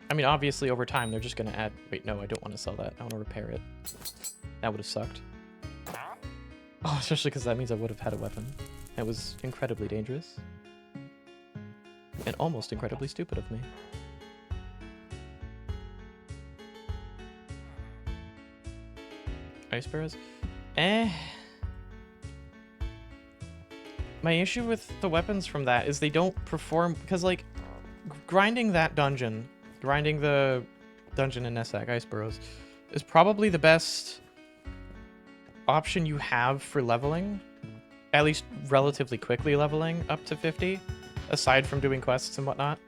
I mean, obviously, over time, they're just going to add... Wait, no, I don't want to sell that. I want to repair it. That would have sucked. Oh, especially because that means I would have had a weapon. It was incredibly dangerous. And almost incredibly stupid of me. Ice sparrows? Eh. My issue with the weapons from that is they don't perform... Because, like, grinding that dungeon... Grinding the dungeon in Nessac, Ice Burrows, is probably the best option you have for leveling. At least relatively quickly leveling up to 50. Aside from doing quests and whatnot.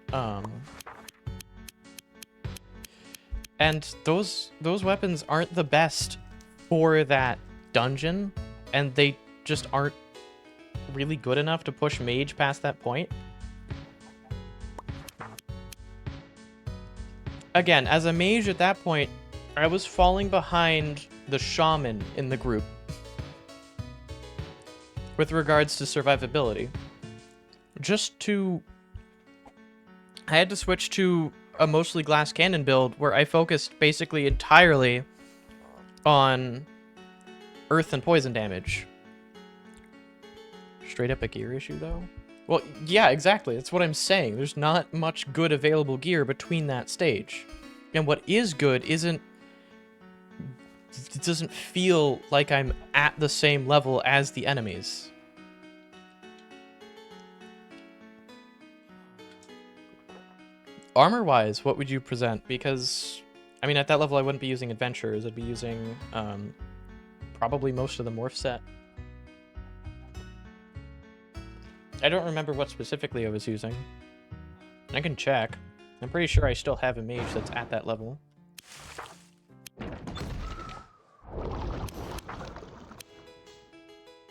And those weapons aren't the best for that dungeon. And they just aren't really good enough to push mage past that point. Again, as a mage at that point, I was falling behind the shaman in the group with regards to survivability. I had to switch to a mostly glass cannon build where I focused basically entirely on earth and poison damage. Straight up a gear issue, though? Well, yeah, exactly. That's what I'm saying. There's not much good available gear between that stage. And what is good isn't... It doesn't feel like I'm at the same level as the enemies. Armor-wise, what would you present? Because, I mean, at that level I wouldn't be using adventurers. I'd be using probably most of the morph set. I don't remember what specifically I was using. I can check. I'm pretty sure I still have a mage that's at that level.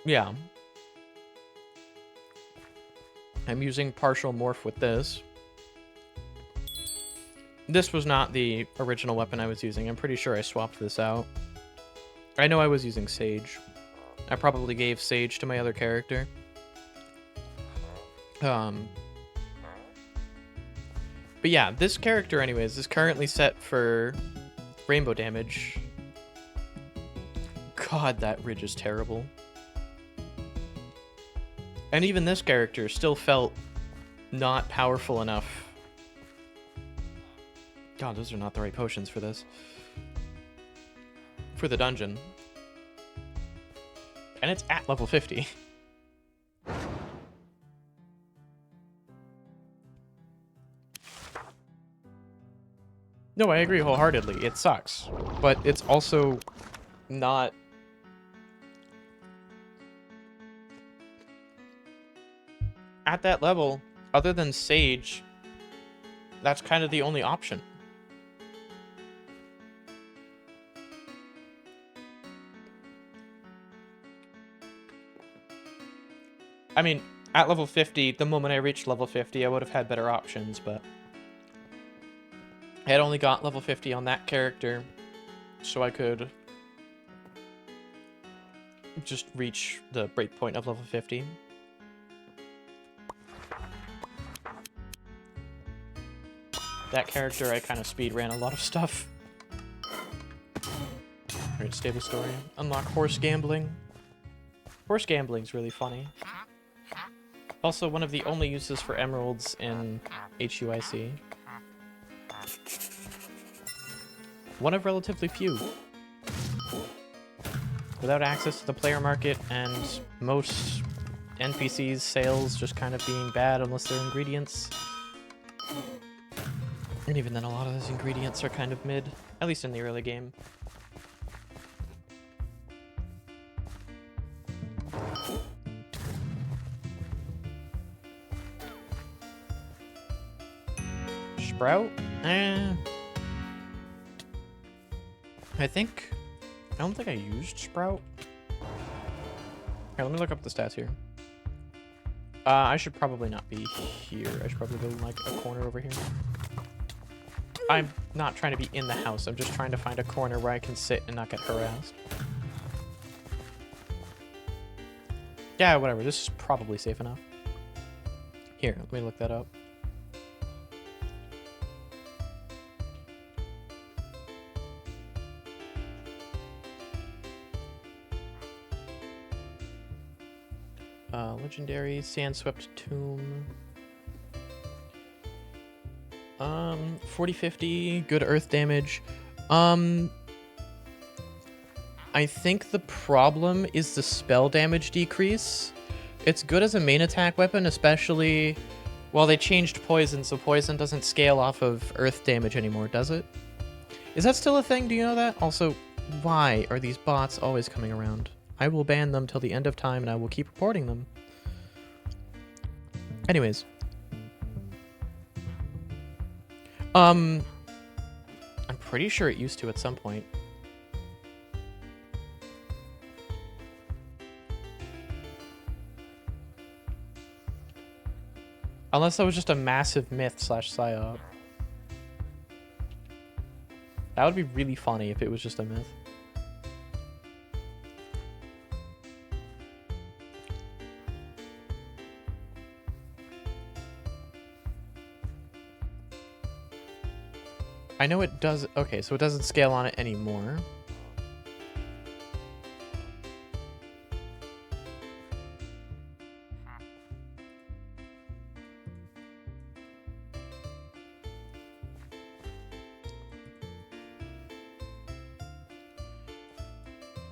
Yeah. I'm using partial morph with this. This was not the original weapon I was using. I'm pretty sure I swapped this out. I know I was using Sage. I probably gave Sage to my other character. But yeah, this character anyways is currently set for rainbow damage. God, that ridge is terrible. And even this character still felt not powerful enough. God, those are not the right potions for this. For the dungeon. And it's at level 50. No, I agree wholeheartedly. It sucks. But it's also not... At that level, other than Sage, that's kind of the only option. I mean, at level 50, the moment I reached level 50, I would have had better options, but... I had only got level 50 on that character, so I could just reach the breakpoint of level 50. That character, I kind of speedran a lot of stuff. Alright, stable story. Unlock horse gambling. Horse gambling's really funny. Also, one of the only uses for emeralds in HUIC. One of relatively few. Without access to the player market and most NPCs' sales just kind of being bad unless they're ingredients. And even then, a lot of those ingredients are kind of mid, at least in the early game. Sprout? I don't think I used Sprout. Here, let me look up the stats here. I should probably not be here. I should probably go in, like, a corner over here. I'm not trying to be in the house. I'm just trying to find a corner where I can sit and not get harassed. Yeah, whatever. This is probably safe enough. Here, let me look that up. Legendary Sandswept Tomb. 40-50, good earth damage. I think the problem is the spell damage decrease. It's good as a main attack weapon, especially... Well, they changed poison, so poison doesn't scale off of earth damage anymore, does it? Is that still a thing? Do you know that? Also, why are these bots always coming around? I will ban them till the end of time, and I will keep reporting them. Anyways. I'm pretty sure it used to at some point. Unless that was just a massive myth / psyop. That would be really funny if it was just a myth. I know it does... Okay, so it doesn't scale on it anymore.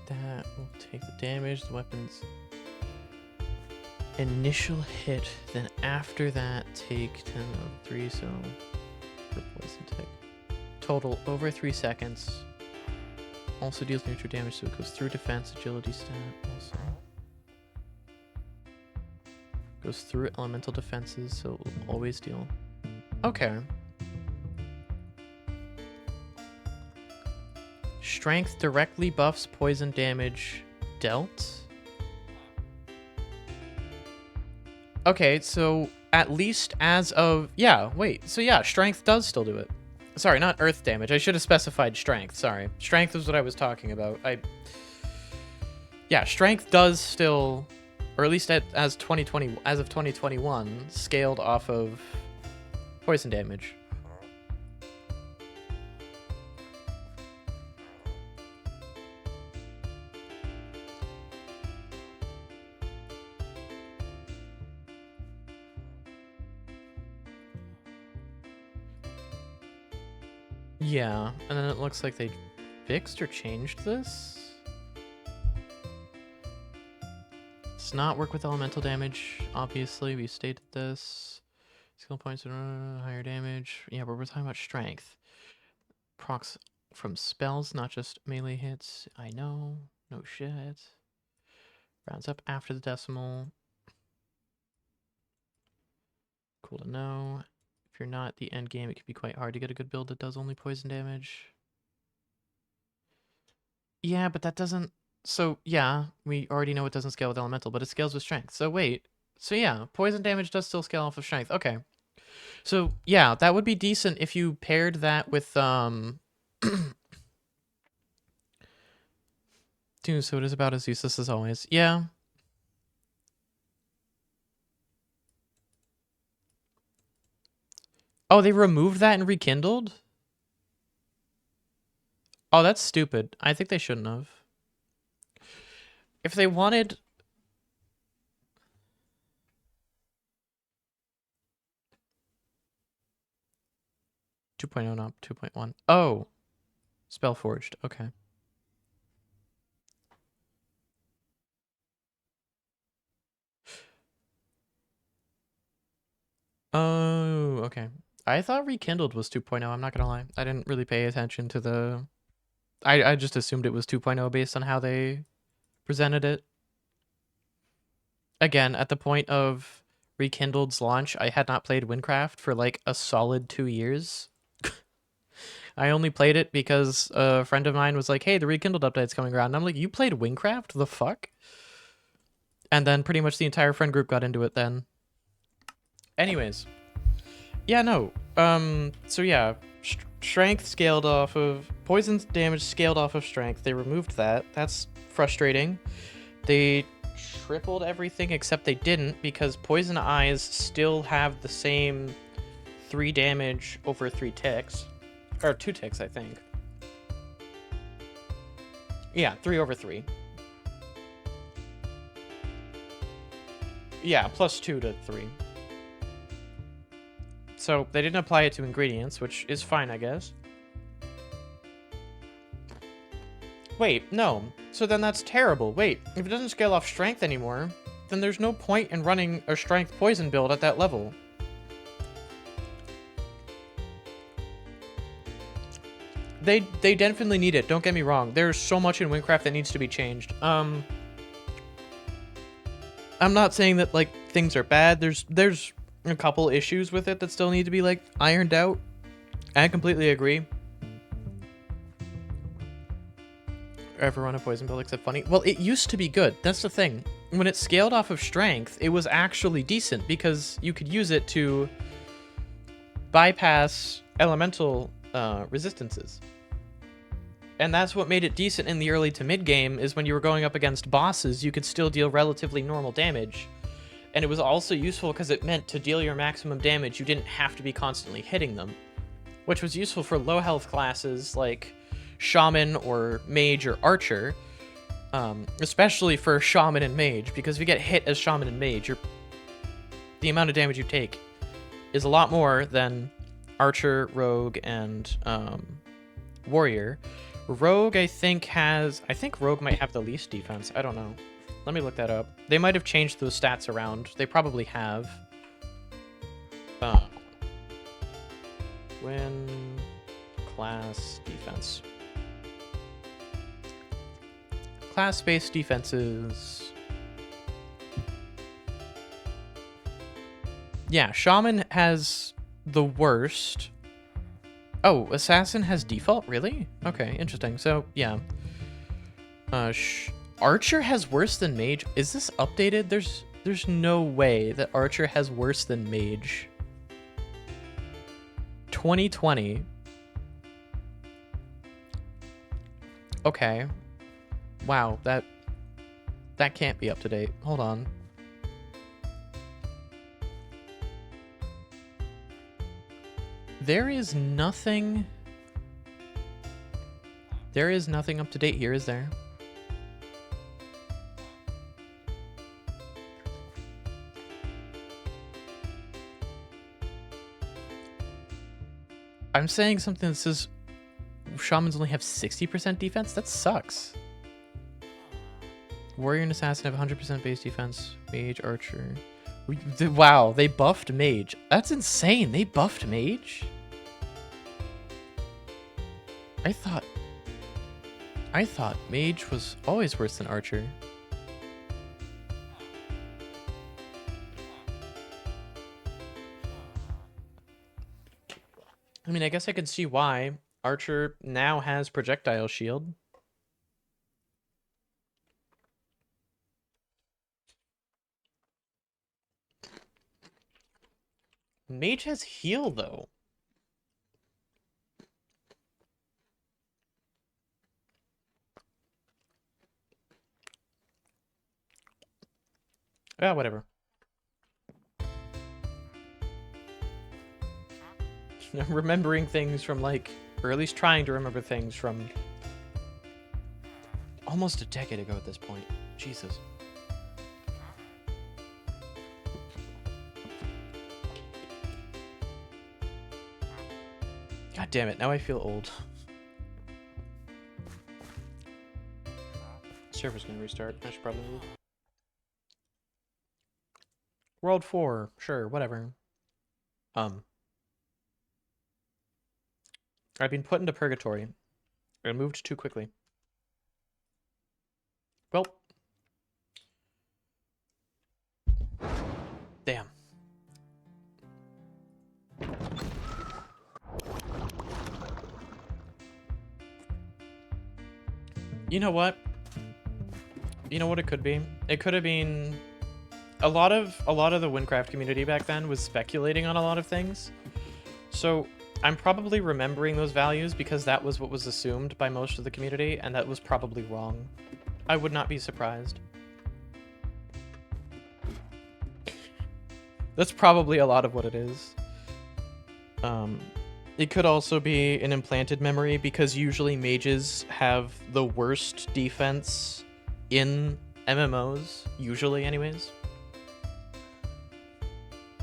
That will take the damage, the weapon's initial hit, then after that take 10 of 3, so for poison tick. Total over 3 seconds. Also deals neutral damage, so it goes through defense, agility stat also. Goes through elemental defenses, so it will always deal. Okay. Strength directly buffs poison damage dealt. Okay, so at least as of... Yeah, wait. So yeah, strength does still do it. Sorry, not earth damage. I should have specified strength. Sorry. Strength is what I was talking about. Yeah, strength does still... Or at least as of 2021, scaled off of poison damage. Yeah, and then it looks like they fixed or changed this. Does not work with elemental damage, obviously. We stated this. Skill points, higher damage. Yeah, but we're talking about strength. Procs from spells, not just melee hits. I know. No shit. Rounds up after the decimal. Cool to know. If you're not at the end game, it can be quite hard to get a good build that does only poison damage. Yeah, but that doesn't... So, yeah, we already know it doesn't scale with elemental, but it scales with strength. So, wait. So, yeah, poison damage does still scale off of strength. Okay. So, yeah, that would be decent if you paired that with, Dude, so it is about as useless as always. Yeah. Oh, they removed that and rekindled? Oh, that's stupid. I think they shouldn't have. If they wanted... not 2.1. Oh. Spellforged. Okay. Oh, okay. I thought Rekindled was 2.0, I'm not gonna lie. I didn't really pay attention to the... I just assumed it was 2.0 based on how they presented it. Again, at the point of Rekindled's launch, I had not played Wynncraft for like a solid 2 years. I only played it because a friend of mine was like, hey, the Rekindled update's coming around. And I'm like, you played Wynncraft? The fuck? And then pretty much the entire friend group got into it then. Anyways. Yeah, no. So yeah, strength scaled off of... Poison damage scaled off of strength. They removed that. That's frustrating. They tripled everything except they didn't because Poison Eyes still have the same 3 damage over 3 ticks. Or 2 ticks, I think. Yeah, 3 over 3. Yeah, +2 to 3. So they didn't apply it to ingredients, which is fine, I guess. Wait, no. So then that's terrible. Wait, if it doesn't scale off strength anymore, then there's no point in running a strength poison build at that level. They definitely need it, don't get me wrong. There's so much in Wynncraft that needs to be changed. I'm not saying that, like, things are bad. There's a couple issues with it that still need to be, like, ironed out. I completely agree. Ever run a poison build except funny? Well, it used to be good. That's the thing. When it scaled off of strength, it was actually decent because you could use it to bypass elemental resistances. And that's what made it decent in the early to mid game, is when you were going up against bosses, you could still deal relatively normal damage. And it was also useful because it meant to deal your maximum damage, you didn't have to be constantly hitting them. Which was useful for low health classes like Shaman or Mage or Archer. Especially for Shaman and Mage, because if you get hit as Shaman and Mage, the amount of damage you take is a lot more than Archer, Rogue, and Warrior. Rogue, I think Rogue might have the least defense. I don't know. Let me look that up. They might have changed those stats around. They probably have. When class defense. Class-based defenses. Yeah, Shaman has the worst. Oh, Assassin has default? Really? Okay, interesting. So, yeah. Archer has worse than Mage. Is this updated? There's no way that Archer has worse than Mage. 2020. Okay. Wow, that can't be up to date. Hold on. There is nothing up to date here, is there? I'm saying something that says Shamans only have 60% defense? That sucks. Warrior and Assassin have 100% base defense. Mage, Archer. Wow, they buffed Mage. That's insane. They buffed Mage? I thought Mage was always worse than Archer. I mean, I guess I could see why. Archer now has projectile shield. Mage has heal, though. Yeah, whatever. I'm remembering things from, like, or at least trying to remember things from almost a decade ago at this point. Jesus. God damn it, now I feel old. Server's gonna restart. I should probably move. World 4, sure, whatever. I've been put into purgatory. I moved too quickly. Well. Damn. You know what? You know what it could be? It could have been a lot of the Wynncraft community back then was speculating on a lot of things. So I'm probably remembering those values because that was what was assumed by most of the community, and that was probably wrong. I would not be surprised. That's probably a lot of what it is. It could also be an implanted memory because usually mages have the worst defense in MMOs, usually anyways.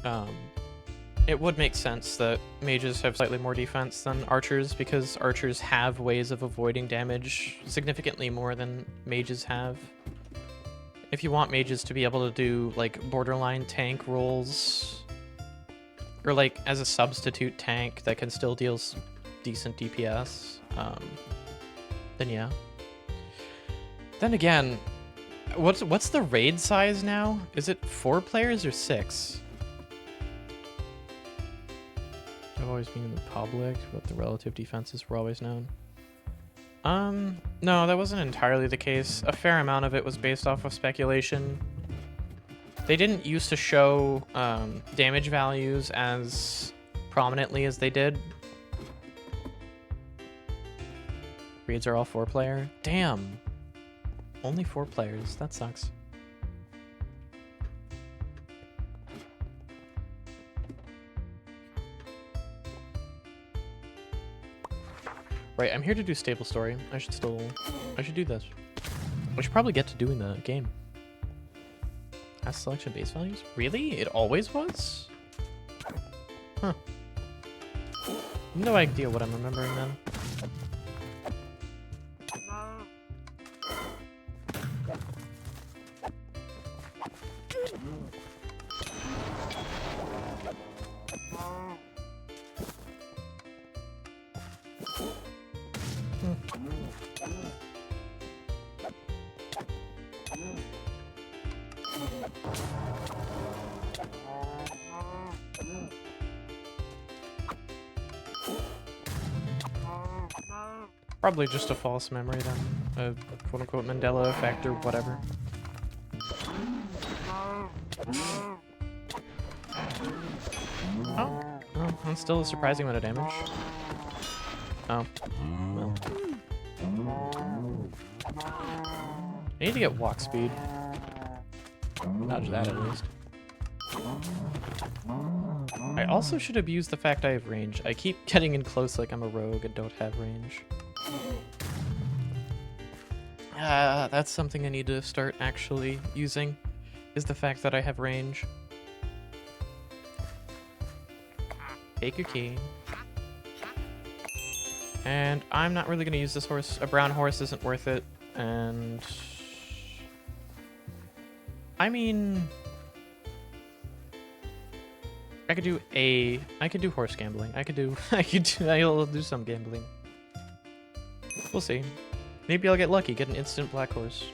it would make sense that mages have slightly more defense than archers, because archers have ways of avoiding damage significantly more than mages have. If you want mages to be able to do, like, borderline tank roles, or, like, as a substitute tank that can still deal decent DPS, then yeah. Then again, what's the raid size now? Is it 4 players or 6? I've always been in the public, but the relative defenses were always known. No, that wasn't entirely the case. A fair amount of it was based off of speculation. They didn't used to show damage values as prominently as they did. Raids are all 4-player. Damn. Only 4 players. That sucks. Right, I'm here to do stable story. I should do this. I should probably get to doing the game. Has selection base values? Really? It always was? Huh. No idea what I'm remembering then. Probably just a false memory then. A quote-unquote Mandela effect or whatever. Oh, well, that's still a surprising amount of damage. Oh, well. I need to get walk speed. Nudge that at least. I also should abuse the fact I have range. I keep getting in close like I'm a rogue and don't have range. That's something I need to start actually using, is the fact that I have range. Take your key. And I'm not really going to use this horse. A brown horse isn't worth it. And I mean, I could do horse gambling. I'll do some gambling. We'll see. Maybe I'll get lucky, get an instant black horse.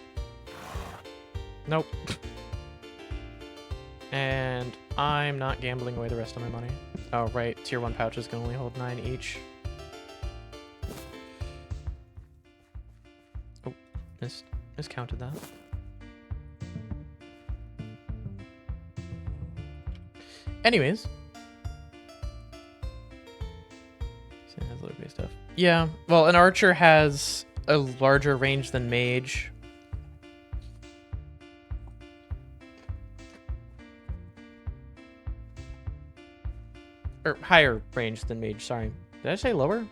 Nope. And I'm not gambling away the rest of my money. Oh, right. Tier 1 pouches can only hold 9 each. Oh, miscounted that. Anyways. Has low base stuff. Yeah, well, an archer has a larger range than mage. Or higher range than mage, sorry. Did I say lower?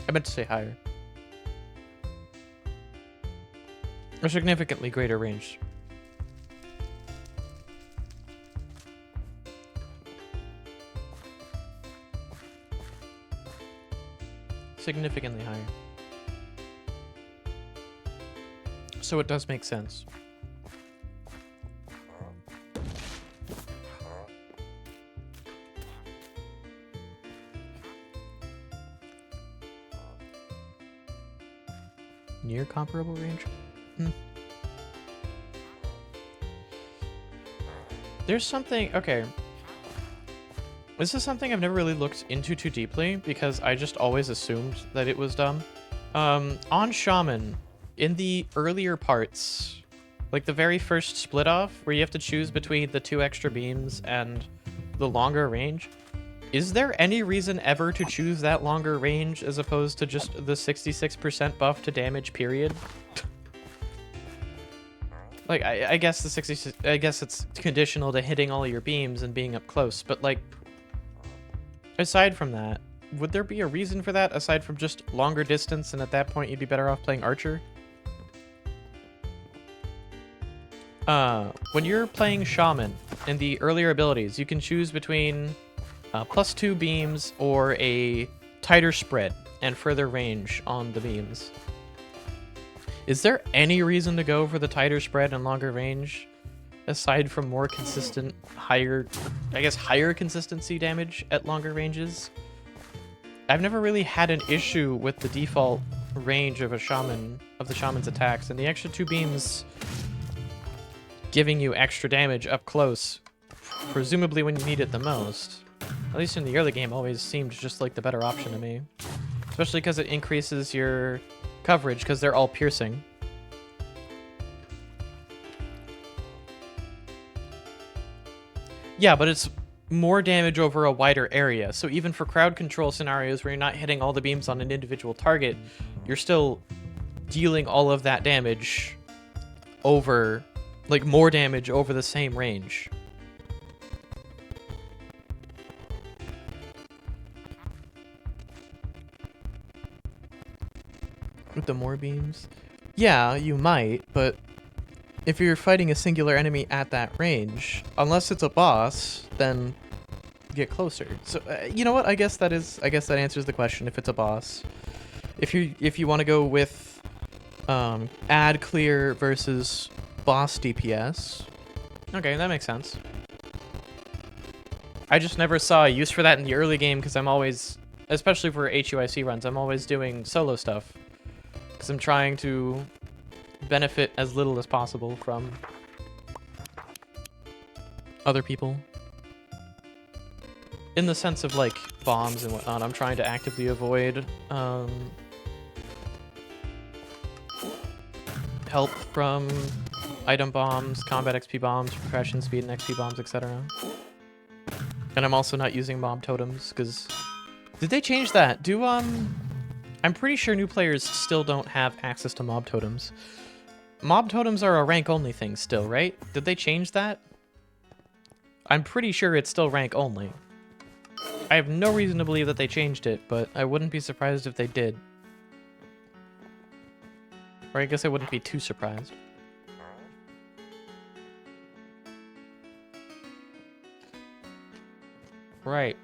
I meant to say higher. Or significantly greater range. Significantly higher. So it does make sense. Near comparable range? There's something, okay. This is something I've never really looked into too deeply because I just always assumed that it was dumb. On Shaman, in the earlier parts, like the very first split off where you have to choose between the 2 extra beams and the longer range, is there any reason ever to choose that longer range as opposed to just the 66% buff to damage period? Like, I guess the 66, I guess it's conditional to hitting all your beams and being up close, but like, aside from that, would there be a reason for that aside from just longer distance and at that point you'd be better off playing archer? When you're playing Shaman, in the earlier abilities, you can choose between +2 beams or a tighter spread and further range on the beams. Is there any reason to go for the tighter spread and longer range, aside from more consistent, higher consistency damage at longer ranges? I've never really had an issue with the default range of the shaman's attacks, and the extra 2 beams giving you extra damage up close, presumably when you need it the most, at least in the early game, always seemed just like the better option to me. Especially because it increases your coverage, because they're all piercing. Yeah, but it's more damage over a wider area, so even for crowd control scenarios where you're not hitting all the beams on an individual target, you're still dealing all of that damage over, like, more damage over the same range. With the more beams? Yeah, you might, but if you're fighting a singular enemy at that range, unless it's a boss, then get closer. So, you know what? I guess that answers the question if it's a boss. If you want to go with ad clear versus boss DPS, okay, that makes sense. I just never saw a use for that in the early game because I'm always, especially for HUIC runs, I'm always doing solo stuff. Because I'm trying to benefit as little as possible from other people. In the sense of, like, bombs and whatnot, I'm trying to actively avoid help from item bombs, combat XP bombs, progression speed and XP bombs, etc. And I'm also not using mob totems, because... Did they change that? I'm pretty sure new players still don't have access to mob totems. Mob totems are a rank-only thing still, right? Did they change that? I'm pretty sure it's still rank-only. I have no reason to believe that they changed it, but I wouldn't be surprised if they did. Or I guess I wouldn't be too surprised. Right.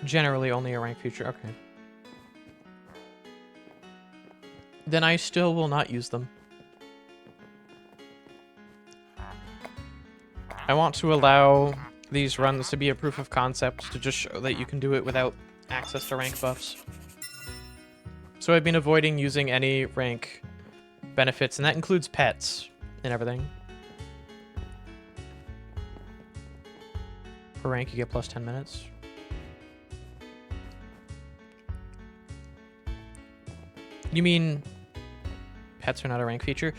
Generally only a rank feature, okay. Then I still will not use them. I want to allow these runs to be a proof of concept to just show that you can do it without access to rank buffs. So I've been avoiding using any rank benefits, and that includes pets and everything. For rank, you get plus 10 minutes. You mean pets are not a rank feature?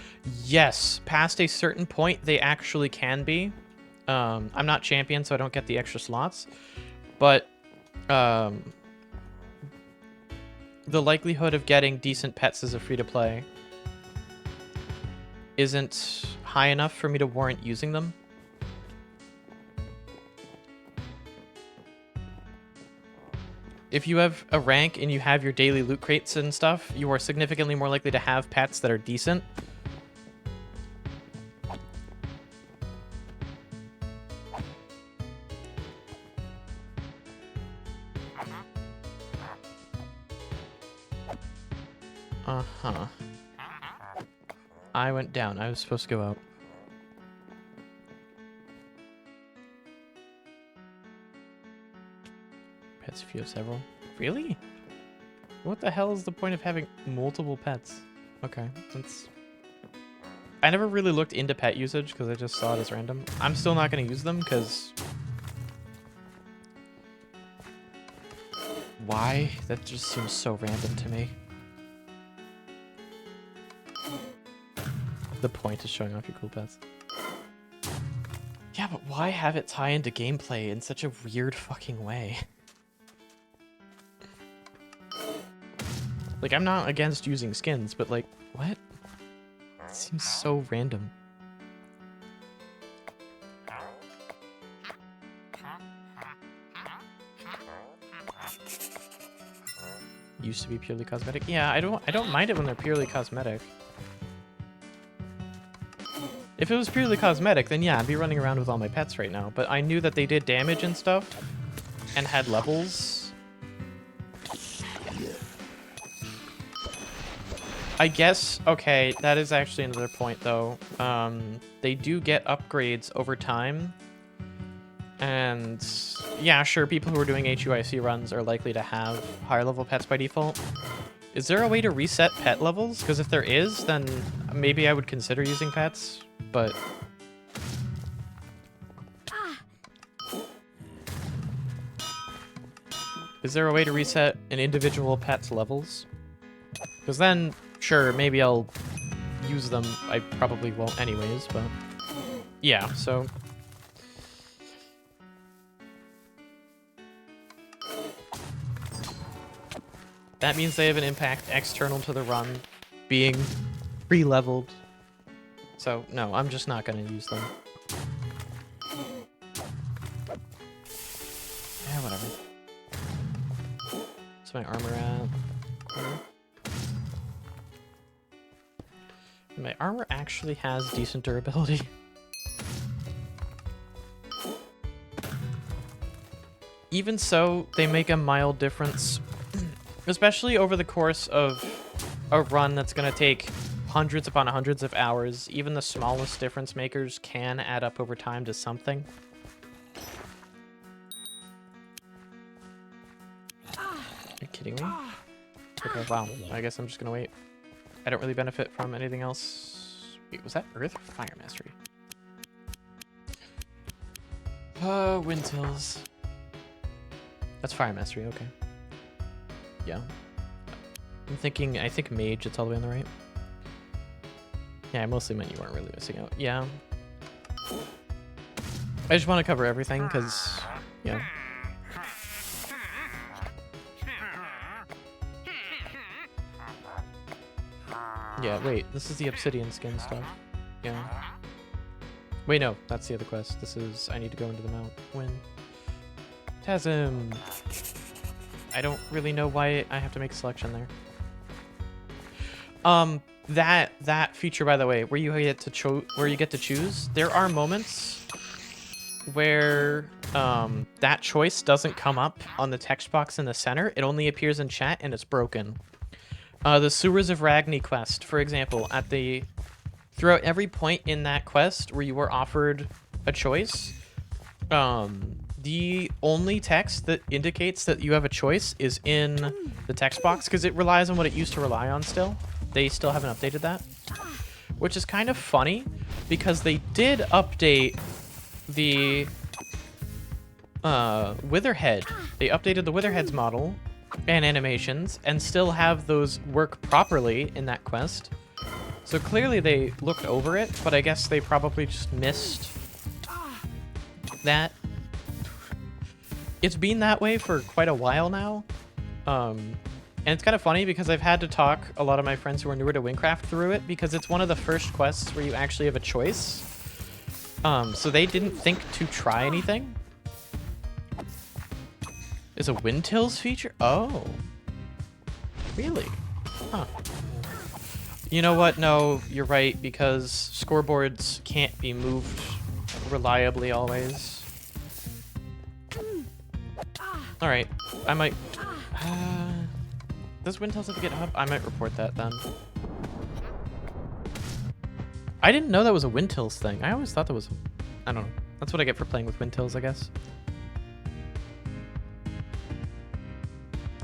Yes, past a certain point, they actually can be. I'm not champion, so I don't get the extra slots. But the likelihood of getting decent pets as a free-to-play isn't high enough for me to warrant using them. If you have a rank and you have your daily loot crates and stuff, you are significantly more likely to have pets that are decent. Uh-huh. I went down. I was supposed to go out. Pets if you have several. Really? What the hell is the point of having multiple pets? Okay, that's... I never really looked into pet usage because I just saw it as random. I'm still not going to use them because... Why? That just seems so random to me. The point is showing off your cool pets. Yeah, but why have it tie into gameplay in such a weird fucking way? Like, I'm not against using skins, but like, what? It seems so random. used to be purely cosmetic. Yeah, I don't mind it when they're purely cosmetic. If it was purely cosmetic, then yeah, I'd be running around with all my pets right now. But I knew that they did damage and stuff, and had levels. I guess, okay, that is actually another point, though. They do get upgrades over time. And yeah, sure, people who are doing HUIC runs are likely to have higher level pets by default. Is there a way to reset pet levels? Because if there is, then maybe I would consider using pets, but... Is there a way to reset an individual pet's levels? Because then, sure, maybe I'll use them. I probably won't anyways, but... Yeah, so... That means they have an impact external to the run, being pre-leveled. So, no, I'm just not going to use them. Yeah, whatever. What's my armor at? My armor actually has decent durability. Even so, they make a mild difference. Especially over the course of a run that's going to take hundreds upon hundreds of hours. Even the smallest difference makers can add up over time to something. Are you kidding me? Okay, wow. I guess I'm just going to wait. I don't really benefit from anything else. Wait, was that Earth or Fire Mastery? Windtills. That's Fire Mastery, okay. Yeah. I'm thinking, I think Mage, it's all the way on the right. Yeah, I mostly meant you weren't really missing out. Yeah. I just want to cover everything, because, yeah. Yeah, wait, this is the Obsidian skin stuff. Yeah. Wait, no, that's the other quest. This is, I need to go into the Mount Wynn. Tasm! I don't really know why I have to make a selection there. That feature, by the way, where you get to choose, there are moments where that choice doesn't come up on the text box in the center. It only appears in chat and it's broken. The Sewers of Ragni quest, for example, throughout every point in that quest where you were offered a choice, the only text that indicates that you have a choice is in the text box, because it relies on what it used to rely on still. They still haven't updated that, which is kind of funny, because they did update the Witherhead. They updated the Witherhead's model and animations, and still have those work properly in that quest. So clearly they looked over it, but I guess they probably just missed that. It's been that way for quite a while now. And it's kind of funny because I've had to talk a lot of my friends who are newer to Wynncraft through it, because it's one of the first quests where you actually have a choice. So they didn't think to try anything. Is a Windtills feature? Oh. Really? Huh. You know what? No, you're right, because scoreboards can't be moved reliably always. Alright, I might... does Windtills have a GitHub? I might report that then. I didn't know that was a Windtills thing. I always thought that was... I don't know. That's what I get for playing with Windtills, I guess.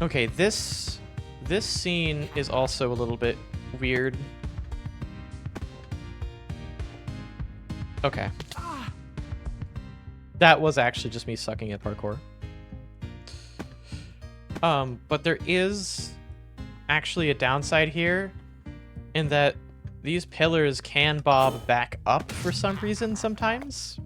Okay, this scene is also a little bit weird. Okay. That was actually just me sucking at parkour. But there is actually a downside here, in that these pillars can bob back up for some reason sometimes.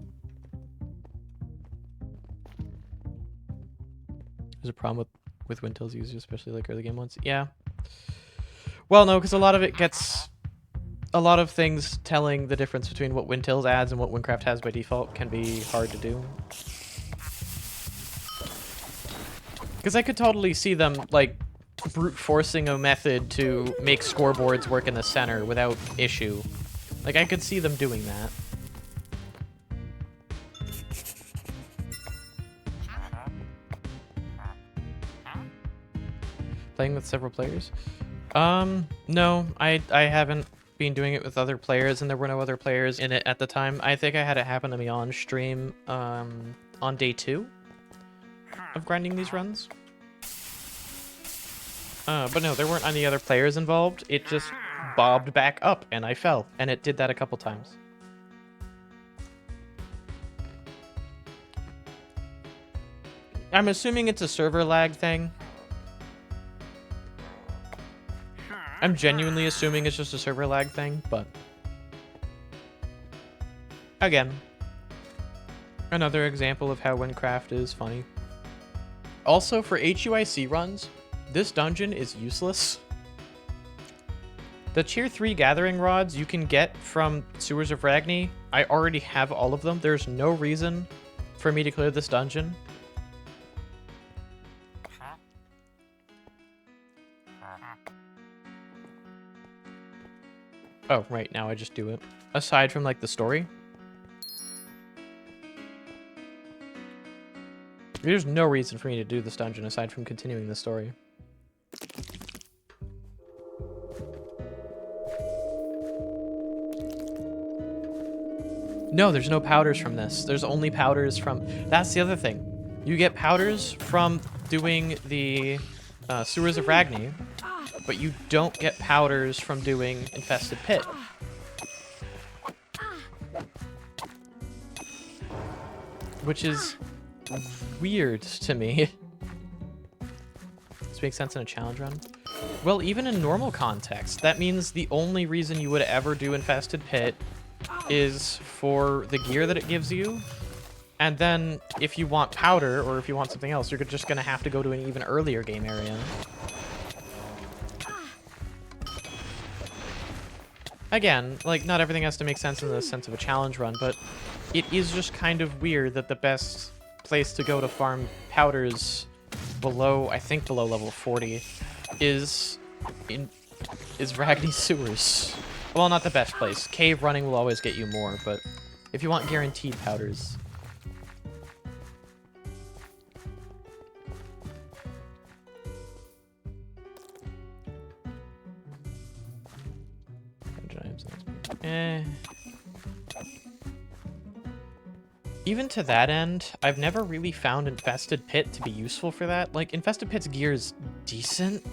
There's a problem with Windtills users, especially like early game ones. Yeah. Well, no, because a lot of it gets... A lot of things telling the difference between what Windtills adds and what Wynncraft has by default can be hard to do. Because I could totally see them, like, brute forcing a method to make scoreboards work in the center without issue. Like, I could see them doing that. Playing with several players? No, I haven't been doing it with other players, and there were no other players in it at the time. I think I had it happen to me on stream, on day 2 of grinding these runs. But no, there weren't any other players involved. It just bobbed back up, and I fell, and it did that a couple times. I'm assuming it's a server lag thing. I'm genuinely assuming it's just a server lag thing, but... Again, another example of how Wynncraft is funny. Also, for HUIC runs, this dungeon is useless. The tier 3 gathering rods you can get from Sewers of Ragni. I already have all of them. There's no reason for me to clear this dungeon. Oh, right, now I just do it. Aside from, like, the story. There's no reason for me to do this dungeon aside from continuing the story. No, there's no powders from this. There's only powders from... That's the other thing. You get powders from doing the Sewers of Ragni, but you don't get powders from doing Infested Pit. Which is weird to me. This makes sense in a challenge run. Well, even in normal context, that means the only reason you would ever do Infested Pit is for the gear that it gives you. And then if you want powder, or if you want something else, you're just going to have to go to an even earlier game area. Again, like, not everything has to make sense in the sense of a challenge run, but it is just kind of weird that the best place to go to farm powders below, I think below level 40, is Ragni Sewers. Well, not the best place. Cave running will always get you more, but if you want guaranteed powders... Even to that end, I've never really found Infested Pit to be useful for that. Like, Infested Pit's gear is decent,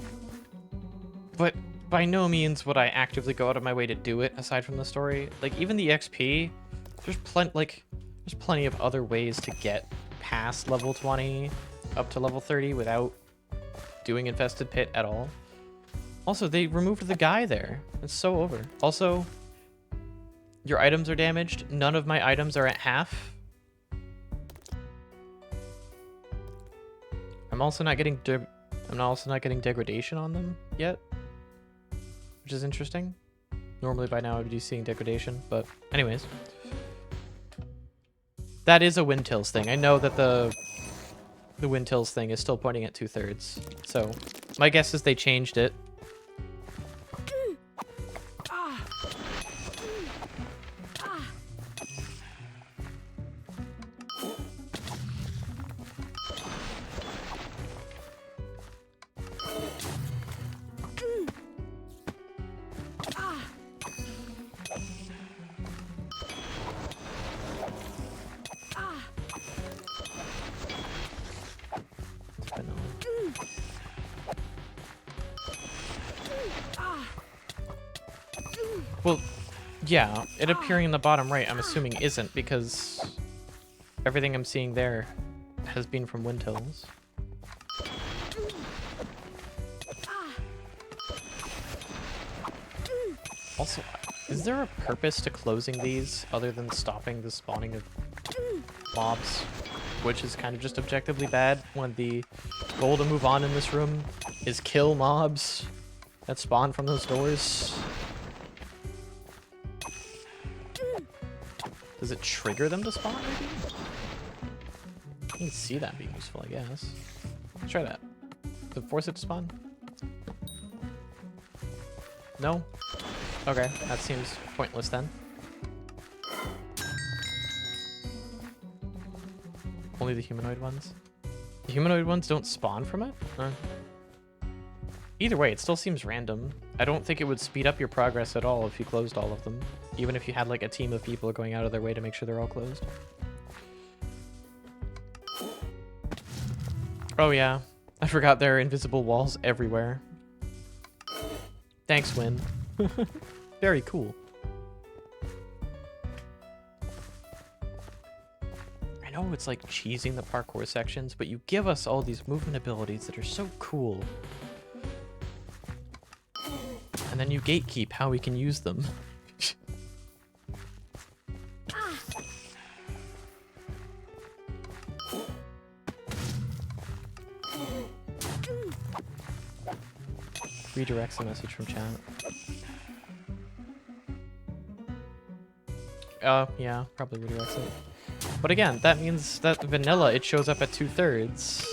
but by no means would I actively go out of my way to do it, aside from the story. Like, even the XP, there's plenty of other ways to get past level 20 up to level 30 without doing Infested Pit at all. Also, they removed the guy there. It's so over. Also, your items are damaged. None of my items are at half. I'm also not getting degradation on them yet, which is interesting. Normally by now I'd be seeing degradation, but anyways. That is a Windtills thing. I know that the Windtills thing is still pointing at 2/3. So my guess is they changed it. Well, yeah, it appearing in the bottom right, I'm assuming isn't, because everything I'm seeing there has been from Windtills. Also, is there a purpose to closing these other than stopping the spawning of mobs? Which is kind of just objectively bad when the goal to move on in this room is kill mobs that spawn from those doors. Does it trigger them to spawn, maybe? I can see that being useful, I guess. Let's try that. Does it force it to spawn? No? Okay, that seems pointless then. Only the humanoid ones? The humanoid ones don't spawn from it? Either way, it still seems random. I don't think it would speed up your progress at all if you closed all of them. Even if you had like a team of people going out of their way to make sure they're all closed. Oh yeah, I forgot there are invisible walls everywhere. Thanks, Wynn. Very cool. I know it's like cheesing the parkour sections, but you give us all these movement abilities that are so cool. And then you gatekeep how we can use them. Redirects the message from chat. Yeah, probably redirects it. But again, that means that vanilla, it shows up at 2/3.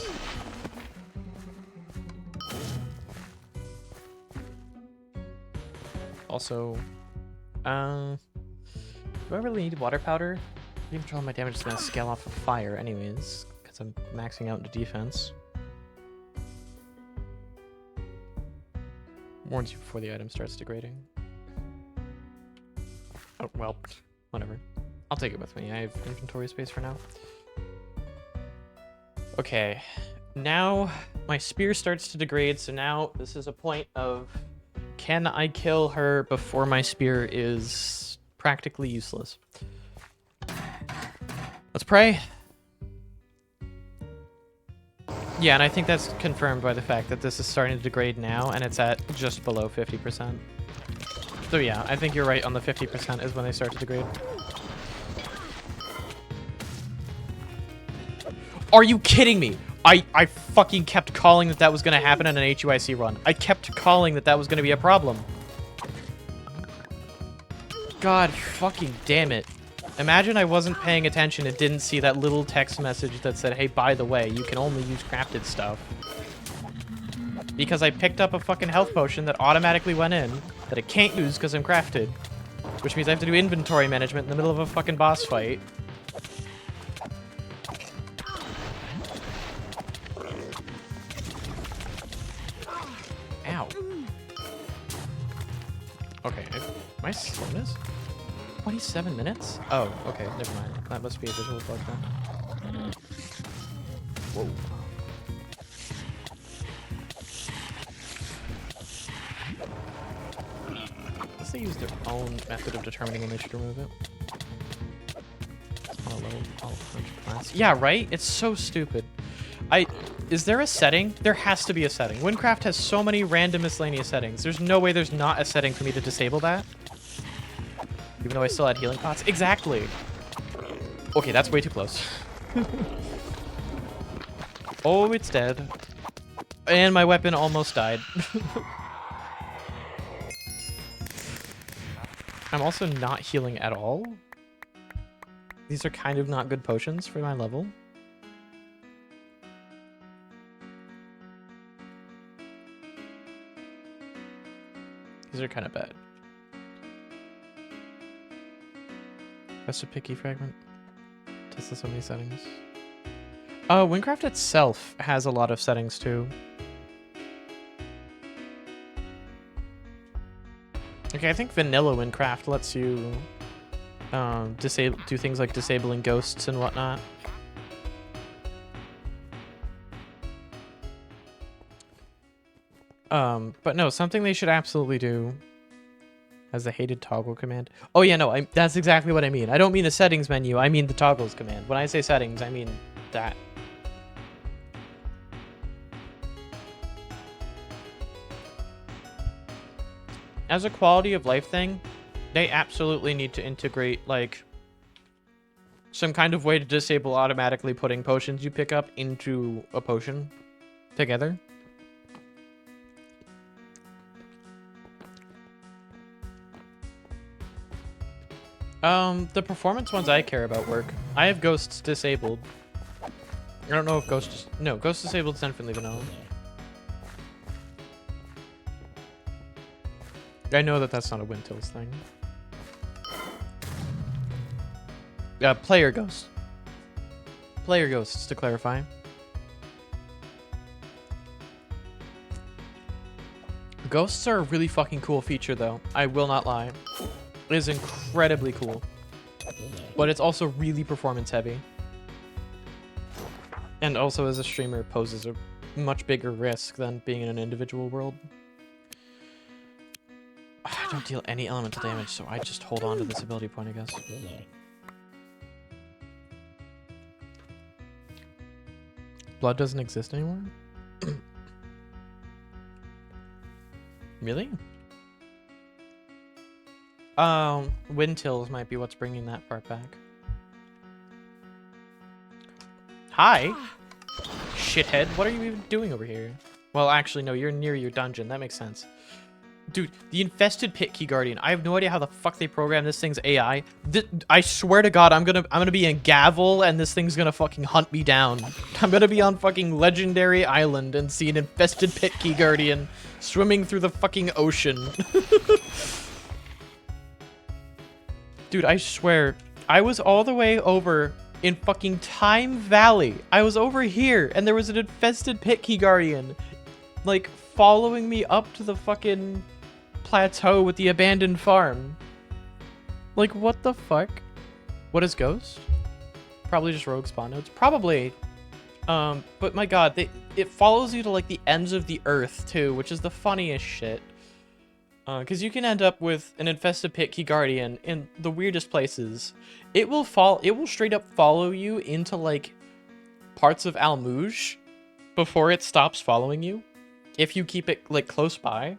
Also, do I really need water powder? Even control my damage is gonna scale off of fire anyways, because I'm maxing out into defense. Warns you before the item starts degrading. Oh, well, whatever. I'll take it with me. I have inventory space for now. Okay, now my spear starts to degrade, so now this is a point of, can I kill her before my spear is practically useless? Let's pray. Yeah, and I think that's confirmed by the fact that this is starting to degrade now, and it's at just below 50%. So yeah, I think you're right on the 50% is when they start to degrade. Are you kidding me? I fucking kept calling that was going to happen in an HUIC run. I kept calling that was going to be a problem. God fucking damn it. Imagine I wasn't paying attention and didn't see that little text message that said, hey, by the way, you can only use crafted stuff. Because I picked up a fucking health potion that automatically went in, that I can't use because I'm crafted. Which means I have to do inventory management in the middle of a fucking boss fight. Ow. Okay, my slowness? 27 minutes? Oh, okay, never mind. That must be a visual bug then. Whoa. Unless they use their own method of determining when they should remove it. It's on a level class. Yeah, right? It's so stupid. Is there a setting? There has to be a setting. Wynncraft has so many random miscellaneous settings. There's no way there's not a setting for me to disable that. Even though I still had healing pots? Exactly. Okay, that's way too close. Oh, it's dead. And my weapon almost died. I'm also not healing at all. These are kind of not good potions for my level. These are kind of bad. That's a picky fragment. This is so many settings. Wynncraft itself has a lot of settings too. Okay, I think vanilla Wynncraft lets you do things like disabling ghosts and whatnot. But no, something they should absolutely do has the hated toggle command. Oh yeah, no, that's exactly what I mean. I don't mean the settings menu, I mean the toggles command. When I say settings, I mean that. As a quality of life thing, they absolutely need to integrate, like, some kind of way to disable automatically putting potions you pick up into a potion together. The performance ones I care about work. I have ghosts disabled. I don't know if ghosts... No, ghost disabled is infinitely vanilla. I know that that's not a Windtills thing. Player ghost. Player ghosts, to clarify. Ghosts are a really fucking cool feature, though. I will not lie. It is incredibly cool. But it's also really performance heavy. And also, as a streamer, poses a much bigger risk than being in an individual world. I don't deal any elemental damage, so I just hold on to this ability point, I guess. Blood doesn't exist anymore? Really? Windtills might be what's bringing that part back. Hi! Shithead, what are you even doing over here? Well, actually, no, you're near your dungeon. That makes sense. Dude, the infested pit key guardian. I have no idea how the fuck they programmed this thing's AI. I swear to God, I'm gonna be in Gavel and this thing's gonna fucking hunt me down. I'm gonna be on fucking Legendary Island and see an infested pit key guardian swimming through the fucking ocean. Dude, I swear, I was all the way over in fucking Time Valley. I was over here and there was an infested pit key guardian, like, following me up to the fucking plateau with the abandoned farm. Like, what the fuck? What is Ghost? Probably just rogue spawn nodes. Probably. But my god, it follows you to, like, the ends of the earth, too, which is the funniest shit. Because you can end up with an infested pit key guardian in the weirdest places. It will straight up follow you into, like, parts of Almouge before it stops following you, if you keep it, like, close by.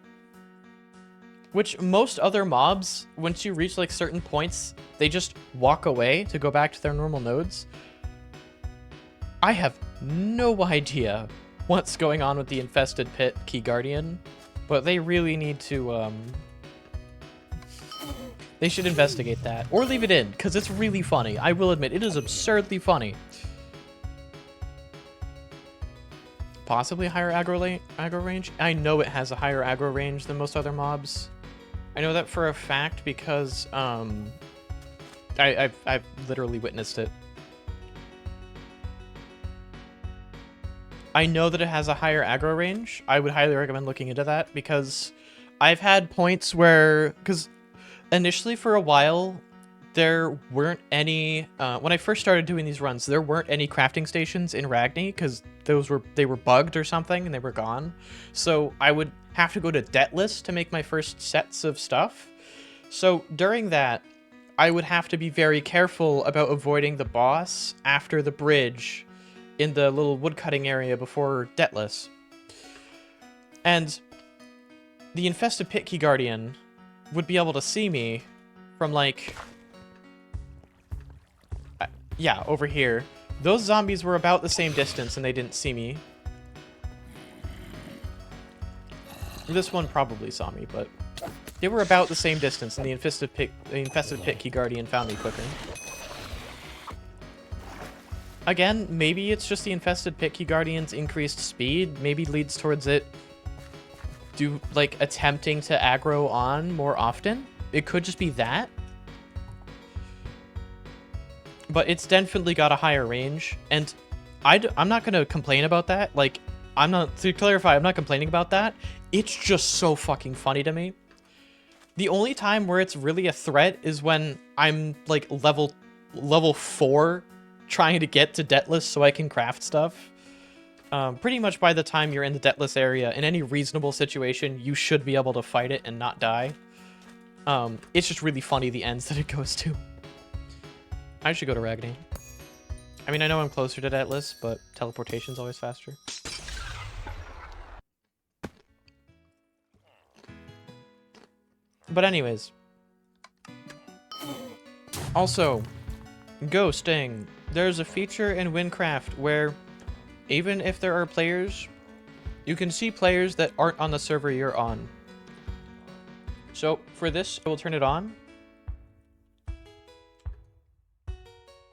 Which most other mobs, once you reach, like, certain points, they just walk away to go back to their normal nodes. I have no idea what's going on with the infested pit key guardian, but they really need to, they should investigate that. Or leave it in, because it's really funny. I will admit, it is absurdly funny. Possibly higher aggro range? I know it has a higher aggro range than most other mobs. I know that for a fact because, I've literally witnessed it. I know that it has a higher aggro range. I would highly recommend looking into that because I've had points where, because initially for a while, there weren't any, when I first started doing these runs, there weren't any crafting stations in Ragni because they were bugged or something and they were gone. So I would have to go to Deathless to make my first sets of stuff. So during that, I would have to be very careful about avoiding the boss after the bridge in the little woodcutting area before Deathless. And the infested pit key guardian would be able to see me from, like, yeah, over here. Those zombies were about the same distance and they didn't see me. This one probably saw me, but they were about the same distance and the infested pit key guardian found me quicker. Again, maybe it's just the infested pit key guardian's increased speed. Maybe leads towards it attempting to aggro on more often. It could just be that. But it's definitely got a higher range, and I'm not going to complain about that. Like, to clarify, I'm not complaining about that. It's just so fucking funny to me. The only time where it's really a threat is when I'm, like, level 4 trying to get to Deathless so I can craft stuff. Pretty much by the time you're in the Deathless area, in any reasonable situation, you should be able to fight it and not die. It's just really funny the ends that it goes to. I should go to Ragni. I mean, I know I'm closer to Deathless, but teleportation's always faster. But anyways. Also, ghosting. There's a feature in Wynncraft where, even if there are players, you can see players that aren't on the server you're on. So, for this, I will turn it on.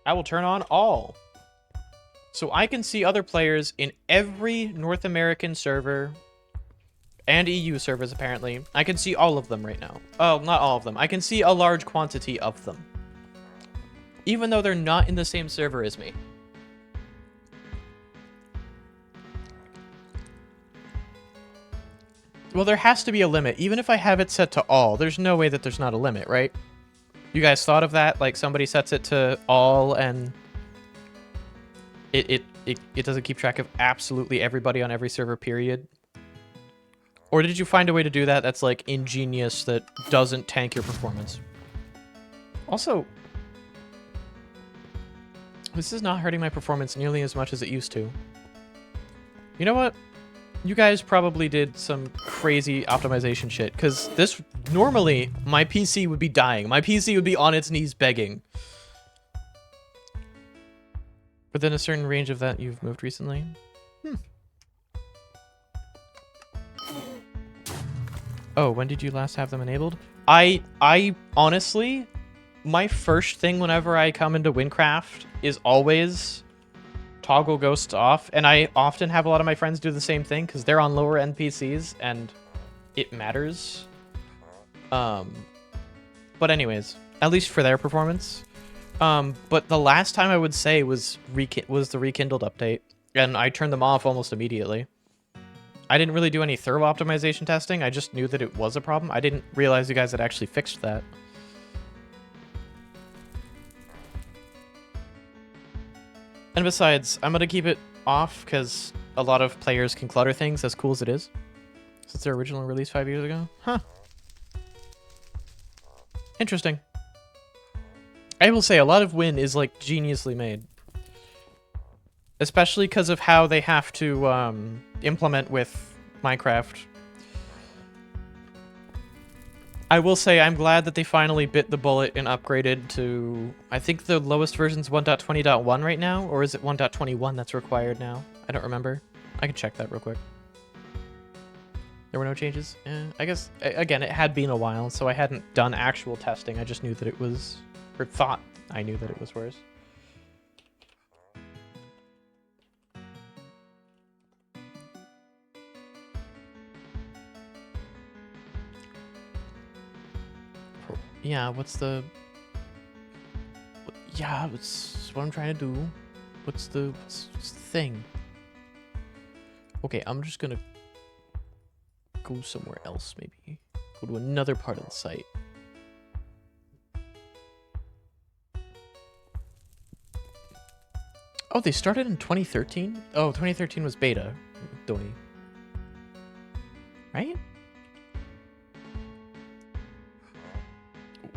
I will turn on all. So I can see other players in every North American server and EU servers, apparently. I can see all of them right now. Oh, not all of them. I can see a large quantity of them. Even though they're not in the same server as me. Well, there has to be a limit. Even if I have it set to all, there's no way that there's not a limit, right? You guys thought of that? Like somebody sets it to all and it doesn't keep track of absolutely everybody on every server, period? Or did you find a way to do that that's like ingenious that doesn't tank your performance? Also, this is not hurting my performance nearly as much as it used to. You know what? You guys probably did some crazy optimization shit, because this, normally, my PC would be dying. My PC would be on its knees begging. Within a certain range of that you've moved recently? Oh, when did you last have them enabled? I honestly, my first thing whenever I come into Wynncraft is always toggle ghosts off, and I often have a lot of my friends do the same thing because they're on lower end PCs and it matters. But anyways, at least for their performance. But the last time I would say was the rekindled update, and I turned them off almost immediately. I didn't really do any thorough optimization testing. I just knew that it was a problem. I didn't realize you guys had actually fixed that. And besides, I'm gonna keep it off because a lot of players can clutter things, as cool as it is. Since their original release 5 years ago. Huh. Interesting. I will say a lot of Win is like geniusly made. Especially because of how they have to implement with Minecraft. I will say I'm glad that they finally bit the bullet and upgraded to... I think the lowest version's 1.20.1 right now, or is it 1.21 that's required now? I don't remember. I can check that real quick. There were no changes? I guess, again, it had been a while, so I hadn't done actual testing. I just knew that it was... or thought I knew that it was worse. Yeah, what's the... Yeah, what's what I'm trying to do. What's the thing? Okay, I'm just gonna go somewhere else, maybe. Go to another part of the site. Oh, they started in 2013? Oh, 2013 was beta. Donnie. Right?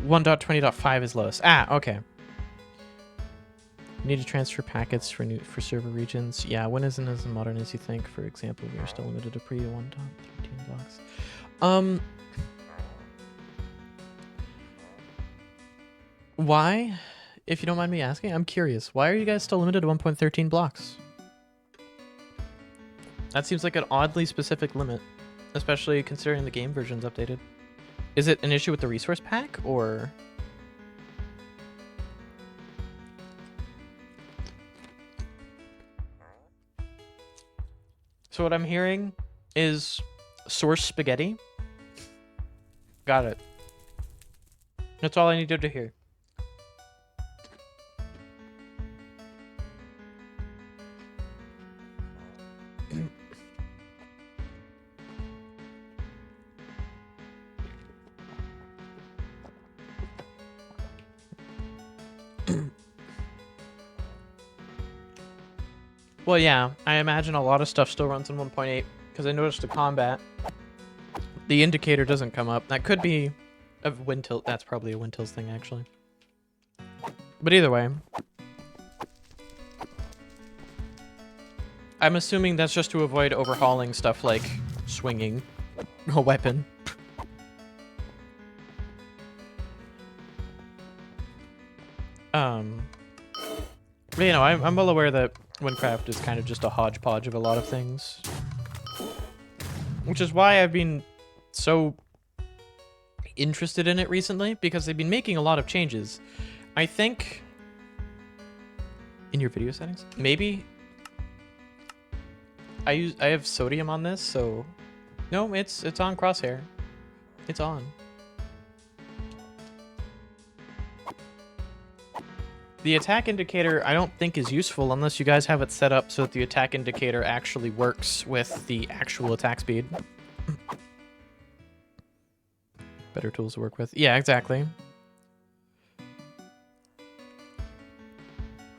1.20.5 is lowest. Ah, okay. You need to transfer packets for server regions. Yeah, Win isn't as modern as you think. For example, we are still limited to pre 1.13 blocks. Why? If you don't mind me asking, I'm curious. Why are you guys still limited to 1.13 blocks? That seems like an oddly specific limit, especially considering the game version's updated. Is it an issue with the resource pack, or...? So what I'm hearing is source spaghetti. Got it. That's all I needed to hear. Well, yeah, I imagine a lot of stuff still runs in 1.8, because I noticed the combat, the indicator doesn't come up. That could be a Wintilt. That's probably a Wintilt's thing, actually. But either way, I'm assuming that's just to avoid overhauling stuff like swinging a weapon. But, you know, I'm well aware that Wynncraft is kind of just a hodgepodge of a lot of things. Which is why I've been so interested in it recently, because they've been making a lot of changes. I think... In your video settings? Maybe... I have sodium on this, so No, it's on Crosshair. It's on. The attack indicator I don't think is useful unless you guys have it set up so that the attack indicator actually works with the actual attack speed. Better tools to work with. Yeah, exactly.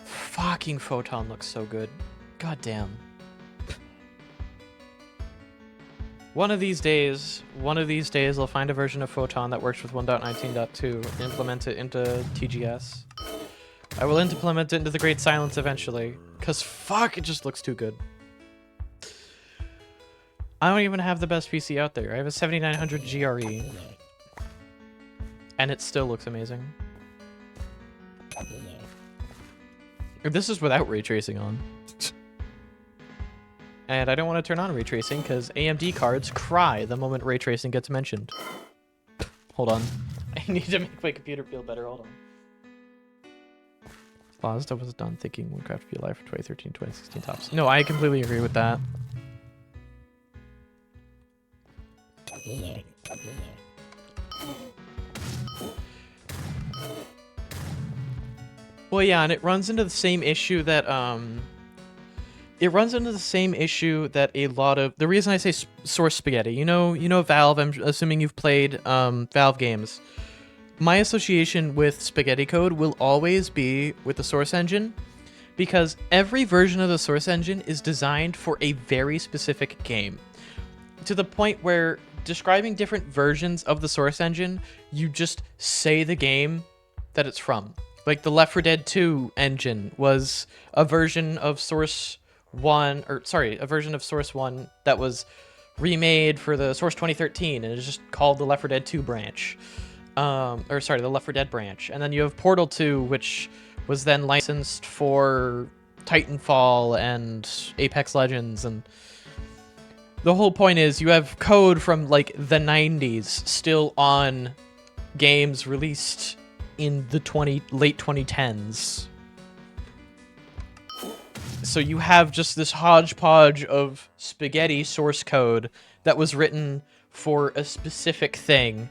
Fucking Photon looks so good. God damn. One of these days, I'll find a version of Photon that works with 1.19.2 and implement it into TGS. I will implement it into the Great Silence eventually, because fuck, it just looks too good. I don't even have the best PC out there. I have a 7900 GRE. And it still looks amazing. This is without ray tracing on. And I don't want to turn on ray tracing because AMD cards cry the moment ray tracing gets mentioned. Hold on. I need to make my computer feel better. Hold on. Paused. I was done thinking Wynncraft would be alive for 2013, 2016 tops. No, I completely agree with that. Well, yeah, and it runs into the same issue that a lot of the reason I say source spaghetti. You know Valve. I'm assuming you've played Valve games. My association with spaghetti code will always be with the source engine, because every version of the source engine is designed for a very specific game, to the point where describing different versions of the source engine, you just say the game that it's from. Like the Left 4 Dead 2 engine was a version of Source 1, a version of Source 1 that was remade for the Source 2013, and it's just called the Left 4 Dead 2 branch. The Left 4 Dead branch. And then you have Portal 2, which was then licensed for Titanfall and Apex Legends, and the whole point is you have code from like the 90s still on games released in the late 2010s. So you have just this hodgepodge of spaghetti source code that was written for a specific thing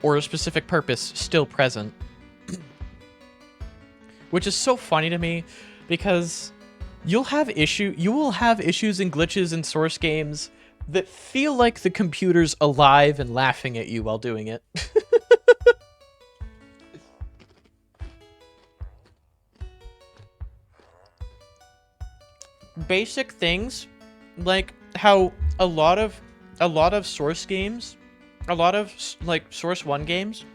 or a specific purpose still present. Which is so funny to me because you will have issues and glitches in source games that feel like the computer's alive and laughing at you while doing it. Basic things like how a lot of source games, a lot of like Source 1 games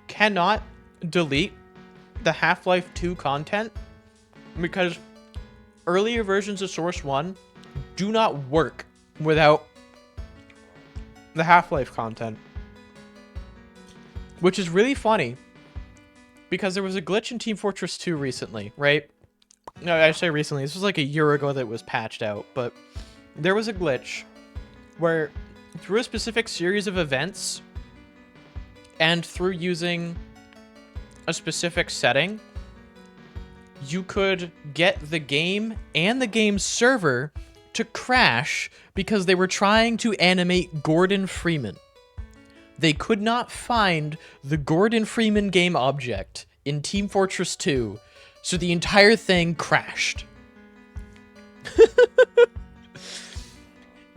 cannot delete the Half-Life 2 content because earlier versions of Source 1 do not work without the Half-Life content. Which is really funny because there was a glitch in Team Fortress 2 recently, right? No, I say recently. This was like a year ago that it was patched out, but there was a glitch where through a specific series of events and through using a specific setting, you could get the game and the game server to crash because they were trying to animate Gordon Freeman. They could not find the Gordon Freeman game object in Team Fortress 2, so the entire thing crashed.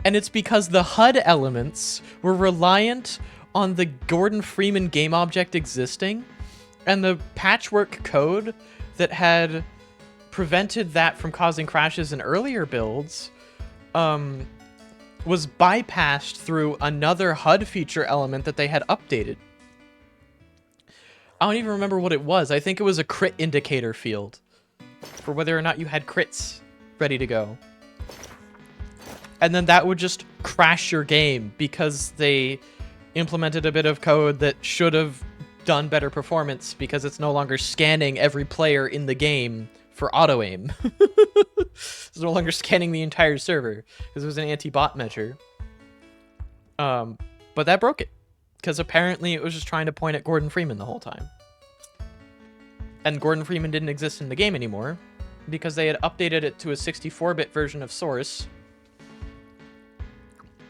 And it's because the HUD elements were reliant on the Gordon Freeman game object existing, and the patchwork code that had prevented that from causing crashes in earlier builds was bypassed through another HUD feature element that they had updated. I don't even remember what it was. I think it was a crit indicator field for whether or not you had crits ready to go. And then that would just crash your game because they implemented a bit of code that should have done better performance because it's no longer scanning every player in the game for auto-aim. It's no longer scanning the entire server because it was an anti-bot measure. But that broke it because apparently it was just trying to point at Gordon Freeman the whole time. And Gordon Freeman didn't exist in the game anymore because they had updated it to a 64-bit version of Source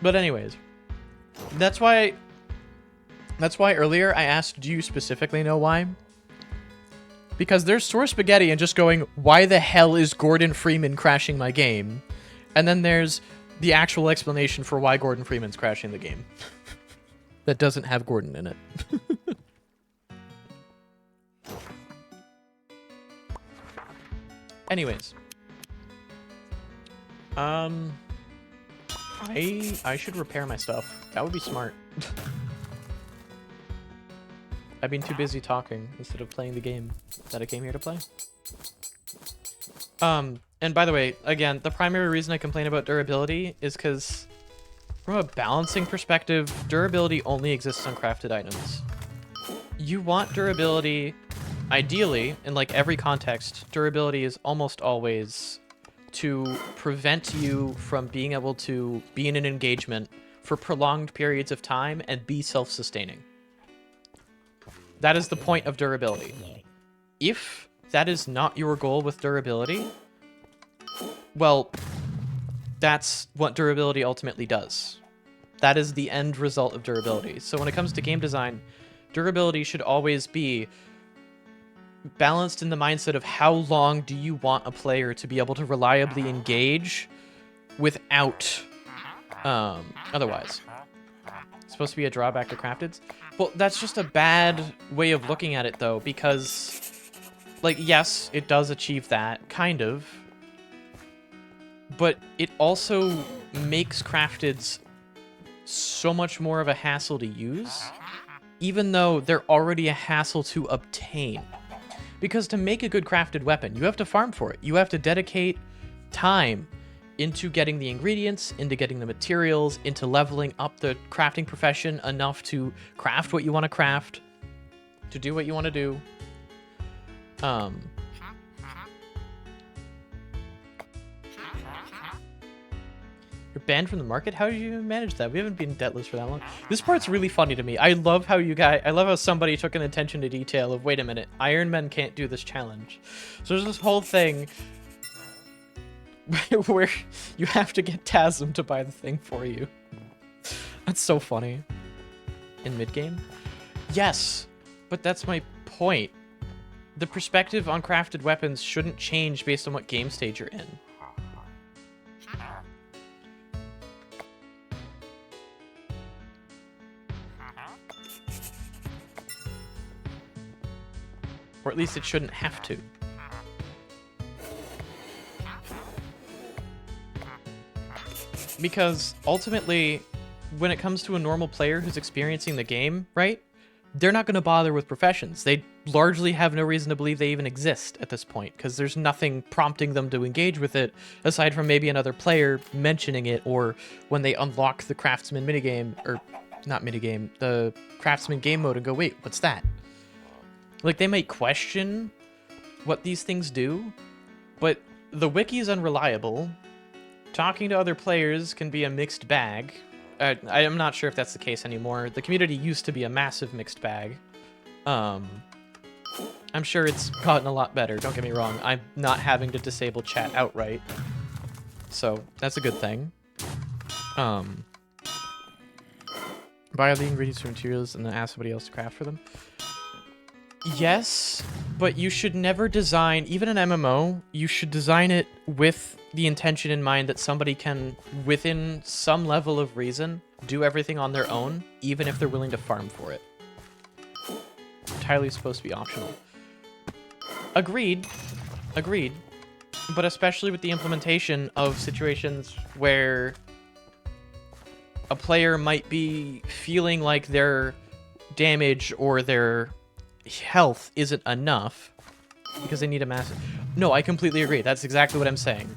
But anyways, that's why earlier I asked, do you specifically know why? Because there's source spaghetti and just going, why the hell is Gordon Freeman crashing my game? And then there's the actual explanation for why Gordon Freeman's crashing the game. That doesn't have Gordon in it. Anyways. I should repair my stuff. That would be smart. I've been too busy talking instead of playing the game that I came here to play. And by the way, again, the primary reason I complain about durability is because from a balancing perspective, durability only exists on crafted items. You want durability, ideally, in like every context, durability is almost always to prevent you from being able to be in an engagement for prolonged periods of time and be self-sustaining. That is the point of durability. If that is not your goal with durability, well, that's what durability ultimately does. That is the end result of durability. So when it comes to game design, durability should always be balanced in the mindset of how long do you want a player to be able to reliably engage without otherwise. It's supposed to be a drawback to crafteds. Well, that's just a bad way of looking at it, though, because, like, yes, it does achieve that, kind of, but it also makes crafteds so much more of a hassle to use, even though they're already a hassle to obtain. Because to make a good crafted weapon, you have to farm for it. You have to dedicate time into getting the ingredients, into getting the materials, into leveling up the crafting profession enough to craft what you want to craft, to do what you want to do. You're banned from the market? How did you even manage that? We haven't been debtless for that long. This part's really funny to me. I love how somebody took an attention to detail of, wait a minute, Iron Men can't do this challenge. So there's this whole thing where you have to get TASM to buy the thing for you. That's so funny. In mid-game? Yes, but that's my point. The perspective on crafted weapons shouldn't change based on what game stage you're in. Or at least it shouldn't have to. Because ultimately, when it comes to a normal player who's experiencing the game, right? They're not going to bother with professions. They largely have no reason to believe they even exist at this point, because there's nothing prompting them to engage with it, aside from maybe another player mentioning it, or when they unlock the Craftsman minigame, or not minigame, the Craftsman game mode and go, wait, what's that? Like, they might question what these things do, but the wiki is unreliable. Talking to other players can be a mixed bag. I'm not sure if that's the case anymore. The community used to be a massive mixed bag. I'm sure it's gotten a lot better, don't get me wrong. I'm not having to disable chat outright. So, that's a good thing. Buy the ingredients or materials and then ask somebody else to craft for them. Yes, but you should never design, even an MMO, you should design it with the intention in mind that somebody can, within some level of reason, do everything on their own, even if they're willing to farm for it. Entirely supposed to be optional. Agreed. Agreed. But especially with the implementation of situations where a player might be feeling like their damage or their health isn't enough because they need a massive... No, I completely agree. That's exactly what I'm saying.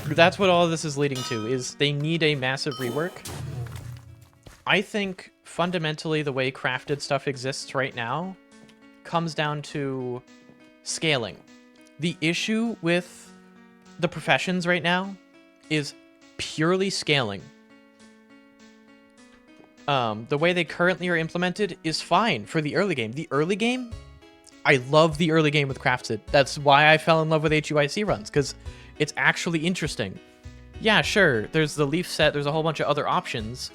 That's what all of this is leading to, is they need a massive rework. I think fundamentally the way crafted stuff exists right now comes down to scaling. The issue with the professions right now is purely scaling. The way they currently are implemented is fine for the early game. The early game, I love the early game with Crafted. That's why I fell in love with HUIC runs, because it's actually interesting. yeah, sure, there's the leaf set, there's a whole bunch of other options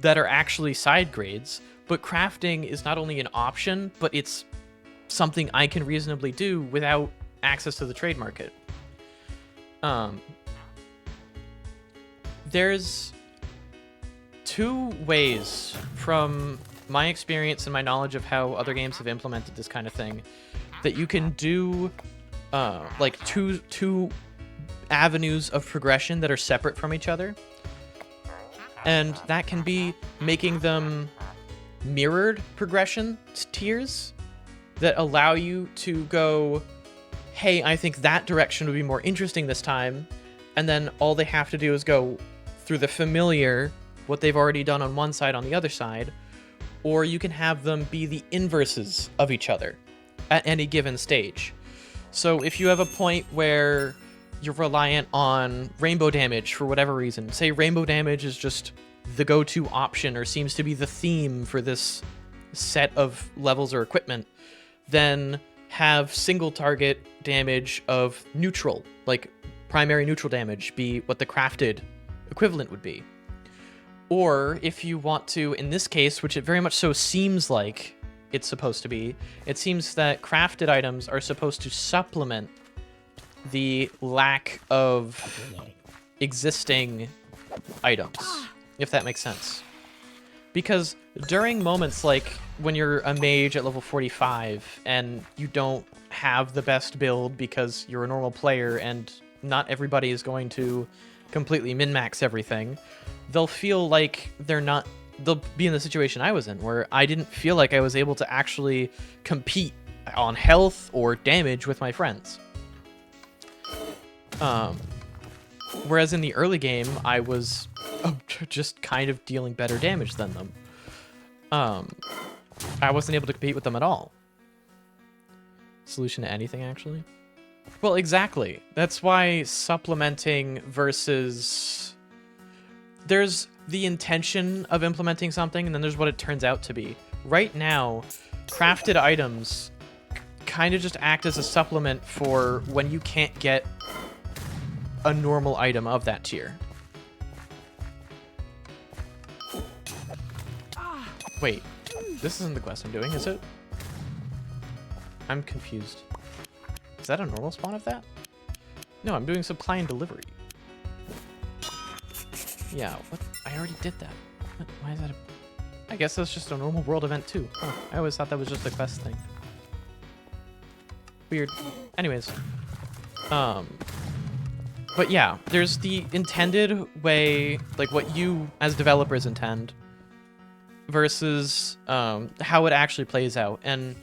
that are actually side grades, but crafting is not only an option, but it's something I can reasonably do without access to the trade market. There's two ways from my experience and my knowledge of how other games have implemented this kind of thing that you can do like two avenues of progression that are separate from each other. And that can be making them mirrored progression tiers that allow you to go, hey, I think that direction would be more interesting this time. And then all they have to do is go through the familiar, what they've already done on one side on the other side. Or you can have them be the inverses of each other at any given stage. So if you have a point where you're reliant on rainbow damage for whatever reason, say rainbow damage is just the go-to option or seems to be the theme for this set of levels or equipment, then have single target damage of neutral, like primary neutral damage, be what the crafted equivalent would be. Or if you want to, in this case, which it very much so seems like it's supposed to be, it seems that crafted items are supposed to supplement the lack of existing items, if that makes sense. Because during moments like when you're a mage at level 45 and you don't have the best build because you're a normal player and not everybody is going to completely min-max everything, they'll feel like they'll be in the situation I was in, where I didn't feel like I was able to actually compete on health or damage with my friends. Whereas in the early game, I was just kind of dealing better damage than them. I wasn't able to compete with them at all. Solution to anything, actually? Well, exactly. That's why supplementing versus... There's the intention of implementing something, and then there's what it turns out to be. Right now, crafted items kind of just act as a supplement for when you can't get a normal item of that tier. Wait, this isn't the quest I'm doing, is it? I'm confused. Is that a normal spawn of that? No, I'm doing supply and delivery. Yeah, what? I already did that. What? Why is that I guess that's just a normal world event too. Huh. I always thought that was just a quest thing. Weird. Anyways. But yeah, there's the intended way, like what you as developers intend, versus how it actually plays out. And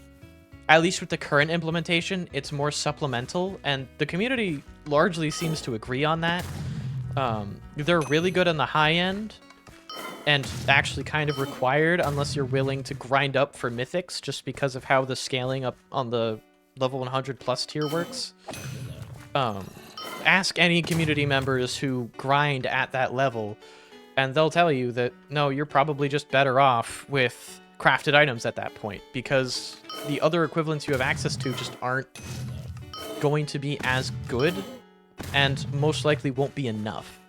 at least with the current implementation, it's more supplemental, and the community largely seems to agree on that. They're really good on the high end, and actually kind of required unless you're willing to grind up for mythics, just because of how the scaling up on the level 100 plus tier works. Ask any community members who grind at that level, and they'll tell you that, no, you're probably just better off with crafted items at that point, because the other equivalents you have access to just aren't going to be as good, and most likely won't be enough.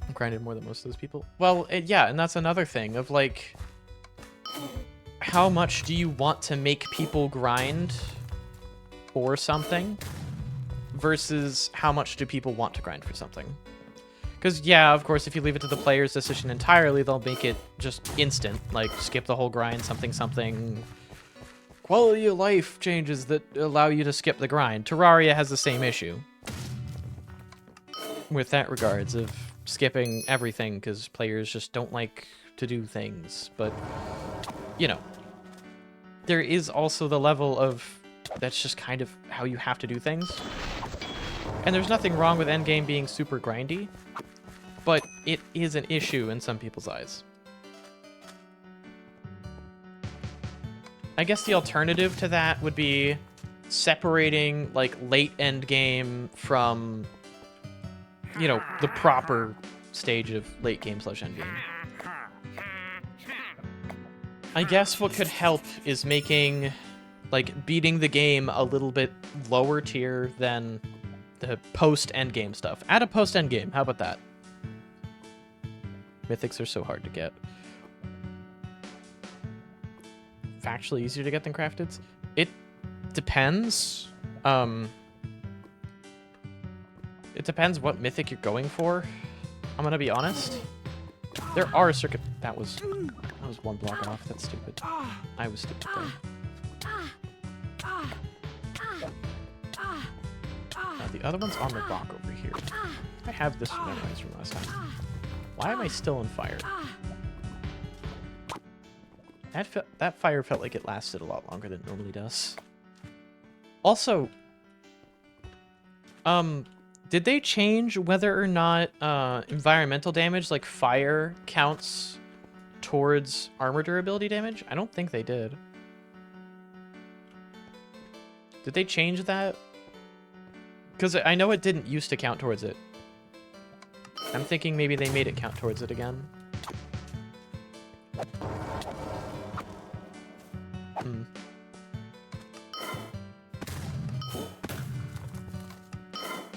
I'm grinding more than most of those people. Well, yeah, and that's another thing of, like, how much do you want to make people grind for something versus how much do people want to grind for something? Because, yeah, of course, if you leave it to the player's decision entirely, they'll make it just instant. Like, skip the whole grind, something. Quality of life changes that allow you to skip the grind. Terraria has the same issue with that regards of skipping everything because players just don't like to do things. But, you know, there is also the level of that's just kind of how you have to do things. And there's nothing wrong with endgame being super grindy, but it is an issue in some people's eyes. I guess the alternative to that would be separating, like, late endgame from, you know, the proper stage of late game / endgame. I guess what could help is making like beating the game a little bit lower tier than the post-endgame stuff. Add a post-endgame. How about that? Mythics are so hard to get. Factually easier to get than crafteds? It depends. It depends what mythic you're going for. I'm gonna be honest. There are circuit. That was one block off. That's stupid. I was stupid there. The other one's on the rock over here. I have this memorized from last time. Why am I still on fire? That fire felt like it lasted a lot longer than it normally does. Also, did they change whether or not environmental damage, like fire, counts towards armor durability damage? I don't think they did. Did they change that? Because I know it didn't used to count towards it. I'm thinking maybe they made it count towards it again.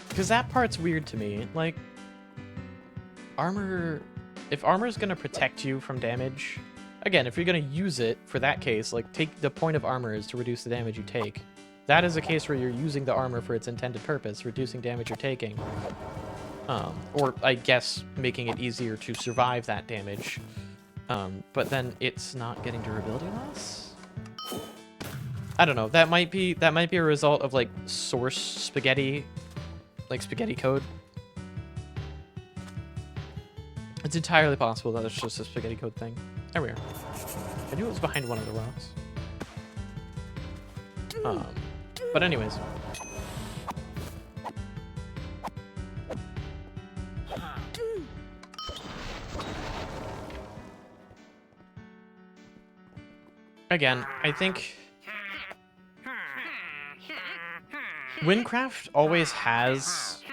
Because that part's weird to me. Like, armor... If armor's gonna protect you from damage... Again, if you're gonna use it, for that case, like, take the point of armor is to reduce the damage you take. That is a case where you're using the armor for its intended purpose, reducing damage you're taking. Or, I guess, making it easier to survive that damage. But then it's not getting durability loss? I don't know. That might be a result of, like, source spaghetti... Like, spaghetti code. It's entirely possible that it's just a spaghetti code thing. There we are. I knew it was behind one of the rocks. But anyways. Again, I think Wynncraft always has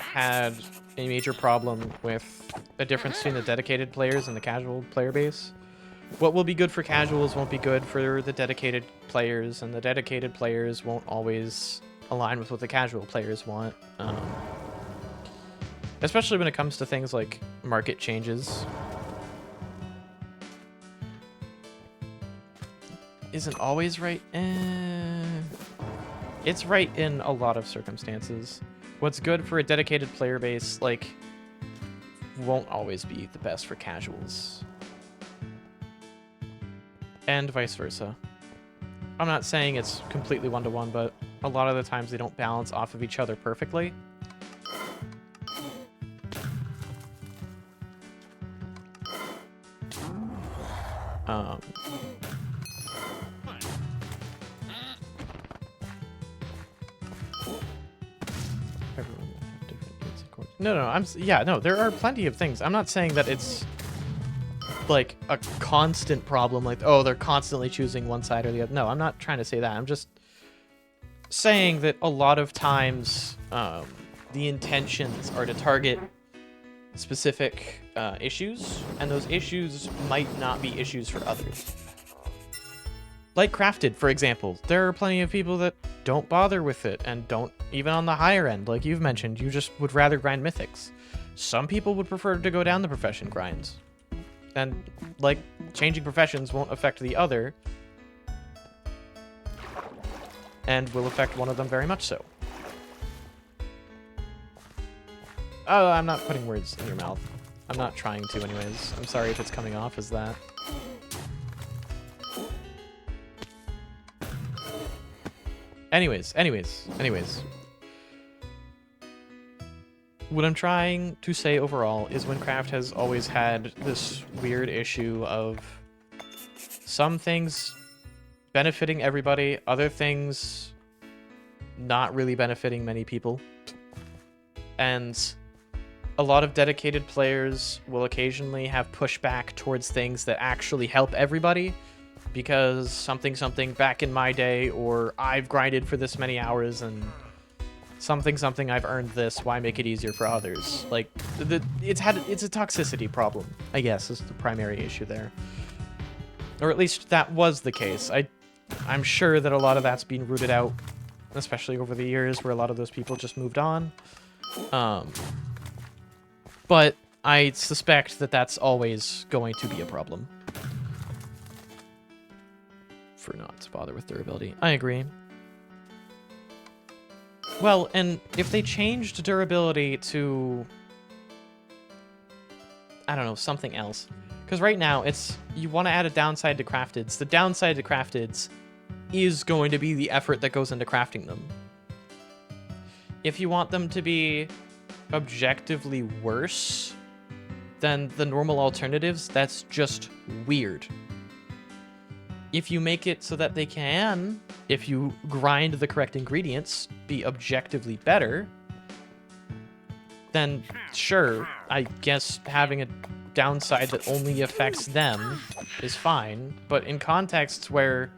had a major problem with the difference between the dedicated players and the casual player base. What will be good for casuals won't be good for the dedicated players, and the dedicated players won't always align with what the casual players want. Especially when it comes to things like market changes. Isn't always right. It's right in a lot of circumstances. What's good for a dedicated player base, like, won't always be the best for casuals. And vice versa. I'm not saying it's completely one-to-one, but a lot of the times they don't balance off of each other perfectly. No, there are plenty of things. I'm not saying that it's like a constant problem, like, oh, they're constantly choosing one side or the other. No, I'm not trying to say that. I'm just saying that a lot of times the intentions are to target specific issues, and those issues might not be issues for others. Like Crafted, for example. There are plenty of people that don't bother with it, and don't, even on the higher end, like you've mentioned, you just would rather grind mythics. Some people would prefer to go down the profession grinds. And, like, changing professions won't affect the other, and will affect one of them very much so. Oh, I'm not putting words in your mouth. I'm not trying to anyways. I'm sorry if it's coming off as that. Anyways. What I'm trying to say overall is Wynncraft has always had this weird issue of some things benefiting everybody, other things not really benefiting many people. And a lot of dedicated players will occasionally have pushback towards things that actually help everybody, because something back in my day, or I've grinded for this many hours and something I've earned this, why make it easier for others? Like, it's a toxicity problem, I guess, is the primary issue there. Or at least that was the case. I'm sure that a lot of that's been rooted out, especially over the years where a lot of those people just moved on. But I suspect that that's always going to be a problem. For not to bother with durability. I agree. Well, and if they changed durability to, I don't know, something else. Because right now, it's, you want to add a downside to crafteds. The downside to crafteds is going to be the effort that goes into crafting them. If you want them to be objectively worse than the normal alternatives, that's just weird. If you make it so that they can, if you grind the correct ingredients, be objectively better, then sure, I guess having a downside that only affects them is fine. But in contexts where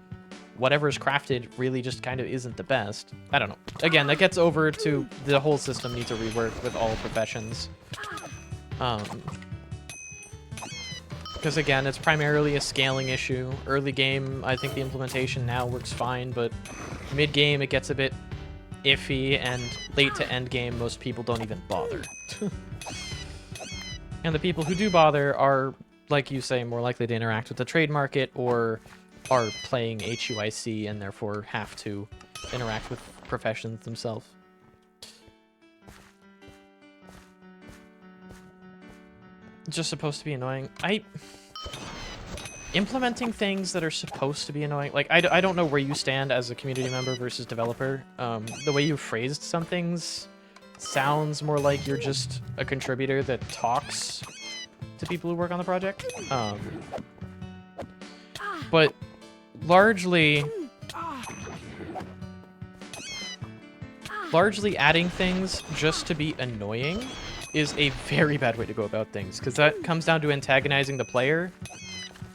whatever's crafted really just kind of isn't the best, I don't know. Again, that gets over to the whole system needs a rework with all professions. Because again, it's primarily a scaling issue. Early game, I think the implementation now works fine, but mid-game it gets a bit iffy, and late to end game, most people don't even bother. And the people who do bother are, like you say, more likely to interact with the trade market or are playing HUIC and therefore have to interact with professions themselves. It's just supposed to be annoying. Implementing things that are supposed to be annoying, like, I don't know where you stand as a community member versus developer. The way you phrased some things sounds more like you're just a contributor that talks to people who work on the project. But largely adding things just to be annoying is a very bad way to go about things, because that comes down to antagonizing the player,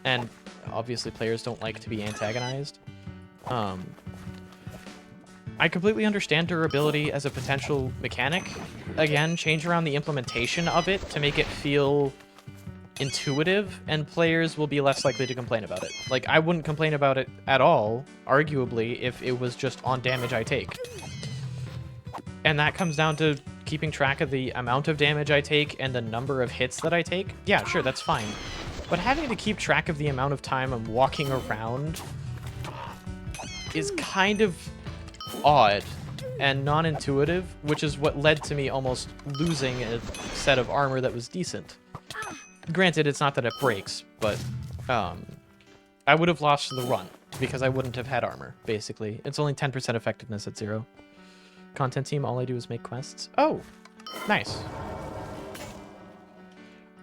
and obviously players don't like to be antagonized. I completely understand durability as a potential mechanic. Again, change around the implementation of it to make it feel intuitive, and players will be less likely to complain about it. Like, I wouldn't complain about it at all, arguably, if it was just on damage I take. And that comes down to keeping track of the amount of damage I take and the number of hits that I take. Yeah, sure, that's fine. But having to keep track of the amount of time I'm walking around is kind of odd and non-intuitive, which is what led to me almost losing a set of armor that was decent. Granted, it's not that it breaks, but I would have lost the run because I wouldn't have had armor, basically. It's only 10% effectiveness at 0. Content team, all I do is make quests. Oh, nice.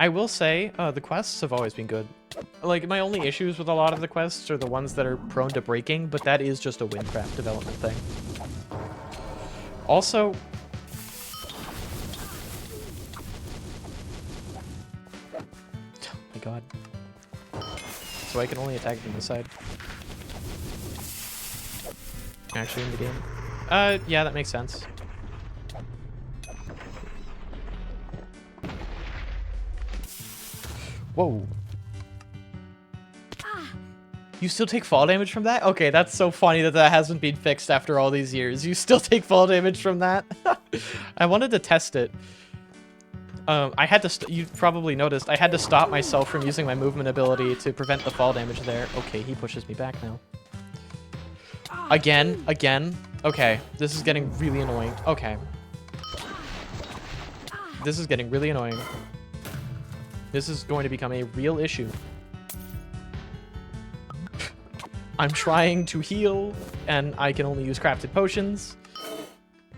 I will say, the quests have always been good. Like, my only issues with a lot of the quests are the ones that are prone to breaking, but that is just a Wynncraft development thing. Also... oh my god. So I can only attack from this side. Actually in the game. Yeah, that makes sense. Whoa. You still take fall damage from that? Okay, that's so funny that that hasn't been fixed after all these years. You still take fall damage from that? I wanted to test it. I had to, you probably noticed, I had to stop myself from using my movement ability to prevent the fall damage there. Okay, he pushes me back now. Again. Okay, this is getting really annoying. Okay. This is getting really annoying. This is going to become a real issue. I'm trying to heal, and I can only use crafted potions.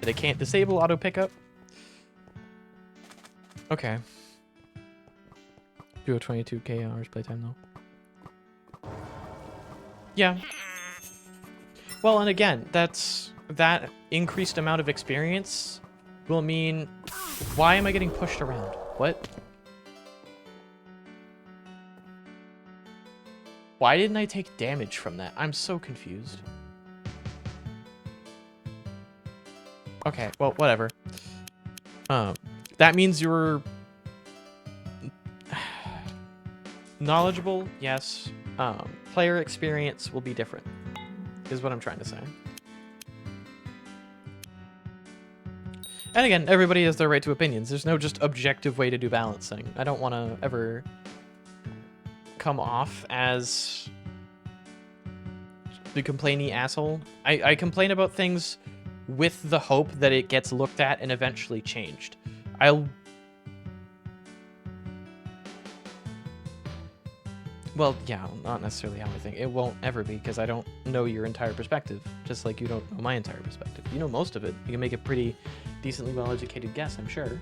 They can't disable auto pickup. Okay. Do a 22k hours playtime, though. Yeah. Well, and again, that increased amount of experience will mean... why am I getting pushed around? What? Why didn't I take damage from that? I'm so confused. Okay, well, whatever. That means you're... knowledgeable, yes. Player experience will be different. is what I'm trying to say. And again, everybody has their right to opinions. There's no just objective way to do balancing. I don't want to ever come off as the complainy asshole. I complain about things with the hope that it gets looked at and eventually changed. Well, yeah, not necessarily how I think. It won't ever be, because I don't know your entire perspective, just like you don't know my entire perspective. You know most of it. You can make a pretty decently well-educated guess, I'm sure.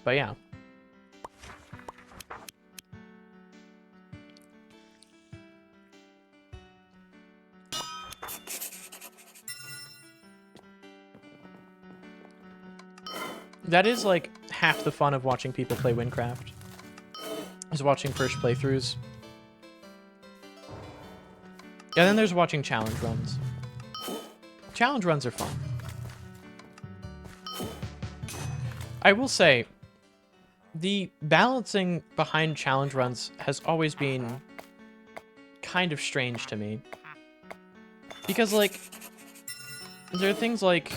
But yeah. That is like half the fun of watching people play Wynncraft, is watching first playthroughs. And then there's watching challenge runs. Challenge runs are fun. I will say, the balancing behind challenge runs has always been kind of strange to me. Because, like, there are things like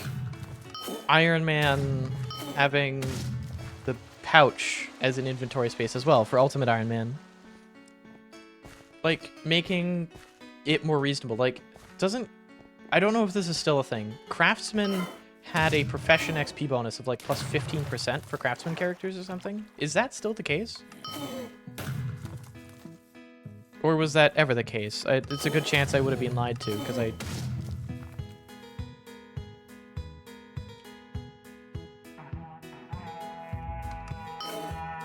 Iron Man having the pouch as an inventory space as well for Ultimate Iron Man. Like, making it more reasonable. Like, I don't know if this is still a thing. Craftsman had a profession XP bonus of like plus 15% for craftsman characters or something. Is that still the case? Or was that ever the case? It's a good chance I would have been lied to, because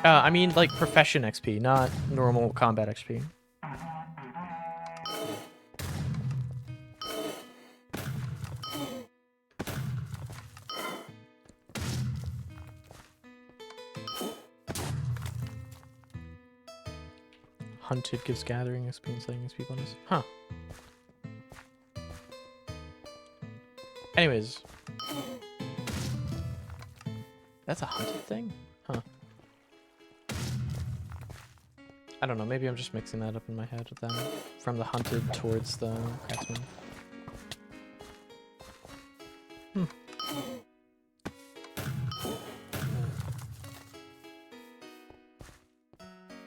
I mean, like, profession XP, not normal combat XP. Hunted gives gathering XP and slaying XP bonus. Huh. Anyways. That's a hunted thing? Huh. I don't know, maybe I'm just mixing that up in my head with them. From the hunted towards the craftsman. Hmm.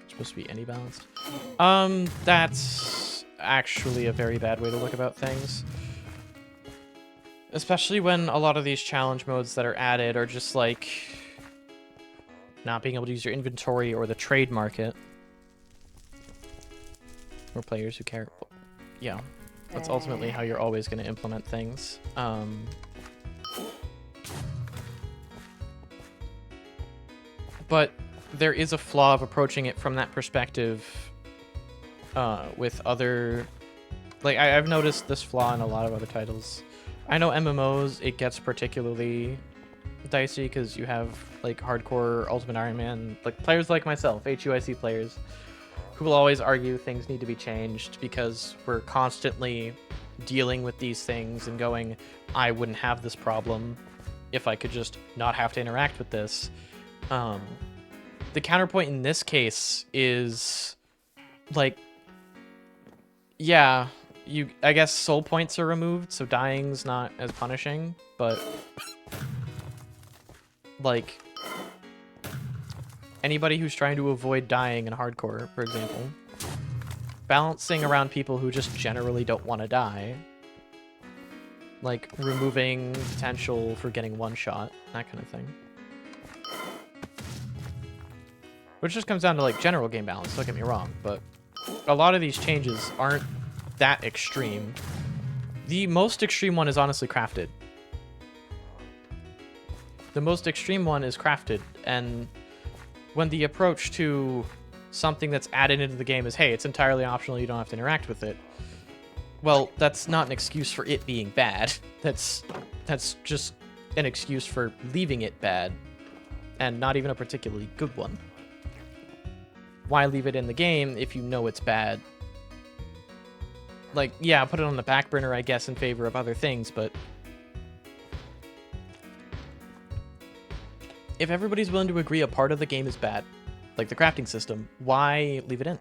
Supposed to be any balanced. That's actually a very bad way to look about things. Especially when a lot of these challenge modes that are added are just like not being able to use your inventory or the trade market. Or players who care. Yeah, that's ultimately how you're always going to implement things. But there is a flaw of approaching it from that perspective with other... Like, I've noticed this flaw in a lot of other titles. I know MMOs, it gets particularly dicey because you have, like, hardcore Ultimate Iron Man, like, players like myself, HUIC players, who will always argue things need to be changed because we're constantly dealing with these things and going, I wouldn't have this problem if I could just not have to interact with this. The counterpoint in this case is, like, yeah, I guess soul points are removed, so dying's not as punishing, but, like, anybody who's trying to avoid dying in hardcore, for example, balancing around people who just generally don't want to die, like removing potential for getting one shot, that kind of thing. Which just comes down to, like, general game balance, don't get me wrong, but a lot of these changes aren't that extreme. The most extreme one is honestly crafted. The most extreme one is crafted, and when the approach to something that's added into the game is, hey, it's entirely optional, you don't have to interact with it, well, that's not an excuse for it being bad. That's just an excuse for leaving it bad, and not even a particularly good one. Why leave it in the game if you know it's bad? Like, yeah, put it on the back burner, I guess, in favor of other things, but if everybody's willing to agree a part of the game is bad, like the crafting system, why leave it in?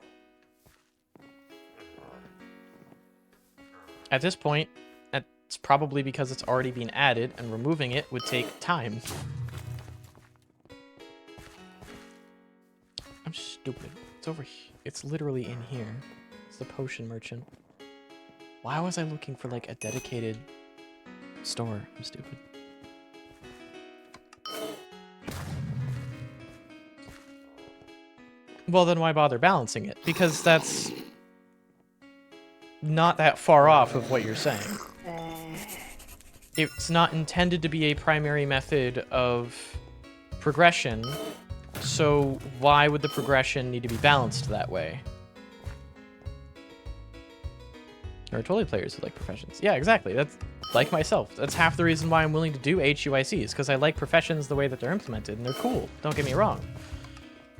At this point, it's probably because it's already been added, and removing it would take time. I'm stupid. It's over here. It's literally in here. It's the potion merchant. Why was I looking for, like, a dedicated store? I'm stupid. Well, then why bother balancing it? Because that's not that far off of what you're saying. It's not intended to be a primary method of progression, so why would the progression need to be balanced that way? There are totally players who like professions. Yeah, exactly. That's like myself. That's half the reason why I'm willing to do HUICs, because I like professions the way that they're implemented, and they're cool. Don't get me wrong.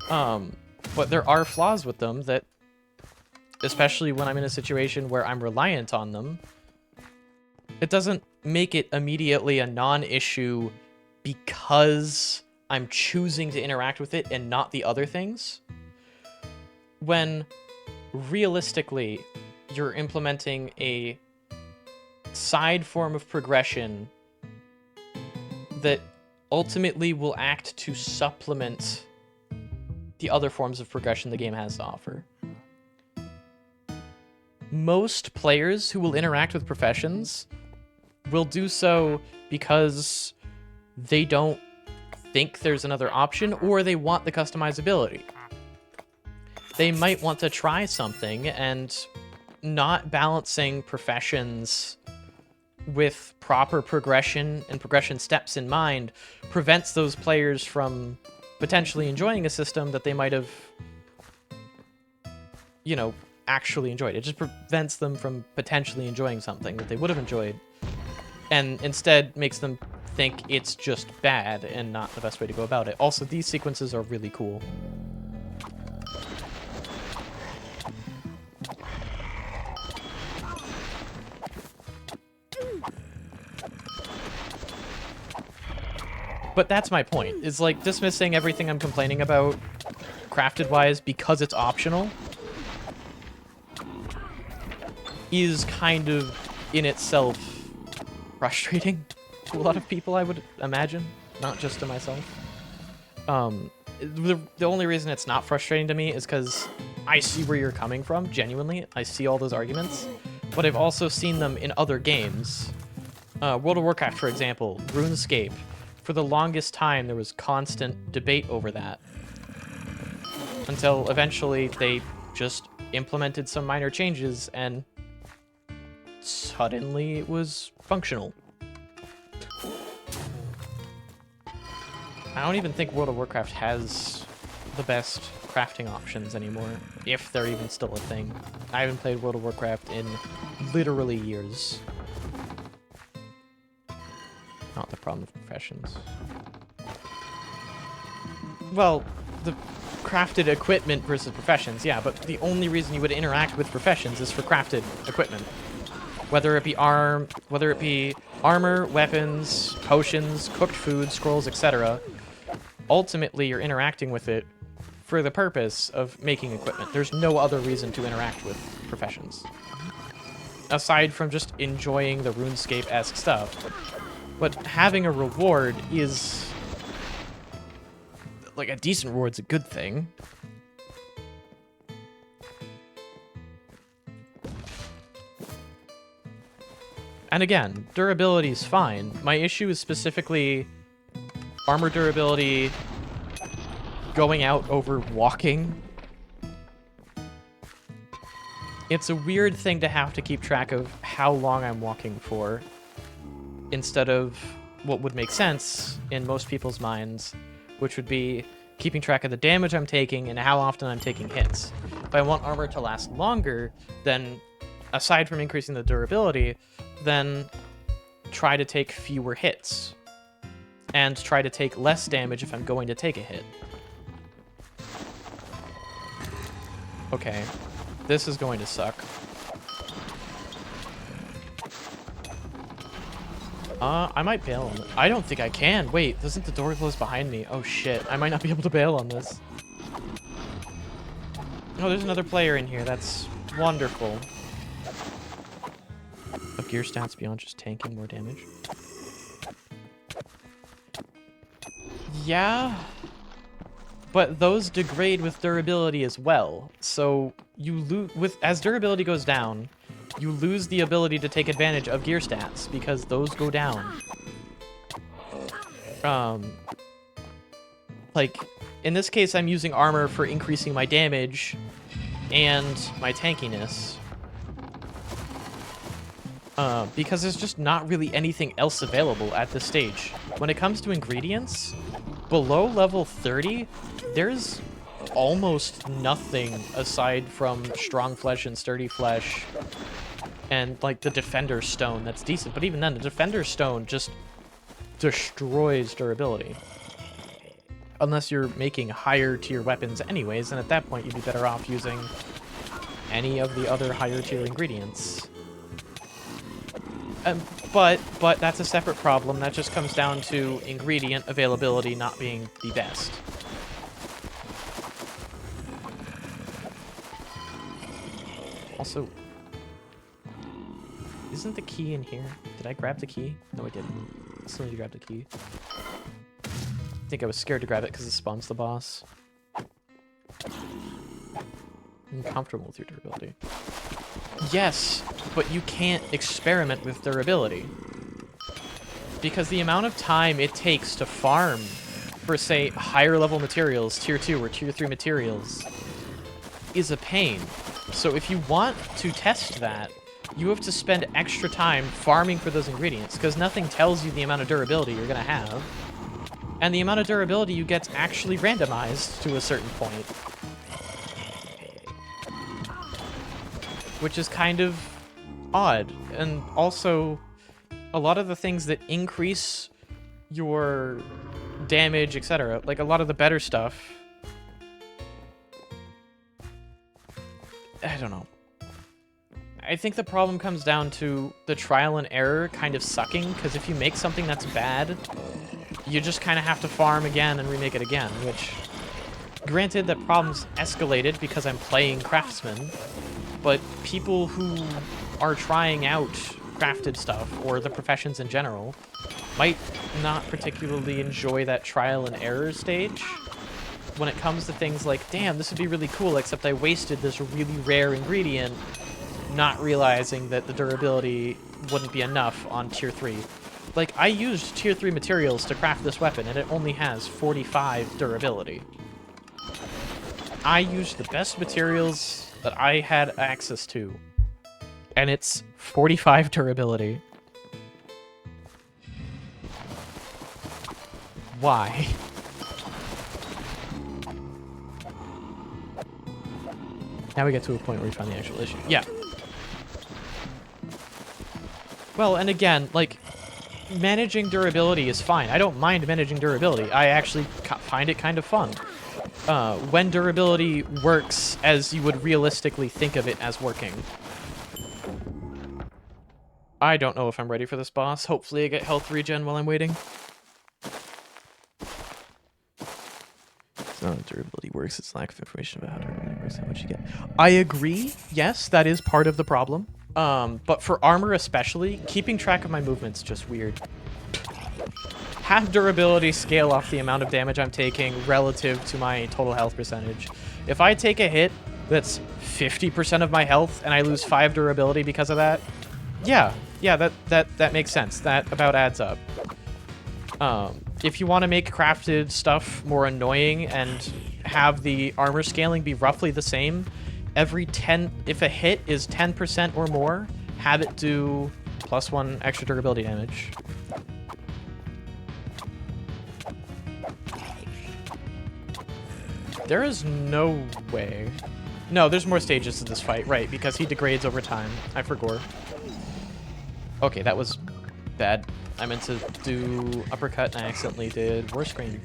But there are flaws with them that, especially when I'm in a situation where I'm reliant on them, it doesn't make it immediately a non-issue because I'm choosing to interact with it and not the other things. When realistically, you're implementing a side form of progression that ultimately will act to supplement the other forms of progression the game has to offer. Most players who will interact with professions will do so because they don't think there's another option, or they want the customizability. They might want to try something, and not balancing professions with proper progression and progression steps in mind prevents those players from potentially enjoying a system that they might have, you know, actually enjoyed. It just prevents them from potentially enjoying something that they would have enjoyed, and instead makes them think it's just bad and not the best way to go about it. Also, these sequences are really cool. But that's my point, is like dismissing everything I'm complaining about crafted-wise because it's optional is kind of in itself frustrating to a lot of people, I would imagine, not just to myself. The only reason it's not frustrating to me is because I see where you're coming from, genuinely. I see all those arguments, but I've also seen them in other games. World of Warcraft, for example, Runescape. For the longest time, there was constant debate over that, until eventually they just implemented some minor changes and suddenly it was functional. I don't even think World of Warcraft has the best crafting options anymore, if they're even still a thing. I haven't played World of Warcraft in literally years. Not the problem with professions. Well, the crafted equipment versus professions, yeah, but the only reason you would interact with professions is for crafted equipment. Whether it be armor, weapons, potions, cooked food, scrolls, etc. Ultimately, you're interacting with it for the purpose of making equipment. There's no other reason to interact with professions, aside from just enjoying the RuneScape-esque stuff. But having a reward is... like, a decent reward's a good thing. And again, durability is fine. My issue is specifically armor durability going out over walking. It's a weird thing to have to keep track of how long I'm walking for, instead of what would make sense in most people's minds, which would be keeping track of the damage I'm taking and how often I'm taking hits. If I want armor to last longer, then aside from increasing the durability, then try to take fewer hits and try to take less damage if I'm going to take a hit. Okay, this is going to suck. I might bail on it. I don't think I can. Wait, doesn't the door close behind me? Oh shit, I might not be able to bail on this. Oh, there's another player in here. That's wonderful. Of gear stats beyond just tanking more damage. Yeah, but those degrade with durability as well. So you lose as durability goes down, you lose the ability to take advantage of gear stats because those go down. Like in this case, I'm using armor for increasing my damage and my tankiness. Because there's just not really anything else available at this stage. When it comes to ingredients, below level 30, there's almost nothing aside from strong flesh and sturdy flesh and like the defender stone that's decent. But even then, the defender stone just destroys durability. Unless you're making higher tier weapons anyways, and at that point you'd be better off using any of the other higher tier ingredients. But that's a separate problem. That just comes down to ingredient availability not being the best. Also, isn't the key in here? Did I grab the key? No, I didn't. I still need to grab the key. I think I was scared to grab it because it spawns the boss. I'm comfortable with your durability. Yes, but you can't experiment with durability. Because the amount of time it takes to farm for, say, higher level materials, tier 2 or tier 3 materials, is a pain. So if you want to test that, you have to spend extra time farming for those ingredients, because nothing tells you the amount of durability you're going to have. And the amount of durability you get's actually randomized to a certain point. Which is kind of odd. And also, a lot of the things that increase your damage, etc., like a lot of the better stuff, I don't know. I think the problem comes down to the trial and error kind of sucking, because if you make something that's bad, you just kind of have to farm again and remake it again, which, granted, that problem's escalated because I'm playing Craftsman, but people who are trying out crafted stuff, or the professions in general, might not particularly enjoy that trial and error stage when it comes to things like, damn, this would be really cool, except I wasted this really rare ingredient, not realizing that the durability wouldn't be enough on tier 3. Like, I used tier 3 materials to craft this weapon, and it only has 45 durability. I used the best materials that I had access to, and it's 45 durability. Why? Now we get to a point where we find the actual issue. Yeah. Well, and again, like, managing durability is fine. I don't mind managing durability. I actually find it kind of fun. When durability works as you would realistically think of it as working. I don't know if I'm ready for this boss. Hopefully I get health regen while I'm waiting. It's not how durability works, it's lack of information about how durability works, how much you get. I agree, yes, that is part of the problem. But for armor especially, keeping track of my movement's just weird. Have durability scale off the amount of damage I'm taking relative to my total health percentage. If I take a hit that's 50% of my health and I lose 5 durability because of that, yeah, that makes sense. That about adds up. If you want to make crafted stuff more annoying and have the armor scaling be roughly the same, every 10, if a hit is 10% or more, have it do +1 extra durability damage. There is no way. No, there's more stages to this fight, right, because he degrades over time. I forgot. Okay, that was bad. I meant to do uppercut and I accidentally did war scream.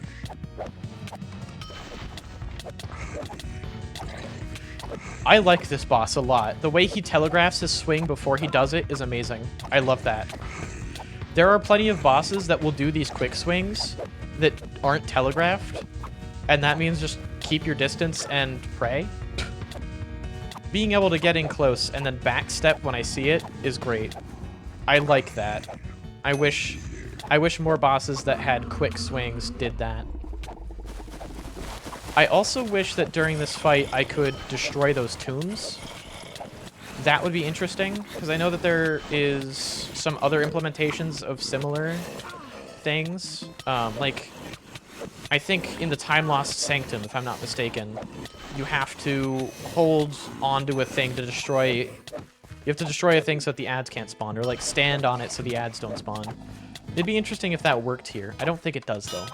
I like this boss a lot. The way he telegraphs his swing before he does it is amazing. I love that. There are plenty of bosses that will do these quick swings that aren't telegraphed, and that means just keep your distance and pray. Being able to get in close and then backstep when I see it is great. I like that. I wish more bosses that had quick swings did that. I also wish that during this fight I could destroy those tombs. That would be interesting, because I know that there is some other implementations of similar things. Like, I think in the Time Lost Sanctum, if I'm not mistaken, you have to hold onto a thing to destroy... You have to destroy a thing so that the ads can't spawn, or like stand on it so the ads don't spawn. It'd be interesting if that worked here. I don't think it does, though.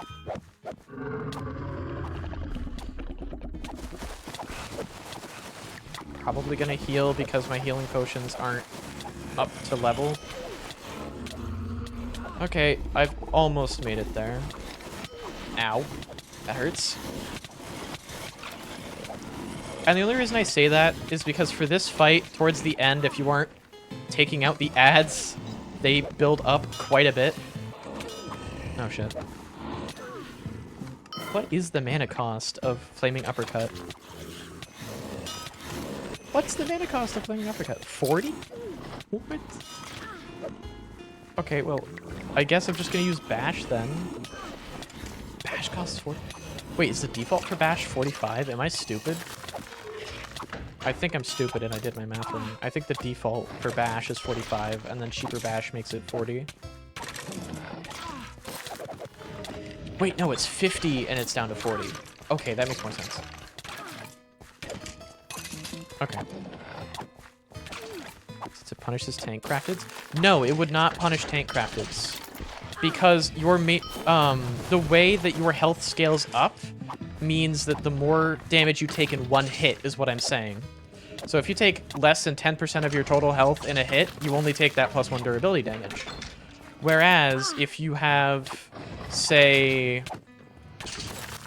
Probably gonna heal because my healing potions aren't up to level. Okay, I've almost made it there. Ow. That hurts. And the only reason I say that is because for this fight, towards the end, if you aren't taking out the ads, they build up quite a bit. Oh, shit. What is the mana cost of Flaming Uppercut? What's the mana cost of Flaming Uppercut? 40? What? Okay, well, I guess I'm just gonna use Bash then. Bash costs 40? Wait, is the default for Bash 45? Am I stupid? I think I'm stupid and I did my math wrong. I think the default for Bash is 45, and then cheaper Bash makes it 40. Wait, no, it's 50 and it's down to 40. Okay, that makes more sense. Okay. Does it punish his tank crafted? No, it would not punish tank crafted. Because your the way that your health scales up means that the more damage you take in one hit is what I'm saying. So if you take less than 10% of your total health in a hit, you only take that +1 durability damage. Whereas if you have, say,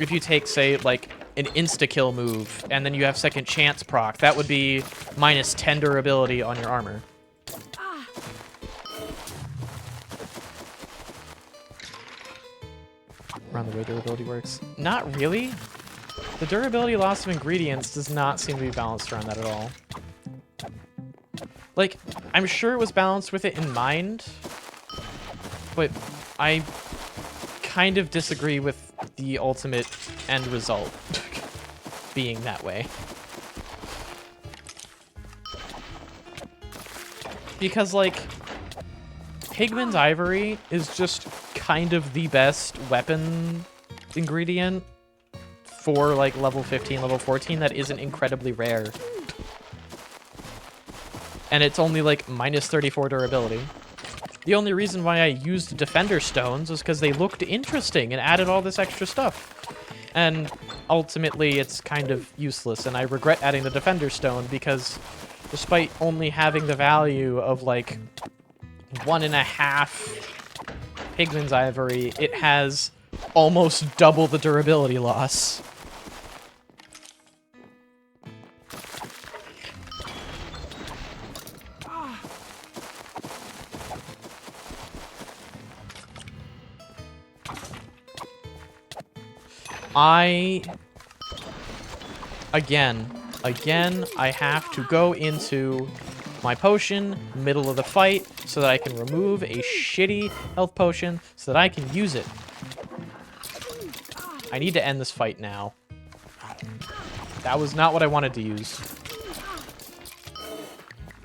if you take, say, like an insta-kill move, and then you have second chance proc, that would be -10 durability on your armor. Around the way durability works. Not really. The durability loss of ingredients does not seem to be balanced around that at all. Like, I'm sure it was balanced with it in mind, but I kind of disagree with the ultimate end result being that way. Because, like, Pigman's Ivory is just kind of the best weapon ingredient for, like, level 15, level 14 that isn't incredibly rare. And it's only, like, -34 durability. The only reason why I used Defender Stones was because they looked interesting and added all this extra stuff. And ultimately, it's kind of useless, and I regret adding the Defender Stone because despite only having the value of, like, 1.5 Pigman's Ivory, it has almost double the durability loss. Again, I have to go into my potion, middle of the fight, so that I can remove a shitty health potion, so that I can use it. I need to end this fight now. That was not what I wanted to use.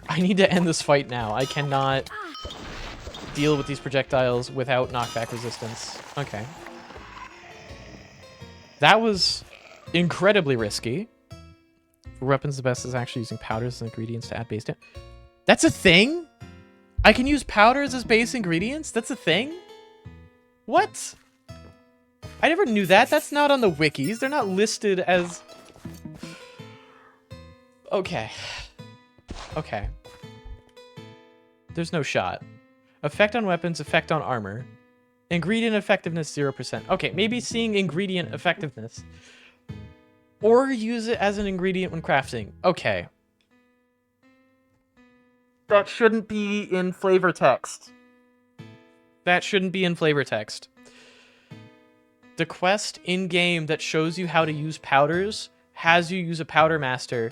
I need to end this fight now. I cannot deal with these projectiles without knockback resistance. Okay. That was incredibly risky. For weapons, the best is actually using powders as ingredients to add base damage. That's a thing? I can use powders as base ingredients? That's a thing? What? I never knew that. That's not on the wikis. They're not listed as... Okay. Okay. There's no shot. Effect on weapons, effect on armor. Ingredient effectiveness, 0%. Okay, maybe seeing ingredient effectiveness. Or use it as an ingredient when crafting. Okay. That shouldn't be in flavor text. That shouldn't be in flavor text. The quest in-game that shows you how to use powders has you use a powder master.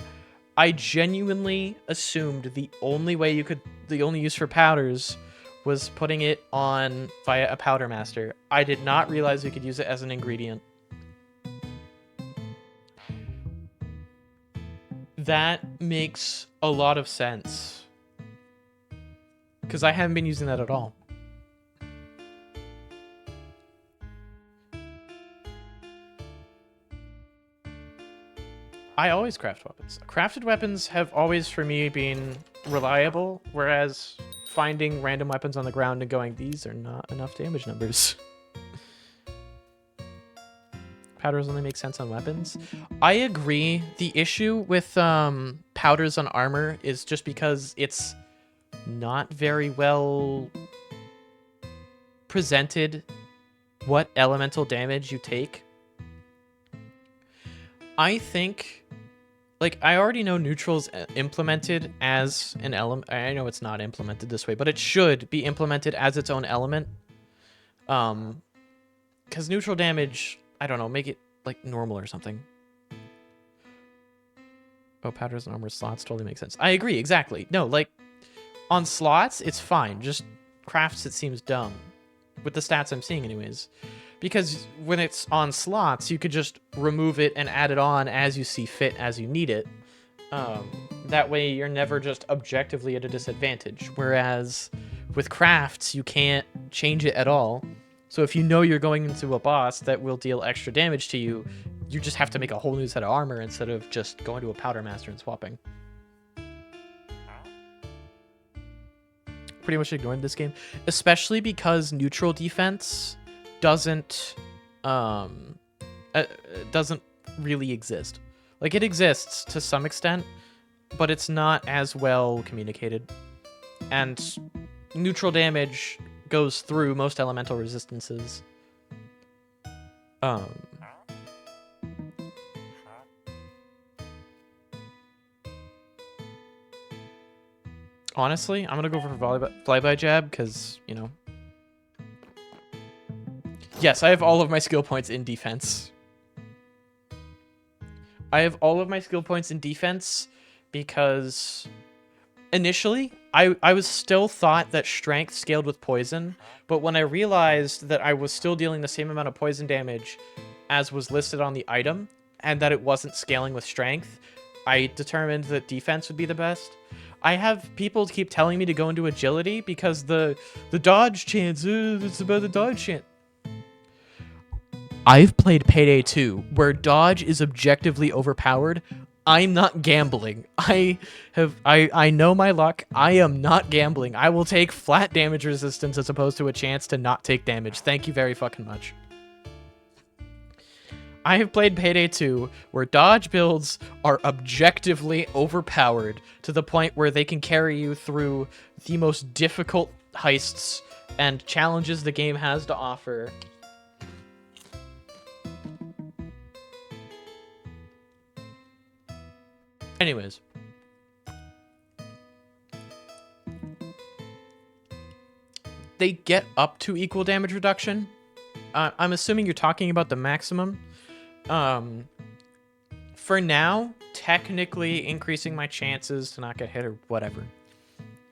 I genuinely assumed the only use for powders was putting it on via a powder master. I did not realize we could use it as an ingredient. That makes a lot of sense. Because I haven't been using that at all. I always craft weapons. Crafted weapons have always, for me, been reliable, whereas finding random weapons on the ground and going, these are not enough damage numbers. Powders only make sense on weapons. I agree. The issue with powders on armor is just because it's not very well presented what elemental damage you take. I think, like, I already know neutral's implemented as an element. I know it's not implemented this way, but it should be implemented as its own element. Because neutral damage, I don't know, make it, like, normal or something. Oh, powders and armor slots totally make sense. I agree, exactly. No, like, on slots, it's fine. Just crafts, it seems dumb. With the stats I'm seeing anyways. Because when it's on slots, you could just remove it and add it on as you see fit, as you need it. That way, you're never just objectively at a disadvantage. Whereas with crafts, you can't change it at all. So if you know you're going into a boss that will deal extra damage to you, you just have to make a whole new set of armor instead of just going to a powder master and swapping. Pretty much ignored this game, especially because neutral defense doesn't really exist. Like, it exists to some extent, but it's not as well communicated. And neutral damage goes through most elemental resistances. Honestly, I'm gonna go for flyby jab because, you know. Yes, I have all of my skill points in defense. I have all of my skill points in defense because initially I was still thought that strength scaled with poison, but when I realized that I was still dealing the same amount of poison damage as was listed on the item and that it wasn't scaling with strength, I determined that defense would be the best. I have people keep telling me to go into agility because the dodge chance, it's about the dodge chance. I've played Payday 2, where dodge is objectively overpowered. I'm not gambling. I know my luck. I am not gambling. I will take flat damage resistance as opposed to a chance to not take damage. Thank you very fucking much. I have played Payday 2, where dodge builds are objectively overpowered to the point where they can carry you through the most difficult heists and challenges the game has to offer. Anyways. They get up to equal damage reduction. I'm assuming you're talking about the maximum. For now, technically increasing my chances to not get hit or whatever.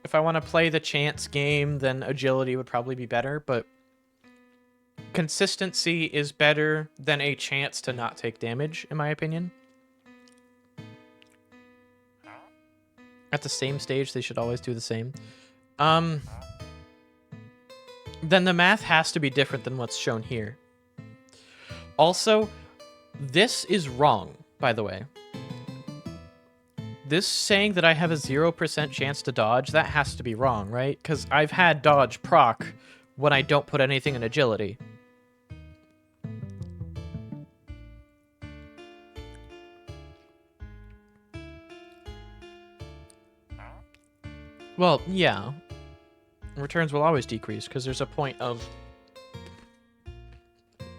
If I want to play the chance game, then agility would probably be better, but consistency is better than a chance to not take damage, in my opinion. At the same stage, they should always do the same. Then the math has to be different than what's shown here. Also, this is wrong, by the way. This saying that I have a 0% chance to dodge, that has to be wrong, right? Because I've had dodge proc when I don't put anything in agility. Well, yeah. Returns will always decrease because there's a point of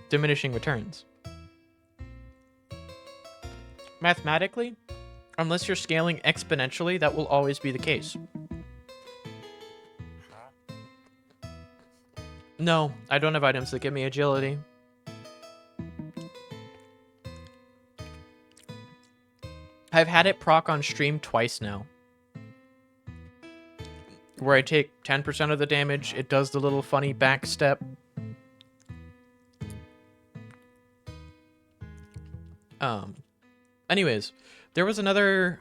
diminishing returns. Mathematically, unless you're scaling exponentially, that will always be the case. No, I don't have items that give me agility. I've had it proc on stream twice now. Where I take 10% of the damage, it does the little funny back step. Anyways, there was another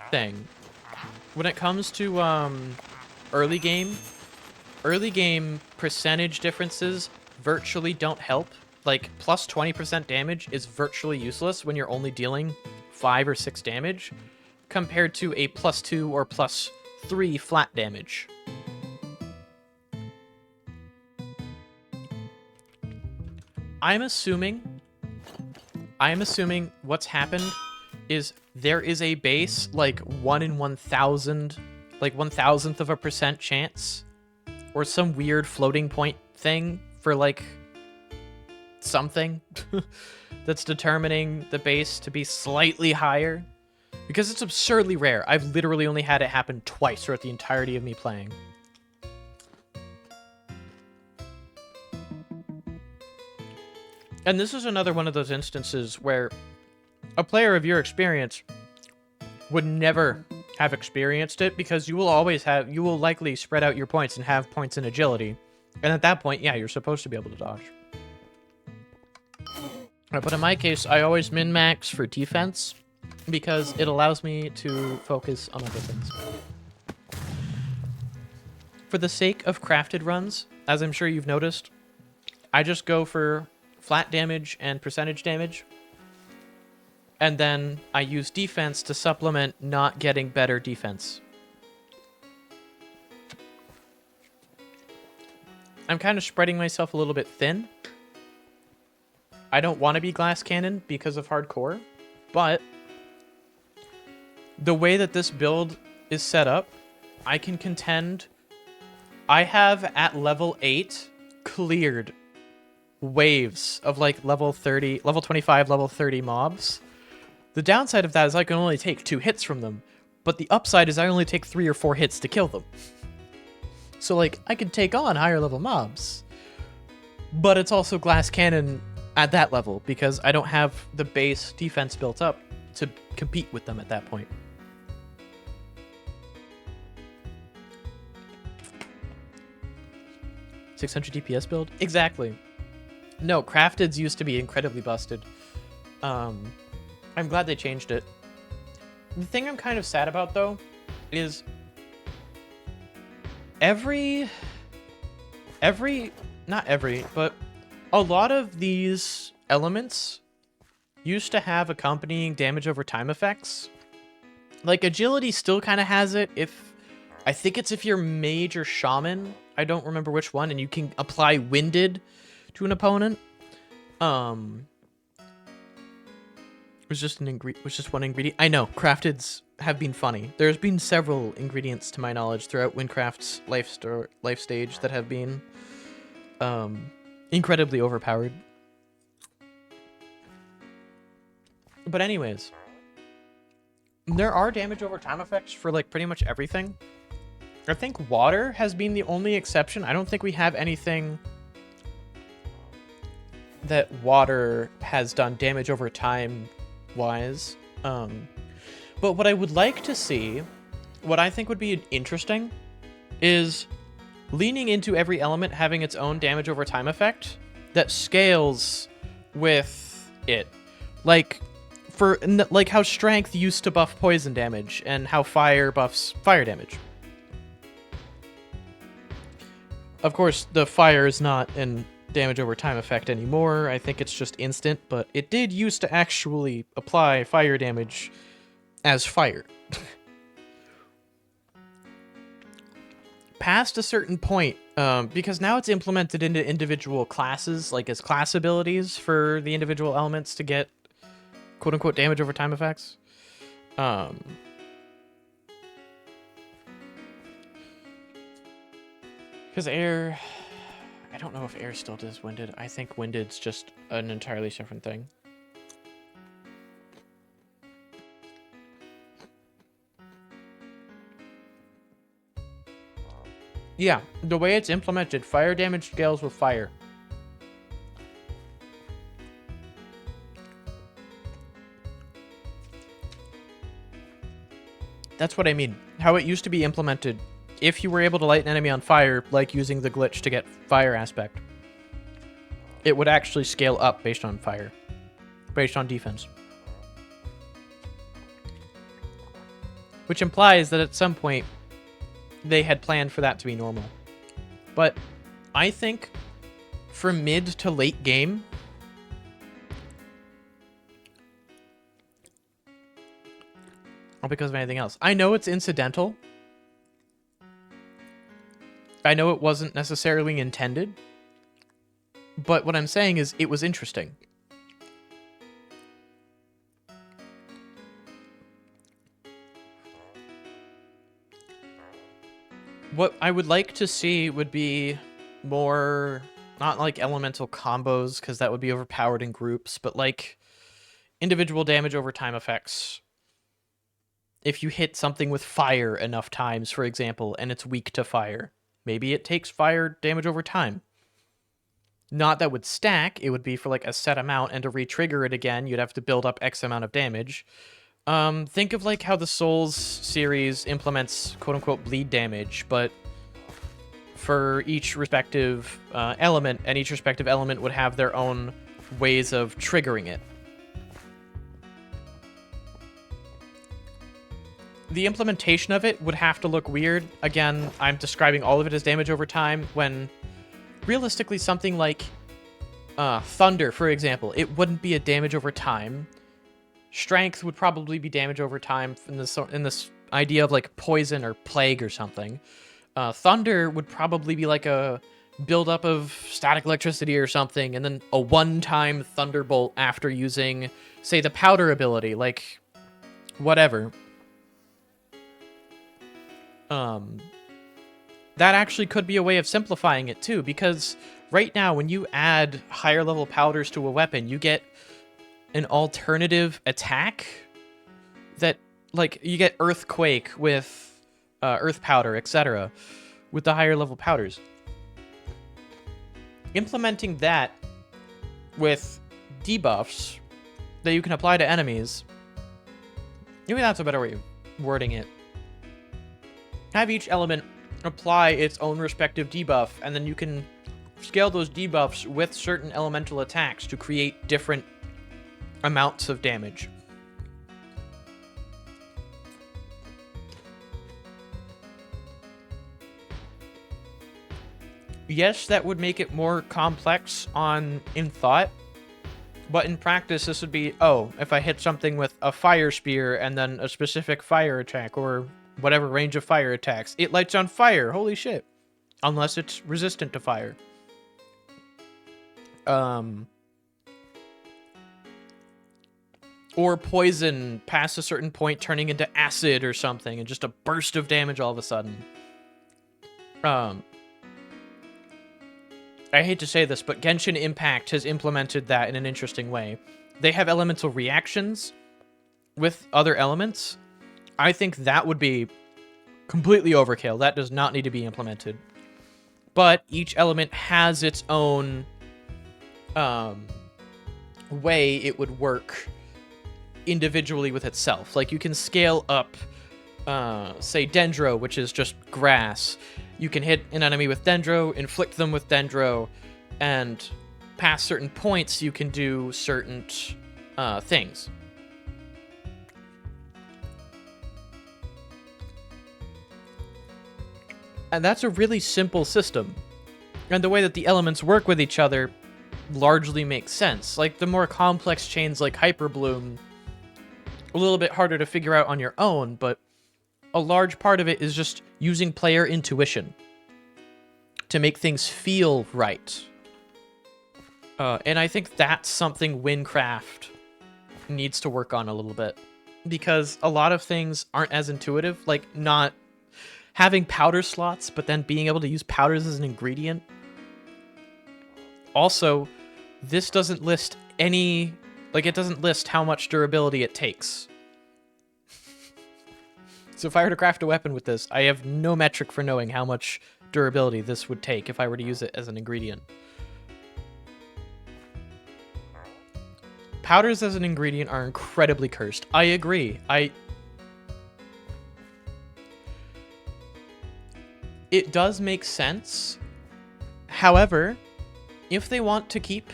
thing. When it comes to early game percentage differences virtually don't help. Like, plus 20% damage is virtually useless when you're only dealing 5 or 6 damage, compared to a plus 2 or plus 3 flat damage. I'm assuming what's happened is there is a base, like 1 in 1,000, like 1,000th of a percent chance, or some weird floating point thing for like something that's determining the base to be slightly higher, because it's absurdly rare. I've literally only had it happen twice throughout the entirety of me playing. And this is another one of those instances where a player of your experience would never have experienced it, because you will likely spread out your points and have points in agility. And at that point, yeah, you're supposed to be able to dodge. But in my case, I always min-max for defense, because it allows me to focus on other things. For the sake of crafted runs, as I'm sure you've noticed, I just go for flat damage and percentage damage. And then I use defense to supplement not getting better defense. I'm kind of spreading myself a little bit thin. I don't want to be glass cannon because of hardcore, but the way that this build is set up, I can contend. I have at level 8 cleared waves of like level 30, level 25, level 30 mobs. The downside of that is I can only take 2 hits from them, but the upside is I only take 3 or 4 hits to kill them. So like, I can take on higher level mobs, but it's also glass cannon at that level because I don't have the base defense built up to compete with them at that point. $600 DPS build? Exactly. No, Crafteds used to be incredibly busted. I'm glad they changed it. The thing I'm kind of sad about, though, is not every, but a lot of these elements used to have accompanying damage over time effects. Like, agility still kind of has it I think it's if you're mage or shaman. I don't remember which one, and you can apply winded to an opponent. Was just one ingredient. I know, crafteds have been funny. There's been several ingredients, to my knowledge, throughout Wynncraft's life stage that have been incredibly overpowered. But anyways, there are damage over time effects for like pretty much everything. I think water has been the only exception. I don't think we have anything that water has done damage over time wise. But what I would like to see, what I think would be interesting, is leaning into every element having its own damage over time effect that scales with it. Like how strength used to buff poison damage and how fire buffs fire damage. Of course, the fire is not in damage over time effect anymore. I think it's just instant, but it did used to actually apply fire damage as fire. Past a certain point, because now it's implemented into individual classes, like as class abilities for the individual elements to get quote-unquote damage over time effects. Because air... I don't know if air still does winded. I think winded's just an entirely different thing. Yeah, the way it's implemented, fire damage scales with fire. That's what I mean. How it used to be implemented, if you were able to light an enemy on fire, like using the glitch to get fire aspect, it would actually scale up based on fire, based on defense. Which implies that at some point, they had planned for that to be normal. But I think for mid to late game, not because of anything else. I know it's incidental. I know it wasn't necessarily intended. But what I'm saying is it was interesting. What I would like to see would be more, not like elemental combos, because that would be overpowered in groups, but like individual damage over time effects. If you hit something with fire enough times, for example, and it's weak to fire, maybe it takes fire damage over time. Not that would stack, it would be for like a set amount, and to re-trigger it again, you'd have to build up X amount of damage. Think of like how the Souls series implements quote-unquote bleed damage, but for each respective element, and each respective element would have their own ways of triggering it. The implementation of it would have to look weird. Again, I'm describing all of it as damage over time, when realistically something like Thunder, for example, it wouldn't be a damage over time. Strength would probably be damage over time in this idea of like poison or plague or something. Thunder would probably be like a buildup of static electricity or something, and then a one-time thunderbolt after using, say, the powder ability, like whatever. That actually could be a way of simplifying it too, because right now when you add higher level powders to a weapon, you get an alternative attack that, like, you get Earthquake with Earth Powder, etc., with the higher level powders. Implementing that with debuffs that you can apply to enemies, maybe that's a better way of wording it. Have each element apply its own respective debuff, and then you can scale those debuffs with certain elemental attacks to create different amounts of damage. Yes, that would make it more complex in thought, but in practice this would be, oh, if I hit something with a fire spear and then a specific fire attack, or whatever range of fire attacks, it lights on fire, holy shit. Unless it's resistant to fire. Or poison past a certain point turning into acid or something, and just a burst of damage all of a sudden. I hate to say this, but Genshin Impact has implemented that in an interesting way. They have elemental reactions with other elements. I think that would be completely overkill. That does not need to be implemented. But each element has its own way it would work individually with itself. Like, you can scale up, say, Dendro, which is just grass. You can hit an enemy with Dendro, inflict them with Dendro, and past certain points, you can do certain things. And that's a really simple system. And the way that the elements work with each other largely makes sense. Like, the more complex chains like Hyperbloom, a little bit harder to figure out on your own, but a large part of it is just using player intuition to make things feel right. And I think that's something Wynncraft needs to work on a little bit, because a lot of things aren't as intuitive, like not having powder slots, but then being able to use powders as an ingredient. Also, this doesn't list any, like, it doesn't list how much durability it takes. So if I were to craft a weapon with this, I have no metric for knowing how much durability this would take if I were to use it as an ingredient. Powders as an ingredient are incredibly cursed. I agree. It does make sense. However, if they want to keep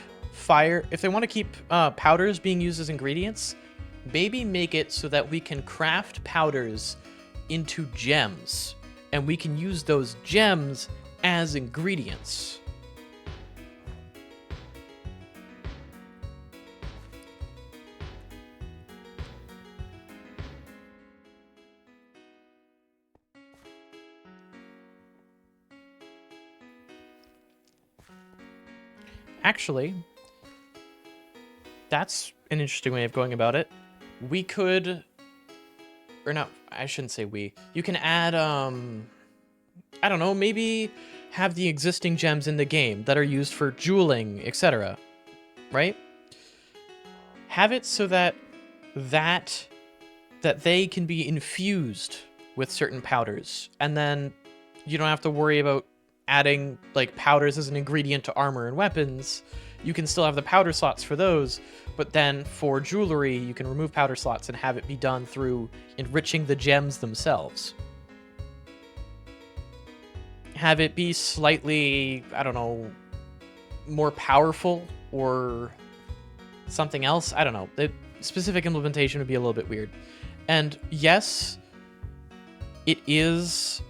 powders being used as ingredients, maybe make it so that we can craft powders into gems, and we can use those gems as ingredients. Actually, that's an interesting way of going about it. We could, or not, I shouldn't say we. You can add, I don't know, maybe have the existing gems in the game that are used for jeweling, etc. Right? Have it so that they can be infused with certain powders, and then you don't have to worry about adding like powders as an ingredient to armor and weapons. You can still have the powder slots for those, but then for jewelry, you can remove powder slots and have it be done through enriching the gems themselves. Have it be slightly, I don't know, more powerful or something else. I don't know. The specific implementation would be a little bit weird. And yes, it is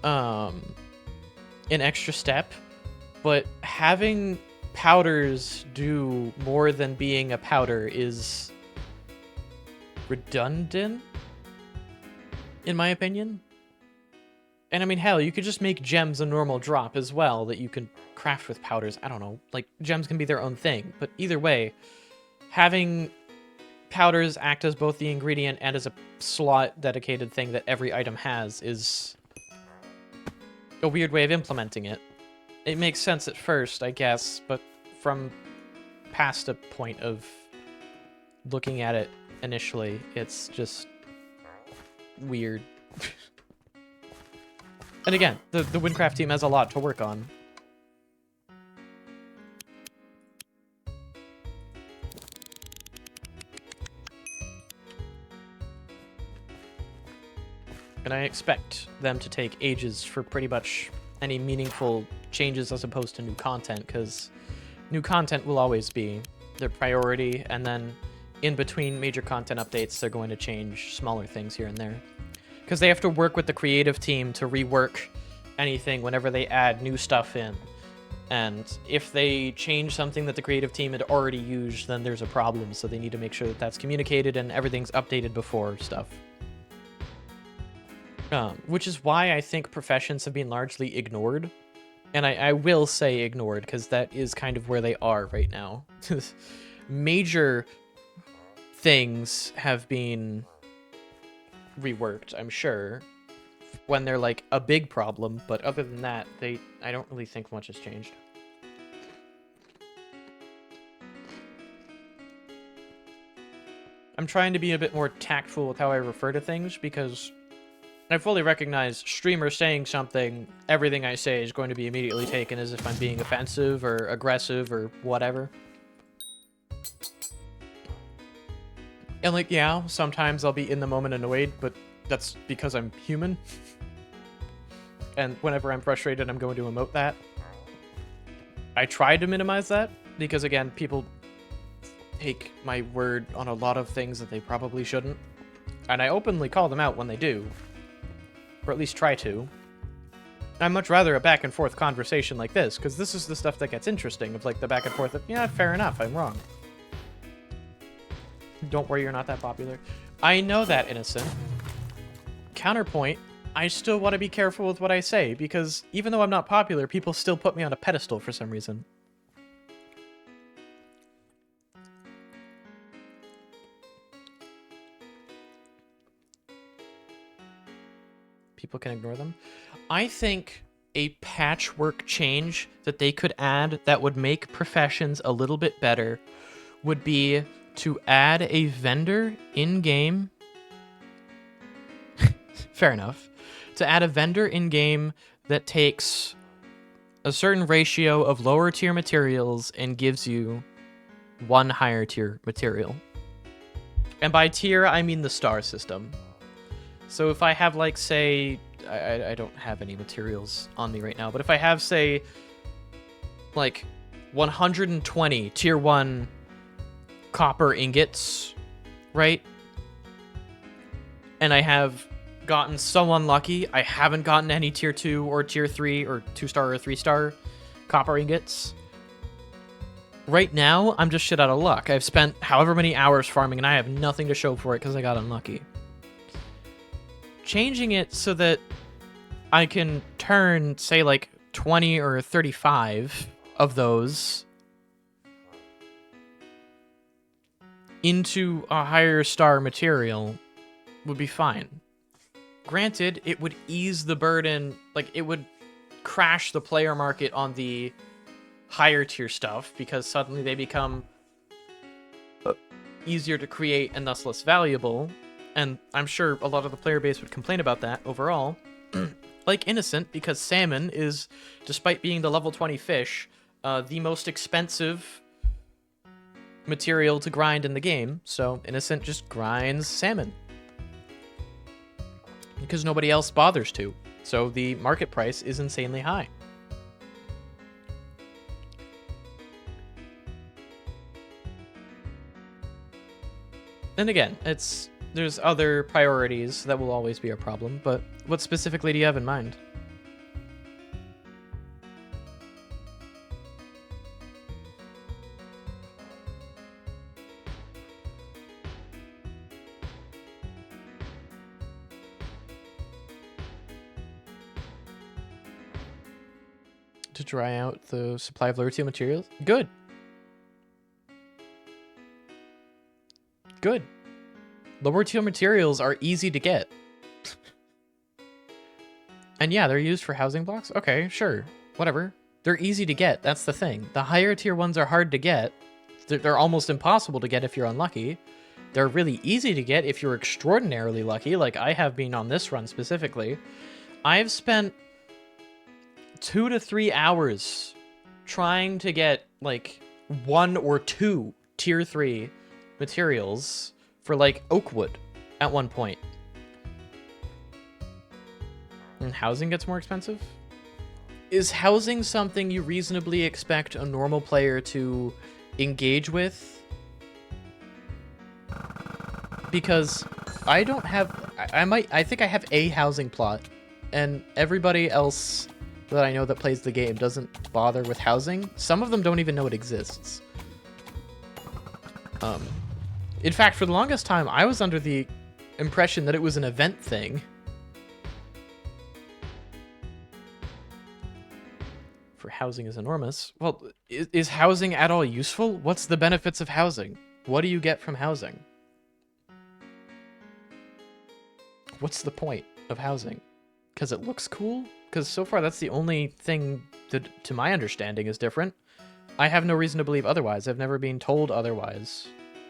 an extra step, but having powders do more than being a powder is redundant, in my opinion. And I mean, hell, you could just make gems a normal drop as well that you can craft with powders. I don't know, like gems can be their own thing, but either way, having powders act as both the ingredient and as a slot dedicated thing that every item has is a weird way of implementing it. It makes sense at first, I guess, but from past a point of looking at it initially, it's just weird. And again, the Wynncraft team has a lot to work on. And I expect them to take ages for pretty much any meaningful changes as opposed to new content, because new content will always be their priority, and then in between major content updates, they're going to change smaller things here and there. Because they have to work with the creative team to rework anything whenever they add new stuff in. And if they change something that the creative team had already used, then there's a problem, so they need to make sure that that's communicated and everything's updated before stuff. Which is why I think professions have been largely ignored. And I will say ignored, because that is kind of where they are right now. Major things have been reworked, I'm sure, when they're like a big problem, but other than that, I don't really think much has changed. I'm trying to be a bit more tactful with how I refer to things, because I fully recognize streamers saying something, everything I say is going to be immediately taken as if I'm being offensive or aggressive or whatever. And like, yeah, sometimes I'll be in the moment annoyed, but that's because I'm human. And whenever I'm frustrated, I'm going to emote that. I try to minimize that, because again, people take my word on a lot of things that they probably shouldn't. And I openly call them out when they do. Or at least try to. I'd much rather a back and forth conversation like this, because this is the stuff that gets interesting, of like the back and forth of, yeah, fair enough, I'm wrong. Don't worry, you're not that popular. I know that, Innocent. Counterpoint, I still want to be careful with what I say, because even though I'm not popular, people still put me on a pedestal for some reason. People can ignore them. I think a patchwork change that they could add that would make professions a little bit better would be to add a vendor in-game. Fair enough. To add a vendor in-game that takes a certain ratio of lower tier materials and gives you one higher tier material. And by tier, I mean the star system. So if I have, like, say, I don't have any materials on me right now, but if I have, say, like 120 tier 1 copper ingots, right? And I have gotten so unlucky, I haven't gotten any tier 2 or tier 3 or 2-star or 3-star copper ingots. Right now, I'm just shit out of luck. I've spent however many hours farming and I have nothing to show for it because I got unlucky. Changing it so that I can turn, say, like 20 or 35 of those into a higher star material would be fine. Granted, it would ease the burden, like it would crash the player market on the higher tier stuff because suddenly they become easier to create and thus less valuable. And I'm sure a lot of the player base would complain about that overall. Like Innocent, because salmon is, despite being the level 20 fish, the most expensive material to grind in the game. So Innocent just grinds salmon because nobody else bothers to. So the market price is insanely high. And again, there's other priorities that will always be a problem, but what specifically do you have in mind? To dry out the supply of lower tier materials? Good. Good. Lower tier materials are easy to get. And yeah, they're used for housing blocks? Okay, sure. Whatever. They're easy to get. That's the thing. The higher tier ones are hard to get. They're almost impossible to get if you're unlucky. They're really easy to get if you're extraordinarily lucky, like I have been on this run specifically. I've spent 2 to 3 hours trying to get like 1 or 2 tier 3 materials for like oak wood at one point. And housing gets more expensive? Is housing something you reasonably expect a normal player to engage with? Because I don't have, I think I have a housing plot, and everybody else that I know that plays the game doesn't bother with housing. Some of them don't even know it exists. In fact, for the longest time, I was under the impression that it was an event thing. For housing is enormous. Well, is housing at all useful? What's the benefits of housing? What do you get from housing? What's the point of housing? Because it looks cool? Because so far that's the only thing that, to my understanding, is different. I have no reason to believe otherwise. I've never been told otherwise.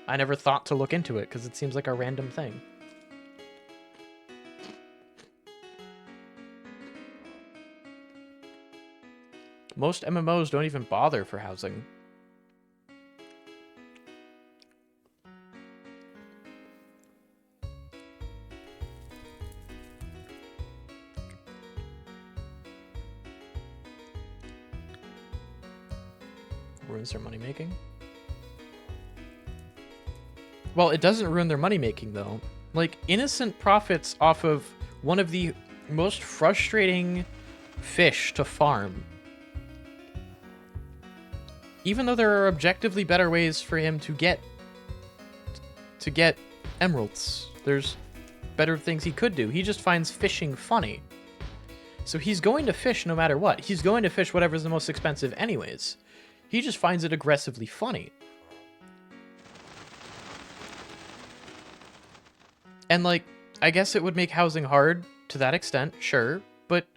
I never thought to look into it because it seems like a random thing. Most MMOs don't even bother for housing. Ruins their money making? Well, it doesn't ruin their money making though. Like, Innocent profits off of one of the most frustrating fish to farm. Even though there are objectively better ways for him to get emeralds. There's better things he could do. He just finds fishing funny. So he's going to fish no matter what. He's going to fish whatever's the most expensive anyways. He just finds it aggressively funny. And, like, I guess it would make housing hard to that extent, sure, but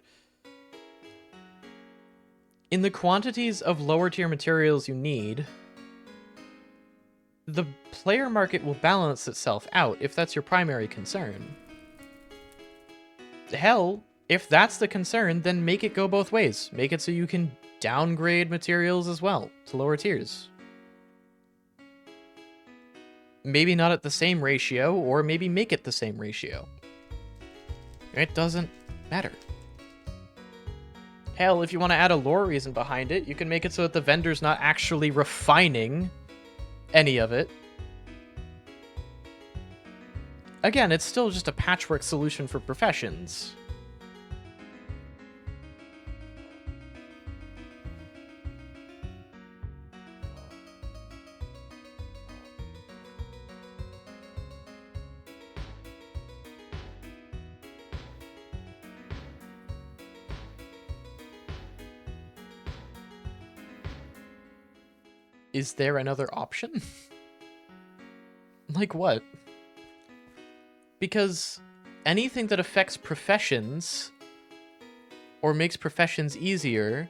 in the quantities of lower tier materials you need, the player market will balance itself out if that's your primary concern. Hell, if that's the concern, then make it go both ways. Make it so you can downgrade materials as well to lower tiers. Maybe not at the same ratio, or maybe make it the same ratio. It doesn't matter. Hell, if you want to add a lore reason behind it, you can make it so that the vendor's not actually refining any of it. Again, it's still just a patchwork solution for professions. Is there another option? Like what? Because anything that affects professions or makes professions easier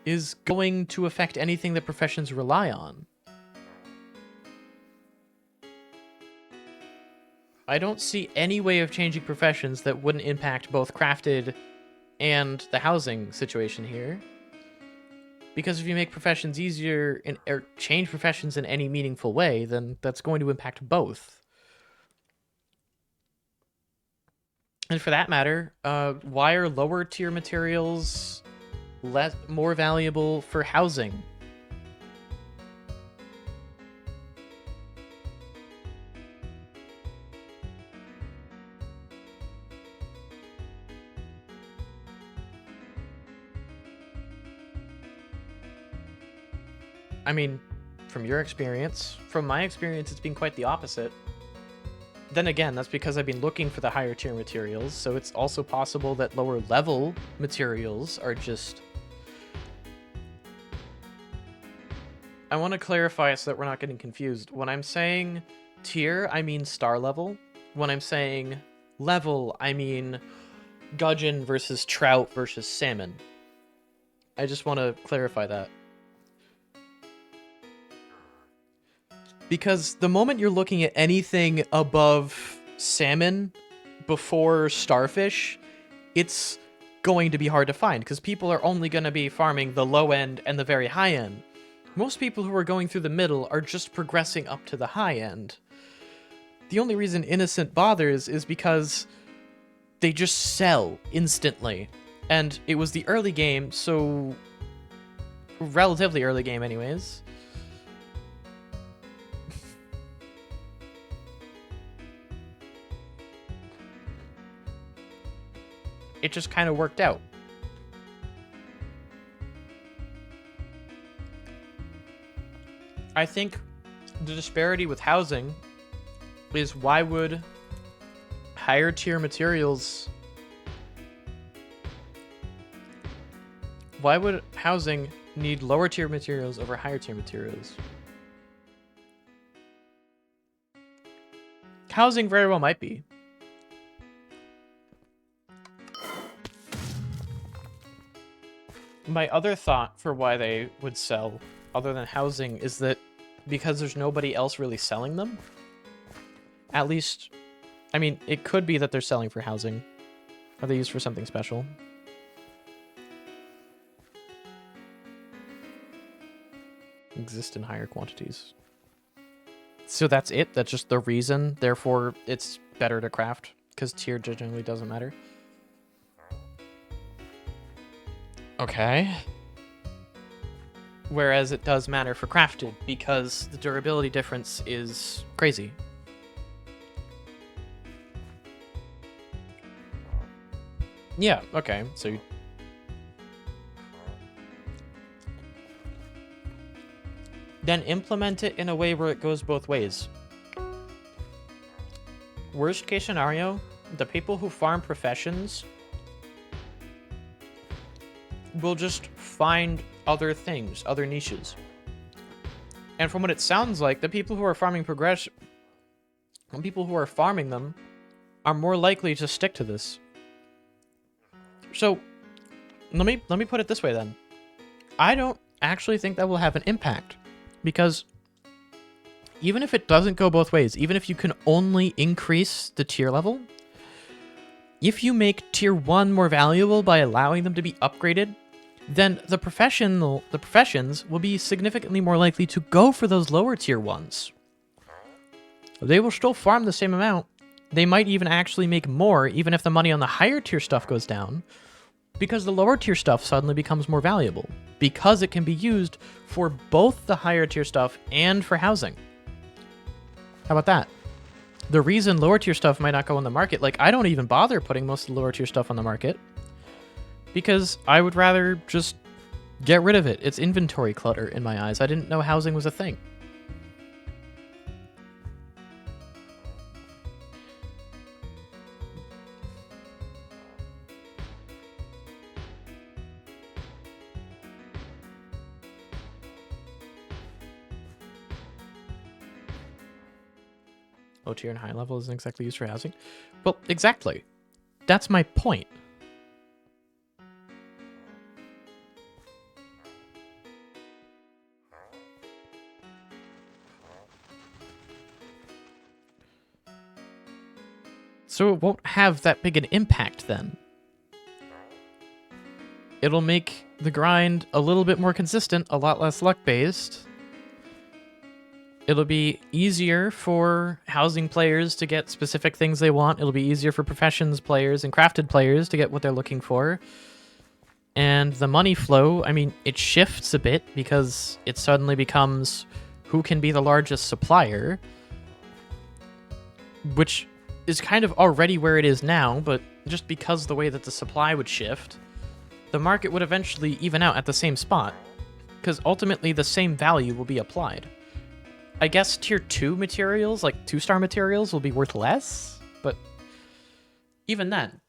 is going to affect anything that professions rely on. I don't see any way of changing professions that wouldn't impact both crafted and the housing situation here. Because if you make professions easier or change professions in any meaningful way, then that's going to impact both. And for that matter, why are lower tier materials more valuable for housing? I mean, from your experience, from my experience, it's been quite the opposite. Then again, that's because I've been looking for the higher tier materials, so it's also possible that lower level materials are just... I want to clarify so that we're not getting confused. When I'm saying tier, I mean star level. When I'm saying level, I mean gudgeon versus trout versus salmon. I just want to clarify that. Because the moment you're looking at anything above salmon before starfish, it's going to be hard to find because people are only going to be farming the low end and the very high end. Most people who are going through the middle are just progressing up to the high end. The only reason Innocent bothers is because they just sell instantly. And it was the early game, so... relatively early game anyways. It just kind of worked out. I think the disparity with housing is why would higher tier materials... Why would housing need lower tier materials over higher tier materials? Housing very well might be. My other thought for why they would sell, other than housing, is that because there's nobody else really selling them. At least, I mean, it could be that they're selling for housing. Are they used for something special? Exist in higher quantities. So that's it? That's just the reason? Therefore, it's better to craft? Because tier generally doesn't matter? Okay. Whereas it does matter for crafted, because the durability difference is crazy. Yeah, okay, so... Then implement it in a way where it goes both ways. Worst case scenario, the people who farm professions will just find other things, other niches. And from what it sounds like, the people who are farming people who are farming them are more likely to stick to this. So, let me put it this way then. I don't actually think that will have an impact. Because even if it doesn't go both ways, even if you can only increase the tier level, if you make tier 1 more valuable by allowing them to be upgraded, then the professions will be significantly more likely to go for those lower tier ones. They will still farm the same amount. They might even actually make more, even if the money on the higher tier stuff goes down, because the lower tier stuff suddenly becomes more valuable, because it can be used for both the higher tier stuff and for housing. How about that? The reason lower tier stuff might not go on the market, like, I don't even bother putting most of the lower tier stuff on the market, because I would rather just get rid of it. It's inventory clutter in my eyes. I didn't know housing was a thing. Low tier and high level isn't exactly used for housing. Well, exactly. That's my point. So it won't have that big an impact then. It'll make the grind a little bit more consistent, a lot less luck-based. It'll be easier for housing players to get specific things they want. It'll be easier for professions players and crafted players to get what they're looking for. And the money flow, I mean, it shifts a bit because it suddenly becomes who can be the largest supplier, which is kind of already where it is now, but just because the way that the supply would shift, the market would eventually even out at the same spot, because ultimately the same value will be applied. I guess tier 2 materials, like 2-star materials, will be worth less, but even then.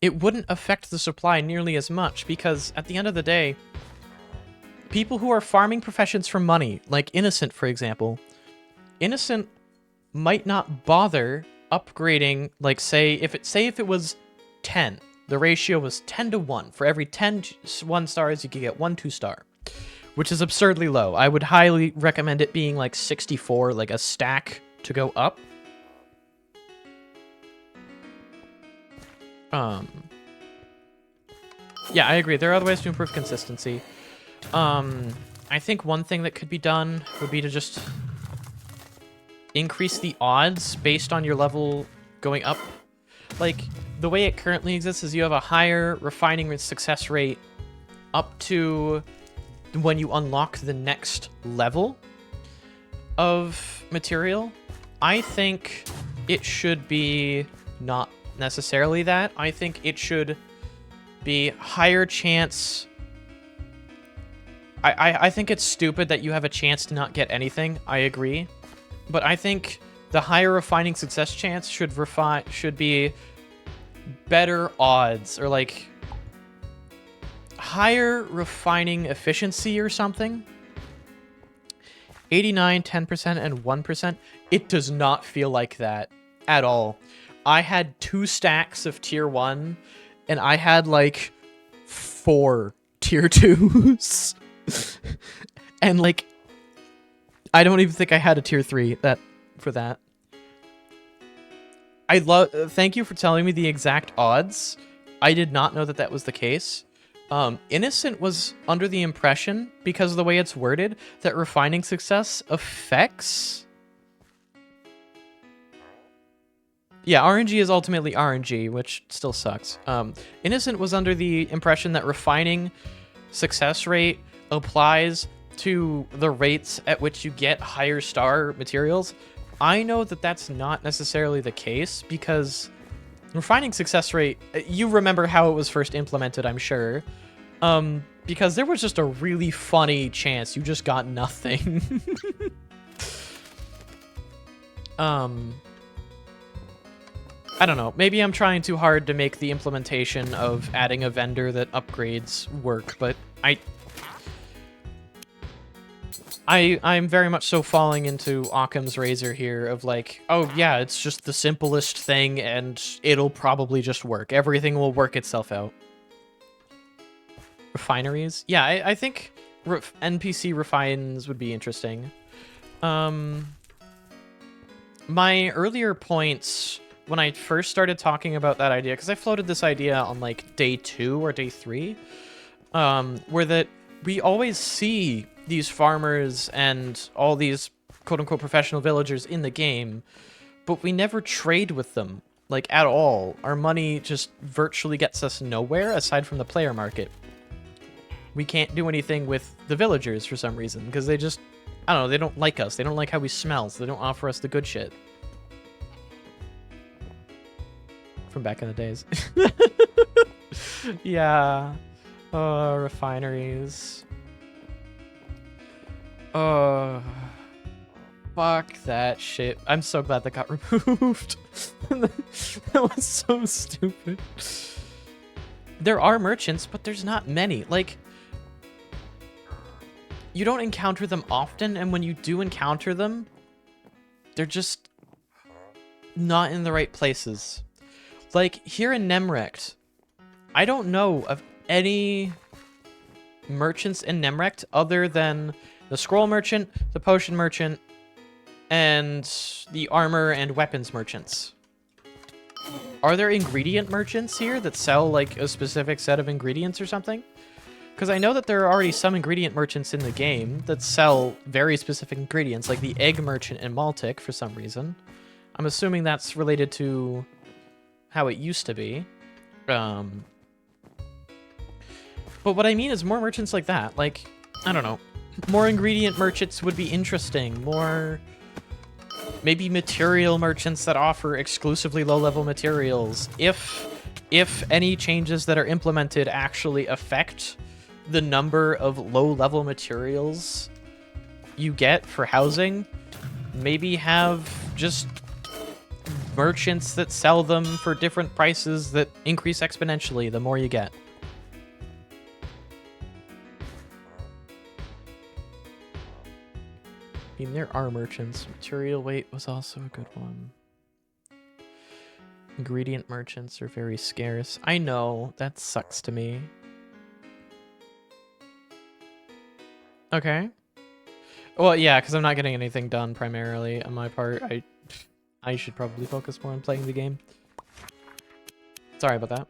It wouldn't affect the supply nearly as much, because at the end of the day, people who are farming professions for money, like Innocent, for example, Innocent might not bother upgrading, like, say if it was 10, the ratio was 10 to 1. For every 10 1-stars, you could get 1 2-star, which is absurdly low. I would highly recommend it being like 64, like a stack to go up. Yeah, I agree. There are other ways to improve consistency. I think one thing that could be done would be to just increase the odds based on your level going up. Like, the way it currently exists is you have a higher refining success rate up to when you unlock the next level of material. I think it should be not necessarily that. I think it should be higher chance. I think it's stupid that you have a chance to not get anything. I agree. But I think the higher refining success chance should be better odds, or like higher refining efficiency or something. 89, 10%, and 1%. It does not feel like that at all. I had 2 stacks of tier 1, and I had like 4 tier 2s. And like, I don't even think I had a tier 3 for that. Thank you for telling me the exact odds. I did not know that that was the case. Innocent was under the impression, because of the way it's worded, that refining success affects... Yeah, RNG is ultimately RNG, which still sucks. Innocent was under the impression that refining success rate applies to the rates at which you get higher star materials. I know that that's not necessarily the case, because refining success rate, you remember how it was first implemented, I'm sure. Because there was just a really funny chance you just got nothing. I don't know. Maybe I'm trying too hard to make the implementation of adding a vendor that upgrades work, but I'm very much so falling into Occam's razor here of like, oh yeah, it's just the simplest thing and it'll probably just work. Everything will work itself out. Refineries? Yeah, I think NPC refines would be interesting. My earlier points when I first started talking about that idea, because I floated this idea on like day 2 or day 3, where that we always see these farmers and all these quote-unquote professional villagers in the game, but we never trade with them, like, at all. Our money just virtually gets us nowhere aside from the player market. We can't do anything with the villagers for some reason, because they just, I don't know, they don't like us. They don't like how we smell, so they don't offer us the good shit. From back in the days. Yeah. Refineries. Fuck that shit. I'm so glad that got removed. That was so stupid. There are merchants, but there's not many. Like, you don't encounter them often, and when you do encounter them, they're just not in the right places. Like, here in Nemrekt, I don't know of any merchants in Nemrekt other than the scroll merchant, the potion merchant, and the armor and weapons merchants. Are there ingredient merchants here that sell, like, a specific set of ingredients or something? Because I know that there are already some ingredient merchants in the game that sell very specific ingredients, like the egg merchant in Maltic for some reason. I'm assuming that's related to how it used to be. But what I mean is more merchants like that. Like, I don't know. More ingredient merchants would be interesting. More, maybe material merchants that offer exclusively low-level materials. If any changes that are implemented actually affect the number of low-level materials you get for housing, maybe have just merchants that sell them for different prices that increase exponentially the more you get. I mean, there are merchants. Material weight was also a good one. Ingredient merchants are very scarce. I know, that sucks to me. Okay. Well, yeah, because I'm not getting anything done primarily on my part. I should probably focus more on playing the game. Sorry about that.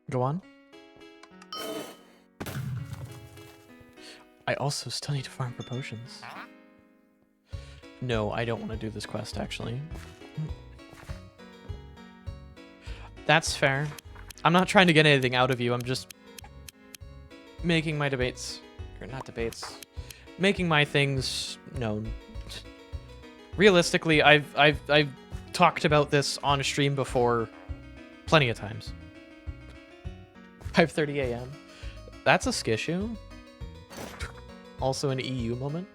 Go on. I also still need to farm for potions. No, I don't want to do this quest, actually. That's fair. I'm not trying to get anything out of you. I'm just making my debates, or not debates, making my things known. Realistically, I've talked about this on a stream before, plenty of times. 5:30 a.m. That's a skissue. Also an EU moment.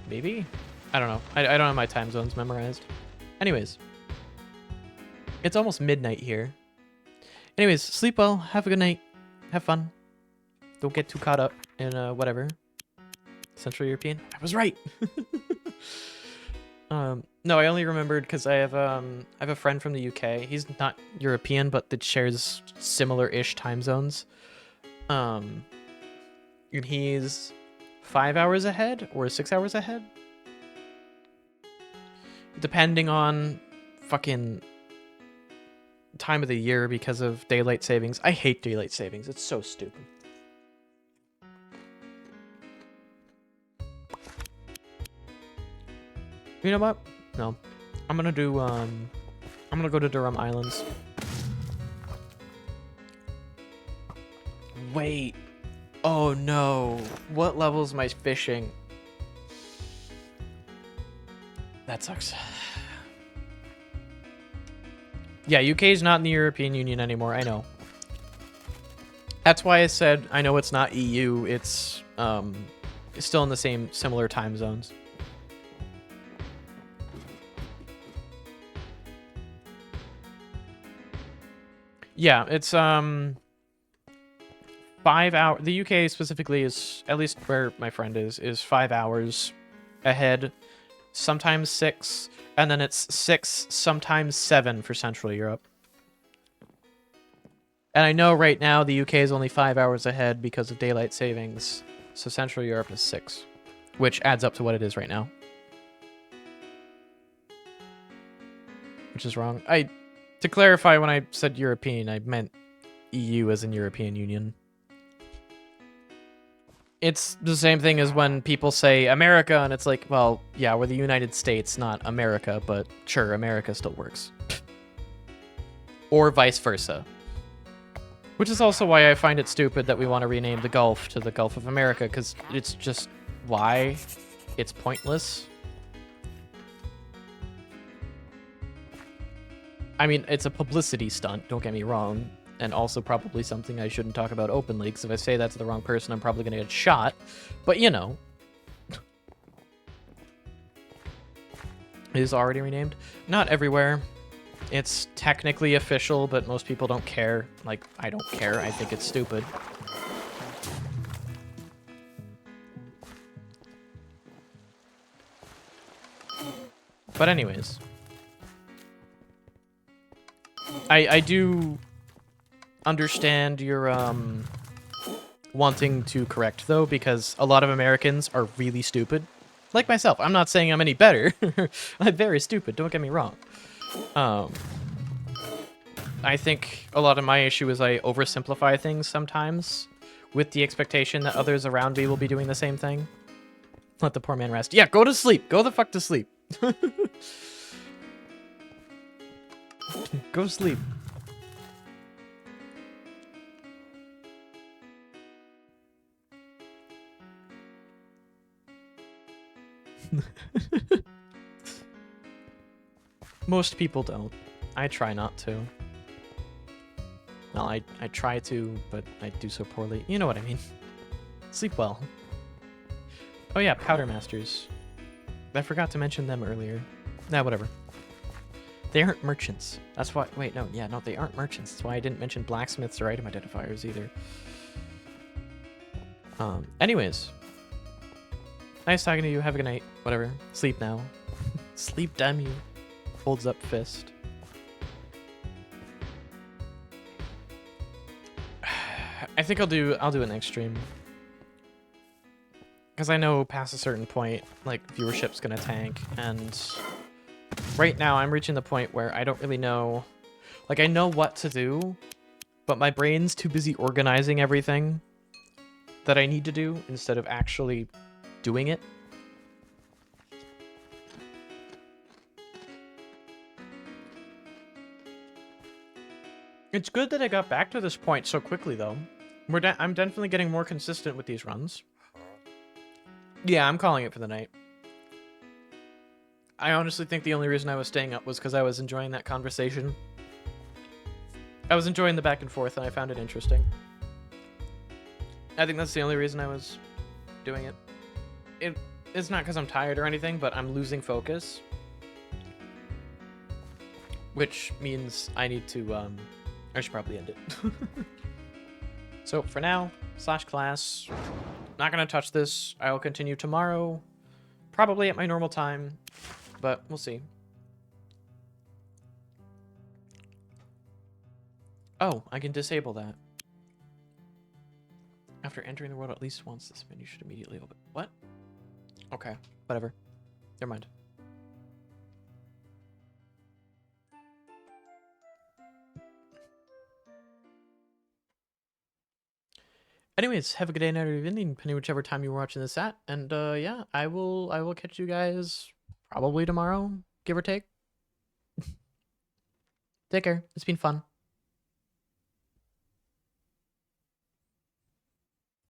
Maybe? I don't know. I don't have my time zones memorized. Anyways. It's almost midnight here. Anyways, sleep well. Have a good night. Have fun. Don't get too caught up in whatever. Central European? I was right! No, I only remembered because I have a friend from the UK. He's not European, but that shares similar-ish time zones. And he's 5 hours ahead or 6 hours ahead, depending on fucking time of the year because of daylight savings. I hate daylight savings. It's so stupid. You know what? No. I'm gonna do, I'm gonna go to Durham Islands. Wait. Oh no. What level is my fishing? That sucks. Yeah, UK's not in the European Union anymore, I know. That's why I said I know it's not EU, it's still in the same similar time zones. Yeah, it's 5 hours. The UK specifically is, at least where my friend is 5 hours ahead, sometimes 6, and then it's 6, sometimes 7 for Central Europe. And I know right now the UK is only 5 hours ahead because of daylight savings. So Central Europe is 6, which adds up to what it is right now. Which is wrong. To clarify, when I said European, I meant EU as in European Union. It's the same thing as when people say America, and it's like, well, yeah, we're the United States, not America, but sure, America still works. Or vice versa. Which is also why I find it stupid that we want to rename the Gulf to the Gulf of America, because it's just why? It's pointless. I mean, it's a publicity stunt, don't get me wrong, and also probably something I shouldn't talk about openly, because if I say that to the wrong person, I'm probably going to get shot. But, you know. It is already renamed. Not everywhere. It's technically official, but most people don't care. Like, I don't care. I think it's stupid. But anyways. I do understand your wanting to correct, though, because a lot of Americans are really stupid. Like myself. I'm not saying I'm any better. I'm very stupid, don't get me wrong. I think a lot of my issue is I oversimplify things sometimes with the expectation that others around me will be doing the same thing. Let the poor man rest. Yeah, go to sleep. Go the fuck to sleep. Go sleep. Most people don't. I try not to. Well, I try to, but I do so poorly. You know what I mean. Sleep well. Oh yeah, Powder Masters. I forgot to mention them earlier. Nah, whatever. They aren't merchants. That's why... Wait, no. Yeah, no, they aren't merchants. That's why I didn't mention blacksmiths or item identifiers either. Anyways. Nice talking to you. Have a good night. Whatever. Sleep now. Sleep, damn you. Holds up fist. I think I'll do it next stream. Because I know past a certain point, like, viewership's gonna tank, and right now I'm reaching the point where I don't really know... Like, I know what to do, but my brain's too busy organizing everything that I need to do instead of actually doing it. It's good that I got back to this point so quickly, though. I'm definitely getting more consistent with these runs. Yeah, I'm calling it for the night. I honestly think the only reason I was staying up was because I was enjoying that conversation. I was enjoying the back and forth, and I found it interesting. I think that's the only reason I was doing it. It's not because I'm tired or anything, but I'm losing focus. Which means I need to, I should probably end it. So, for now, /class. Not gonna touch this. I'll continue tomorrow. Probably at my normal time. But we'll see. Oh, I can disable that. After entering the world at least once, this menu should immediately open. What? Okay, whatever. Never mind. Anyways, have a good day, night, or evening, depending whichever time you're watching this at. And yeah, I will catch you guys probably tomorrow, give or take. Take care. It's been fun.